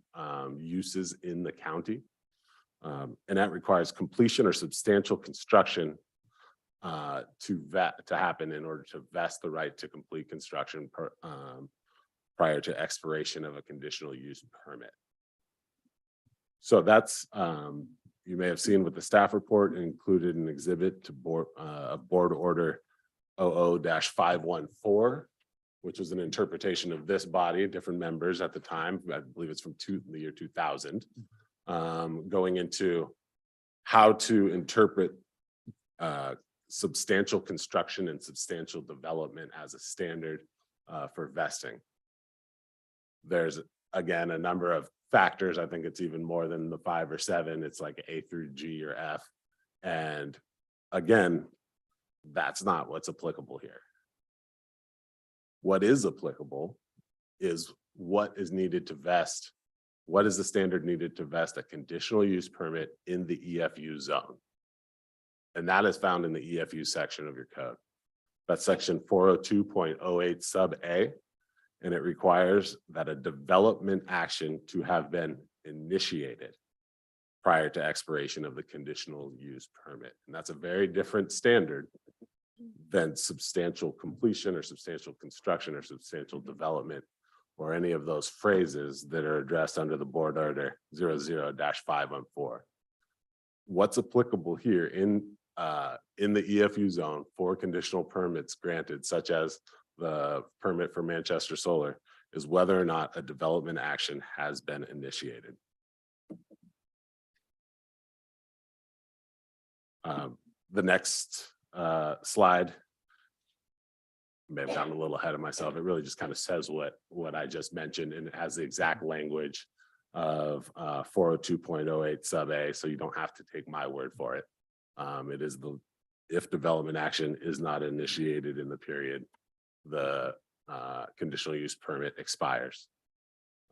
uses in the county. And that requires completion or substantial construction to happen in order to vest the right to complete construction prior to expiration of a conditional use permit. So that's, you may have seen with the staff report included an exhibit to board order 00-514, which was an interpretation of this body, different members at the time. I believe it's from the year 2000, going into how to interpret substantial construction and substantial development as a standard for vesting. There's, again, a number of factors. I think it's even more than the 5 or 7. It's like A through G or F. And again, that's not what's applicable here. What is applicable is what is needed to vest. What is the standard needed to vest a conditional use permit in the EFU zone? And that is found in the EFU section of your code. That's section 402.08 sub A. And it requires that a development action to have been initiated prior to expiration of the conditional use permit. And that's a very different standard than substantial completion or substantial construction or substantial development or any of those phrases that are addressed under the board order 00-514. What's applicable here in the EFU zone for conditional permits granted, such as the permit for Manchester Solar, is whether or not a development action has been initiated. The next slide, may have gotten a little ahead of myself. It really just kind of says what I just mentioned, and it has the exact language of 402.08 sub A, so you don't have to take my word for it. It is if development action is not initiated in the period the conditional use permit expires.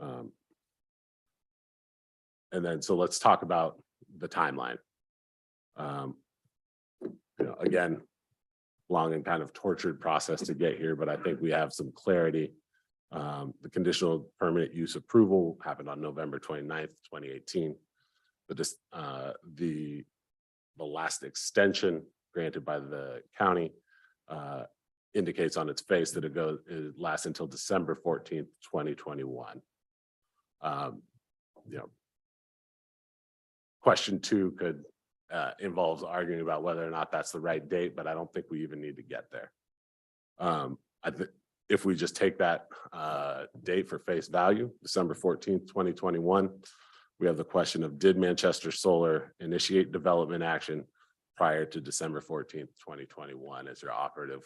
And then, so let's talk about the timeline. Again, long and kind of tortured process to get here, but I think we have some clarity. The conditional permit use approval happened on November 29th, 2018. The last extension granted by the county indicates on its face that it lasts until December 14th, 2021. Question 2 could involves arguing about whether or not that's the right date, but I don't think we even need to get there. If we just take that date for face value, December 14th, 2021, we have the question of, did Manchester Solar initiate development action prior to December 14th, 2021 as your operative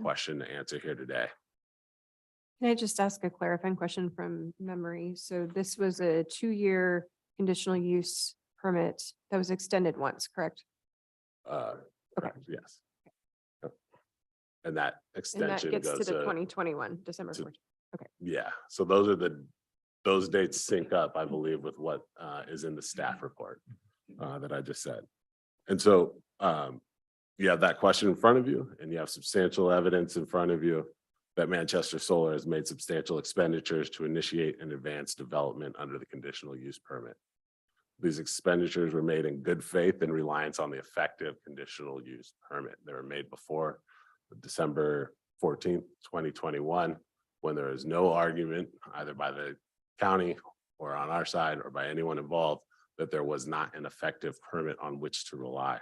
question to answer here today? Can I just ask a clarifying question from memory? So this was a 2-year conditional use permit that was extended once, correct? Correct, yes. Yep. And that And that extension gets to goes the to, 2021, December to- 14th. yeah, so those dates sync up, I believe, with what is in the staff report that I just said. And so you have that question in front of you, and you have substantial evidence in front of you that Manchester Solar has made substantial expenditures to initiate and advance development under the conditional use permit. These expenditures were made in good faith and reliance on the effective conditional use permit. They were made before December 14th, 2021, when there is no argument either by the county or on our side or by anyone involved that there was not an effective permit on which to rely.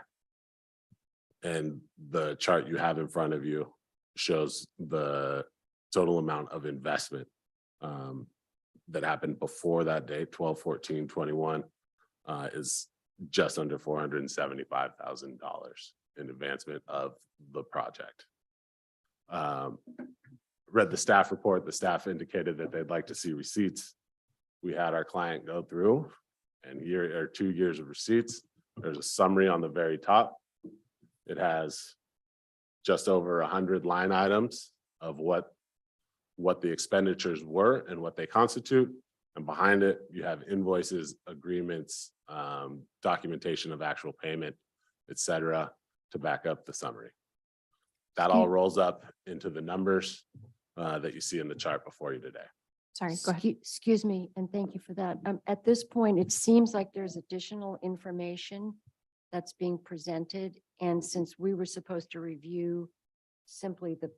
And the chart you have in front of you shows the total amount of investment that happened before that date, 12/14/21, is just under $475,000 in advancement of the project. Read the staff report. The staff indicated that they'd like to see receipts. We had our client go through, and here are 2 years of receipts. There's a summary on the very top. It has just over 100 line items of what the expenditures were and what they constitute. And behind it, you have invoices, agreements, documentation of actual payment, et cetera, to back up the summary. That all rolls up into the numbers that you see in the chart before you today. Sorry, go ahead. Excuse me, and thank you for that. At this point, it seems like there's additional information that's being presented. And since we were supposed to review simply the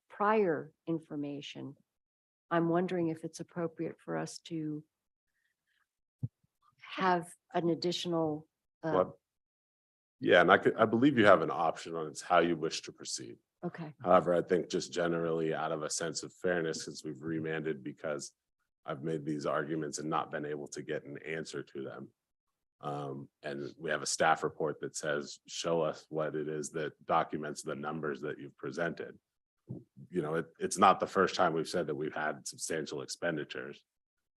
prior information, I'm wondering if it's appropriate for us to have an additional, Yeah, and I believe you have an option on it's how you wish to proceed. okay, However, I think just generally out of a sense of fairness, since we've remanded because I've made these arguments and not been able to get an answer to them. And we have a staff report that says, show us what it is that documents the numbers that you've presented. You know, it's not the first time we've said that we've had substantial expenditures.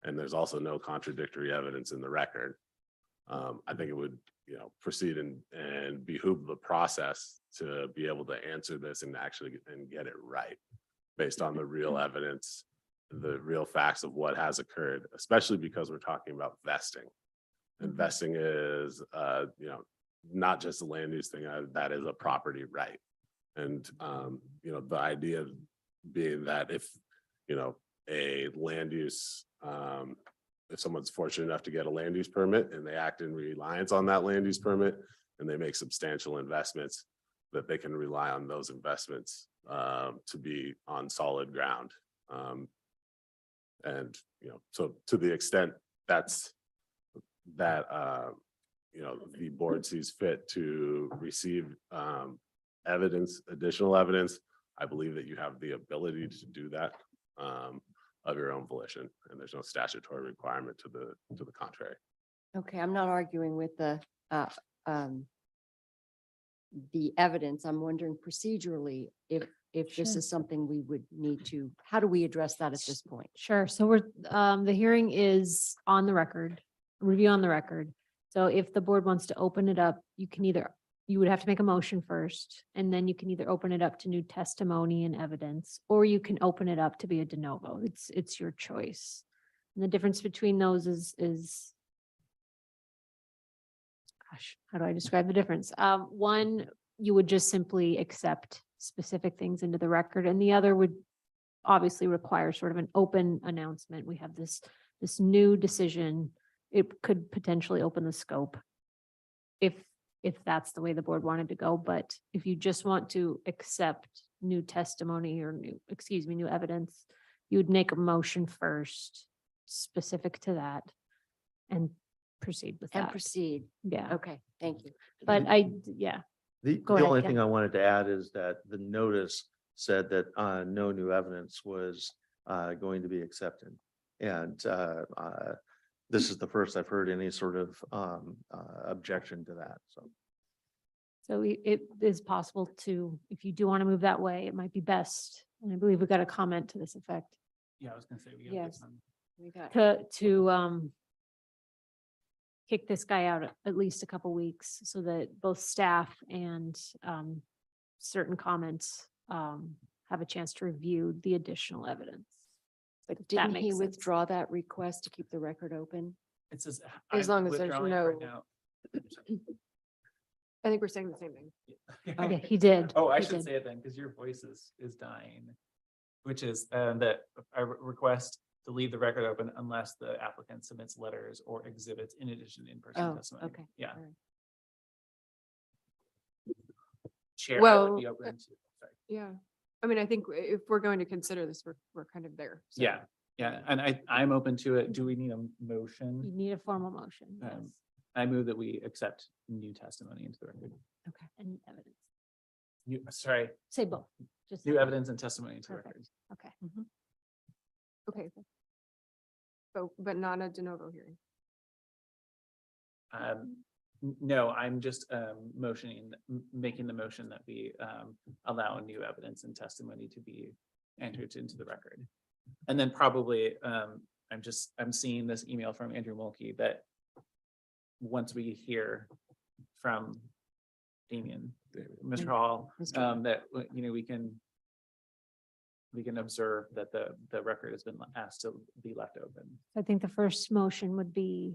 And there's also no contradictory evidence in the record. I think it would, proceed and behoove the process to be able to answer this and actually get it right based on the real evidence, the real facts of what has occurred, especially because we're talking about vesting. And vesting is, not just a land use thing, that is a property right. And, the idea being that if, a land use, if someone's fortunate enough to get a land use permit and they act in reliance on that land use permit and they make substantial investments, that they can rely on those investments to be on solid ground. And, so to the extent that the board sees fit to receive evidence, additional evidence, I believe that you have the ability to do that of your own volition, and there's no statutory requirement to the contrary. okay, I'm not arguing with the evidence. I'm wondering procedurally if this Sure. is something we would need to, how do we address that at this point? Sure. So the hearing is on the record, review on the record. So if the board wants to open it up, you would have to make a motion first, and then you can either open it up to new testimony and evidence, or you can open it up to be a de novo. It's your choice. And the difference between those is gosh, how do I describe the difference? One, you would just simply accept specific things into the record, and the other would obviously require sort of an open announcement. We have this new decision. It could potentially open the scope if that's the way the board wanted to go. But if you just want to accept new testimony or new evidence, you would make a motion first specific to that and proceed with And that. proceed. Yeah, Okay, thank you. but yeah. The Go ahead, only Ken. thing I wanted to add is that the notice said that no new evidence was going to be accepted. And this is the first I've heard any sort of objection to that, so. So it is possible to, if you do want to move that way, it might be best. And I believe we got a comment to this effect. Yeah, I was gonna say. we got Yes. this one. We got To kick this guy out at least a couple weeks so that both staff and certain comments have a chance to review the additional evidence. But that didn't he makes sense. withdraw that request to keep the record open? It says. As I'm long as there's withdrawing no- right now. I think we're saying the same thing. Yeah, he did. Oh, I He should did. say it then, because your voice is dying. which is that I request to leave the record open unless the applicant submits letters or exhibits in addition to in-person Oh, testimony. okay. Yeah. All right. Chair, I Well, would be open to, sorry. Yeah. I mean, I think if we're going to consider this, we're kind of there. so. Yeah, yeah, and I'm open to it. Do we need a You motion? need a formal motion. Yes. I move that we accept new testimony into the record. Okay. And evidence. Sorry, Say both. Just new say- evidence and testimony into the record. Perfect. Okay. Okay. But not a de novo hearing. No, I'm just making the motion that we allow new evidence and testimony to be entered into the record. And then probably, I'm seeing this email from Andrew Mulkey that once we hear from Damien, Mr. Hall, that, we can observe that the record has been asked to be left open. I think the first motion would be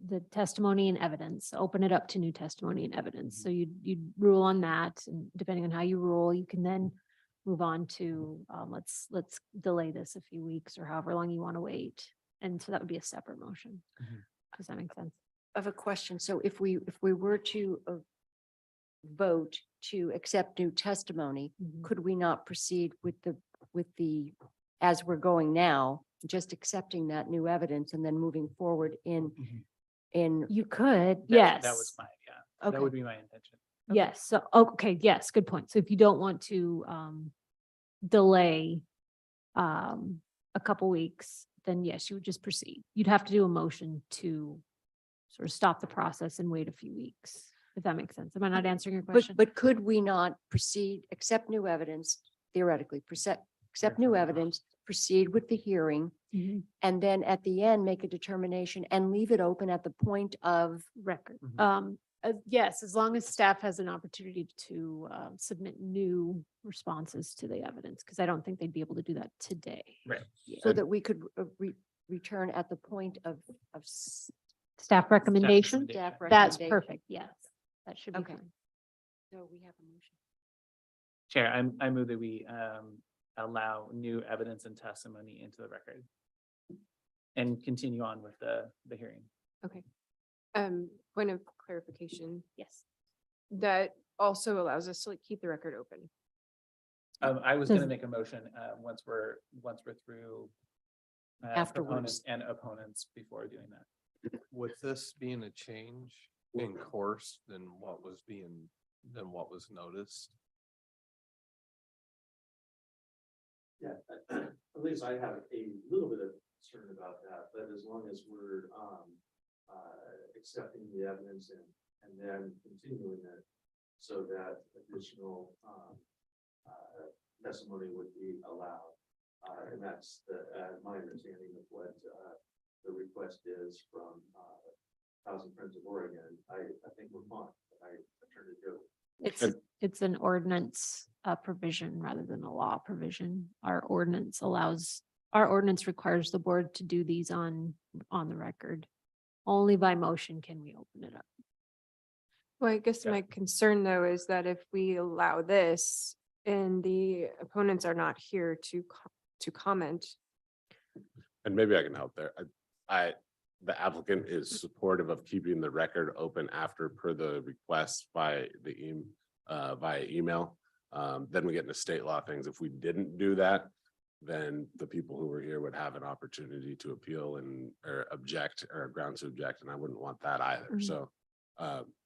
the testimony and evidence, open it up to new testimony and evidence. So you'd rule on that, and depending on how you rule, you can then move on to, let's delay this a few weeks or however long you want to wait. And so that would be a separate motion. Does that make sense? I have a question. So if we were to vote to accept new testimony, could we not proceed with the, as we're going now, just accepting that new evidence and then moving forward in You could, That- yes. That was that Okay. would be my intention. Yes, so, okay, yes, good point. So if you don't want to delay a couple weeks, then yes, you would just proceed. You'd have to do a motion to sort of stop the process and wait a few weeks, if that makes sense. Am I not answering your question? But could we not proceed, accept new evidence, theoretically, accept new evidence, proceed with the hearing, Mhm. and then at the end, make a determination and leave it open at the point of Record. Mhm. Yes, as long as staff has an opportunity to submit new responses to the evidence, because I don't think they'd be able to do that today. Right. so that we could return at the point of Staff recommendation? staff That's recommendation. perfect, yes. That should be Okay. fine. So we have a motion. Chair, I move that we allow new evidence and testimony into the record and continue on with the hearing. Okay. Point of clarification, Yes. that also allows us to like keep the record open. I was Does- gonna make a motion once we're through Afterwards. proponents and opponents before doing that. With this being a change in course than what was noticed. Yeah, at least I have a little bit of concern about that, but as long as we're accepting the evidence and then continuing it so that additional testimony would be allowed. And that's my understanding of what the request is from Housing Friends of Oregon. I think we're fine, but I turn to Joe. It's an ordinance provision rather than a law provision. Our ordinance requires the board to do these on the record. Only by motion can we open it up. Well, I guess my concern though is that if we allow this and the opponents are not here to comment. And maybe I can help there. The applicant is supportive of keeping the record open after per the request by via email. Then we get into state law things. If we didn't do that, then the people who were here would have an opportunity to appeal or object or grounds to object, and I wouldn't want that either. Mhm. So,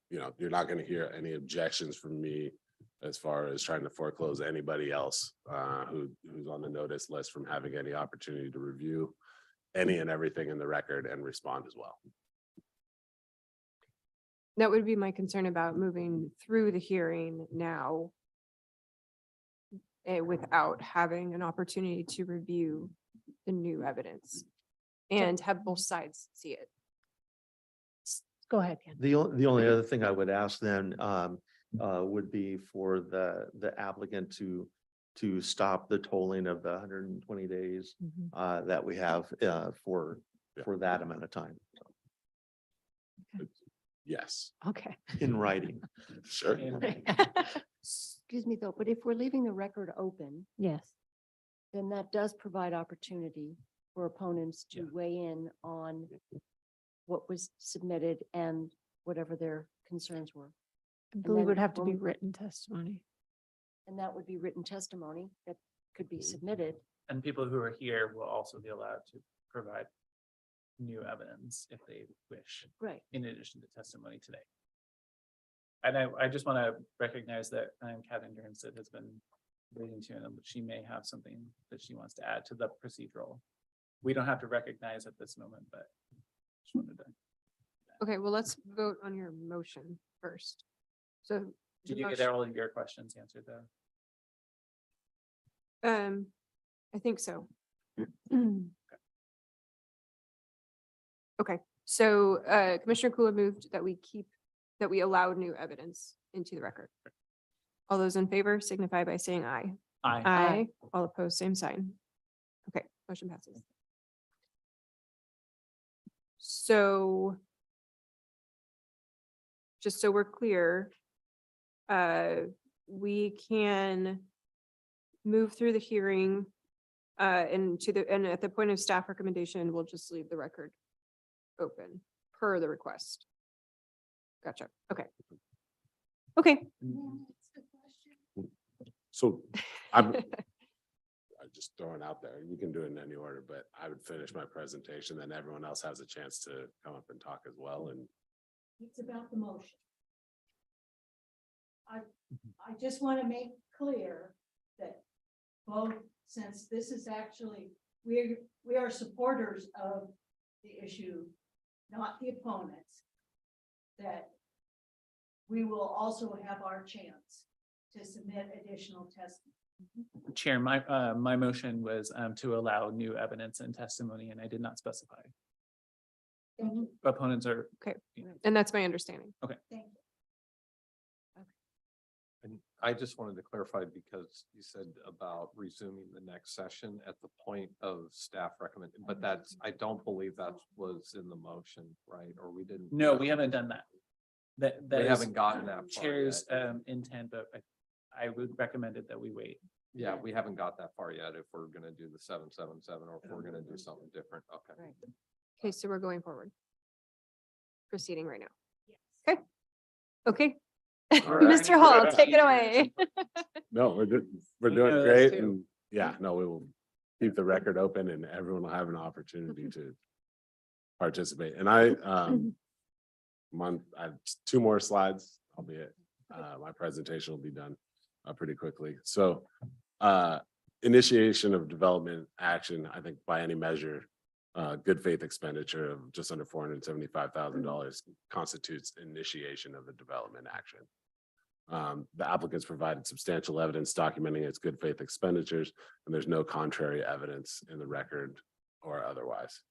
you're not gonna hear any objections from me as far as trying to foreclose anybody else who's on the notice list from having any opportunity to review any and everything in the record and respond as well. That would be my concern about moving through the hearing now. Without having an opportunity to review the new evidence and have both sides see it. Go ahead, Ken. The only other thing I would ask then would be for the applicant to stop the tolling of the 120 days that we have for that amount of time Yes, Okay. in writing. sure. Excuse me though, but if we're leaving the record open, Yes. then that does provide opportunity for opponents Yeah. to weigh in on what was submitted and whatever their concerns were. I believe it then would have to be when- written testimony. And that would be written testimony that could be submitted. And people who are here will also be allowed to provide new evidence if they wish, Right. in addition to testimony today. And I just want to recognize that Catherine Durnstead has been waiting to, and she may have something that she wants to add to the procedural. We don't have to recognize at this moment, but just wanted to. Okay, well, let's vote on your motion first. So. the Did you get motion- all of your questions answered though? I think so. Okay, so Commissioner Kula moved that we allow new evidence into the record. All those in favor signify by saying aye. Aye. Aye. All opposed, same sign. Okay, motion passes. So just so we're clear, we can move through the hearing and at the point of staff recommendation, we'll just leave the record open per the request. Gotcha. Okay. Okay. So I'm just throwing out there, you can do it in any order, but I would finish my presentation, then everyone else has a chance to come up and talk as well. And It's about the motion. I just want to make clear that both, since this is actually, we are supporters of the issue, not the opponents, that we will also have our chance to submit additional testimony. Chair, my motion was to allow new evidence and testimony, and I did not specify. Opponents are. Okay, and that's my understanding. Okay. Thank you. And I just wanted to clarify because you said about resuming the next session at the point of staff recommend, but that's, I don't believe that was in the motion, right? Or we didn't. No, we haven't done that. That We is haven't gotten that far Chair's yet. intent, but I would recommend it that we wait. Yeah, we haven't got that far yet if we're gonna do the 777 or if we're gonna do something different. Okay. Right. Okay, so we're going forward. Proceeding right now. Okay. Okay. All right. Mr. Hall, take it away. no, we're We doing know great. this too. And yeah, no, we will keep the record open and everyone will have an opportunity to participate. And I'm on, I have 2 more slides, albeit my presentation will be done pretty quickly. So initiation of development action, I think by any measure, good faith expenditure of just under $475,000 constitutes initiation of a development action. The applicants provided substantial evidence documenting its good faith expenditures, and there's no contrary evidence in the record or otherwise.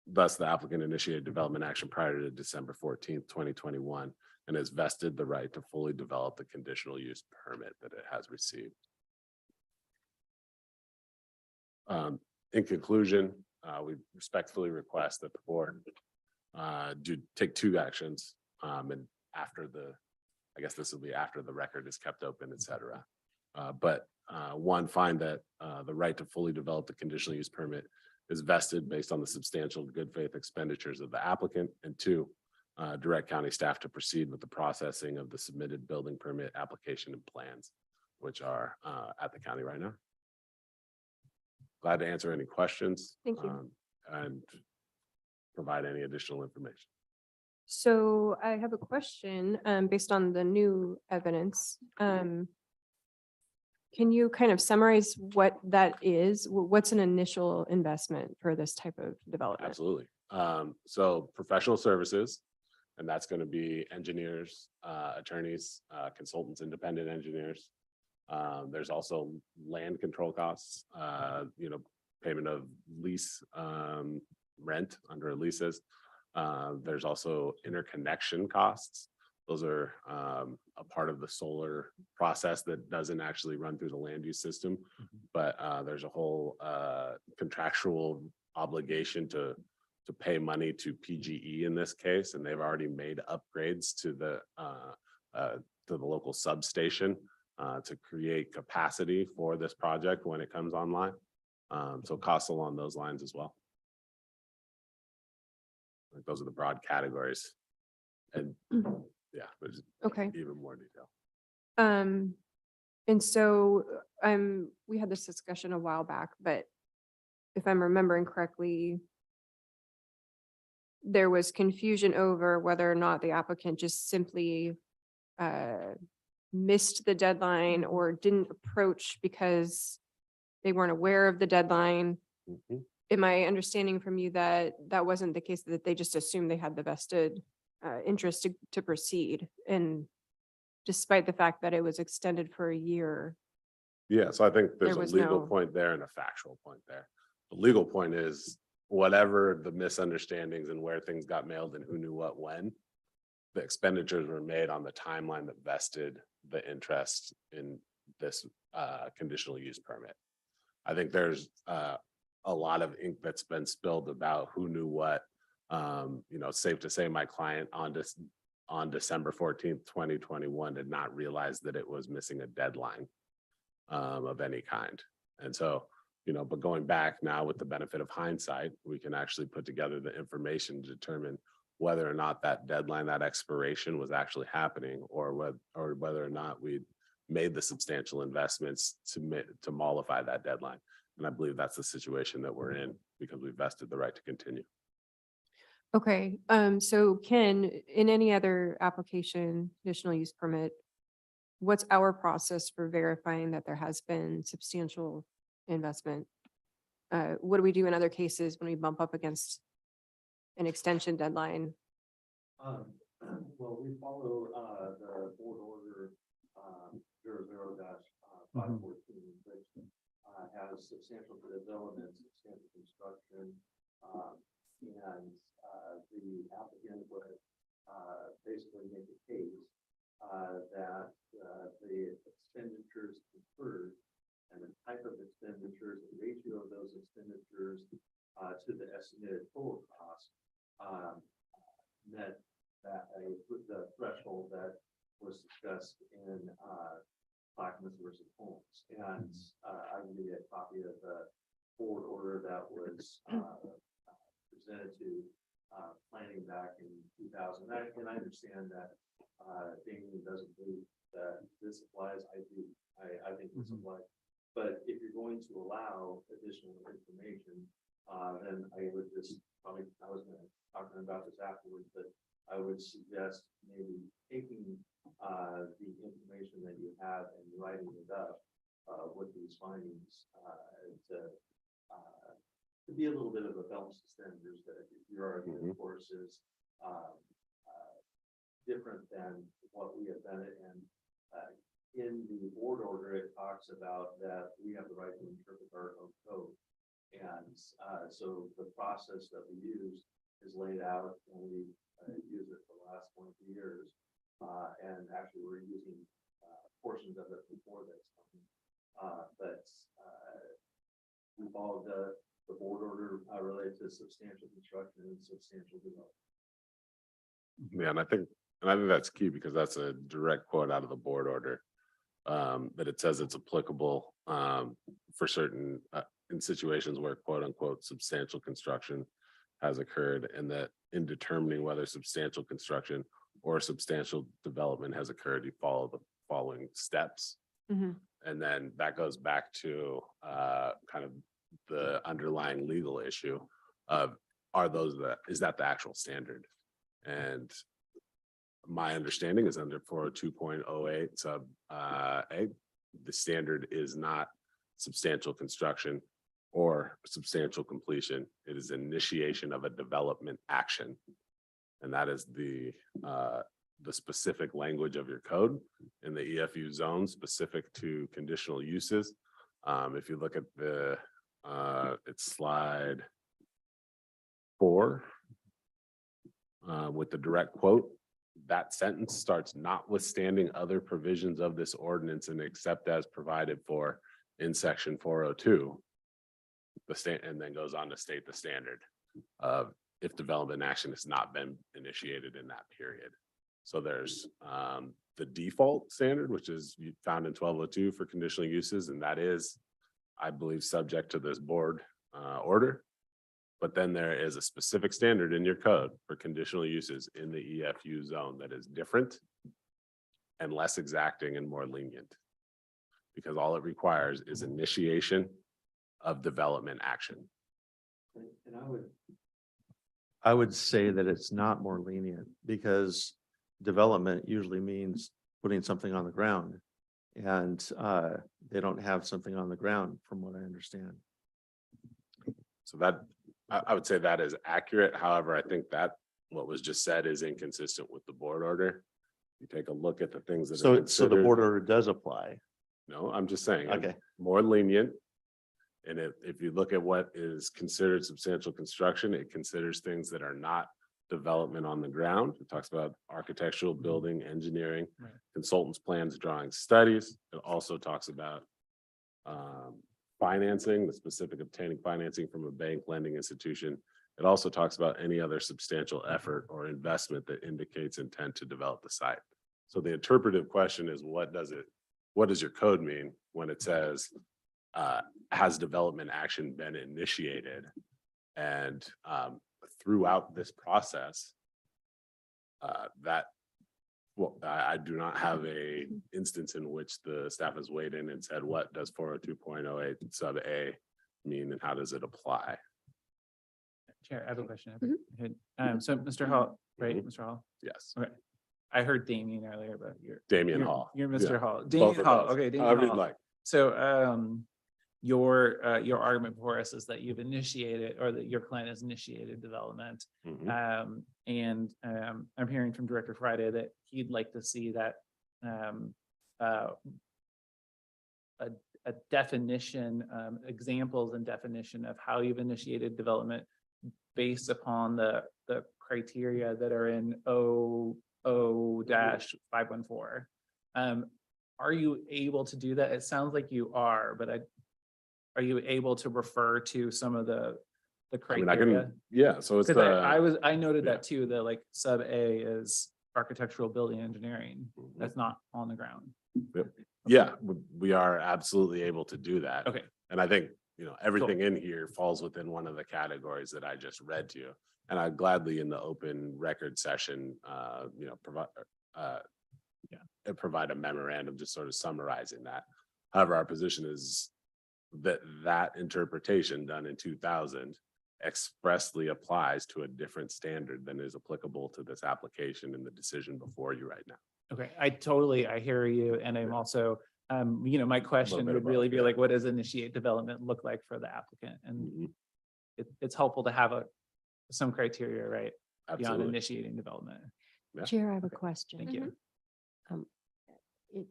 Thus, the applicant initiated development action prior to December 14th, 2021, and has vested the right to fully develop the conditional use permit that it has received. In conclusion, we respectfully request that the board do take 2 actions, and after I guess this will be after the record is kept open, et cetera. But 1, find that the right to fully develop the conditional use permit is vested based on the substantial good faith expenditures of the applicant, and 2, direct county staff to proceed with the processing of the submitted building permit application and plans, which are at the county right now. Glad to answer any questions. Thank you. And provide any additional information. So I have a question, based on the new evidence. Can you kind of summarize what that is? What's an initial investment for this type of development? Absolutely. So professional services, and that's going to be engineers, attorneys, consultants, independent engineers. There's also land control costs, payment of lease, rent under leases. There's also interconnection costs. Those are a part of the solar process that doesn't actually run through the land use system, but there's a whole contractual obligation to pay money to PGE in this case, and they've already made upgrades to the local substation to create capacity for this project when it comes online. So costs along those lines as well. Like those are the broad categories. And yeah, there's Okay. even more detail. And so, we had this discussion a while back, but if I'm remembering correctly, there was confusion over whether or not the applicant just simply missed the deadline or didn't approach because they weren't aware of the deadline. Am I understanding from you that that wasn't the case, that they just assumed they had the vested interest to proceed? And despite the fact that it was extended for a year. Yeah, so I think there's There a was legal no- point there and a factual point there. The legal point is whatever the misunderstandings and where things got mailed and who knew what when, the expenditures were made on the timeline that vested the interest in this conditional use permit. I think there's a lot of ink that's been spilled about who knew what. It's safe to say my client on December 14th, 2021 did not realize that it was missing a deadline of any kind. And so, but going back now with the benefit of hindsight, we can actually put together the information to determine whether or not that deadline, that expiration was actually happening, or whether or not we made the substantial investments to mollify that deadline. And I believe that's the situation that we're in because we vested the right to continue. Okay, so Ken, in any other application, conditional use permit, what's our process for verifying that there has been substantial investment? What do we do in other cases when we bump up against an extension deadline? Well, we follow the board order 00-514, which has substantial development, substantial construction, and the applicant would basically make a case that the expenditures incurred and the type of expenditures, the ratio of those expenditures to the estimated total cost met that the threshold that was discussed in documents versus homes. And I will give you a copy of the board order that was presented to planning back in 2000. And I understand that Damien doesn't believe that this applies. I do. I think this applies. But if you're going to allow additional information, then I would just probably, I was going to talking about this afterwards, but I would suggest maybe taking the information that you have and writing it up with these findings to be a little bit of a belt and suspenders, that if your argument, of course, is different than what we have done. And in the board order, it talks about that we have the right to interpret our own code. And so the process that we use is laid out, and we use it for the last 22 years. And actually, we're using portions of it before this. But we followed the board order related to substantial construction and substantial development. Yeah, and I think that's key because that's a direct quote out of the board order. That it says it's applicable for certain in situations where quote unquote substantial construction has occurred, and that in determining whether substantial construction or substantial development has occurred, you follow the following steps. And then that goes back to kind of the underlying legal issue of is that the actual standard? And my understanding is under 402.08 sub A, the standard is not substantial construction or substantial completion. It is initiation of a development action. And that is the specific language of your code in the EFU zone specific to conditional uses. If you look at it's slide 4 with the direct quote, that sentence starts notwithstanding other provisions of this ordinance and except as provided for in section 402. And then goes on to state the standard of if development action has not been initiated in that period. So there's the default standard, which is found in 1202 for conditional uses, and that is, I believe, subject to this board order. But then there is a specific standard in your code for conditional uses in the EFU zone that is different and less exacting and more lenient. Because all it requires is initiation of development action. And I would say that it's not more lenient because development usually means putting something on the ground. And they don't have something on the ground from what I understand. So that, I would say that is accurate. However, I think that what was just said is inconsistent with the board order. You take a look at the things that. are So the considered- board order does apply. No, I'm just saying. Okay. More lenient. And if you look at what is considered substantial construction, it considers things that are not development on the ground. It talks about architectural, building, engineering, Right. consultants, plans, drawings, studies. It also talks about financing, the specific obtaining financing from a bank lending institution. It also talks about any other substantial effort or investment that indicates intent to develop the site. So the interpretive question is, what does your code mean when it says, has development action been initiated? And throughout this process, I do not have a instance in which the staff has weighed in and said, what does 402.08 sub A mean and how does it apply? Chair, I have a question. So Mr. Hall, right, Mhm. Mr. Hall? Yes, Okay. I heard Damien earlier, but Damian you're- Hall. You're Mr. Yeah. Hall. Both Damien of Hall, those. okay. Damien However you'd Hall. like. So your argument for us is that you've initiated or that your client has initiated development. Mhm. I'm hearing from Director Friday that he'd like to see that a definition, examples and definition of how you've initiated development based upon the criteria that are in O-514. Are you able to do that? It sounds like you are, but are you able to refer to some of the I mean, criteria? yeah, so it's Because I noted yeah. that too, that like sub A is architectural building engineering. Mhm. That's not on the ground. Yeah, we are absolutely able to do that. Okay. And I think, everything in here falls within one of the categories that I just read to you. And I gladly in the open record session, provide a memorandum just sort of summarizing that. However, our position is that interpretation done in 2000 expressly applies to a different standard than is applicable to this application and the decision before you right now. Okay, I hear you. And I'm also, my question bit would of really both, be yeah. like, what does initiate development look like for the applicant? And Mhm. it's helpful to have some criteria, right? Beyond Absolutely. initiating development. Yeah. Chair, I have a question. Thank you.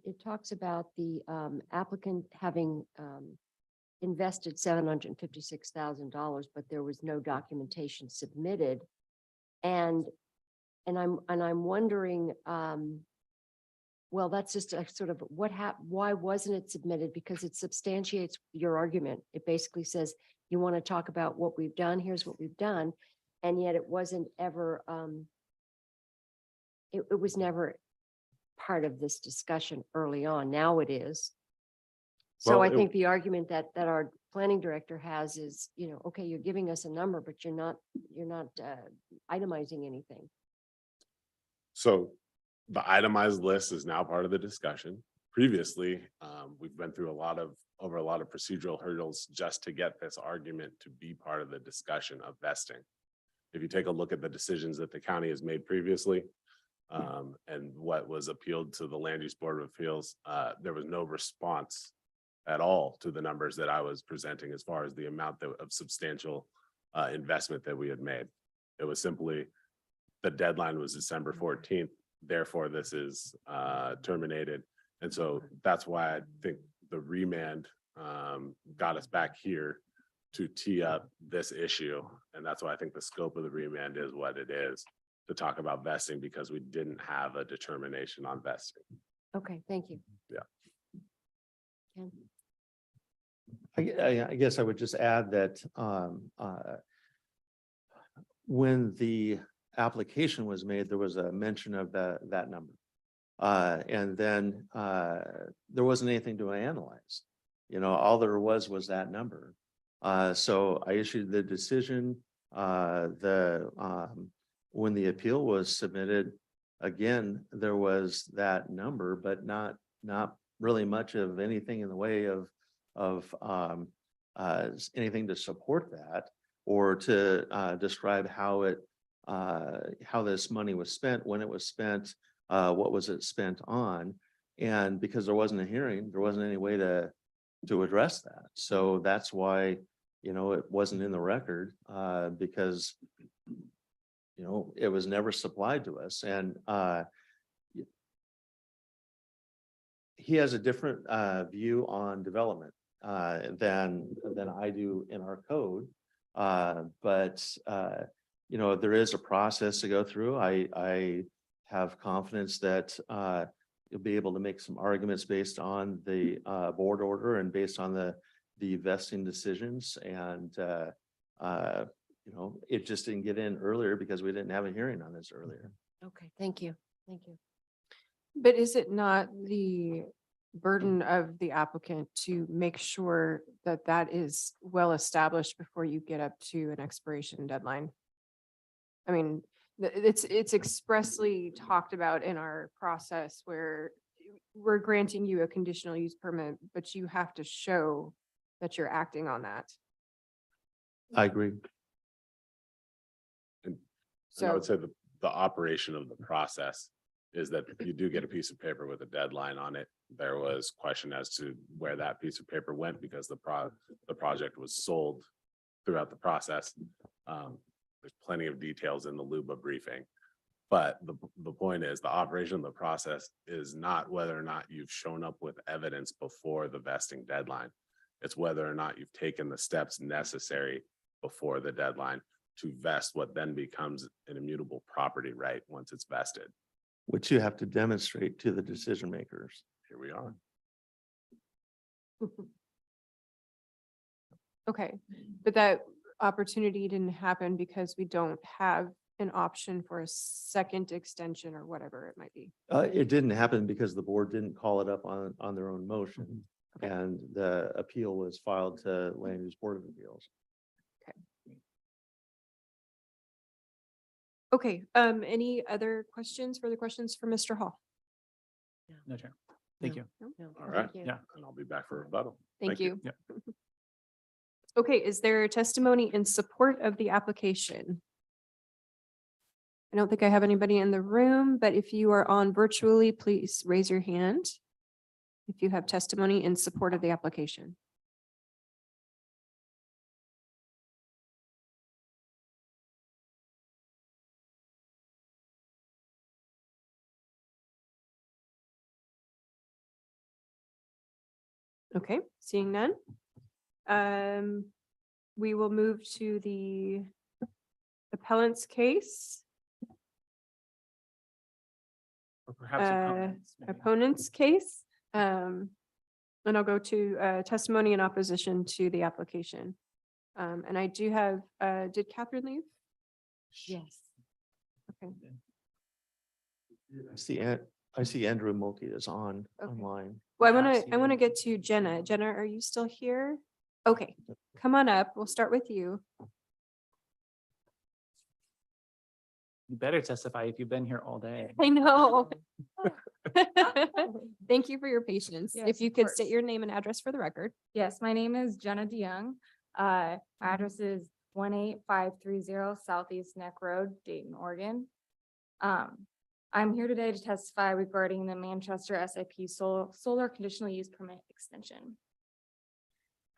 It talks about the applicant having invested $756,000, but there was no documentation submitted. And I'm wondering, well, that's just a sort of why wasn't it submitted? Because it substantiates your argument. It basically says, you want to talk about what we've done, here's what we've done. And yet it wasn't ever, it was never part of this discussion early on. Now it is. So Well, I think the argument that our planning director has is, okay, you're giving us a number, but you're not itemizing anything. So the itemized list is now part of the discussion. Previously, we've been through over a lot of procedural hurdles just to get this argument to be part of the discussion of vesting. If you take a look at the decisions that the county has made previously, and what was appealed to the Land Use Board of Appeals, there was no response at all to the numbers that I was presenting as far as the amount of substantial investment that we had made. It was simply the deadline was December 14th. Therefore, this is terminated. And so that's why I think the remand got us back here to tee up this issue. And that's why I think the scope of the remand is what it is, to talk about vesting, because we didn't have a determination on vesting. Okay, thank you. Yeah. Ken? I guess I would just add that when the application was made, there was a mention of that number. And then there wasn't anything to analyze. You know, all there was that number. So I issued the decision, when the appeal was submitted, again, there was that number, but not really much of anything in the way of anything to support that or to describe how this money was spent, when it was spent, what was it spent on? And because there wasn't a hearing, there wasn't any way to address that. So that's why, you know, it wasn't in the record, because, you know, it was never supplied to us. And he has a different view on development than I do in our code. But you know, there is a process to go through. I have confidence that you'll be able to make some arguments based on the board order and based on the vesting decisions. And you know, it just didn't get in earlier because we didn't have a hearing on this earlier. Okay, thank you. Thank you. But is it not the burden of the applicant to make sure that that is well established before you get up to an expiration deadline? I mean, it's expressly talked about in our process where we're granting you a conditional use permit, but you have to show that you're acting on that. I agree. And I So, would say the operation of the process is that you do get a piece of paper with a deadline on it. There was question as to where that piece of paper went because the project was sold throughout the process. There's plenty of details in the LUBA briefing. But the point is the operation of the process is not whether or not you've shown up with evidence before the vesting deadline. It's whether or not you've taken the steps necessary before the deadline to vest what then becomes an immutable property right once it's vested. Which you have to demonstrate to the decision makers. Here we are. okay, but that opportunity didn't happen because we don't have an option for a second extension or whatever it might be. It didn't happen because the board didn't call it up on their own motion. And the appeal was filed to Land Use Board of Appeals. Okay, any other questions, further questions for Mr. Hall? No, Chair. Thank you. All right. Yeah. And I'll be back for rebuttal. Thank you. Yeah. Okay, is there testimony in support of the application? I don't think I have anybody in the room, but if you are on virtually, please raise your hand if you have testimony in support of the application. Okay, seeing none. We will move to the appellant's case, Or perhaps opponents, maybe. opponent's case. And I'll go to testimony in opposition to the application. And I do have, did Catherine leave? Yes. Okay, I see Andrew Mulkey is on Okay. online. well, Perhaps I want to even- get to Jenna. Jenna, are you still here? Okay, come on up. We'll start with you. You better testify if you've been here all day. I know. Thank you for your patience. Yes, If you of could state course. your name and address for the record. Yes, my name is Jenna DeYoung. My address is 18530 Southeast Neck Road, Dayton, Oregon. I'm here today to testify regarding the Manchester SIP solar conditional use permit extension.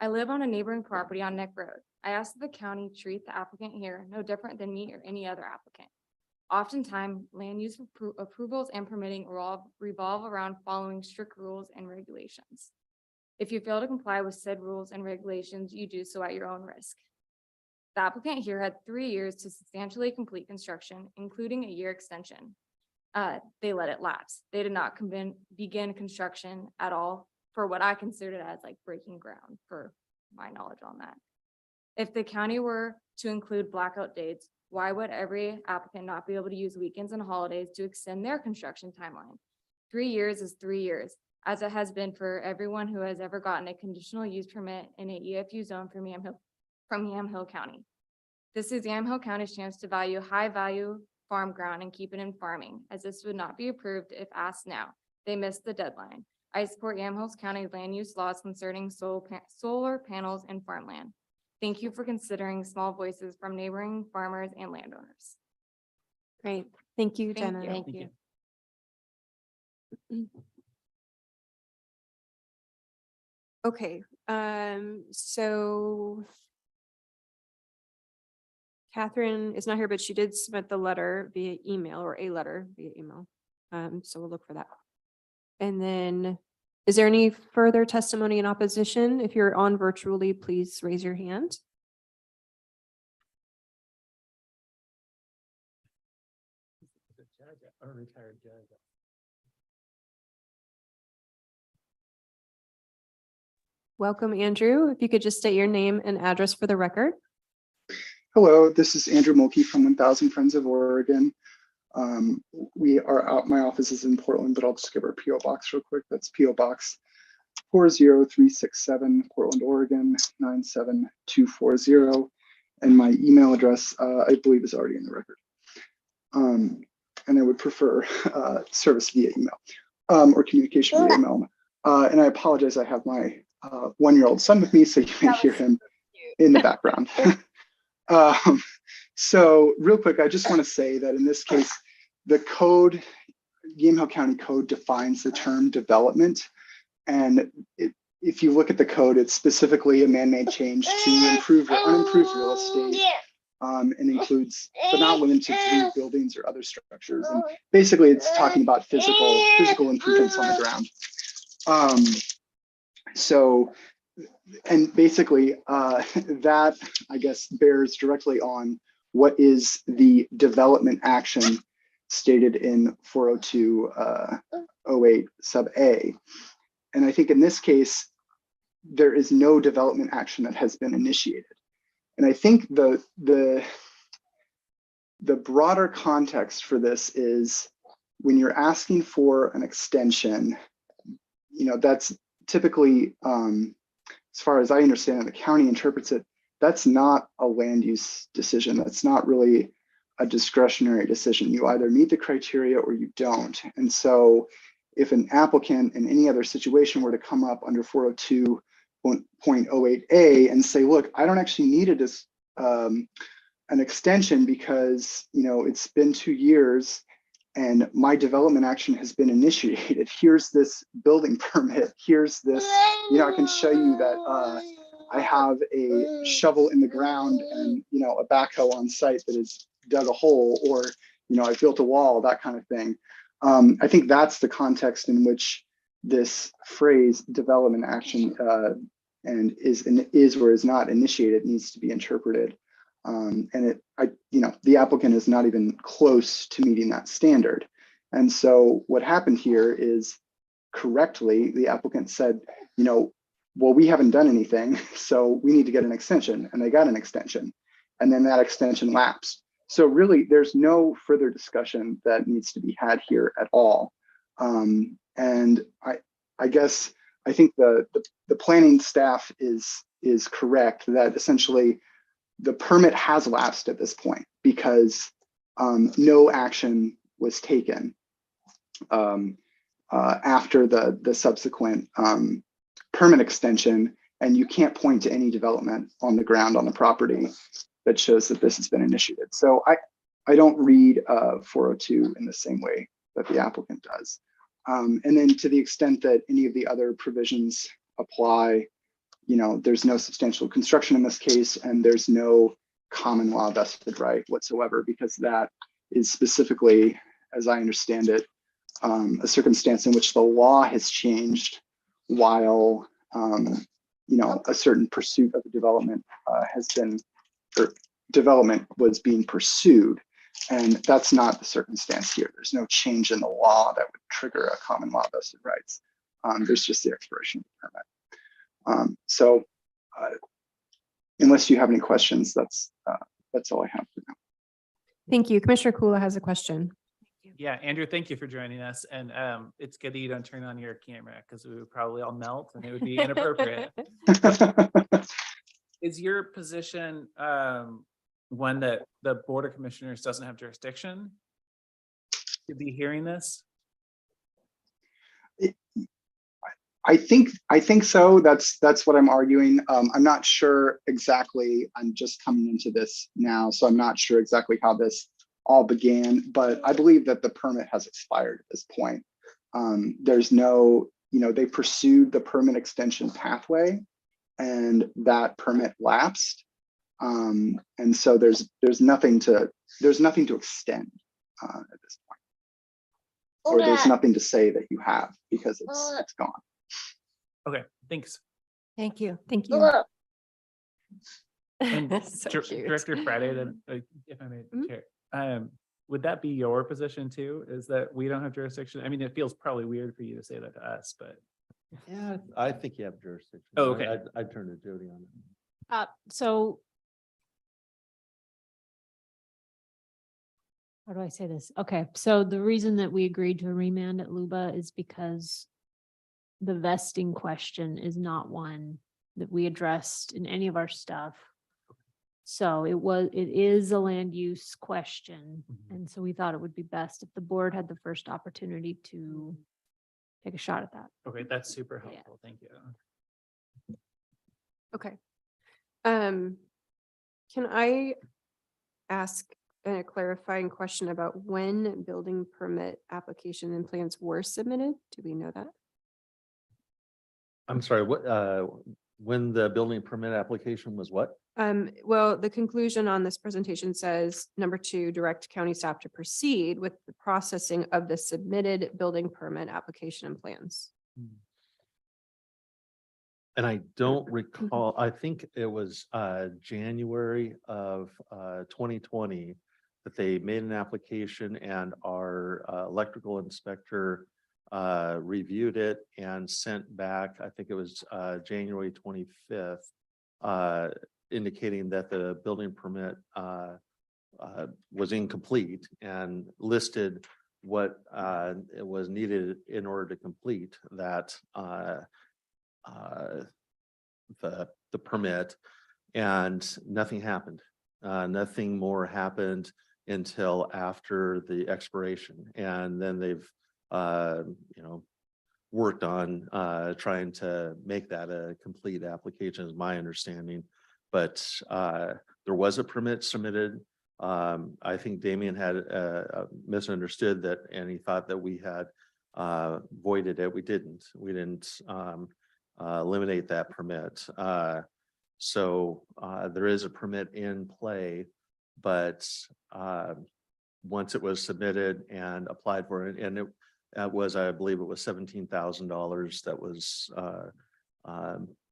I live on a neighboring property on Neck Road. I ask that the county treat the applicant here no different than me or any other applicant. Oftentimes, land use approvals and permitting revolve around following strict rules and regulations. If you fail to comply with said rules and regulations, you do so at your own risk. The applicant here had 3 years to substantially complete construction, including a year extension. They let it lapse. They did not begin construction at all for what I considered as like breaking ground for my knowledge on that. If the county were to include blackout dates Why would every applicant not be able to use weekends and holidays to extend their construction timeline? 3 years is 3 years, as it has been for everyone who has ever gotten a conditional use permit in a EFU zone from Yamhill County. This is Yamhill County's chance to value high-value farm ground and keep it in farming, as this would not be approved if asked now. They missed the deadline. I support Yamhill County land use laws concerning solar panels and farmland. Thank you for considering small voices from neighboring farmers and landowners. Great. Thank you, Thank Jenna. you. Thank you. Okay, so Catherine is not here, but she did submit the letter via email, or a letter via email. So we'll look for that. And then, is there any further testimony in opposition? If you're on virtually, please raise your hand. Welcome, Andrew. If you could just state your name and address for the record. Hello, this is Andrew Mulkey from 1000 Friends of Oregon. We are out, my office is in Portland, but I'll just give our PO box real quick. That's PO Box 40367, Portland, Oregon 97240. And my email address, I believe, is already in the record. And I would prefer service via email or communication via email. And I apologize, I have my 1-year-old son with me, so you may hear him in the background. So real quick, I just want to say that in this case, the code, Yamhill County Code defines the term development. And if you look at the code, it's specifically a man-made change to improve or unimproved real estate, and includes, but not limited to buildings or other structures. And basically it's talking about physical improvements on the ground. So, and basically that, I guess, bears directly on what is the development action stated in 402.08 sub A. And I think in this case, there is no development action that has been initiated. And I think the broader context for this is when you're asking for an extension, you know, that's typically, as far as I understand it, the county interprets it, that's not a land use decision. That's not really a discretionary decision. You either meet the criteria or you don't. And so if an applicant in any other situation were to come up under 402.08A and say, look, I don't actually need an extension because, you know, it's been 2 years and my development action has been initiated. Here's this building permit. Here's this, you know, I can show you that I have a shovel in the ground and, you know, a backhoe on site that has dug a hole, or, you know, I built a wall, that kind of thing. I think that's the context in which this phrase development action and is or is not initiated needs to be interpreted. And you know, the applicant is not even close to meeting that standard. And so what happened here is, correctly, the applicant said, you know, well, we haven't done anything, so we need to get an extension, and they got an extension, and then that extension lapsed. So really, there's no further discussion that needs to be had here at all. And I guess I think the planning staff is correct that essentially the permit has lapsed at this point because no action was taken after the subsequent permit extension, and you can't point to any development on the ground on the property that shows that this has been initiated. So I don't read 402 in the same way that the applicant does. And then to the extent that any of the other provisions apply, you know, there's no substantial construction in this case, and there's no common law vested right whatsoever, because that is specifically, as I understand it, a circumstance in which the law has changed while, you know, a certain pursuit of the development has been, or development was being pursued. And that's not the circumstance here. There's no change in the law that would trigger a common law vested rights. There's just the expiration of the permit. So unless you have any questions, that's all I have for now. Thank you. Commissioner Kula has a question. Yeah, Andrew, thank you for joining us. And it's good that you don't turn on your camera because we would probably all melt and it would be inappropriate. Is your position one that the Board of Commissioners doesn't have jurisdiction to be hearing this? I think so. That's what I'm arguing. I'm not sure exactly. I'm just coming into this now, so I'm not sure exactly how this all began, but I believe that the permit has expired at this point. There's no, they pursued the permit extension pathway and that permit lapsed. And so there's nothing to extend at this point. Or there's nothing to say that you have because it's gone. Okay, thanks. Thank you. Thank you. And So cute. Director Friday, then, if I may, Chair, would that be your position too? Is that we don't have jurisdiction? I mean, it feels probably weird for you to say that to us, but. Yeah, I think you have jurisdiction. Oh, okay. I'd turn to Jody on it. So how do I say this? Okay, so the reason that we agreed to a remand at Luba is because the vesting question is not one that we addressed in any of our stuff. So it is a land use question. And so we thought it would be best if the board had the first opportunity to take a shot at that. Okay, that's super helpful. Thank you. Okay. Can I ask a clarifying question about when building permit application and plans were submitted? Do we know that? I'm sorry, when the building permit application was what? Well, the conclusion on this presentation says, number 2, direct county staff to proceed with the processing of the submitted building permit application and plans. And I don't recall, I think it was January of 2020 that they made an application and our electrical inspector reviewed it and sent back, I think it was January 25th, indicating that the building permit was incomplete and listed what it was needed in order to complete that the permit, and nothing happened. Nothing more happened until after the expiration, and then they've worked on trying to make that a complete application, is my understanding. But there was a permit submitted. I think Damien had misunderstood that, and he thought that we had voided it. We didn't. We didn't eliminate that permit. So there is a permit in play, but once it was submitted and applied for it, and it was, I believe it was $17,000 that was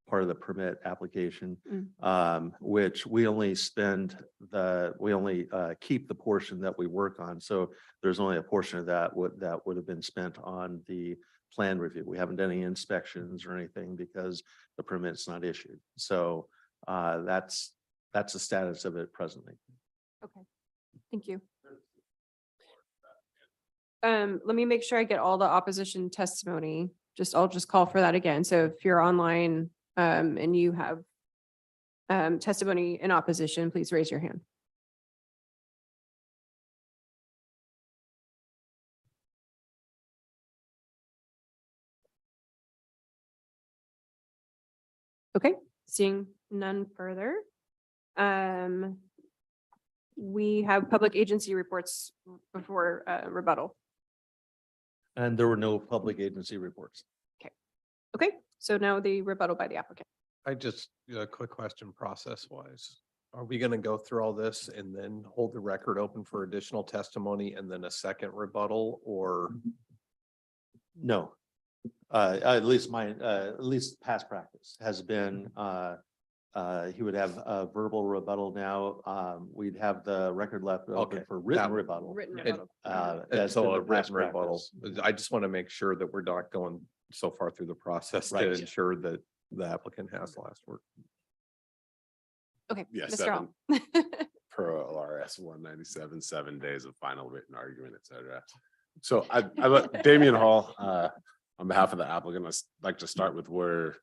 part of the permit application, which we only keep the portion that we work on. So there's only a portion of that would have been spent on the plan review. We haven't done any inspections or anything because the permit's not issued. So that's the status of it presently. Okay, thank you. Let me make sure I get all the opposition testimony. I'll just call for that again. So if you're online and you have testimony in opposition, please raise your hand. Okay, seeing none further. We have public agency reports before rebuttal. And there were no public agency reports. Okay, so now the rebuttal by the applicant. I just, a quick question process wise. Are we going to go through all this and then hold the record open for additional testimony and then a second rebuttal, or? No. At least past practice has been, he would have a verbal rebuttal now. We'd have the record left open for written rebuttal. And so a written rebuttal. I just want to make sure that we're not going so far through the process to ensure that the applicant has the last word. Okay, Yeah, Mr. 7. Hall. per ORS 197, 7 days of final written argument, et cetera. So I let Damian Hall, on behalf of the applicant, I'd like to start with where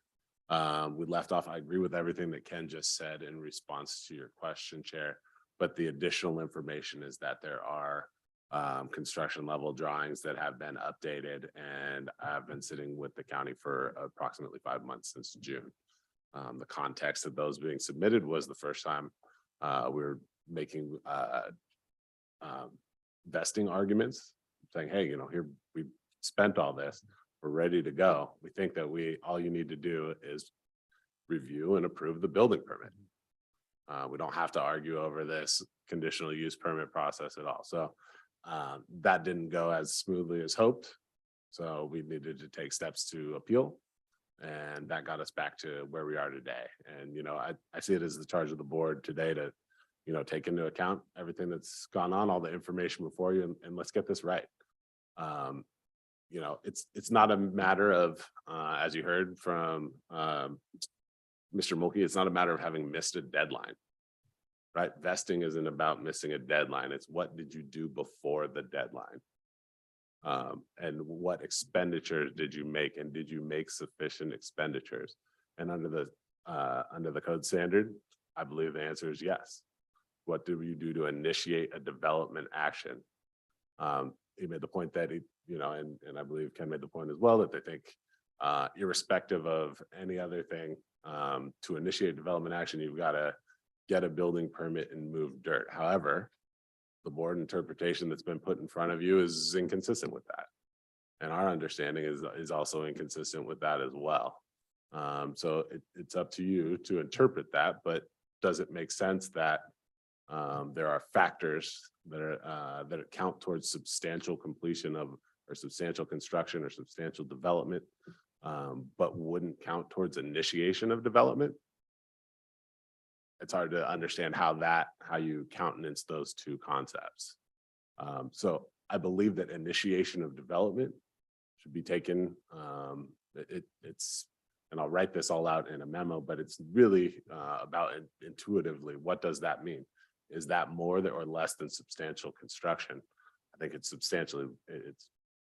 we left off. I agree with everything that Ken just said in response to your question, Chair. But the additional information is that there are construction level drawings that have been updated, and I've been sitting with the county for approximately 5 months since June. The context of those being submitted was the first time we were making vesting arguments, saying, hey, you know, here we spent all this, we're ready to go. We think that all you need to do is review and approve the building permit. We don't have to argue over this conditional use permit process at all. So that didn't go as smoothly as hoped. So we needed to take steps to appeal. And that got us back to where we are today. And, you know, I see it as the charge of the board today to, you know, take into account everything that's gone on, all the information before you, and let's get this right. You know, it's not a matter of, as you heard from Mr. Mulkey, it's not a matter of having missed a deadline, right? Vesting isn't about missing a deadline. It's what did you do before the deadline? And what expenditures did you make, and did you make sufficient expenditures? And under the code standard, I believe the answer is yes. What do you do to initiate a development action? He made the point that you know, and I believe Ken made the point as well, that they think irrespective of any other thing, to initiate development action, you've got to get a building permit and move dirt. However, the board interpretation that's been put in front of you is inconsistent with that. And our understanding is also inconsistent with that as well. So it's up to you to interpret that, but does it make sense that there are factors that account towards substantial completion of, or substantial construction or substantial development, but wouldn't count towards initiation of development? It's hard to understand how you countenance those two concepts. So I believe that initiation of development should be taken. And I'll write this all out in a memo, but it's really about intuitively, what does that mean? Is that more or less than substantial construction? I think it's substantially,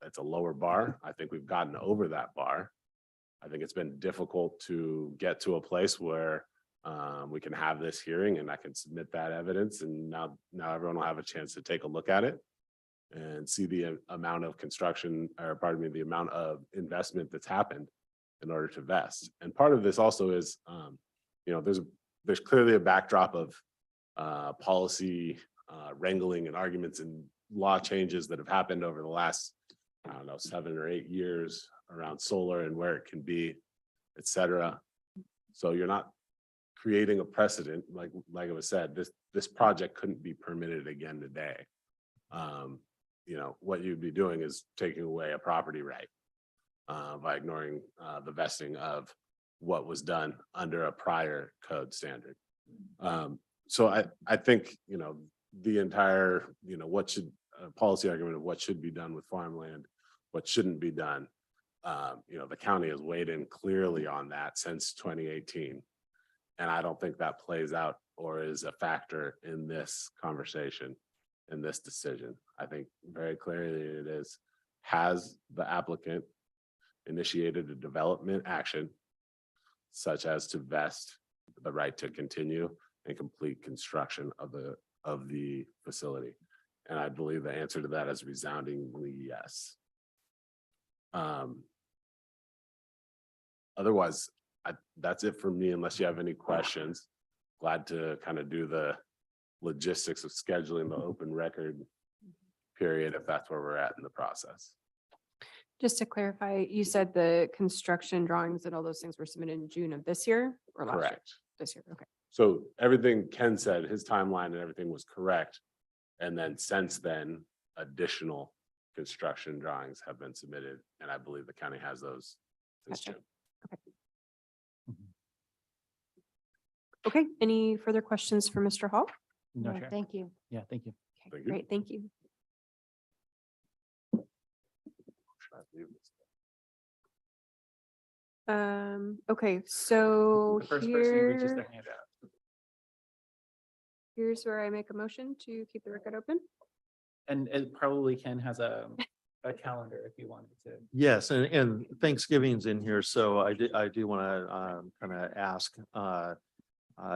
it's a lower bar. I think we've gotten over that bar. I think it's been difficult to get to a place where we can have this hearing and I can submit that evidence, and now everyone will have a chance to take a look at it and see the amount of construction, or pardon me, the amount of investment that's happened in order to vest. And part of this also is, you know, there's clearly a backdrop of policy wrangling and arguments and law changes that have happened over the last, I don't know, 7 or 8 years around solar and where it can be, et cetera. So you're not creating a precedent, like it was said, this project couldn't be permitted again today. You know, what you'd be doing is taking away a property right by ignoring the vesting of what was done under a prior code standard. So I think, you know, the entire, you know, policy argument of what should be done with farmland, what shouldn't be done. You know, the county has weighed in clearly on that since 2018. And I don't think that plays out or is a factor in this conversation, in this decision. I think very clearly it is, has the applicant initiated a development action such as to vest the right to continue and complete construction of the facility? And I believe the answer to that is resoundingly yes. Otherwise, that's it for me, unless you have any questions. Glad to kind of do the logistics of scheduling the open record period, if that's where we're at in the process. Just to clarify, you said the construction drawings and all those things were submitted in June of this year or last year? Correct. This year, okay. So everything Ken said, his timeline and everything was correct. And then since then, additional construction drawings have been submitted, and I believe the county has those this Gotcha. June. Okay, any further questions for Mr. Hall? No, No, Chair. thank you. Yeah, thank you. Okay, Thank you. great, thank you. Okay, so The first person who reaches here, their hand out. Here's where I make a motion to keep the record open. And it probably Ken has a calendar if you wanted to. Yes, and Thanksgiving's in here, so I do want to kind of ask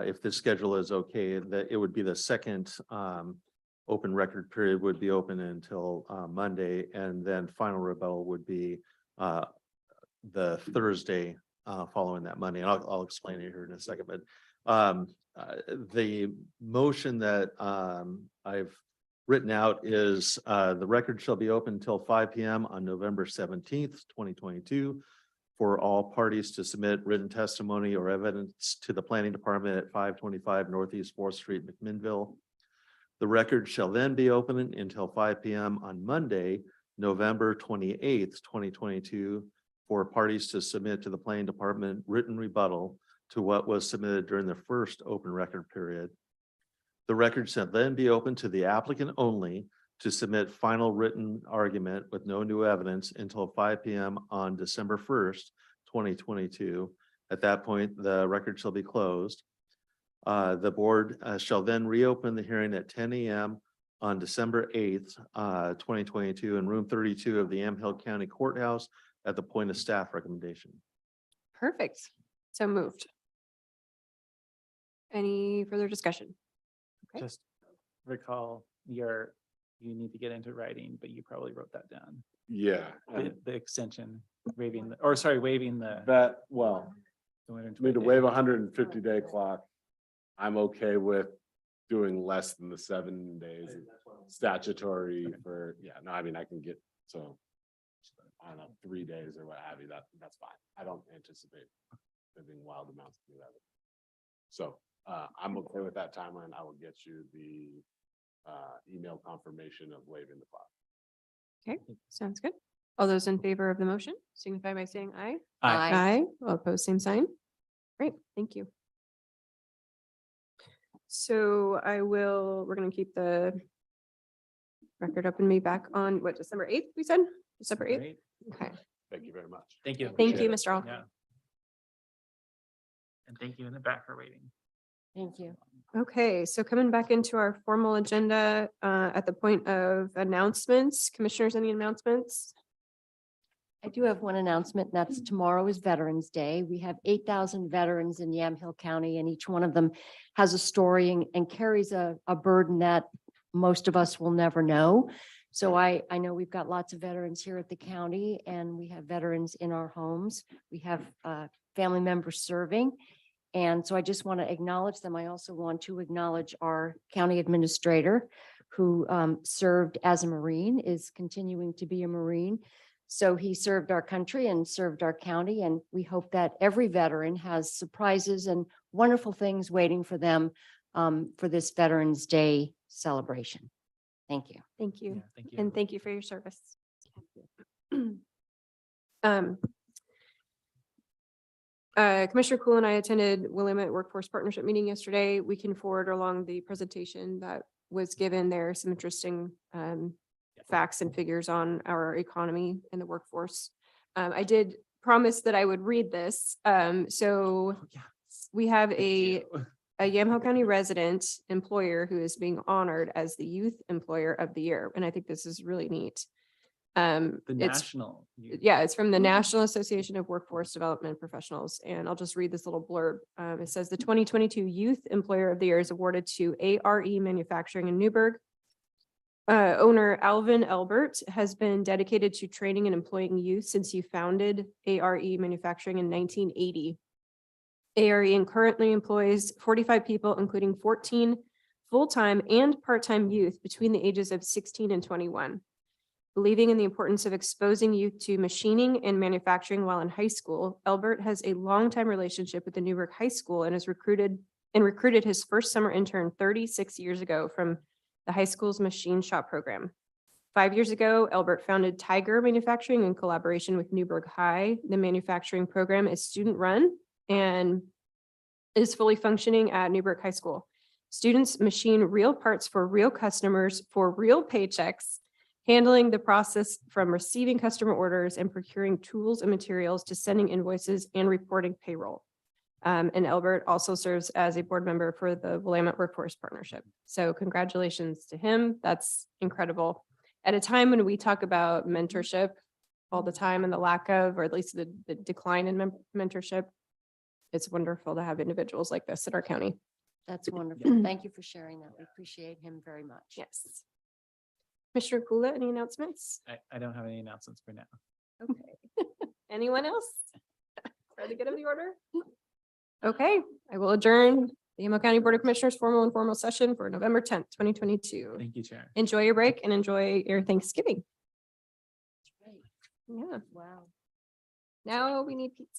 if the schedule is okay, that it would be the second open record period would be open until Monday, and then final rebuttal would be the Thursday following that Monday. And I'll explain it here in a second, but the motion that I've written out is the record shall be open until 5 p.m. on November 17th, 2022 for all parties to submit written testimony or evidence to the planning department at 525 Northeast 4th Street, McMinnville. The record shall then be open until 5 p.m. on Monday, November 28th, 2022 for parties to submit to the planning department written rebuttal to what was submitted during the first open record period. The record shall then be open to the applicant only to submit final written argument with no new evidence until 5 p.m. on December 1st, 2022. At that point, the record shall be closed. The board shall then reopen the hearing at 10 a.m. on December 8th, 2022 in room 32 of the Yamhill County Courthouse at the point of staff recommendation. Perfect. So moved. Any further discussion? Okay. Just recall you need to get into writing, but you probably wrote that down. Yeah. The extension, waiving the That, well, the I 120 mean, to day. waive a 150-day clock, I'm okay with doing less than the 7 days statutory for, yeah, no, I mean, I can get, so I don't know, 3 days or what have you, that's fine. I don't anticipate there being wild amounts to do that. So I'm okay with that timeline. I will get you the email confirmation of waiving the clock. Okay, sounds good. All those in favor of the motion signify by saying aye. Aye. Aye. All opposed, same sign. Great, thank you. So we're gonna keep the record up and be back on what, December 8th, we said? December 8th? Great. Okay, Thank you very much. Thank you. thank Appreciate you, it. Mr. Hall. Yeah. And thank you in the back for waiting. Thank you. Okay, so coming back into our formal agenda, at the point of announcements, commissioners, any announcements? I do have one announcement. That's tomorrow is Veterans Day. We have 8,000 veterans in Yamhill County, and each one of them has a story and carries a burden that most of us will never know. So I know we've got lots of veterans here at the county, and we have veterans in our homes. We have family members serving. And so I just want to acknowledge them. I also want to acknowledge our county administrator who served as a Marine, is continuing to be a Marine. So he served our country and served our county, and we hope that every veteran has surprises and wonderful things waiting for them for this Veterans Day celebration. Thank you. Thank you. Yeah, thank you. And thank you for your service. Commissioner Cool and I attended Willamette Workforce Partnership meeting yesterday. We can forward along the presentation that was given there, some interesting facts and figures on our economy and the workforce. I did promise that I would read this. So we have a Yamhill County resident employer who is being honored as the Youth Employer of the Year. And I think this is really neat. The It's national. yeah, it's from the National Association of Workforce Development Professionals, and I'll just read this little blurb. It says the 2022 Youth Employer of the Year is awarded to ARE Manufacturing in Newburgh. Owner Alvin Elbert has been dedicated to training and employing youth since he founded ARE Manufacturing in 1980. ARE currently employs 45 people, including 14 full-time and part-time youth between the ages of 16 and 21. Believing in the importance of exposing youth to machining and manufacturing while in high school, Elbert has a longtime relationship with the Newburgh High School and has recruited his first summer intern 36 years ago from the high school's machine shop program. 5 years ago, Elbert founded Tiger Manufacturing in collaboration with Newburgh High. The manufacturing program is student-run and is fully functioning at Newburgh High School. Students machine real parts for real customers for real paychecks, handling the process from receiving customer orders and procuring tools and materials to sending invoices and reporting payroll. And Albert also serves as a board member for the Willamette Workforce Partnership. So congratulations to him. That's incredible. At a time when we talk about mentorship all the time and the lack of, or at least the decline in mentorship, it's wonderful to have individuals like this in our county. That's wonderful. Thank you for sharing that. We appreciate him very much. Yes. Commissioner Kula, any announcements? I don't have any announcements for now. Okay. Anyone else? Try to get in the order. Okay, I will adjourn the Emil County Board of Commissioners formal and informal session for November 10th, 2022. Thank you, Chair. Enjoy your break and enjoy your Thanksgiving. Great. Yeah, Wow. now we need pizza.